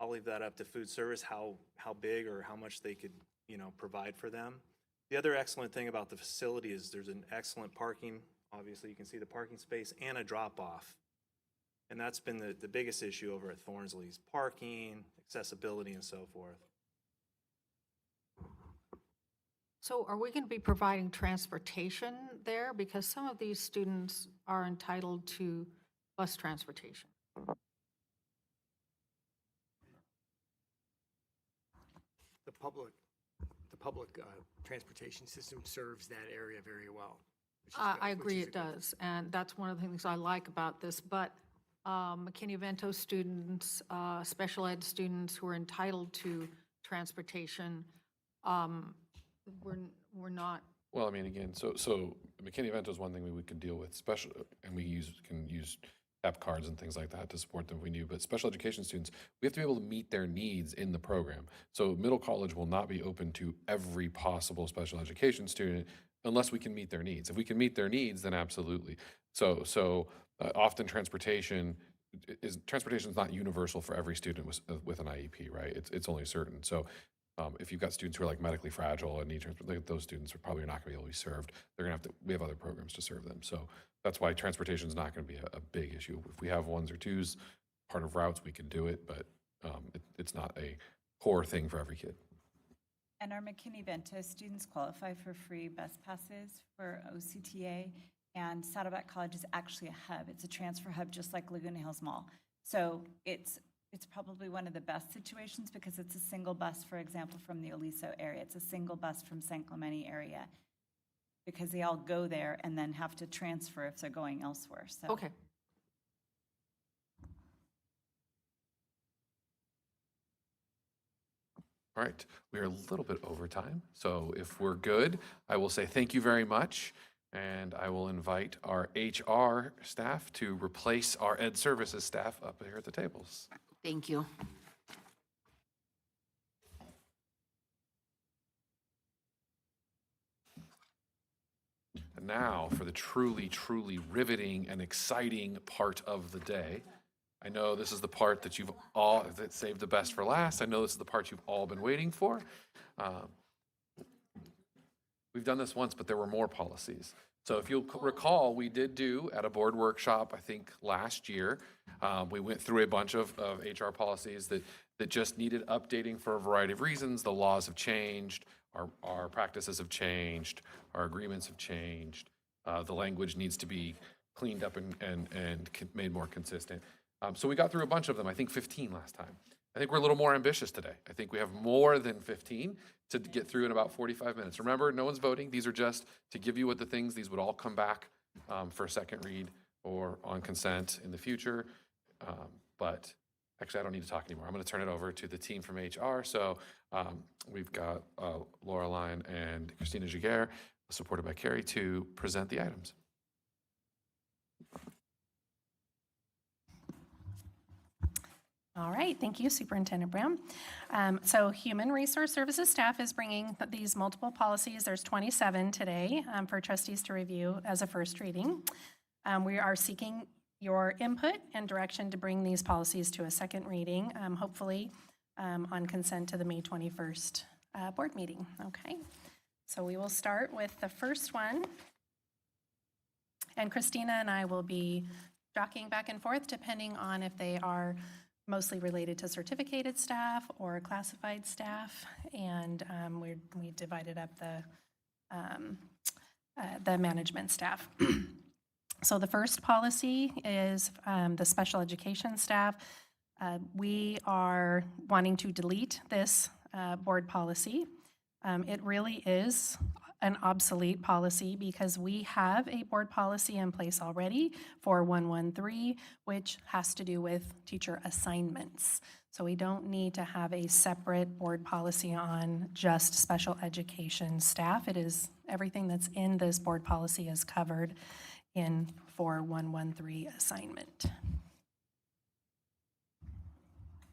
I'll leave that up to food service, how big or how much they could, provide for them. The other excellent thing about the facility is there's an excellent parking. Obviously, you can see the parking space and a drop-off. And that's been the biggest issue over at Thornsley's: parking, accessibility, and so forth. So are we going to be providing transportation there? Because some of these students are entitled to bus transportation. The public transportation system serves that area very well. I agree it does, and that's one of the things I like about this, but McKinney-Vento students, special ed students who are entitled to transportation, we're not. Well, I mean, again, so McKinney-Vento is one thing we could deal with, special, and we can use app cards and things like that to support them if we need. But special education students, we have to be able to meet their needs in the program. So middle college will not be open to every possible special education student unless we can meet their needs. If we can meet their needs, then absolutely. So often transportation is not universal for every student with an IEP, right? It's only certain. So if you've got students who are like medically fragile and need transport, those students are probably not going to be able to be served. They're going to have to. We have other programs to serve them. So that's why transportation is not going to be a big issue. If we have ones or twos, part of routes, we can do it, but it's not a core thing for every kid. And our McKinney-Vento students qualify for free bus passes for OCTA, and Saddleback College is actually a hub. It's a transfer hub, just like Laguna Hills Mall. So it's probably one of the best situations because it's a single bus, for example, from the Aliso area. It's a single bus from San Clemente area because they all go there and then have to transfer if they're going elsewhere. So. Okay. All right, we are a little bit over time. So if we're good, I will say thank you very much. And I will invite our HR staff to replace our Ed Services staff up here at the tables. Thank you. And now for the truly, truly riveting and exciting part of the day. I know this is the part that you've all that saved the best for last. I know this is the part you've all been waiting for. We've done this once, but there were more policies. So if you'll recall, we did do at a board workshop, I think last year, we went through a bunch of HR policies that just needed updating for a variety of reasons. The laws have changed, our practices have changed, our agreements have changed. The language needs to be cleaned up and made more consistent. So we got through a bunch of them, I think 15 last time. I think we're a little more ambitious today. I think we have more than 15 to get through in about 45 minutes. Remember, no one's voting. These are just to give you what the things, these would all come back for a second read or on consent in the future. But actually, I don't need to talk anymore. I'm going to turn it over to the team from HR. So we've got Laureline and Christina Giguère, supported by Carrie, to present the items. All right, thank you, Superintendent Brown. So Human Resource Services staff is bringing these multiple policies. There's 27 today for trustees to review as a first reading. We are seeking your input and direction to bring these policies to a second reading, hopefully on consent to the May 21st board meeting. Okay, so we will start with the first one. And Christina and I will be jockeying back and forth depending on if they are mostly related to certificated staff or classified staff, and we divided up the management staff. So the first policy is the special education staff. We are wanting to delete this board policy. It really is an obsolete policy because we have a board policy in place already for 113, which has to do with teacher assignments. So we don't need to have a separate board policy on just special education staff. It is, everything that's in this board policy is covered in 4113 assignment.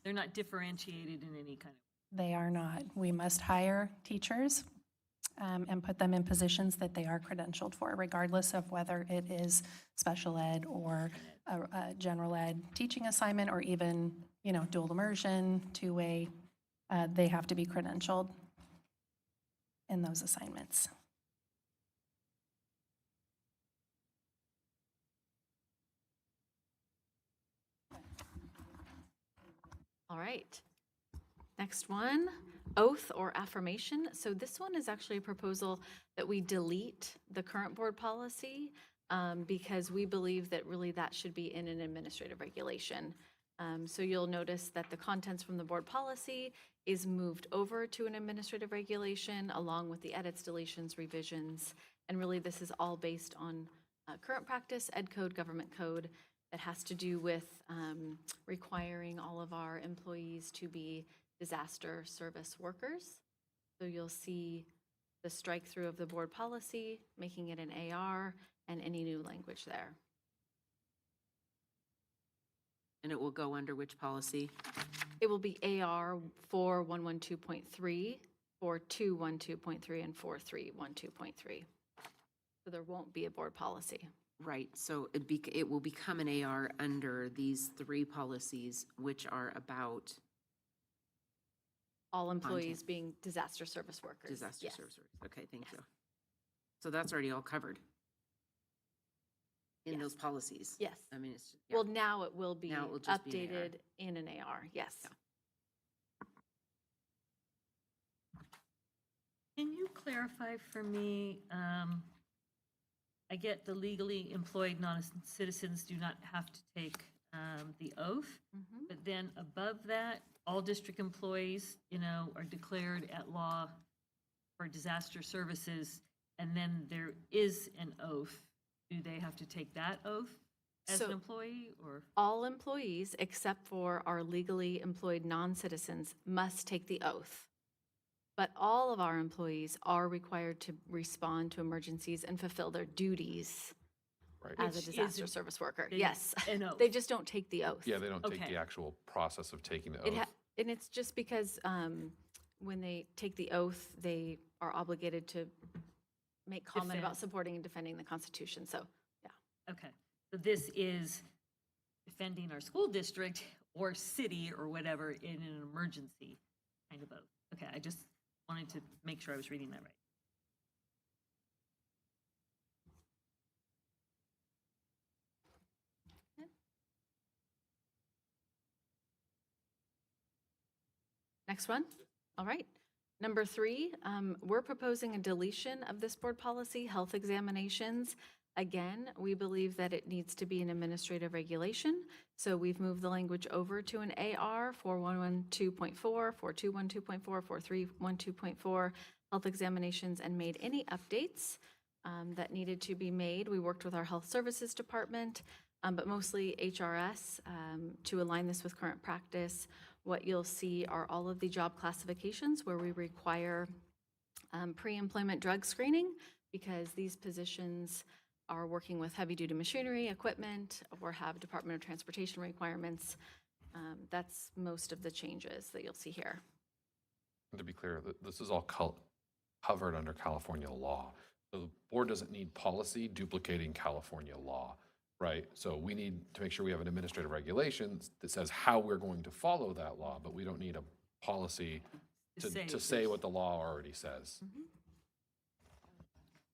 They're not differentiated in any kind of. They are not. We must hire teachers and put them in positions that they are credentialed for, regardless of whether it is special ed or a general ed teaching assignment or even, you know, dual immersion, two-way. They have to be credentialed in those assignments. All right. Next one, oath or affirmation. So this one is actually a proposal that we delete the current board policy because we believe that really that should be in an administrative regulation. So you'll notice that the contents from the board policy is moved over to an administrative regulation along with the edits, deletions, revisions. And really this is all based on current practice, ed code, government code, that has to do with requiring all of our employees to be disaster service workers. So you'll see the strike through of the board policy, making it an AR, and any new language there. And it will go under which policy? It will be AR 4112.3, 4212.3, and 4312.3. So there won't be a board policy. Right, so it will become an AR under these three policies, which are about All employees Content. being disaster service workers. disaster Yes. service workers. Okay, thank you. So that's already all covered in Yes. those policies? Yes. I mean, it's, Well, now it will be Now it will just be an AR. updated in an AR, yes. Can you clarify for me, I get the legally employed non-citizens do not have to take the oath, but then above that, all district employees, you know, are declared at law for disaster services, and then there is an oath. Do they have to take that oath as an So- employee, or? All employees, except for our legally employed non-citizens, must take the oath. But all of our employees are required to respond to emergencies and fulfill their duties Right. as a Which disaster is service worker. they- Yes. an oath. They just don't take the oath. Yeah, they don't take Okay. the actual process of taking the It oath. and it's just because when they take the oath, they are obligated to make comment about Defend. supporting and defending the Constitution. So, yeah. Okay, so this is defending our school district or city or whatever in an emergency kind of oath. Okay, I just wanted to make sure I was reading that right. Next one. All right. Number 3, we're proposing a deletion of this board policy, health examinations. Again, we believe that it needs to be an administrative regulation. So we've moved the language over to an AR 4112.4, 4212.4, 4312.4, health examinations, and made any updates that needed to be made. We worked with our health services department, but mostly HRS to align this with current practice. What you'll see are all of the job classifications where we require pre-employment drug screening because these positions are working with heavy-duty machinery, equipment, or have Department of Transportation requirements. That's most of the changes that you'll see here. And to be clear, this is all covered under California law. So the board doesn't need policy duplicating California law, right? So we need to make sure we have an administrative regulation that says how we're going to follow that law, but we don't need a policy to say what the law already says.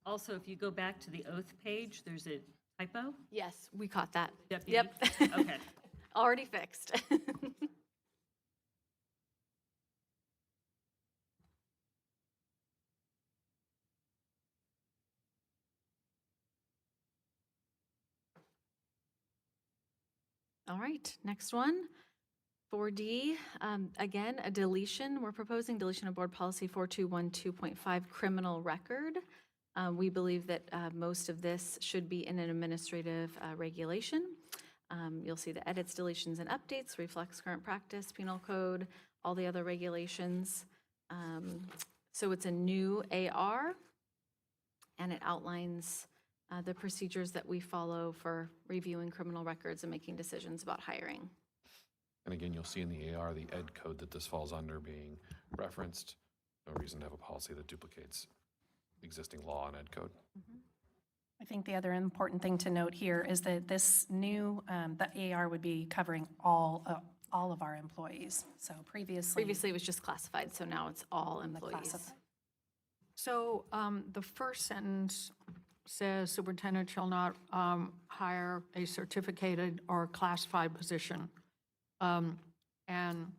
Also, if you go back to the oath page, there's a typo. Yes, we caught that. Deputy? Yep. Okay. Already fixed. All right, next one. 4D, again, a deletion. We're proposing deletion of board policy 4212.5 criminal record. We believe that most of this should be in an administrative regulation. You'll see the edits, deletions, and updates reflects current practice, penal code, all the other regulations. So it's a new AR, and it outlines the procedures that we follow for reviewing criminal records and making decisions about hiring. And again, you'll see in the AR, the ed code that this falls under being referenced. No reason to have a policy that duplicates existing law and ed code. I think the other important thing to note here is that this new, the AR would be covering all of our employees. So previously. Previously, it was just classified, so now it's all employees. classified. So the first sentence says superintendent shall not hire a certificated or classified position. And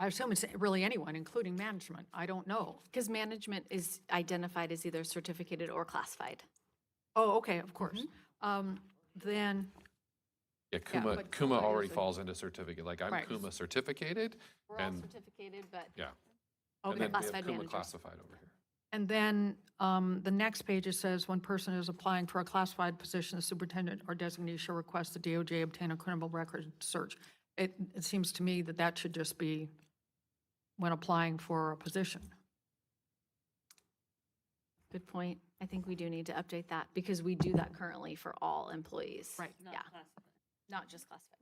I assume it's really anyone, including management. I don't know. Because management is identified as either certificated or classified. Oh, okay, of course. Then, Yeah, Yeah, Kuma, but Kuma Kuma already is a- falls into certificate. Like I'm Right. Kuma certificated, We're all and certificated, but yeah, Okay. and then we have Classified Kuma managers. classified over here. and then the next page, it says, when person is applying for a classified position, the superintendent or designee shall request the DOJ obtain a criminal record search. It seems to me that that should just be when applying for a position. good point. I think we do need to update that because we do that currently for all employees. Right. Yeah, not just classified.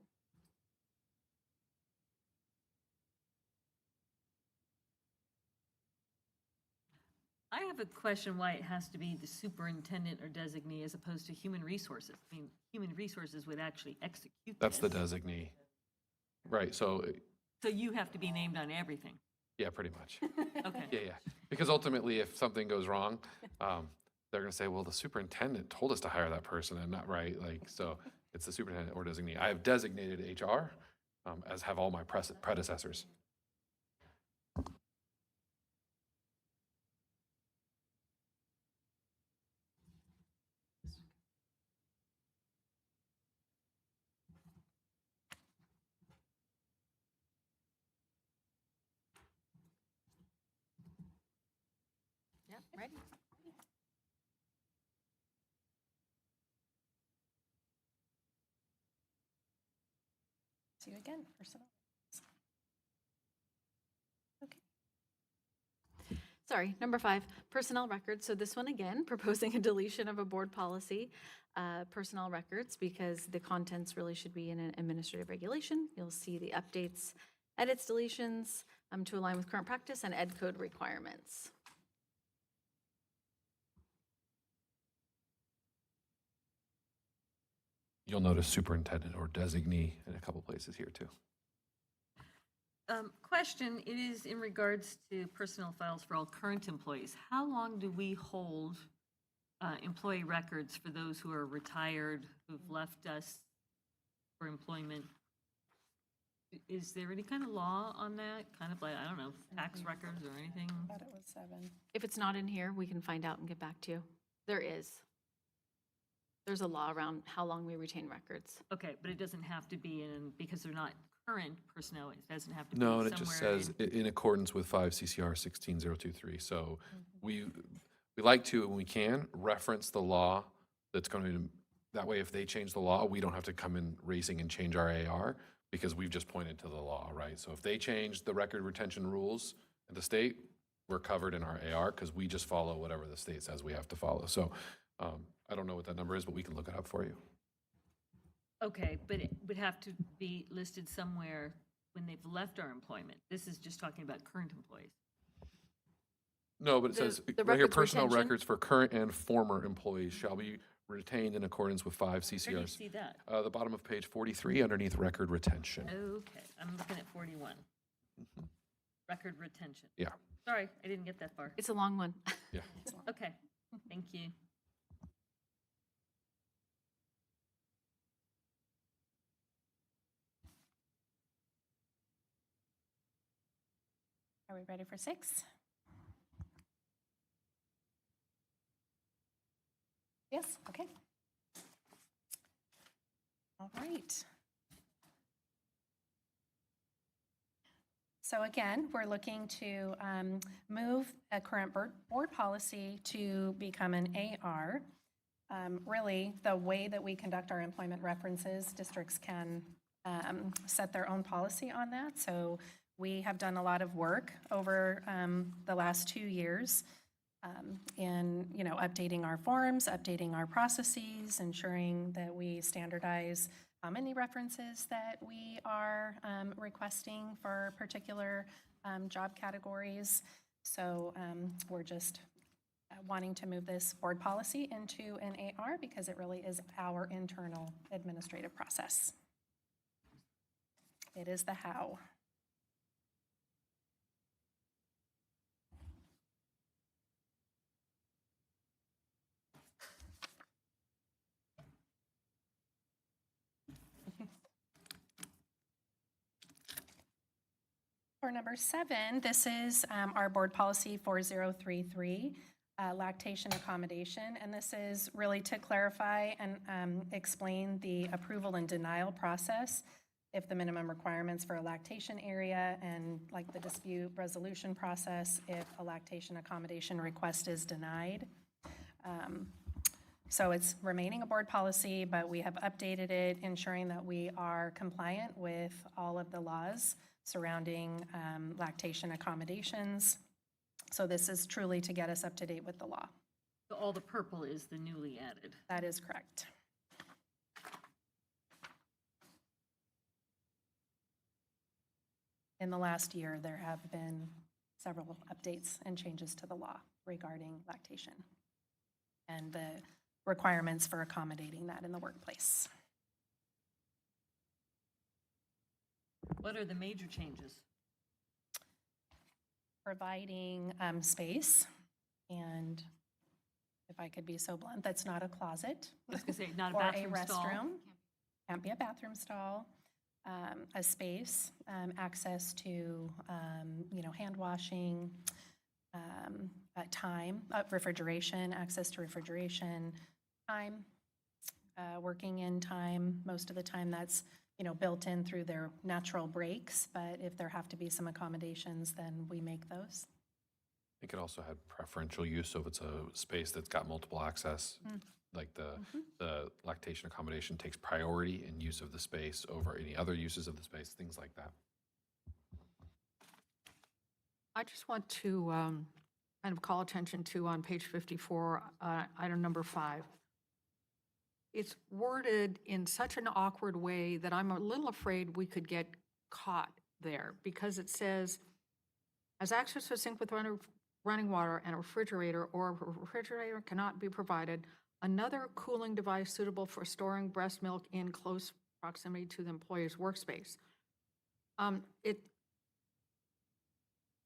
I have a question why it has to be the superintendent or designee as opposed to human resources. I mean, human resources would actually execute That's the this. designee. Right, so, So you have to be named on everything. yeah, pretty much. Okay. Yeah, yeah. Because ultimately, if something goes wrong, they're going to say, well, the superintendent told us to hire that person and not right. Like, so it's the superintendent or designee. I have designated HR, as have all my predecessors. Yep, ready. See you again, personnel. Sorry, number 5, personnel records. So this one again, proposing a deletion of a board policy, personnel records, because the contents really should be in an administrative regulation. You'll see the updates, edits, deletions to align with current practice and ed code requirements. You'll notice superintendent or designee in a couple places here too. Question, it is in regards to personnel files for all current employees. How long do we hold employee records for those who are retired, who've left us for employment? Is there any kind of law on that? Kind of like, I don't know, tax records or anything? I thought it was 7. If it's not in here, we can find out and get back to you. There is. There's a law around how long we retain records. Okay, but it doesn't have to be in, because they're not current personnel, it doesn't have to be No, somewhere. and it just says in accordance with 5 CCR 16023. So Mm-hmm. we like to, when we can, reference the law that's going to, that way if they change the law, we don't have to come in racing and change our AR because we've just pointed to the law, right? So if they change the record retention rules at the state, we're covered in our AR because we just follow whatever the state says we have to follow. So I don't know what that number is, but we can look it up for you. Okay, but it would have to be listed somewhere when they've left our employment. This is just talking about current employees. No, but it says, the right here, records personnel retention? records for current and former employees shall be retained in accordance with 5 Where do you CCRs. see that? The bottom of page 43, underneath record retention. Okay, I'm looking at 41. Record retention. Yeah. Sorry, I didn't get that far. It's a long one. Yeah. Okay, thank you. Are we ready for 6? Yes, okay. All right. So again, we're looking to move a current board policy to become an AR. Really, the way that we conduct our employment references, districts can set their own policy on that. So we have done a lot of work over the last 2 years in, updating our forms, updating our processes, ensuring that we standardize how many references that we are requesting for particular job categories. So we're just wanting to move this board policy into an AR because it really is our internal administrative process. It is the how. For number 7, this is our board policy 4033, lactation accommodation. And this is really to clarify and explain the approval and denial process if the minimum requirements for a lactation area and like the dispute resolution process if a lactation accommodation request is denied. So it's remaining a board policy, but we have updated it, ensuring that we are compliant with all of the laws surrounding lactation accommodations. So this is truly to get us up to date with the law. So all the purple is the newly added. That is correct. In the last year, there have been several updates and changes to the law regarding lactation and the requirements for accommodating that in the workplace. What are the major changes? Providing space, and if I could be so blunt, that's not a closet. I was gonna say, not a or bathroom stall. restroom. Can't be a bathroom stall. A space, access to, hand washing, time, refrigeration, access to refrigeration, time, working in time. Most of the time that's, built in through their natural breaks, but if there have to be some accommodations, then we make those. It could also have preferential use, so if it's a space that's got multiple access, like the lactation accommodation takes priority in use of the space over any other uses of the space, things like that. I just want to kind of call attention to on page 54, item number 5. It's worded in such an awkward way that I'm a little afraid we could get caught there because it says, as access to a sink with running water and a refrigerator or a refrigerator cannot be provided, another cooling device suitable for storing breast milk in close proximity to the employee's workspace.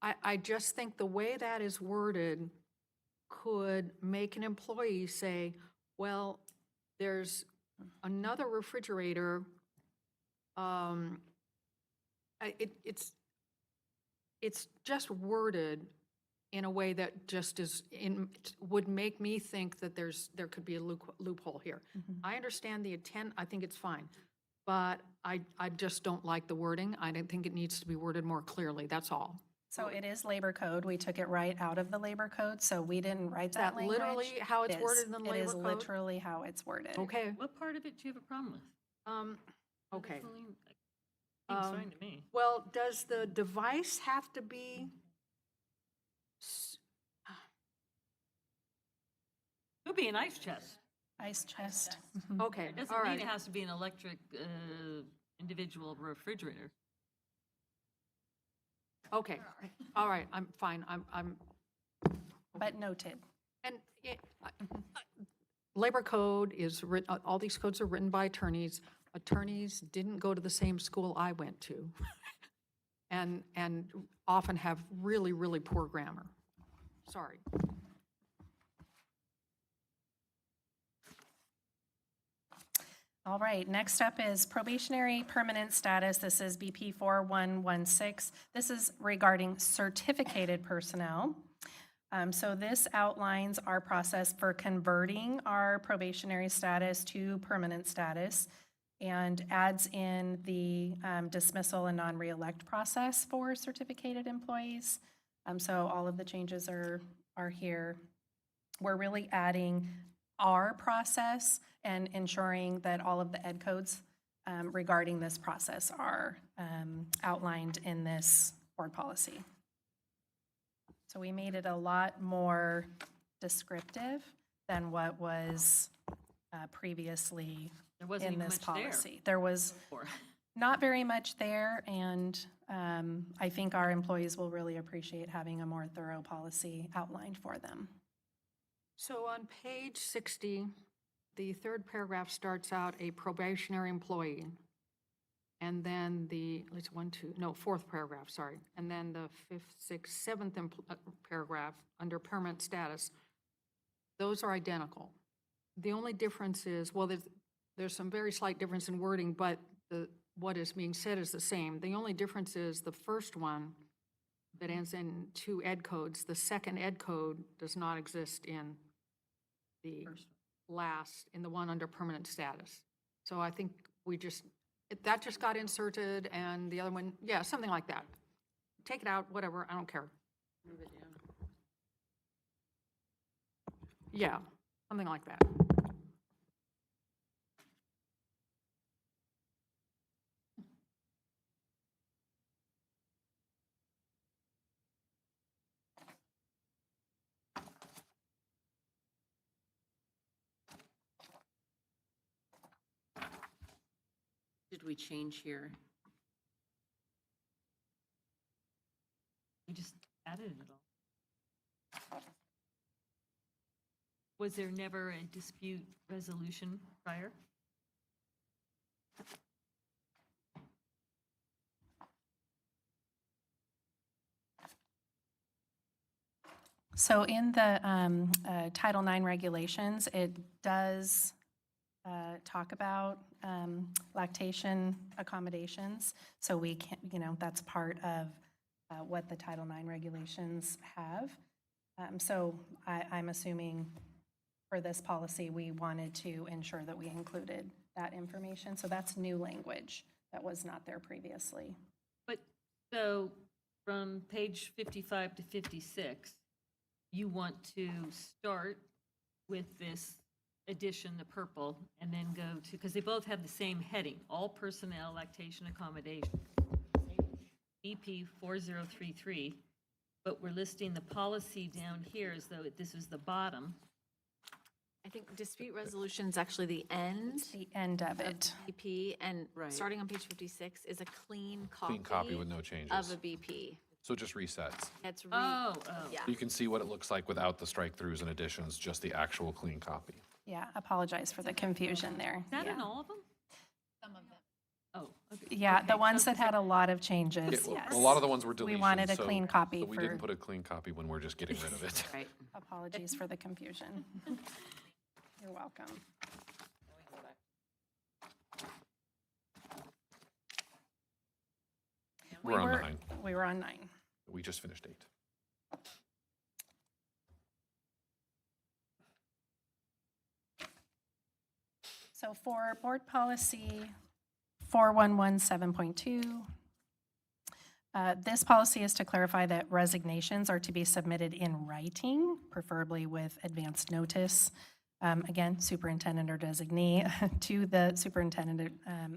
I just think the way that is worded could make an employee say, well, there's another refrigerator. It's just worded in a way that just would make me think that there could be a loophole here. I understand the intent. I think it's fine. But I just don't like the wording. I don't think it needs to be worded more clearly. That's all. So it is labor code. We took it right out of the labor code, so we didn't write that language. Literally how it's It is. worded in the labor It is code? literally how it's worded. Okay. What part of it do you have a problem with? Okay. Seems fine to me. Well, does the device have to be? Could be an ice chest. Ice chest. Okay, It doesn't all mean right. it has to be an electric individual refrigerator. Okay, all right, I'm fine, I'm. But noted. And labor code is written, all these codes are written by attorneys. Attorneys didn't go to the same school I went to. And often have really, really poor grammar. Sorry. All right, next up is probationary permanent status. This is BP 4116. This is regarding certificated personnel. So this outlines our process for converting our probationary status to permanent status. and adds in the dismissal and non-reelect process for certificated employees. So all of the changes are here. We're really adding our process and ensuring that all of the ed codes regarding this process are outlined in this board policy. So we made it a lot more descriptive than what was previously There wasn't in even this much there policy. There was before. not very much there, and I think our employees will really appreciate having a more thorough policy outlined for them. So on page 60, the third paragraph starts out a probationary employee. And then fourth paragraph, sorry. And then the fifth, sixth, seventh paragraph under permanent status, those are identical. The only difference is, well, there's some very slight difference in wording, but what is being said is the same. The only difference is the first one that ends in 2 ed codes, the second ed code does not exist in the in the one under permanent status. So I think that just got inserted, and the other one, yeah, something like that. Take it out, whatever, I don't care. Move it down. Yeah, something like that. Did we change here? We just added it all. Was there never a dispute resolution prior? So in the Title IX regulations, it does talk about lactation accommodations. So we can, that's part of what the Title IX regulations have. So I'm assuming for this policy, we wanted to ensure that we included that information. So that's new language that was not there previously. But, so, from page 55 to 56, you want to start with this addition, the purple, and then go to, because they both have the same heading, all personnel lactation accommodation, EP 4033, but we're listing the policy down here as though this is the bottom. I think dispute resolution is actually the end. The end of it. BP, and Right. starting on page 56 is a clean copy. Clean copy with no changes. Of a BP. So it just resets. It's Oh. yeah. You can see what it looks like without the strike-throughs and additions, just the actual clean copy. Yeah, apologize for the confusion there. Is that Yeah. in all of them? Some of them. Oh, okay. Yeah, the Okay, ones so- that had a lot of changes, Yeah, well, yes. a lot of the ones were deletions. We wanted a so- clean copy so we didn't for, put a clean copy when we're just getting rid of it. Right. apologies for the confusion. You're welcome. We're on 9. We were on 9. We just finished 8. So for board policy 4117.2, this policy is to clarify that resignations are to be submitted in writing, preferably with advance notice. Again, superintendent or designee to the superintendent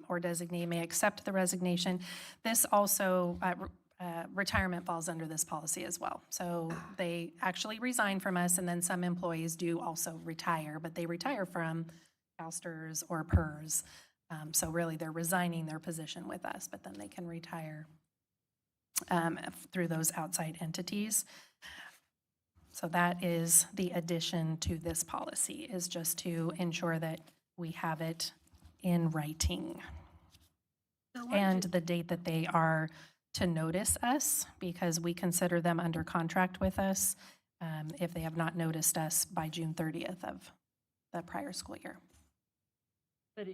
or designee may accept the resignation. This also, retirement falls under this policy as well. So they actually resign from us, and then some employees do also retire, but they retire from CalSTRS or PERS. So really, they're resigning their position with us, but then they can retire through those outside entities. So that is the addition to this policy, is just to ensure that we have it in writing. And the date that they are to notice us, because we consider them under contract with us if they have not noticed us by June 30th of the prior school year. But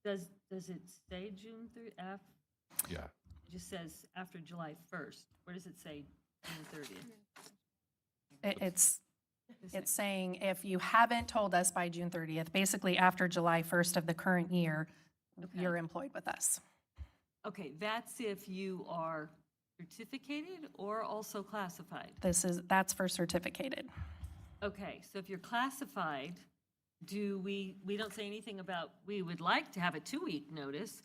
does it say June 30th? Yeah. It just says after July 1st. Where does it say June 30th? It's saying if you haven't told us by June 30th, basically after July 1st of the current year, you're employed with us. Okay, that's if you are certificated or also classified? That's for certificated. Okay, so if you're classified, we don't say anything about, we would like to have a 2-week notice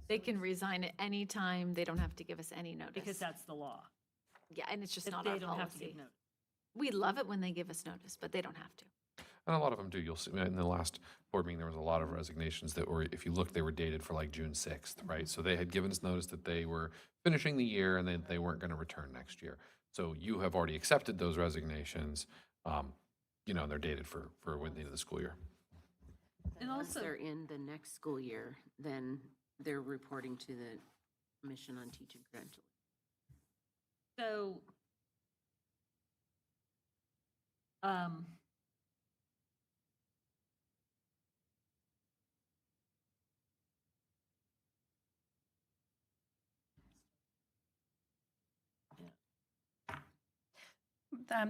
They can resign at any time. They don't have to give us any notice. because that's the law. Yeah, and it's just That not they our don't have to give policy. notice. We love it when they give us notice, but they don't have to. And a lot of them do. You'll see in the last board meeting, there was a lot of resignations that were, if you look, they were dated for like June 6th, right? So they had given us notice that they were finishing the year and then they weren't going to return next year. So you have already accepted those resignations, and they're dated for when the end of the school year. And Once also, they're in the next school year, then they're reporting to the Commission on Teaching Credentialing. so,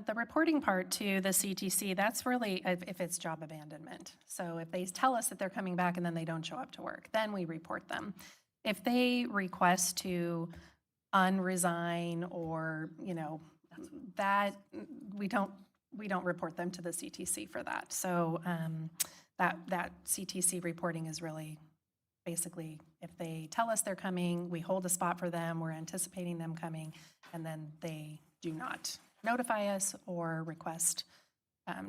The reporting part to the CTC, that's really if it's job abandonment. So if they tell us that they're coming back and then they don't show up to work, then we report them. If they request to unresign or, that, we don't report them to the CTC for that. So that CTC reporting is really basically if they tell us they're coming, we hold a spot for them, we're anticipating them coming, and then they do not notify us or request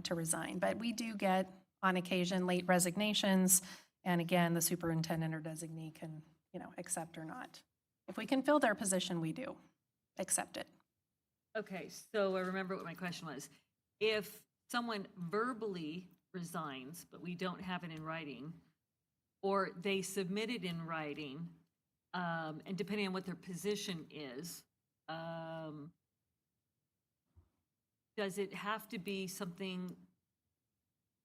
to resign. But we do get, on occasion, late resignations, and again, the superintendent or designee can, accept or not. If we can fill their position, we do accept it. okay, so I remember what my question was. If someone verbally resigns, but we don't have it in writing, or they submit it in writing, and depending on what their position is, does it have to be something,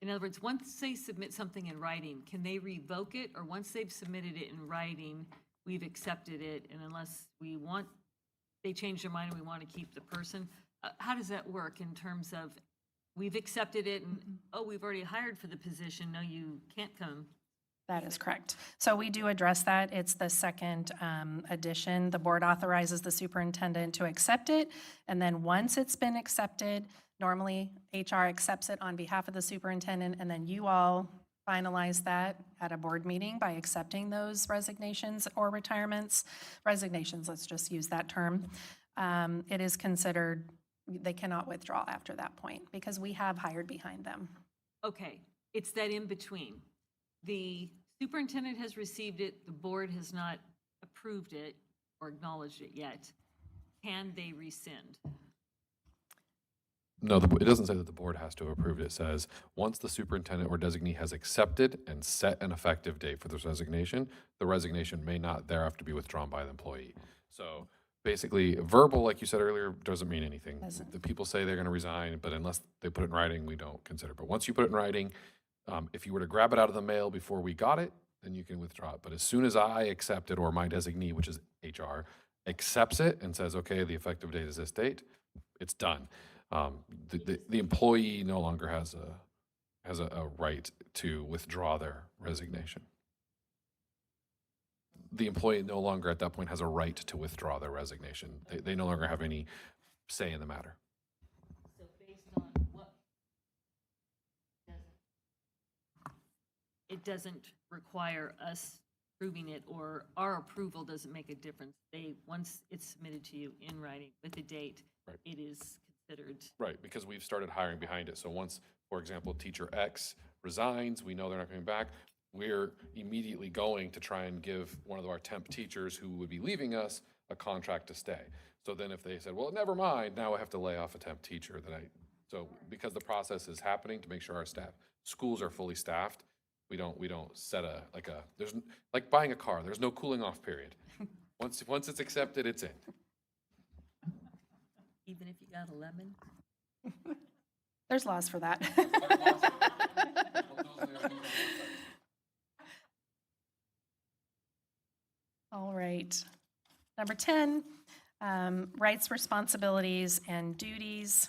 in other words, once they submit something in writing, can they revoke it? Or once they've submitted it in writing, we've accepted it, and unless they change their mind and we want to keep the person, how does that work in terms of, we've accepted it and, we've already hired for the position, no, you can't come? That is correct. So we do address that. It's the second addition. The board authorizes the superintendent to accept it, and then once it's been accepted, normally HR accepts it on behalf of the superintendent, and then you all finalize that at a board meeting by accepting those resignations or retirements. Resignations, let's just use that term. It is considered, they cannot withdraw after that point because we have hired behind them. Okay, it's that in between. The superintendent has received it, the board has not approved it or acknowledged it yet. Can they rescind? No, it doesn't say that the board has to approve it. It says, once the superintendent or designee has accepted and set an effective date for this resignation, the resignation may not thereafter be withdrawn by the employee. So basically, verbal, like you said earlier, doesn't mean anything. The people say they're going to resign, but unless they put it in writing, we don't consider it. But once you put it in writing, if you were to grab it out of the mail before we got it, then you can withdraw it. But as soon as I accept it, or my designee, which is HR, accepts it and says, okay, the effective date is this date, it's done. The employee no longer has a right to withdraw their resignation. The employee no longer at that point has a right to withdraw their resignation. They no longer have any say in the matter. So based on what? It doesn't require us approving it, or our approval doesn't make a difference. Once it's submitted to you in writing with a date, right, it is considered. Right, because we've started hiring behind it. So once, for example, teacher X resigns, we know they're not coming back, we're immediately going to try and give one of our temp teachers who would be leaving us a contract to stay. So then if they said, well, never mind, now I have to lay off a temp teacher, so because the process is happening to make sure our schools are fully staffed, we don't set there's like buying a car, there's no cooling off period. Once it's accepted, it's in. Even if you got a lemon? There's laws for that. All right. Number 10, rights, responsibilities, and duties.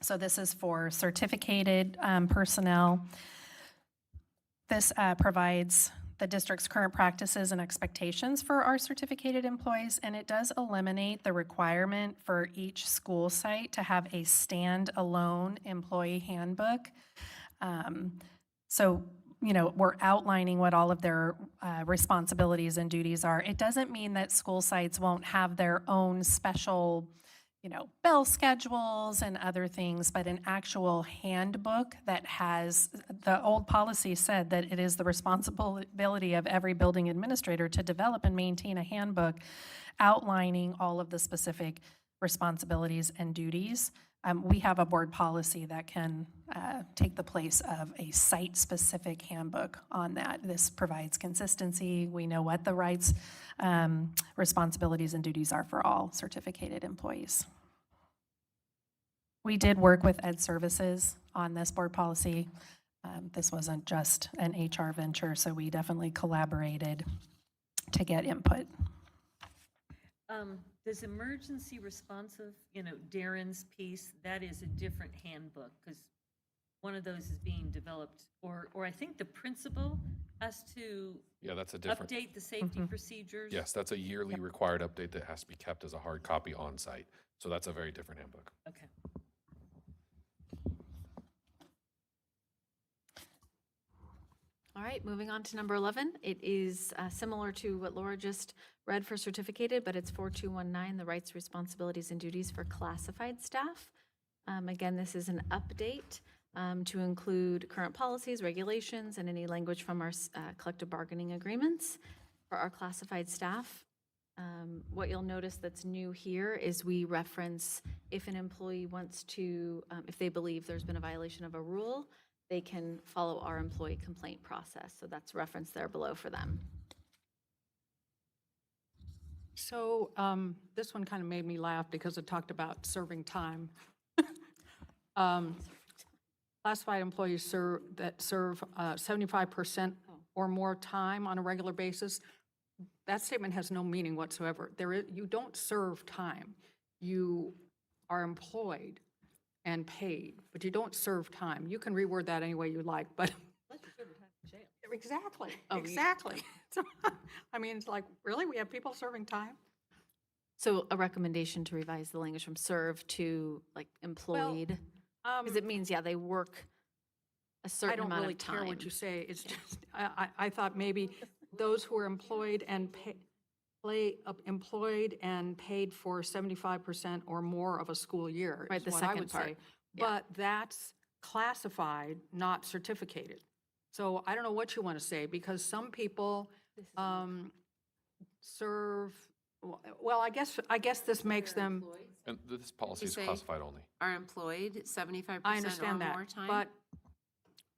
So this is for certificated personnel. This provides the district's current practices and expectations for our certificated employees, and it does eliminate the requirement for each school site to have a standalone employee handbook. So, you know, we're outlining what all of their responsibilities and duties are. It doesn't mean that school sites won't have their own special, you know, bell schedules and other things, but an actual handbook that has, the old policy said that it is the responsibility of every building administrator to develop and maintain a handbook outlining all of the specific responsibilities and duties. We have a board policy that can take the place of a site-specific handbook on that. This provides consistency. We know what the rights, responsibilities, and duties are for all certificated employees. We did work with Ed Services on this board policy. This wasn't just an HR venture, so we definitely collaborated to get input. Does emergency responsive, you know, Darren's piece, that is a different handbook, because one of those is being developed, or I think the principal has to Yeah, that's a different. update the safety procedures. Yes, that's a yearly required update that has to be kept as a hard copy on site. So that's a very different handbook. Okay. All right, moving on to number 11. It is similar to what Laura just read for certificated, but it's 4219, the rights, responsibilities, and duties for classified staff. Again, this is an update to include current policies, regulations, and any language from our collective bargaining agreements for our classified staff. What you'll notice that's new here is we reference if an employee wants to, if they believe there's been a violation of a rule, they can follow our employee complaint process. So that's referenced there below for them. So this one kind of made me laugh because it talked about serving time. Classified employees that serve 75% or more time on a regular basis. That statement has no meaning whatsoever. You don't serve time. You are employed and paid, but you don't serve time. You can reword that any way you like, but. Exactly, exactly. So, I mean, it's like, really? We have people serving time? So a recommendation to revise the language from serve to like employed, because it means, yeah, they work a certain amount of time. I don't really care what you say. It's just, I thought maybe those who are employed and employed and paid for 75% or more of a school year Right, is the what I second would part. say. Yeah. But that's classified, not certificated. So I don't know what you want to say, because some people serve, well, I guess this makes them, And this policy is say- classified only. Are employed 75% I or understand that, more time? but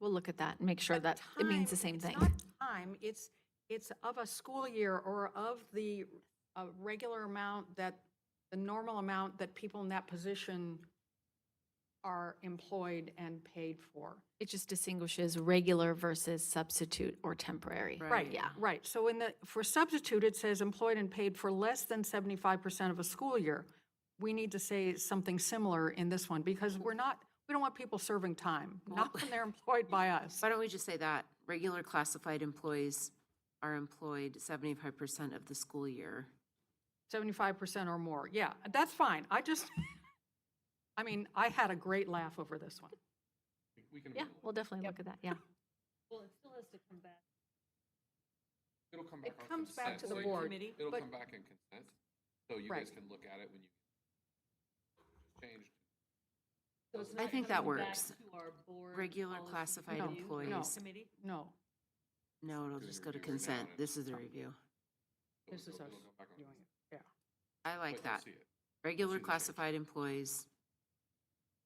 We'll look at that and make sure that it means the same thing. It's not time, it's of a school year or of the regular amount that, the normal amount that people in that position are employed and paid for. It just distinguishes regular versus substitute or temporary. Right, Yeah. right. So for substitute, it says employed and paid for less than 75% of a school year. We need to say something similar in this one, because we don't want people serving time, not when they're employed by us. Why don't we just say that? Regular classified employees are employed 75% of the school year. 75% or more, yeah, that's fine. I mean, I had a great laugh over this one. Yeah, we'll definitely look at that, yeah. Well, it still has to come back. It'll come It back on comes back consent. to the So board, It'll but- come back in consent, so you Right. guys can look at it when you change. So it's I not think that coming back works. to our board Regular policy classified review employees. committee? No, No, it'll just go to consent. This is the review. this is us doing it, yeah. I like But you'll that. see it. Regular see the change. classified employees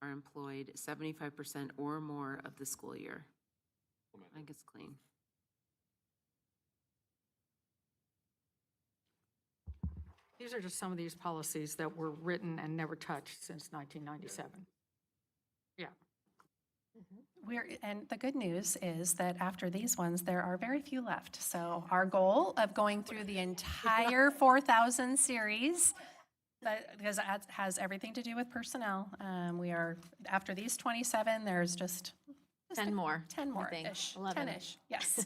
are employed 75% or more of the school year. I think it's clean. These are just some of these policies that were written and never touched since 1997. Yeah. And the good news is that after these ones, there are very few left. So our goal of going through the entire 4,000 series, because that has everything to do with personnel, we are, after these 27, there's just 10 more. 10 I think. more-ish, 11. 10-ish, yes.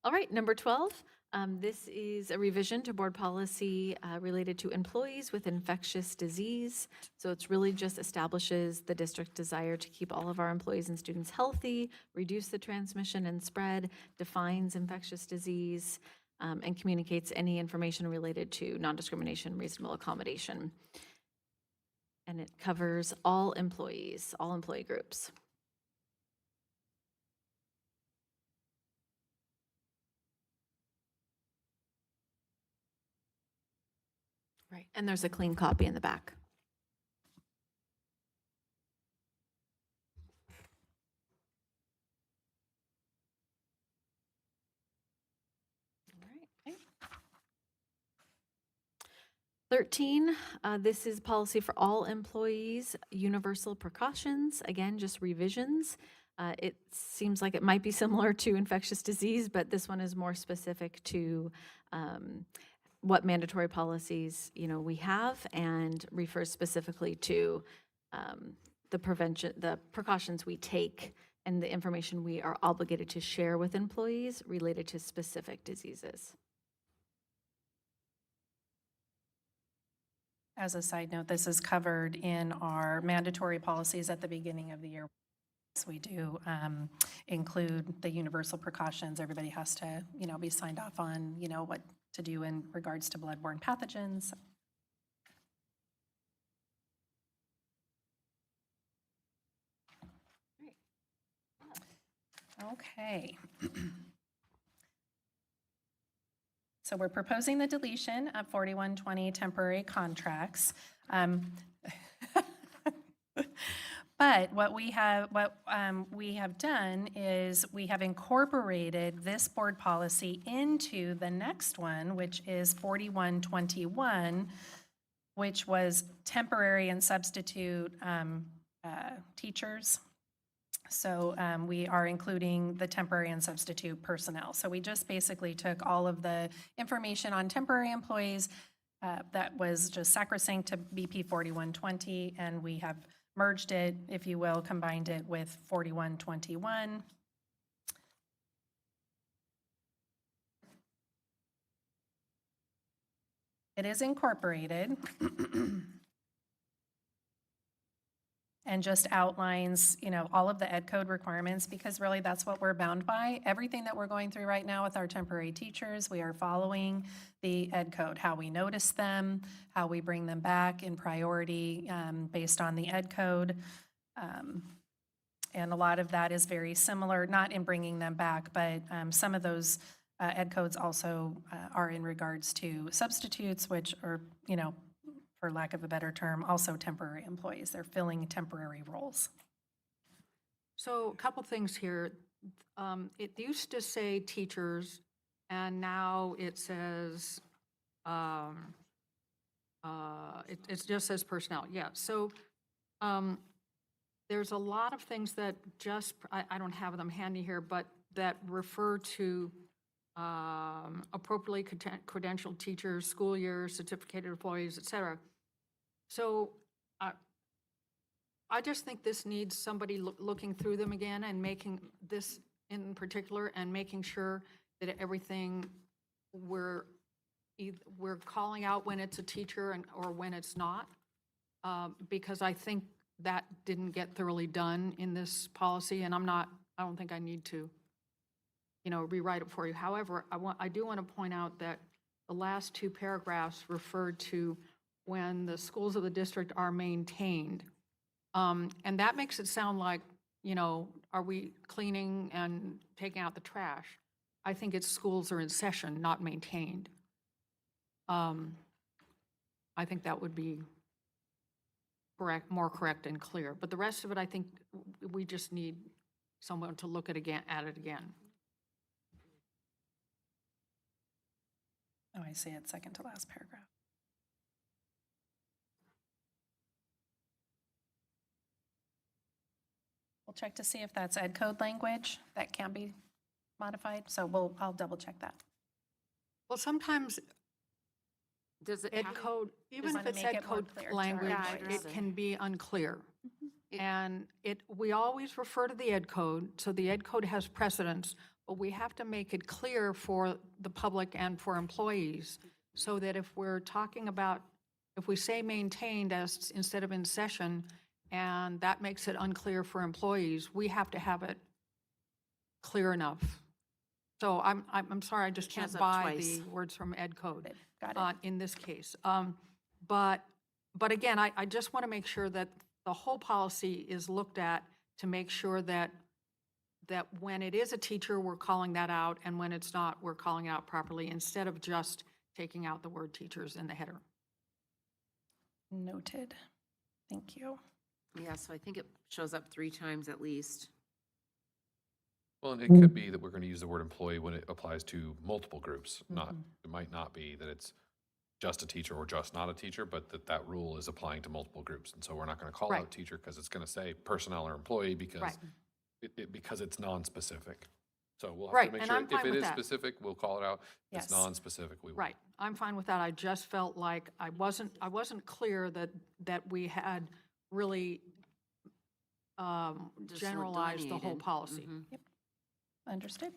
All right, number 12, this is a revision to board policy related to employees with infectious disease. So it's really just establishes the district's desire to keep all of our employees and students healthy, reduce the transmission and spread, defines infectious disease, and communicates any information related to non-discrimination, reasonable accommodation. And it covers all employees, all employee groups. Right, and there's a clean copy in the back. All right. 13, this is policy for all employees, universal precautions. Again, just revisions. It seems like it might be similar to infectious disease, but this one is more specific to what mandatory policies, we have, and refers specifically to the precautions we take and the information we are obligated to share with employees related to specific diseases. As a side note, this is covered in our mandatory policies at the beginning of the year. So we do include the universal precautions. Everybody has to, be signed off on, what to do in regards to bloodborne pathogens. Okay. So we're proposing the deletion of 4120 temporary contracts. But what we have done is we have incorporated this board policy into the next one, which is 4121, which was temporary and substitute teachers. So we are including the temporary and substitute personnel. So we just basically took all of the information on temporary employees that was just sacrosanct to BP 4120, and we have merged it, if you will, combined it with 4121. It is incorporated and just outlines, all of the ed code requirements, because really that's what we're bound by. Everything that we're going through right now with our temporary teachers, we are following the ed code, how we notice them, how we bring them back in priority based on the ed code. And a lot of that is very similar, not in bringing them back, but some of those ed codes also are in regards to substitutes, which are, for lack of a better term, also temporary employees. They're filling temporary roles. So a couple things here. It used to say teachers, and now it says, it just says personnel. Yeah, so there's a lot of things that just, I don't have them handy here, but that refer to appropriately credentialed teachers, school years, certificated employees, et cetera. So I just think this needs somebody looking through them again and making this in particular and making sure that everything we're calling out when it's a teacher or when it's not, because I think that didn't get thoroughly done in this policy, and I don't think I need to, rewrite it for you. However, I do want to point out that the last two paragraphs referred to when the schools of the district are maintained. And that makes it sound like, are we cleaning and taking out the trash? I think it's schools are in session, not maintained. I think that would be more correct and clear. But the rest of it, I think we just need someone to look at it again. Oh, I see it, second to last paragraph. We'll check to see if that's ed code language that can be modified. So I'll double check that. Well, sometimes Does it ed have- code, even if wanna it's make ed it more code clear to our language, employees. it can be unclear. And we always refer to the ed code, so the ed code has precedence but we have to make it clear for the public and for employees, so that if we're talking about, if we say maintained as instead of in session, and that makes it unclear for employees, we have to have it clear enough. So I'm sorry, I just It shows can't up buy twice. the words from Ed Code. Got it. In this case. But again, I just want to make sure that the whole policy is looked at to make sure that when it is a teacher, we're calling that out, and when it's not, we're calling it out properly, instead of just taking out the word teachers in the header. Noted. Thank you. Yeah, so I think it shows up 3 times at least. Well, and it could be that we're going to use the word employee when it applies to multiple groups. Not, it might not be that it's just a teacher or just not a teacher, but that rule is applying to multiple groups. And so we're not going to call Right. out teacher because it's going to say personnel or employee because Right. because it's non-specific. So we'll have Right, to make and sure I'm if fine it with is that. specific, we'll call it out. If Yes. it's non-specific, we won't. Right, I'm fine with that. I just felt like I wasn't clear that we had really Just generalized the whole delineated. policy. Mhm. Understood.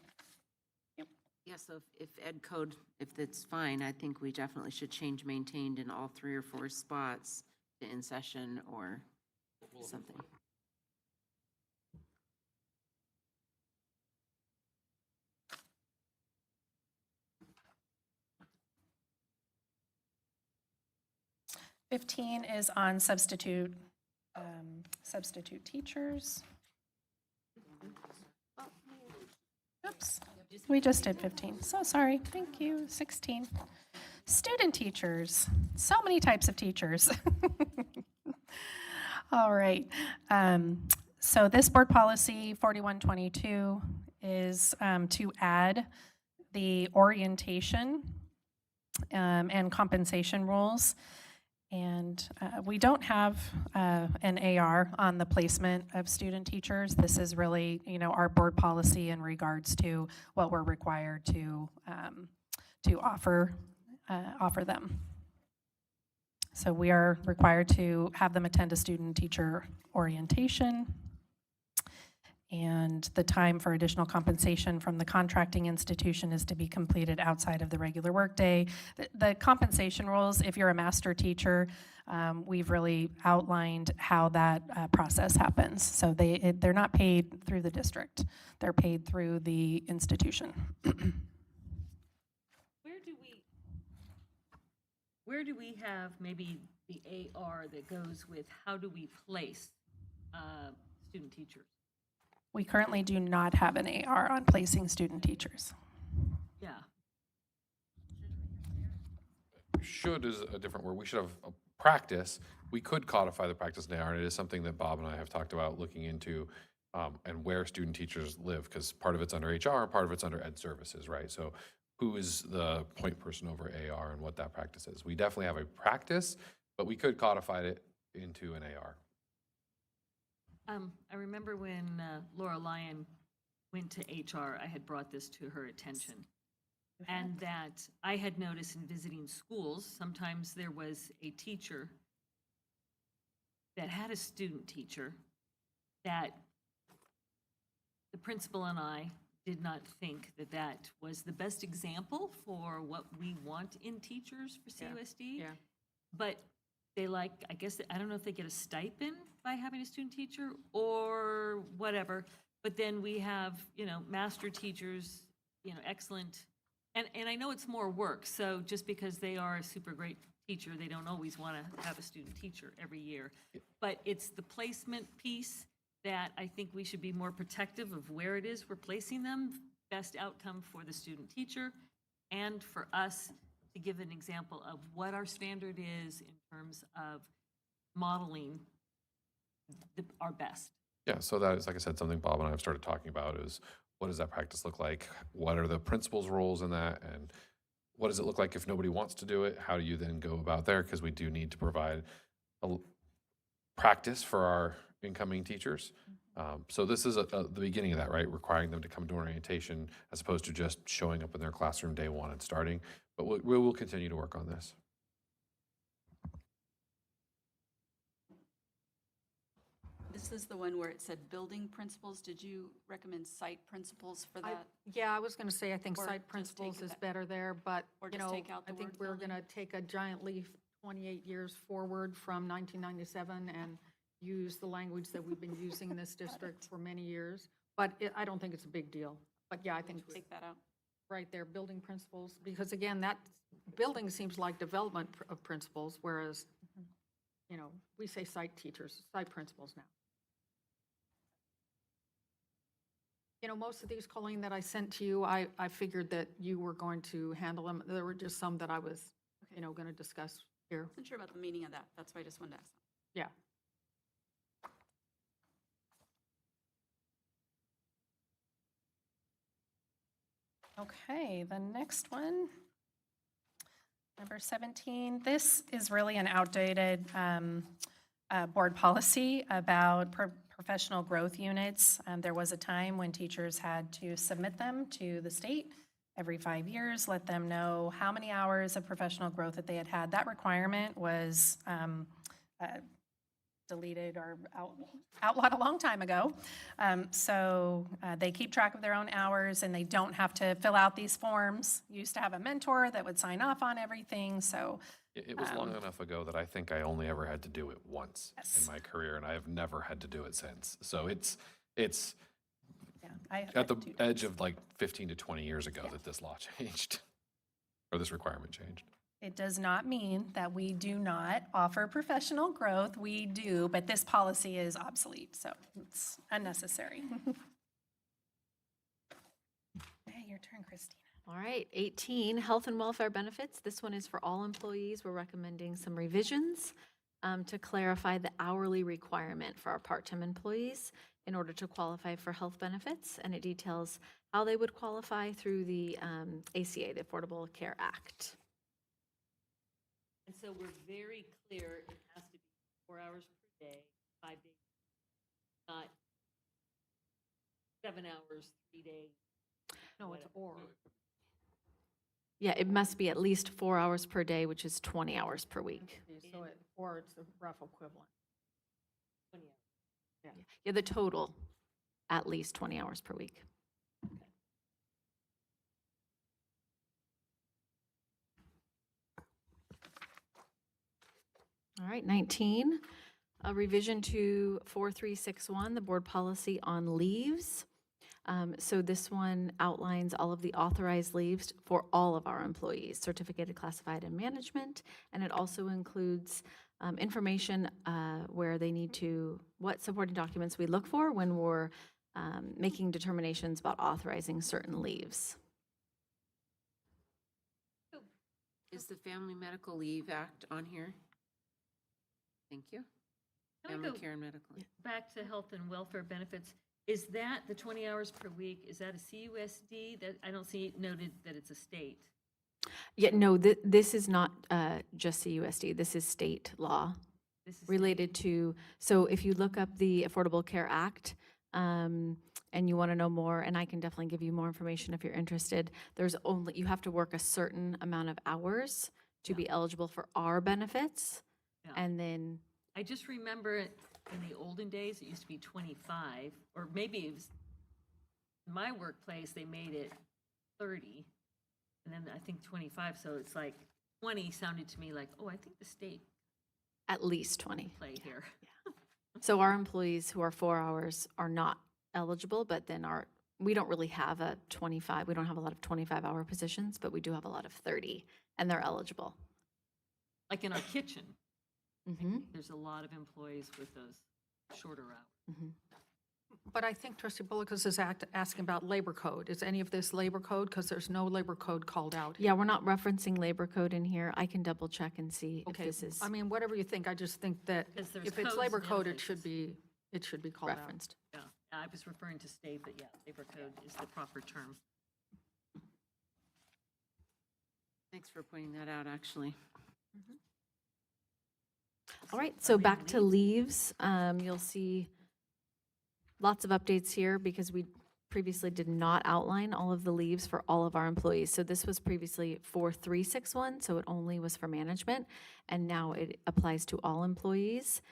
Yeah, so if Ed Code, if it's fine, I think we definitely should change maintained in all 3 or 4 spots to in session or something. Mm-hmm. 15 is on substitute teachers. Oops, we just did 15. So sorry. Thank you. 16. Student teachers. So many types of teachers. All right. So this board policy 4122 is to add the orientation and compensation rules. And we don't have an AR on the placement of student teachers. This is really, our board policy in regards to what we're required to offer them. So we are required to have them attend a student-teacher orientation. And the time for additional compensation from the contracting institution is to be completed outside of the regular workday. The compensation rules, if you're a master teacher, we've really outlined how that process happens. So they're not paid through the district. They're paid through the institution. Where do we have maybe the AR that goes with how do we place student teachers? We currently do not have an AR on placing student teachers. Yeah. Should is a different word. We should have a practice. We could codify the practice in AR, and it is something that Bob and I have talked about looking into, and where student teachers live, because part of it's under HR and part of it's under ed services, right? So who is the point person over AR and what that practice is? We definitely have a practice, but we could codify it into an AR. I remember when Laura Lyon went to HR, I had brought this to her attention. And that I had noticed in visiting schools, sometimes there was a teacher that had a student teacher that the principal and I did not think that that was the best example for what we want in teachers for CUSD. Yeah. But they I guess, I don't know if they get a stipend by having a student teacher or whatever. But then we have, master teachers, excellent. And I know it's more work. So just because they are a super great teacher, they don't always want to have a student teacher every year. But it's the placement piece that I think we should be more protective of where it is we're placing them. Best outcome for the student teacher and for us to give an example of what our standard is in terms of modeling our best. Yeah, so that is, like I said, something Bob and I have started talking about is what does that practice look like? What are the principal's roles in that? And what does it look like if nobody wants to do it? How do you then go about there? Because we do need to provide a practice for our incoming teachers. So this is the beginning of that, right? Requiring them to come to orientation as opposed to just showing up in their classroom day one and starting. But we will continue to work on this. This This is the one where it said building principals. Did you recommend site principals for that? Yeah, I was going to say, I think Or site just principals take is that- better there, but, or you just know, take out I the think word we're building? going to take a giant leap 28 years forward from 1997 and use the language that we've been using in this district for many years. But I don't think it's a big deal. But yeah, I think Take that out. right there, building principles, because again, that building seems like development of principles, whereas, you know, we say site teachers, site principals now. You know, most of these, Colleen, that I sent to you, I figured that you were going to handle them. There were just some that I was, you know, going to discuss here. I wasn't sure about the meaning of that. That's why I just wanted to ask. Yeah. Okay, the next one, number 17. This is really an outdated board policy about professional growth units. There was a time when teachers had to submit them to the state every 5 years, let them know how many hours of professional growth that they had had. That requirement was deleted or outlawed a long time ago. So they keep track of their own hours and they don't have to fill out these forms. Used to have a mentor that would sign off on everything, so. It was long enough ago that I think I only ever had to do it once in my career, and I have never had to do it since. So it's at the edge of like 15 to 20 years ago that this law changed, or this requirement changed. It does not mean that we do not offer professional growth. We do, but this policy is obsolete, so it's unnecessary. Okay, your turn, Christina. All right, 18, health and welfare benefits. This one is for all employees. We're recommending some revisions to clarify the hourly requirement for our part-time employees in order to qualify for health benefits, and it details how they would qualify through the ACA, the Affordable Care Act. And so we're very clear, it has to be 4 hours per day, 5 days, not 7 hours, 3 days. No, it's or. Yeah, it must be at least 4 hours per day, which is 20 hours per week. So or it's a rough equivalent. 20 hours. Yeah, the total, at least 20 hours per week. All right, 19, a revision to 4361, the board policy on leaves. So this one outlines all of the authorized leaves for all of our employees, certificated, classified, and management. And it also includes information where they need to, what supporting documents we look for when we're making determinations about authorizing certain leaves. Is the Family Medical Leave Act on here? Thank you. Can I Family go care and medical. leave. Back to health and welfare benefits. Is that the 20 hours per week? Is that a CUSD? That I don't see noted that it's a state. Yeah, no, this is not just the USD. This is state law This is related to, so if you look up the Affordable Care Act and you want to know more, and I can definitely give you more information if you're interested, there's only, you have to work a certain amount of hours to be eligible for our benefits. Yeah. And then, I just remember it in the olden days, it used to be 25, or maybe it was, in my workplace, they made it 30, and then I think 25, so it's like 20 sounded to me like, oh, I think the state at least 20. play here. So our employees who are 4 hours are not eligible, but then we don't really have a 25, we don't have a lot of 25-hour positions, but we do have a lot of 30, and they're eligible. Like in our kitchen, Mm-hmm. there's a lot of employees with those shorter hours. Mm-hmm. But I think Trustee Bullock's is asking about labor code. Is any of this labor code? Because there's no labor code called out. Yeah, we're not referencing labor code in here. I can double check and see if Okay, this is I mean, whatever you think, I just think that 'Cause there's if it's codes labor and code, it everything. should be called out. referenced. Yeah, I was referring to state, but yeah, labor code is the proper term. Thanks for pointing that out, actually. All right, so back to leaves. You'll see lots of updates here because we previously did not outline all of the leaves for all of our employees. So this was previously 4361, so it only was for management, and now it applies to all employees.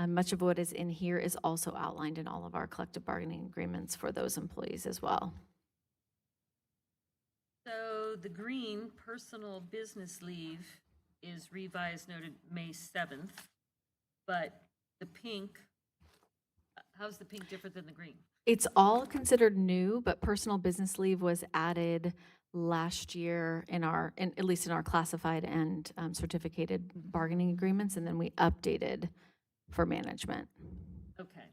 Much of what is in here is also outlined in all of our collective bargaining agreements for those employees as well. So the green personal business leave is revised noted May 7th, but the pink, how's the pink different than the green? It's all considered new, but personal business leave was added last year at least in our classified and certificated bargaining agreements, and then we updated for management. Okay.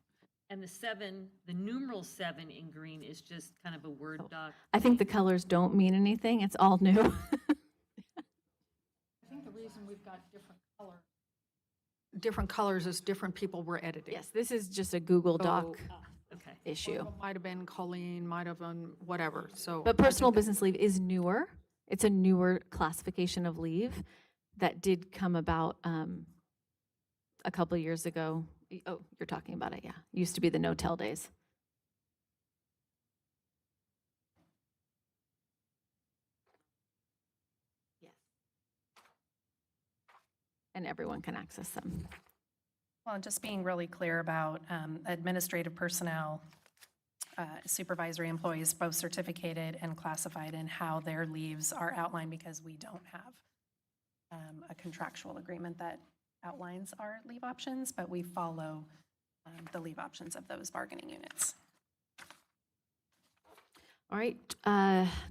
And the numeral 7 in green is just kind of a Word doc. I think the colors don't mean anything. It's all new. I think the reason we've got different colors is different people were editing. Yes, this is just a Google Doc Okay. issue. Might have been Colleen, might have been whatever, so. But personal business leave is newer. It's a newer classification of leave that did come about a couple years ago. Oh, you're talking about it, yeah. Used to be the no-tell days. Yes. And everyone can access them. Well, just being really clear about administrative personnel, supervisory employees, both certificated and classified, and how their leaves are outlined, because we don't have a contractual agreement that outlines our leave options, but we follow the leave options of those bargaining units. All right,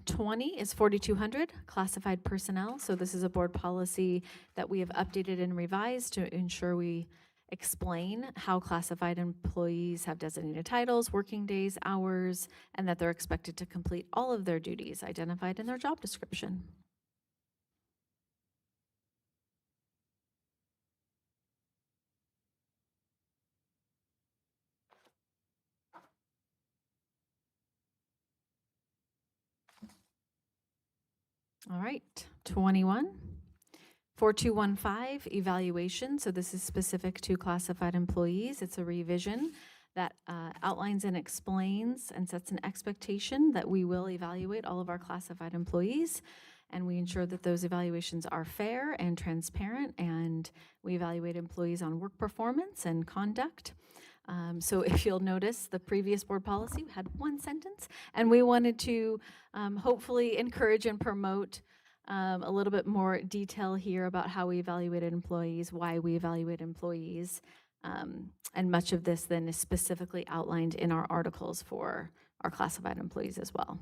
20 is 4,200 classified personnel. So this is a board policy that we have updated and revised to ensure we explain how classified employees have designated titles, working days, hours, and that they're expected to complete all of their duties identified in their job description. All right, 21. 4215, evaluation. So this is specific to classified employees. It's a revision that outlines and explains and sets an expectation that we will evaluate all of our classified employees. And we ensure that those evaluations are fair and transparent, and we evaluate employees on work performance and conduct. So if you'll notice, the previous board policy had one sentence, and we wanted to hopefully encourage and promote a little bit more detail here about how we evaluated employees, why we evaluate employees, and much of this then is specifically outlined in our articles for our classified employees as well.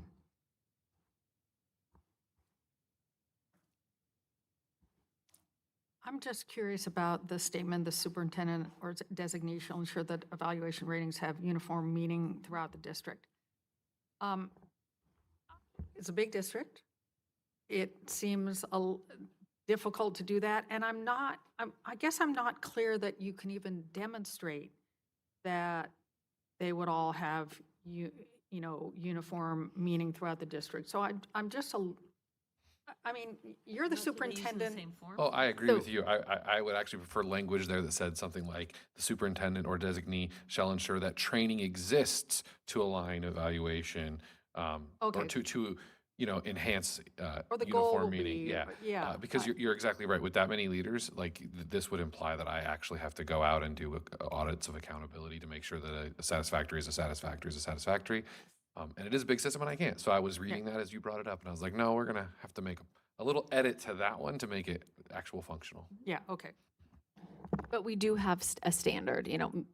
I'm just curious about the statement, the superintendent or designee shall ensure that evaluation ratings have uniform meaning throughout the district. It's a big district. It seems difficult to do that, and I guess I'm not clear that you can even demonstrate that they would all have uniform meaning throughout the district. So I'm just I mean, you're the superintendent. Oh, I agree with you. I would actually prefer language there that said something like the superintendent or designee shall ensure that training exists to align evaluation or to enhance Or the goal uniform will meaning. be, yeah, because you're exactly right. With that many leaders, like this would imply that I actually have to go out and do audits of accountability to make sure that a satisfactory is a satisfactory is a satisfactory. And it is a big system, and I can't. So I was reading that as you brought it up, and I was like, no, we're going to have to make a little edit to that one to make it actual functional. Yeah, okay. But we do have a standard,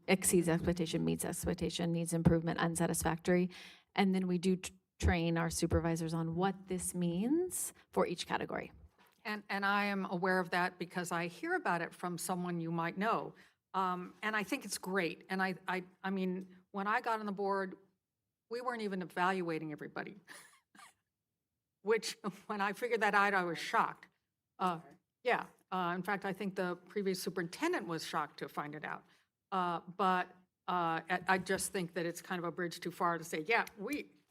exceeds expectation, meets expectation, needs improvement, unsatisfactory. And then we do train our supervisors on what this means for each category. And I am aware of that because I hear about it from someone you might know. And I think it's great. And I mean, when I got on the board, we weren't even evaluating everybody, which when I figured that out, I was shocked. Yeah, in fact, I think the previous superintendent was shocked to find it out. But I just think that it's kind of a bridge too far to say, yeah,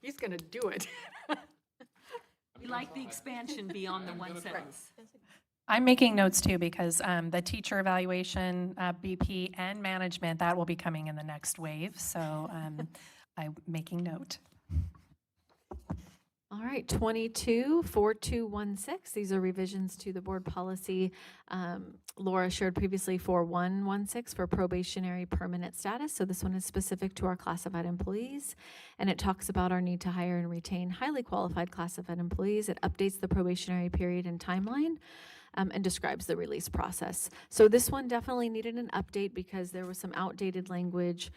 he's going to do it. We like the expansion beyond the one sentence. I'm making notes too, because the teacher evaluation, BP, and management, that will be coming in the next wave. So I'm making note. All right, 224216. These are revisions to the board policy Laura shared previously, 4116 for probationary permanent status. So this one is specific to our classified employees, and it talks about our need to hire and retain highly qualified classified employees. It updates the probationary period and timeline, and describes the release process. So this one definitely needed an update because there was some outdated language.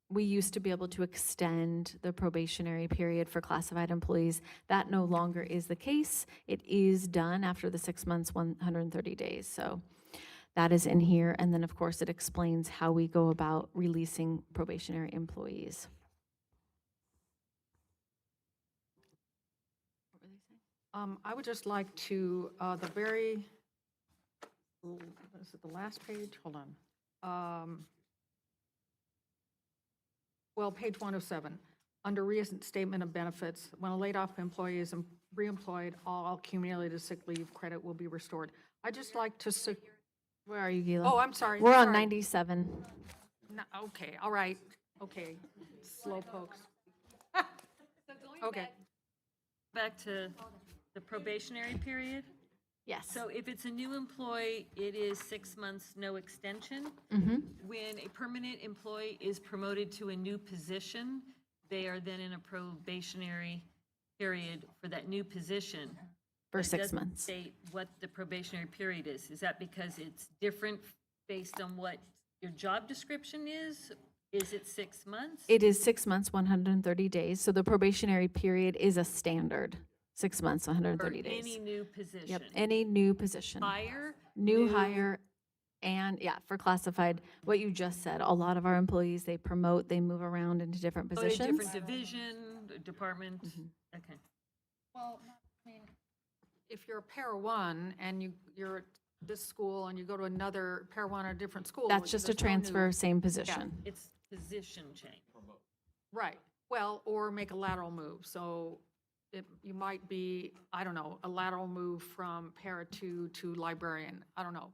We used to be able to extend the probationary period for classified employees. That no longer is the case. It is done after the 6 months, 130 days. So that is in here. And then, of course, it explains how we go about releasing probationary employees. I would just like to, is it the last page? Hold on. Well, page 107, under reinstatement of benefits, when a laid-off employee is reemployed, all accumulated sick leave credit will be restored. I just like to, Where are you, Gila? oh, I'm sorry. We're on sorry. 97. No, okay, all right, okay, slow pokes. Okay. Back to the probationary period. Yes. So if it's a new employee, it is 6 months, no extension. Mm-hmm. When a permanent employee is promoted to a new position, they are then in a probationary period for that new position. For But it 6 doesn't months. state what the probationary period is. Is that because it's different based on what your job description is? Is it 6 months? It is 6 months, 130 days. So the probationary period is a standard, 6 months, 130 For days. any new position? Yep, any new position. Hire? New hire, and yeah, for classified, what you just said, a lot of our employees, they promote, they move around into different Oh, a positions. different division, department? Okay. Well, I mean, if you're a para one and you're at this school and you go to another para one at a different school. That's just a there's no new- transfer, same Yeah, position. It's position change. right, well, or make a lateral move, so you might be, I don't know, a lateral move from para two to librarian, I don't know.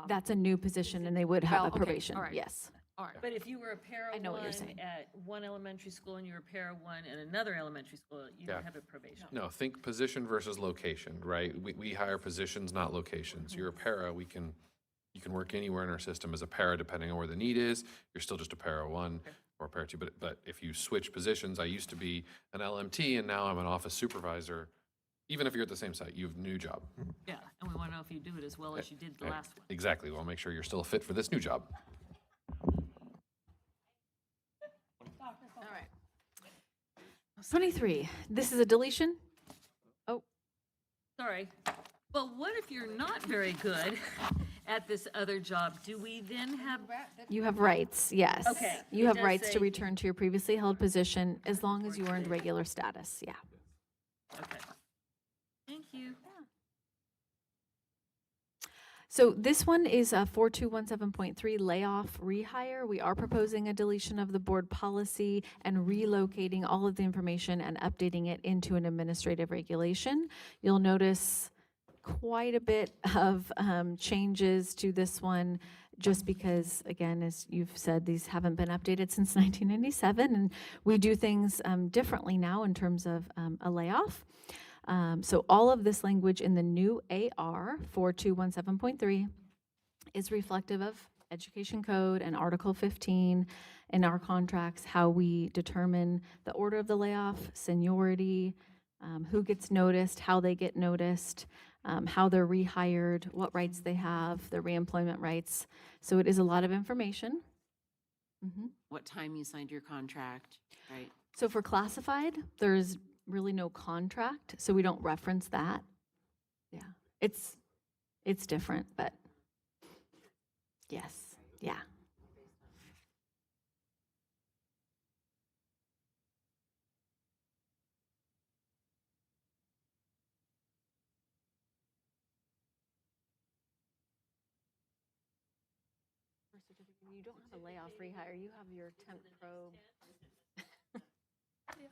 That's a new position and they would have Well, a okay, probation, all right. yes. All right, But if you were a para I know what you're one saying. at one elementary school and you were a para one at another elementary school, you Yeah. don't have a probation. No, think position versus location, right? We hire positions, not locations. You're a para, you can work anywhere in our system as a para depending on where the need is. You're still just a para one or a para two, but if you switch positions, I used to be an LMT and now I'm an office supervisor. Even if you're at the same site, you have a new job. Yeah, and we want to know if you do it as well as you did the last one. Exactly. We'll make sure you're still a fit for this new job. All right. 23, this is a deletion. Sorry. But what if you're not very good at this other job? Do we then have? You have rights, yes. Okay, You it have does rights to say- return to your previously held position as long as you earned regular status, yeah. Okay. Thank you. So this one is 4217.3 layoff rehire. We are proposing a deletion of the board policy and relocating all of the information and updating it into an administrative regulation. You'll notice quite a bit of changes to this one just because, again, as you've said, these haven't been updated since 1997, and we do things differently now in terms of a layoff. So all of this language in the new AR 4217.3 is reflective of Education Code and Article 15 in our contracts, how we determine the order of the layoff, seniority, who gets noticed, how they get noticed, how they're rehired, what rights they have, their reemployment rights. So it is a lot of information. What time you signed your contract, right? So for classified, there's really no contract, so we don't reference that. Yeah, it's different, but yes, yeah. You don't have a layoff rehire, you have your temp probe.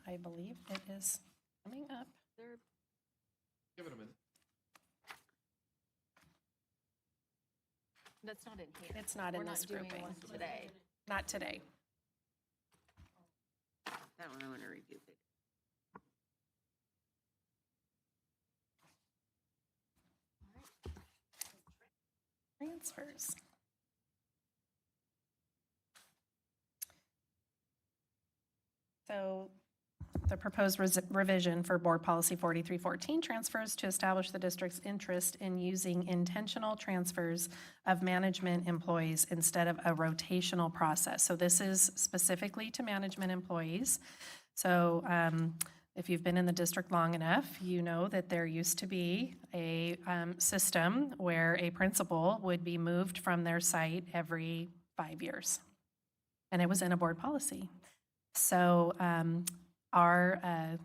I believe it is coming up. Give it a minute. That's not in here. It's not in We're this not doing grouping. one today. Not today. That one I want to review. Transfers. So the proposed revision for Board Policy 4314 transfers to establish the district's interest in using intentional transfers of management employees instead of a rotational process. So this is specifically to management employees. So if you've been in the district long enough, you know that there used to be a system where a principal would be moved from their site every 5 years. And it was in a board policy. So our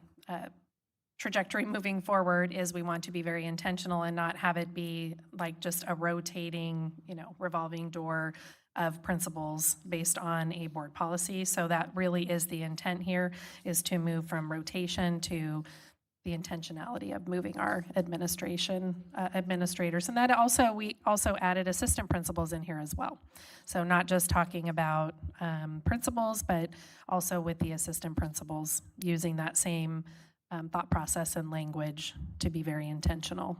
trajectory moving forward is we want to be very intentional and not have it be like just a rotating, revolving door of principles based on a board policy. So that really is the intent here, is to move from rotation to the intentionality of moving our administrators. And that also, we also added assistant principals in here as well. So not just talking about principals, but also with the assistant principals, using that same thought process and language to be very intentional.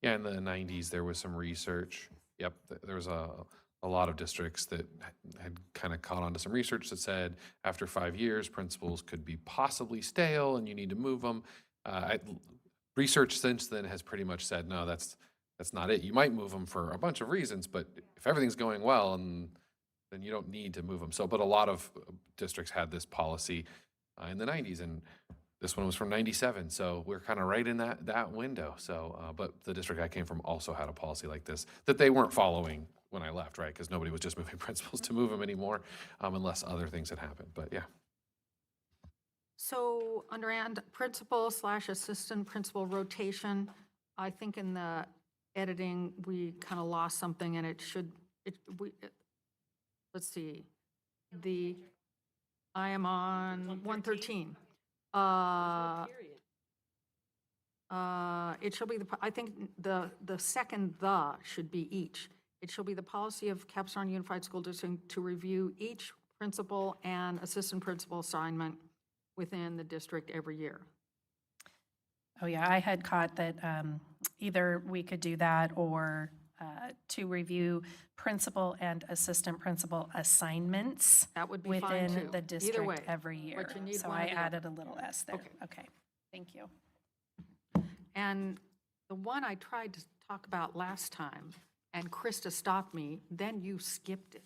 Yeah, in the 90s, there was some research. Yep, there was a lot of districts that had kind of caught on to some research that said after 5 years, principals could be possibly stale and you need to move them. Research since then has pretty much said, no, that's not it. You might move them for a bunch of reasons, but if everything's going well, then you don't need to move them. So, but a lot of districts had this policy in the 90s, and this one was from 97, so we're kind of right in that window. So, but the district I came from also had a policy like this that they weren't following when I left, right? Because nobody was just moving principals to move them anymore, unless other things had happened. But yeah. So under principal/assistant principal rotation, I think in the editing, we kind of lost something, and let's see. I am on 113. It shall be I think the second should be each. It shall be the policy of Capistrano Unified School District to review each principal and assistant principal assignment within the district every year. Oh yeah, I had caught that either we could do that or to review principal and assistant principal assignments that would be fine within too. the district Either way, every year. but you need So one or I the added other. a little S there. Okay. Okay, thank you. And the one I tried to talk about last time, and Krista stopped me, then you skipped it.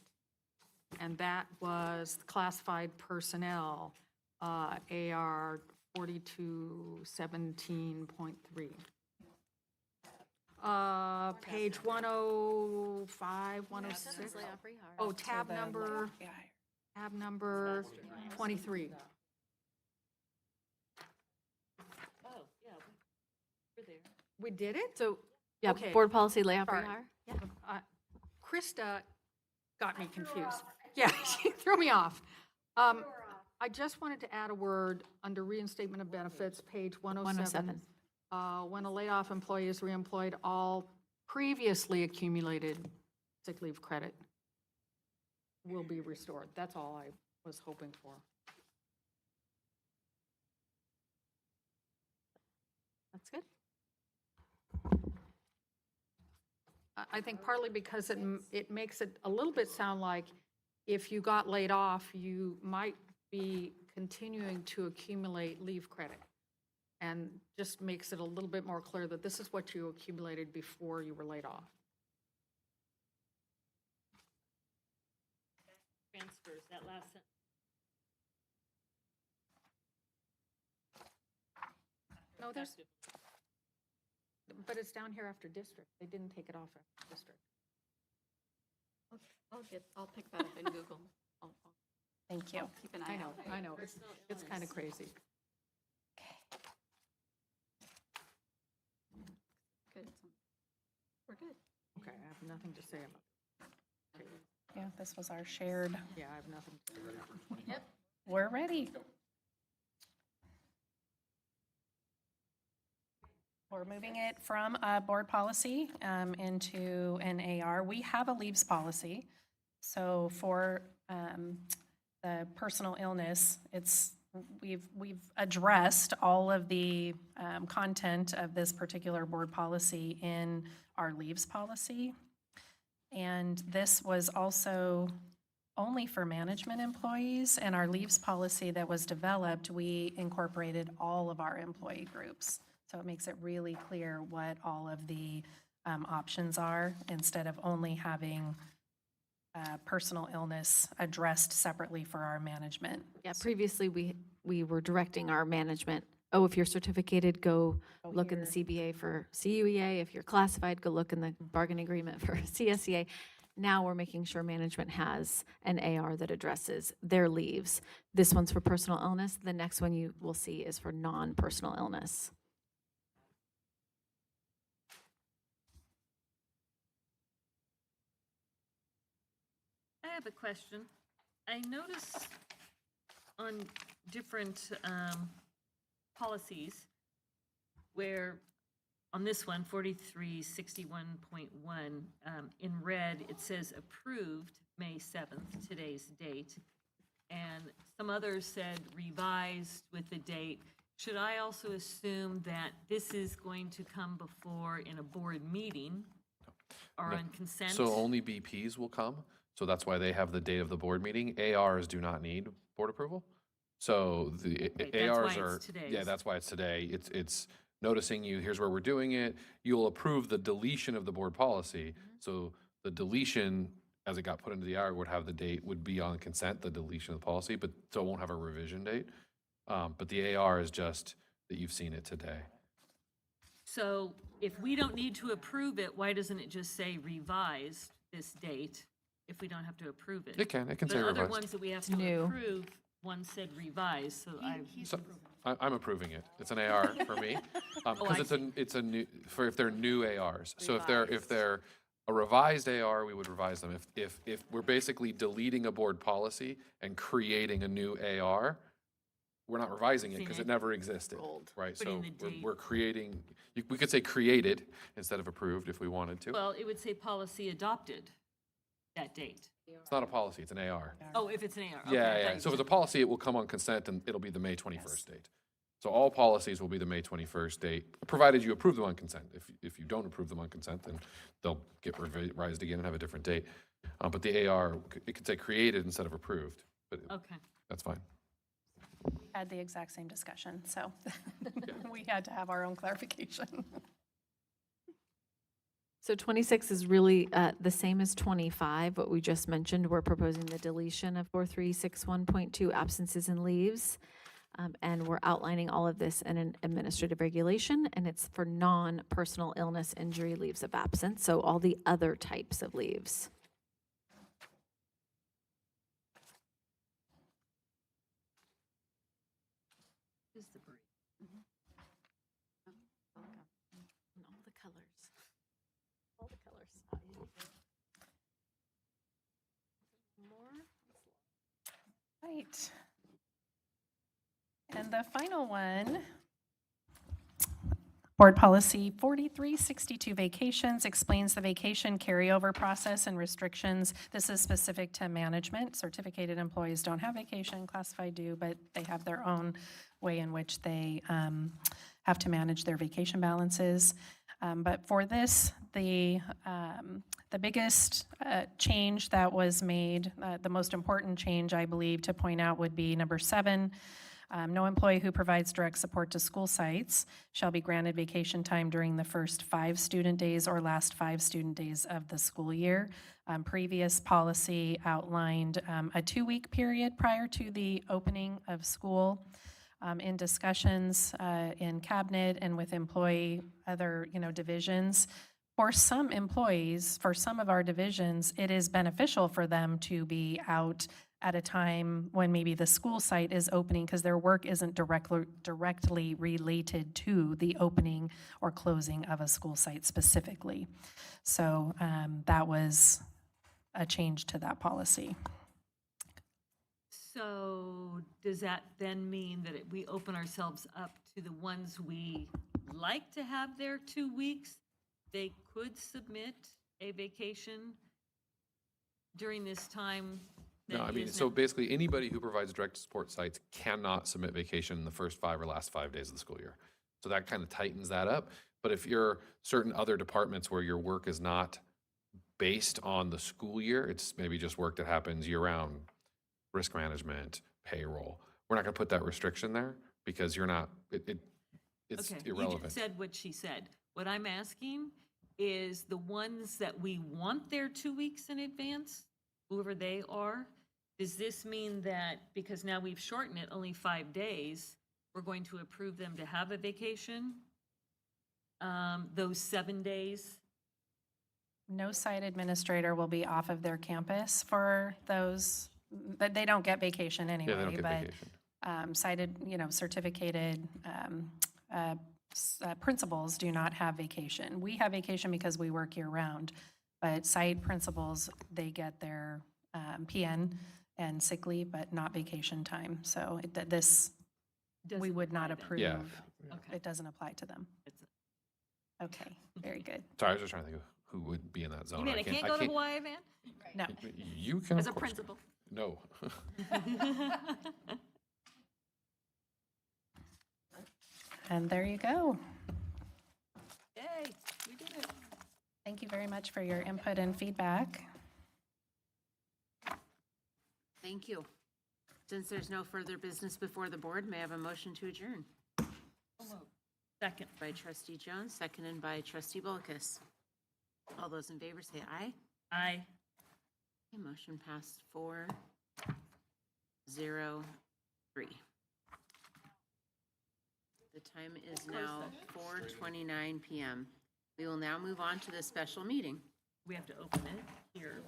And that was classified personnel, AR 4217.3. Page 105, 106. Oh, tab number 23. Oh, yeah, we're there. We did it? So, yeah, Okay. board policy layout Sorry. PR. Yeah. Krista got me confused. Yeah, she threw me off. I just wanted to add a word under reinstatement of benefits, page 107. When a laid-off employee is reemployed, all previously accumulated sick leave credit will be restored. That's all I was hoping for. That's good. I think partly because it makes it a little bit sound like if you got laid off, you might be continuing to accumulate leave credit. And just makes it a little bit more clear that this is what you accumulated before you were laid off. Transfers, that last sentence. No, but it's down here after district. They didn't take it off after district. I'll pick that up in Google. Thank you. Keep an eye out. I know, it's kind of crazy. Good. We're good. Okay, I have nothing to say about it. Yeah, this was our shared. Yeah, I have nothing to say about it. Yep. We're ready. We're moving it from a board policy into an AR. We have a leaves policy. So for the personal illness, it's we've addressed all of the content of this particular board policy in our leaves policy. And this was also only for management employees. And our leaves policy that was developed, we incorporated all of our employee groups. So it makes it really clear what all of the options are, instead of only having personal illness addressed separately for our management. Yeah, previously, we were directing our management, oh, if you're certificated, go look in the CBA for CUEA. If you're classified, go look in the bargaining agreement for CSEA. Now we're making sure management has an AR that addresses their leaves. This one's for personal illness. The next one you will see is for non-personal illness. I have a question. I notice on different policies where, on this one, 4361.1, in red, it says approved May 7th, today's date. And some others said revised with the date. Should I also assume that this is going to come before in a board meeting or No. on consent? So only BPs will come. So that's why they have the date of the board meeting. ARs do not need board approval. So the Right, that's ARs why are, it's today. yeah, that's why it's today. It's noticing you, here's where we're doing it. You'll approve the deletion of the board policy. So the deletion, as it got put into the AR, would have the date, would be on consent, the deletion of the policy, but so it won't have a revision date. But the AR is just that you've seen it today. So if we don't need to approve it, why doesn't it just say revised this date if we don't have to approve it? It can say The other revised. ones that we have to New. approve, one said revised, so So, I'm approving it. It's an AR for me. Because it's a new, for if they're new ARs. So if they're a revised AR, we would revise them. If we're basically deleting a board policy and creating a new AR, we're not revising it because it never existed, right? So Putting the date. we're creating, we could say created instead of approved if we wanted to. Well, it would say policy adopted that date. It's not a policy, it's an AR. Oh, if it's an AR. Okay, I Yeah, thought yeah. you So if said- it's a policy, it will come on consent and it'll be the May 21st date. So all policies will be the May 21st date, provided you approve them on consent. If you don't approve them on consent, then they'll get revised again and have a different date. But the AR, it could say created instead of approved, but Okay. that's fine. Had the exact same discussion, so we had to have our own clarification. So 26 is really the same as 25, what we just mentioned. We're proposing the deletion of 4361.2 absences and leaves. And we're outlining all of this in an administrative regulation, and it's for non-personal illness, injury, leaves of absence, so all the other types of leaves. Is the break. And all the colors. All the colors. More. Right. And the final one, Board Policy 4362 Vacations, explains the vacation carryover process and restrictions. This is specific to management. Certificated employees don't have vacation, classified do, but they have their own way in which they have to manage their vacation balances. But for this, the biggest change that was made, the most important change, I believe, to point out would be number 7. No employee who provides direct support to school sites shall be granted vacation time during the first 5 student days or last 5 student days of the school year. Previous policy outlined a 2-week period prior to the opening of school. In discussions in cabinet and with employee other divisions, for some employees, for some of our divisions, it is beneficial for them to be out at a time when maybe the school site is opening because their work isn't directly related to the opening or closing of a school site specifically. So that was a change to that policy. So does that then mean that we open ourselves up to the ones we like to have their 2 weeks? They could submit a vacation during this time No, I mean, so basically, anybody who provides direct support sites cannot submit vacation in the first 5 or last 5 days of the school year. So that kind of tightens that up. But if you're certain other departments where your work is not based on the school year, it's maybe just work that happens year-round, risk management, payroll, we're not going to put that restriction there because you're not, it's Okay, you irrelevant. just said what she said. What I'm asking is the ones that we want there 2 weeks in advance, whoever they are, does this mean that, because now we've shortened it only 5 days, we're going to approve them to have a vacation? Those 7 days? No site administrator will be off of their campus for those, but they don't get vacation anyway. Yeah, they don't get but, vacation. Cited, certificated principals do not have vacation. We have vacation because we work year-round, but site principals, they get their PN and sick leave, but not vacation time. So this, we would not approve. Yeah. It doesn't apply to them. Okay, very good. Sorry, I was just trying to think of who would be in that zone. You mean I can't go to Hawaii, Van? No. You can, As of a course. principal? No. And there you go. Yay, we did it. Thank you very much for your input and feedback. Thank you. Since there's no further business before the board, may I have a motion to adjourn? Second. By trustee Jones, seconded by trustee Bulkus. All those in favor say aye. Aye. Okay, motion passed 4-0-3. The time is now 4:29 PM. We will now move on to the special meeting. We have to open it here.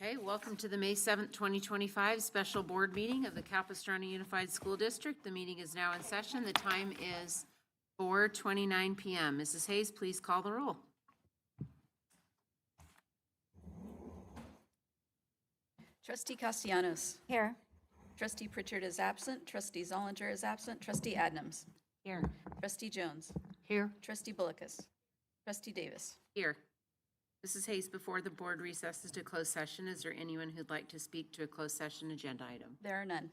Okay, welcome to the May 7th, 2025 special board meeting of the Capistrano Unified School District. The meeting is now in session. The time is 4:29 PM. Mrs. Hayes, please call the roll. Trustee Castellanos. Here. Trustee Pritchard is absent. Trustee Zollinger is absent. Trustee Adnams. Here. Trustee Jones. Here. Trustee Bulkus. Trustee Davis. Here. Mrs. Hayes, before the board recesses to closed session, is there anyone who'd like to speak to a closed session agenda item? There are none.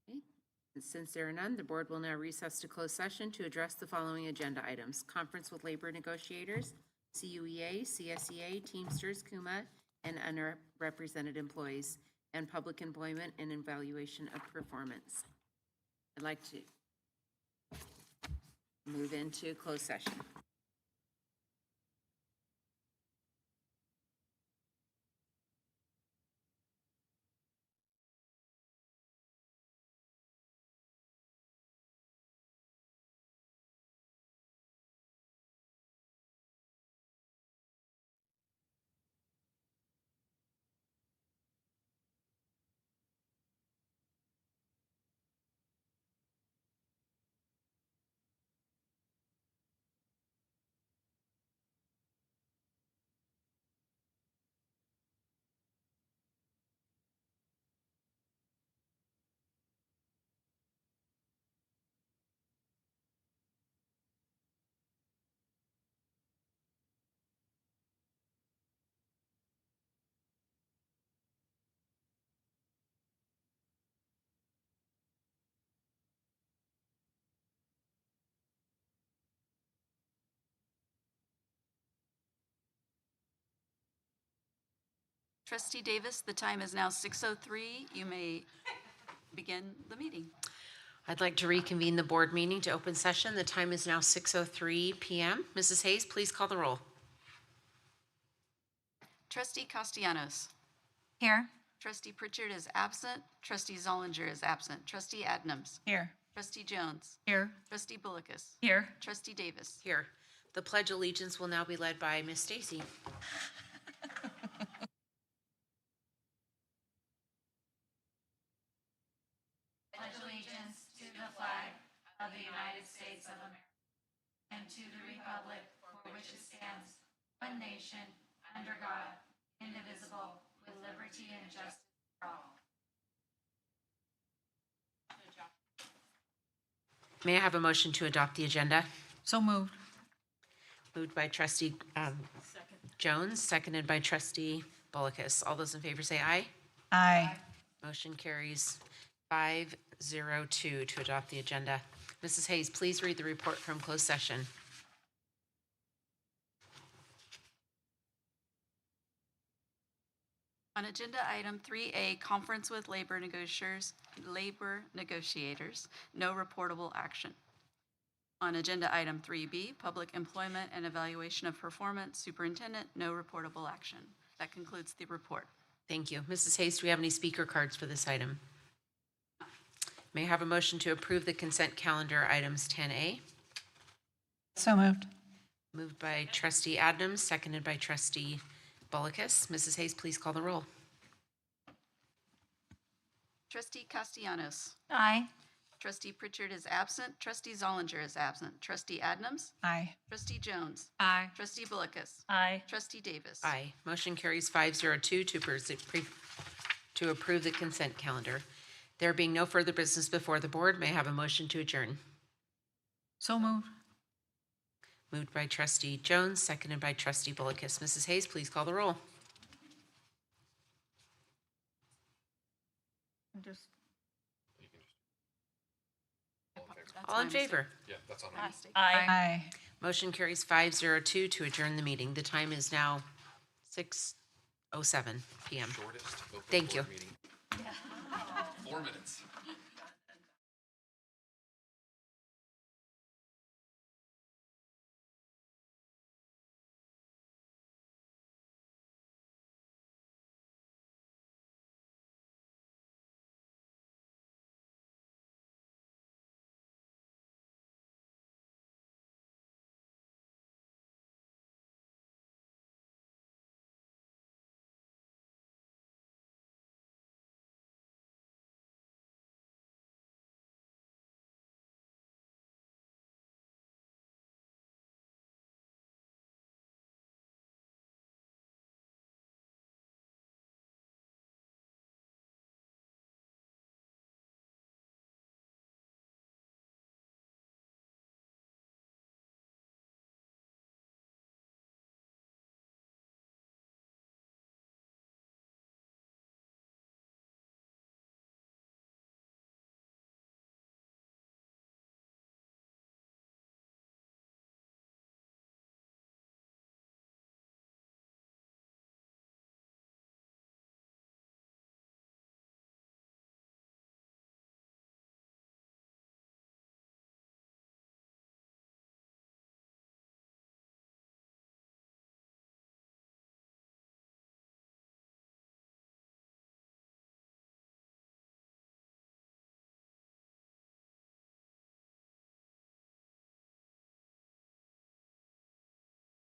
Okay. And since there are none, the board will now recess to closed session to address the following agenda items: conference with labor negotiators, CUEA, CSEA, Teamsters, KUMA, and unrepresented employees, and public employment and evaluation of performance. I'd like to move into closed session. Trustee Davis, the time is now 6:03. You may begin the meeting. I'd like to reconvene the board meeting to open session. The time is now 6:03 PM. Mrs. Hayes, please call the roll. Trustee Castellanos. Here. Trustee Pritchard is absent. Trustee Zollinger is absent. Trustee Adnams. Here. Trustee Jones. Here. Trustee Bulkus. Here. Trustee Davis. Here. The Pledge of Allegiance will now be led by Miss Stacy. Pledge allegiance to the flag of the United States of America and to the republic for which it stands, one nation, under God, indivisible, with liberty and justice for all. May I have a motion to adopt the agenda? So moved. Moved by trustee Jones, seconded by trustee Bulkus. All those in favor say aye. Aye. Motion carries 502 to adopt the agenda. Mrs. Hayes, please read the report from closed session. On agenda item 3A, conference with labor negotiators, no reportable action. On agenda item 3B, public employment and evaluation of performance, superintendent, no reportable action. That concludes the report. Thank you. Mrs. Hayes, do we have any speaker cards for this item? May I have a motion to approve the consent calendar items 10A? So moved. Moved by trustee Adams, seconded by trustee Bullicus. Mrs. Hayes, please call the roll. Trustee Castellanos. Aye. Trustee Pritchard is absent. Trustee Zollinger is absent. Trustee Adams. Aye. Trustee Jones. Aye. Trustee Bullicus. Aye. Trustee Davis. Aye. Motion carries 502 to approve the consent calendar. There being no further business before the board, may I have a motion to adjourn? So moved. Moved by trustee Jones, seconded by trustee Bullicus. Mrs. Hayes, please call the roll. Just All in favor? Yeah, that's on me. Aye. Motion carries 502 to adjourn the meeting. The time is now 6:07 PM. Shortest open Thank board you. meeting. 4 minutes.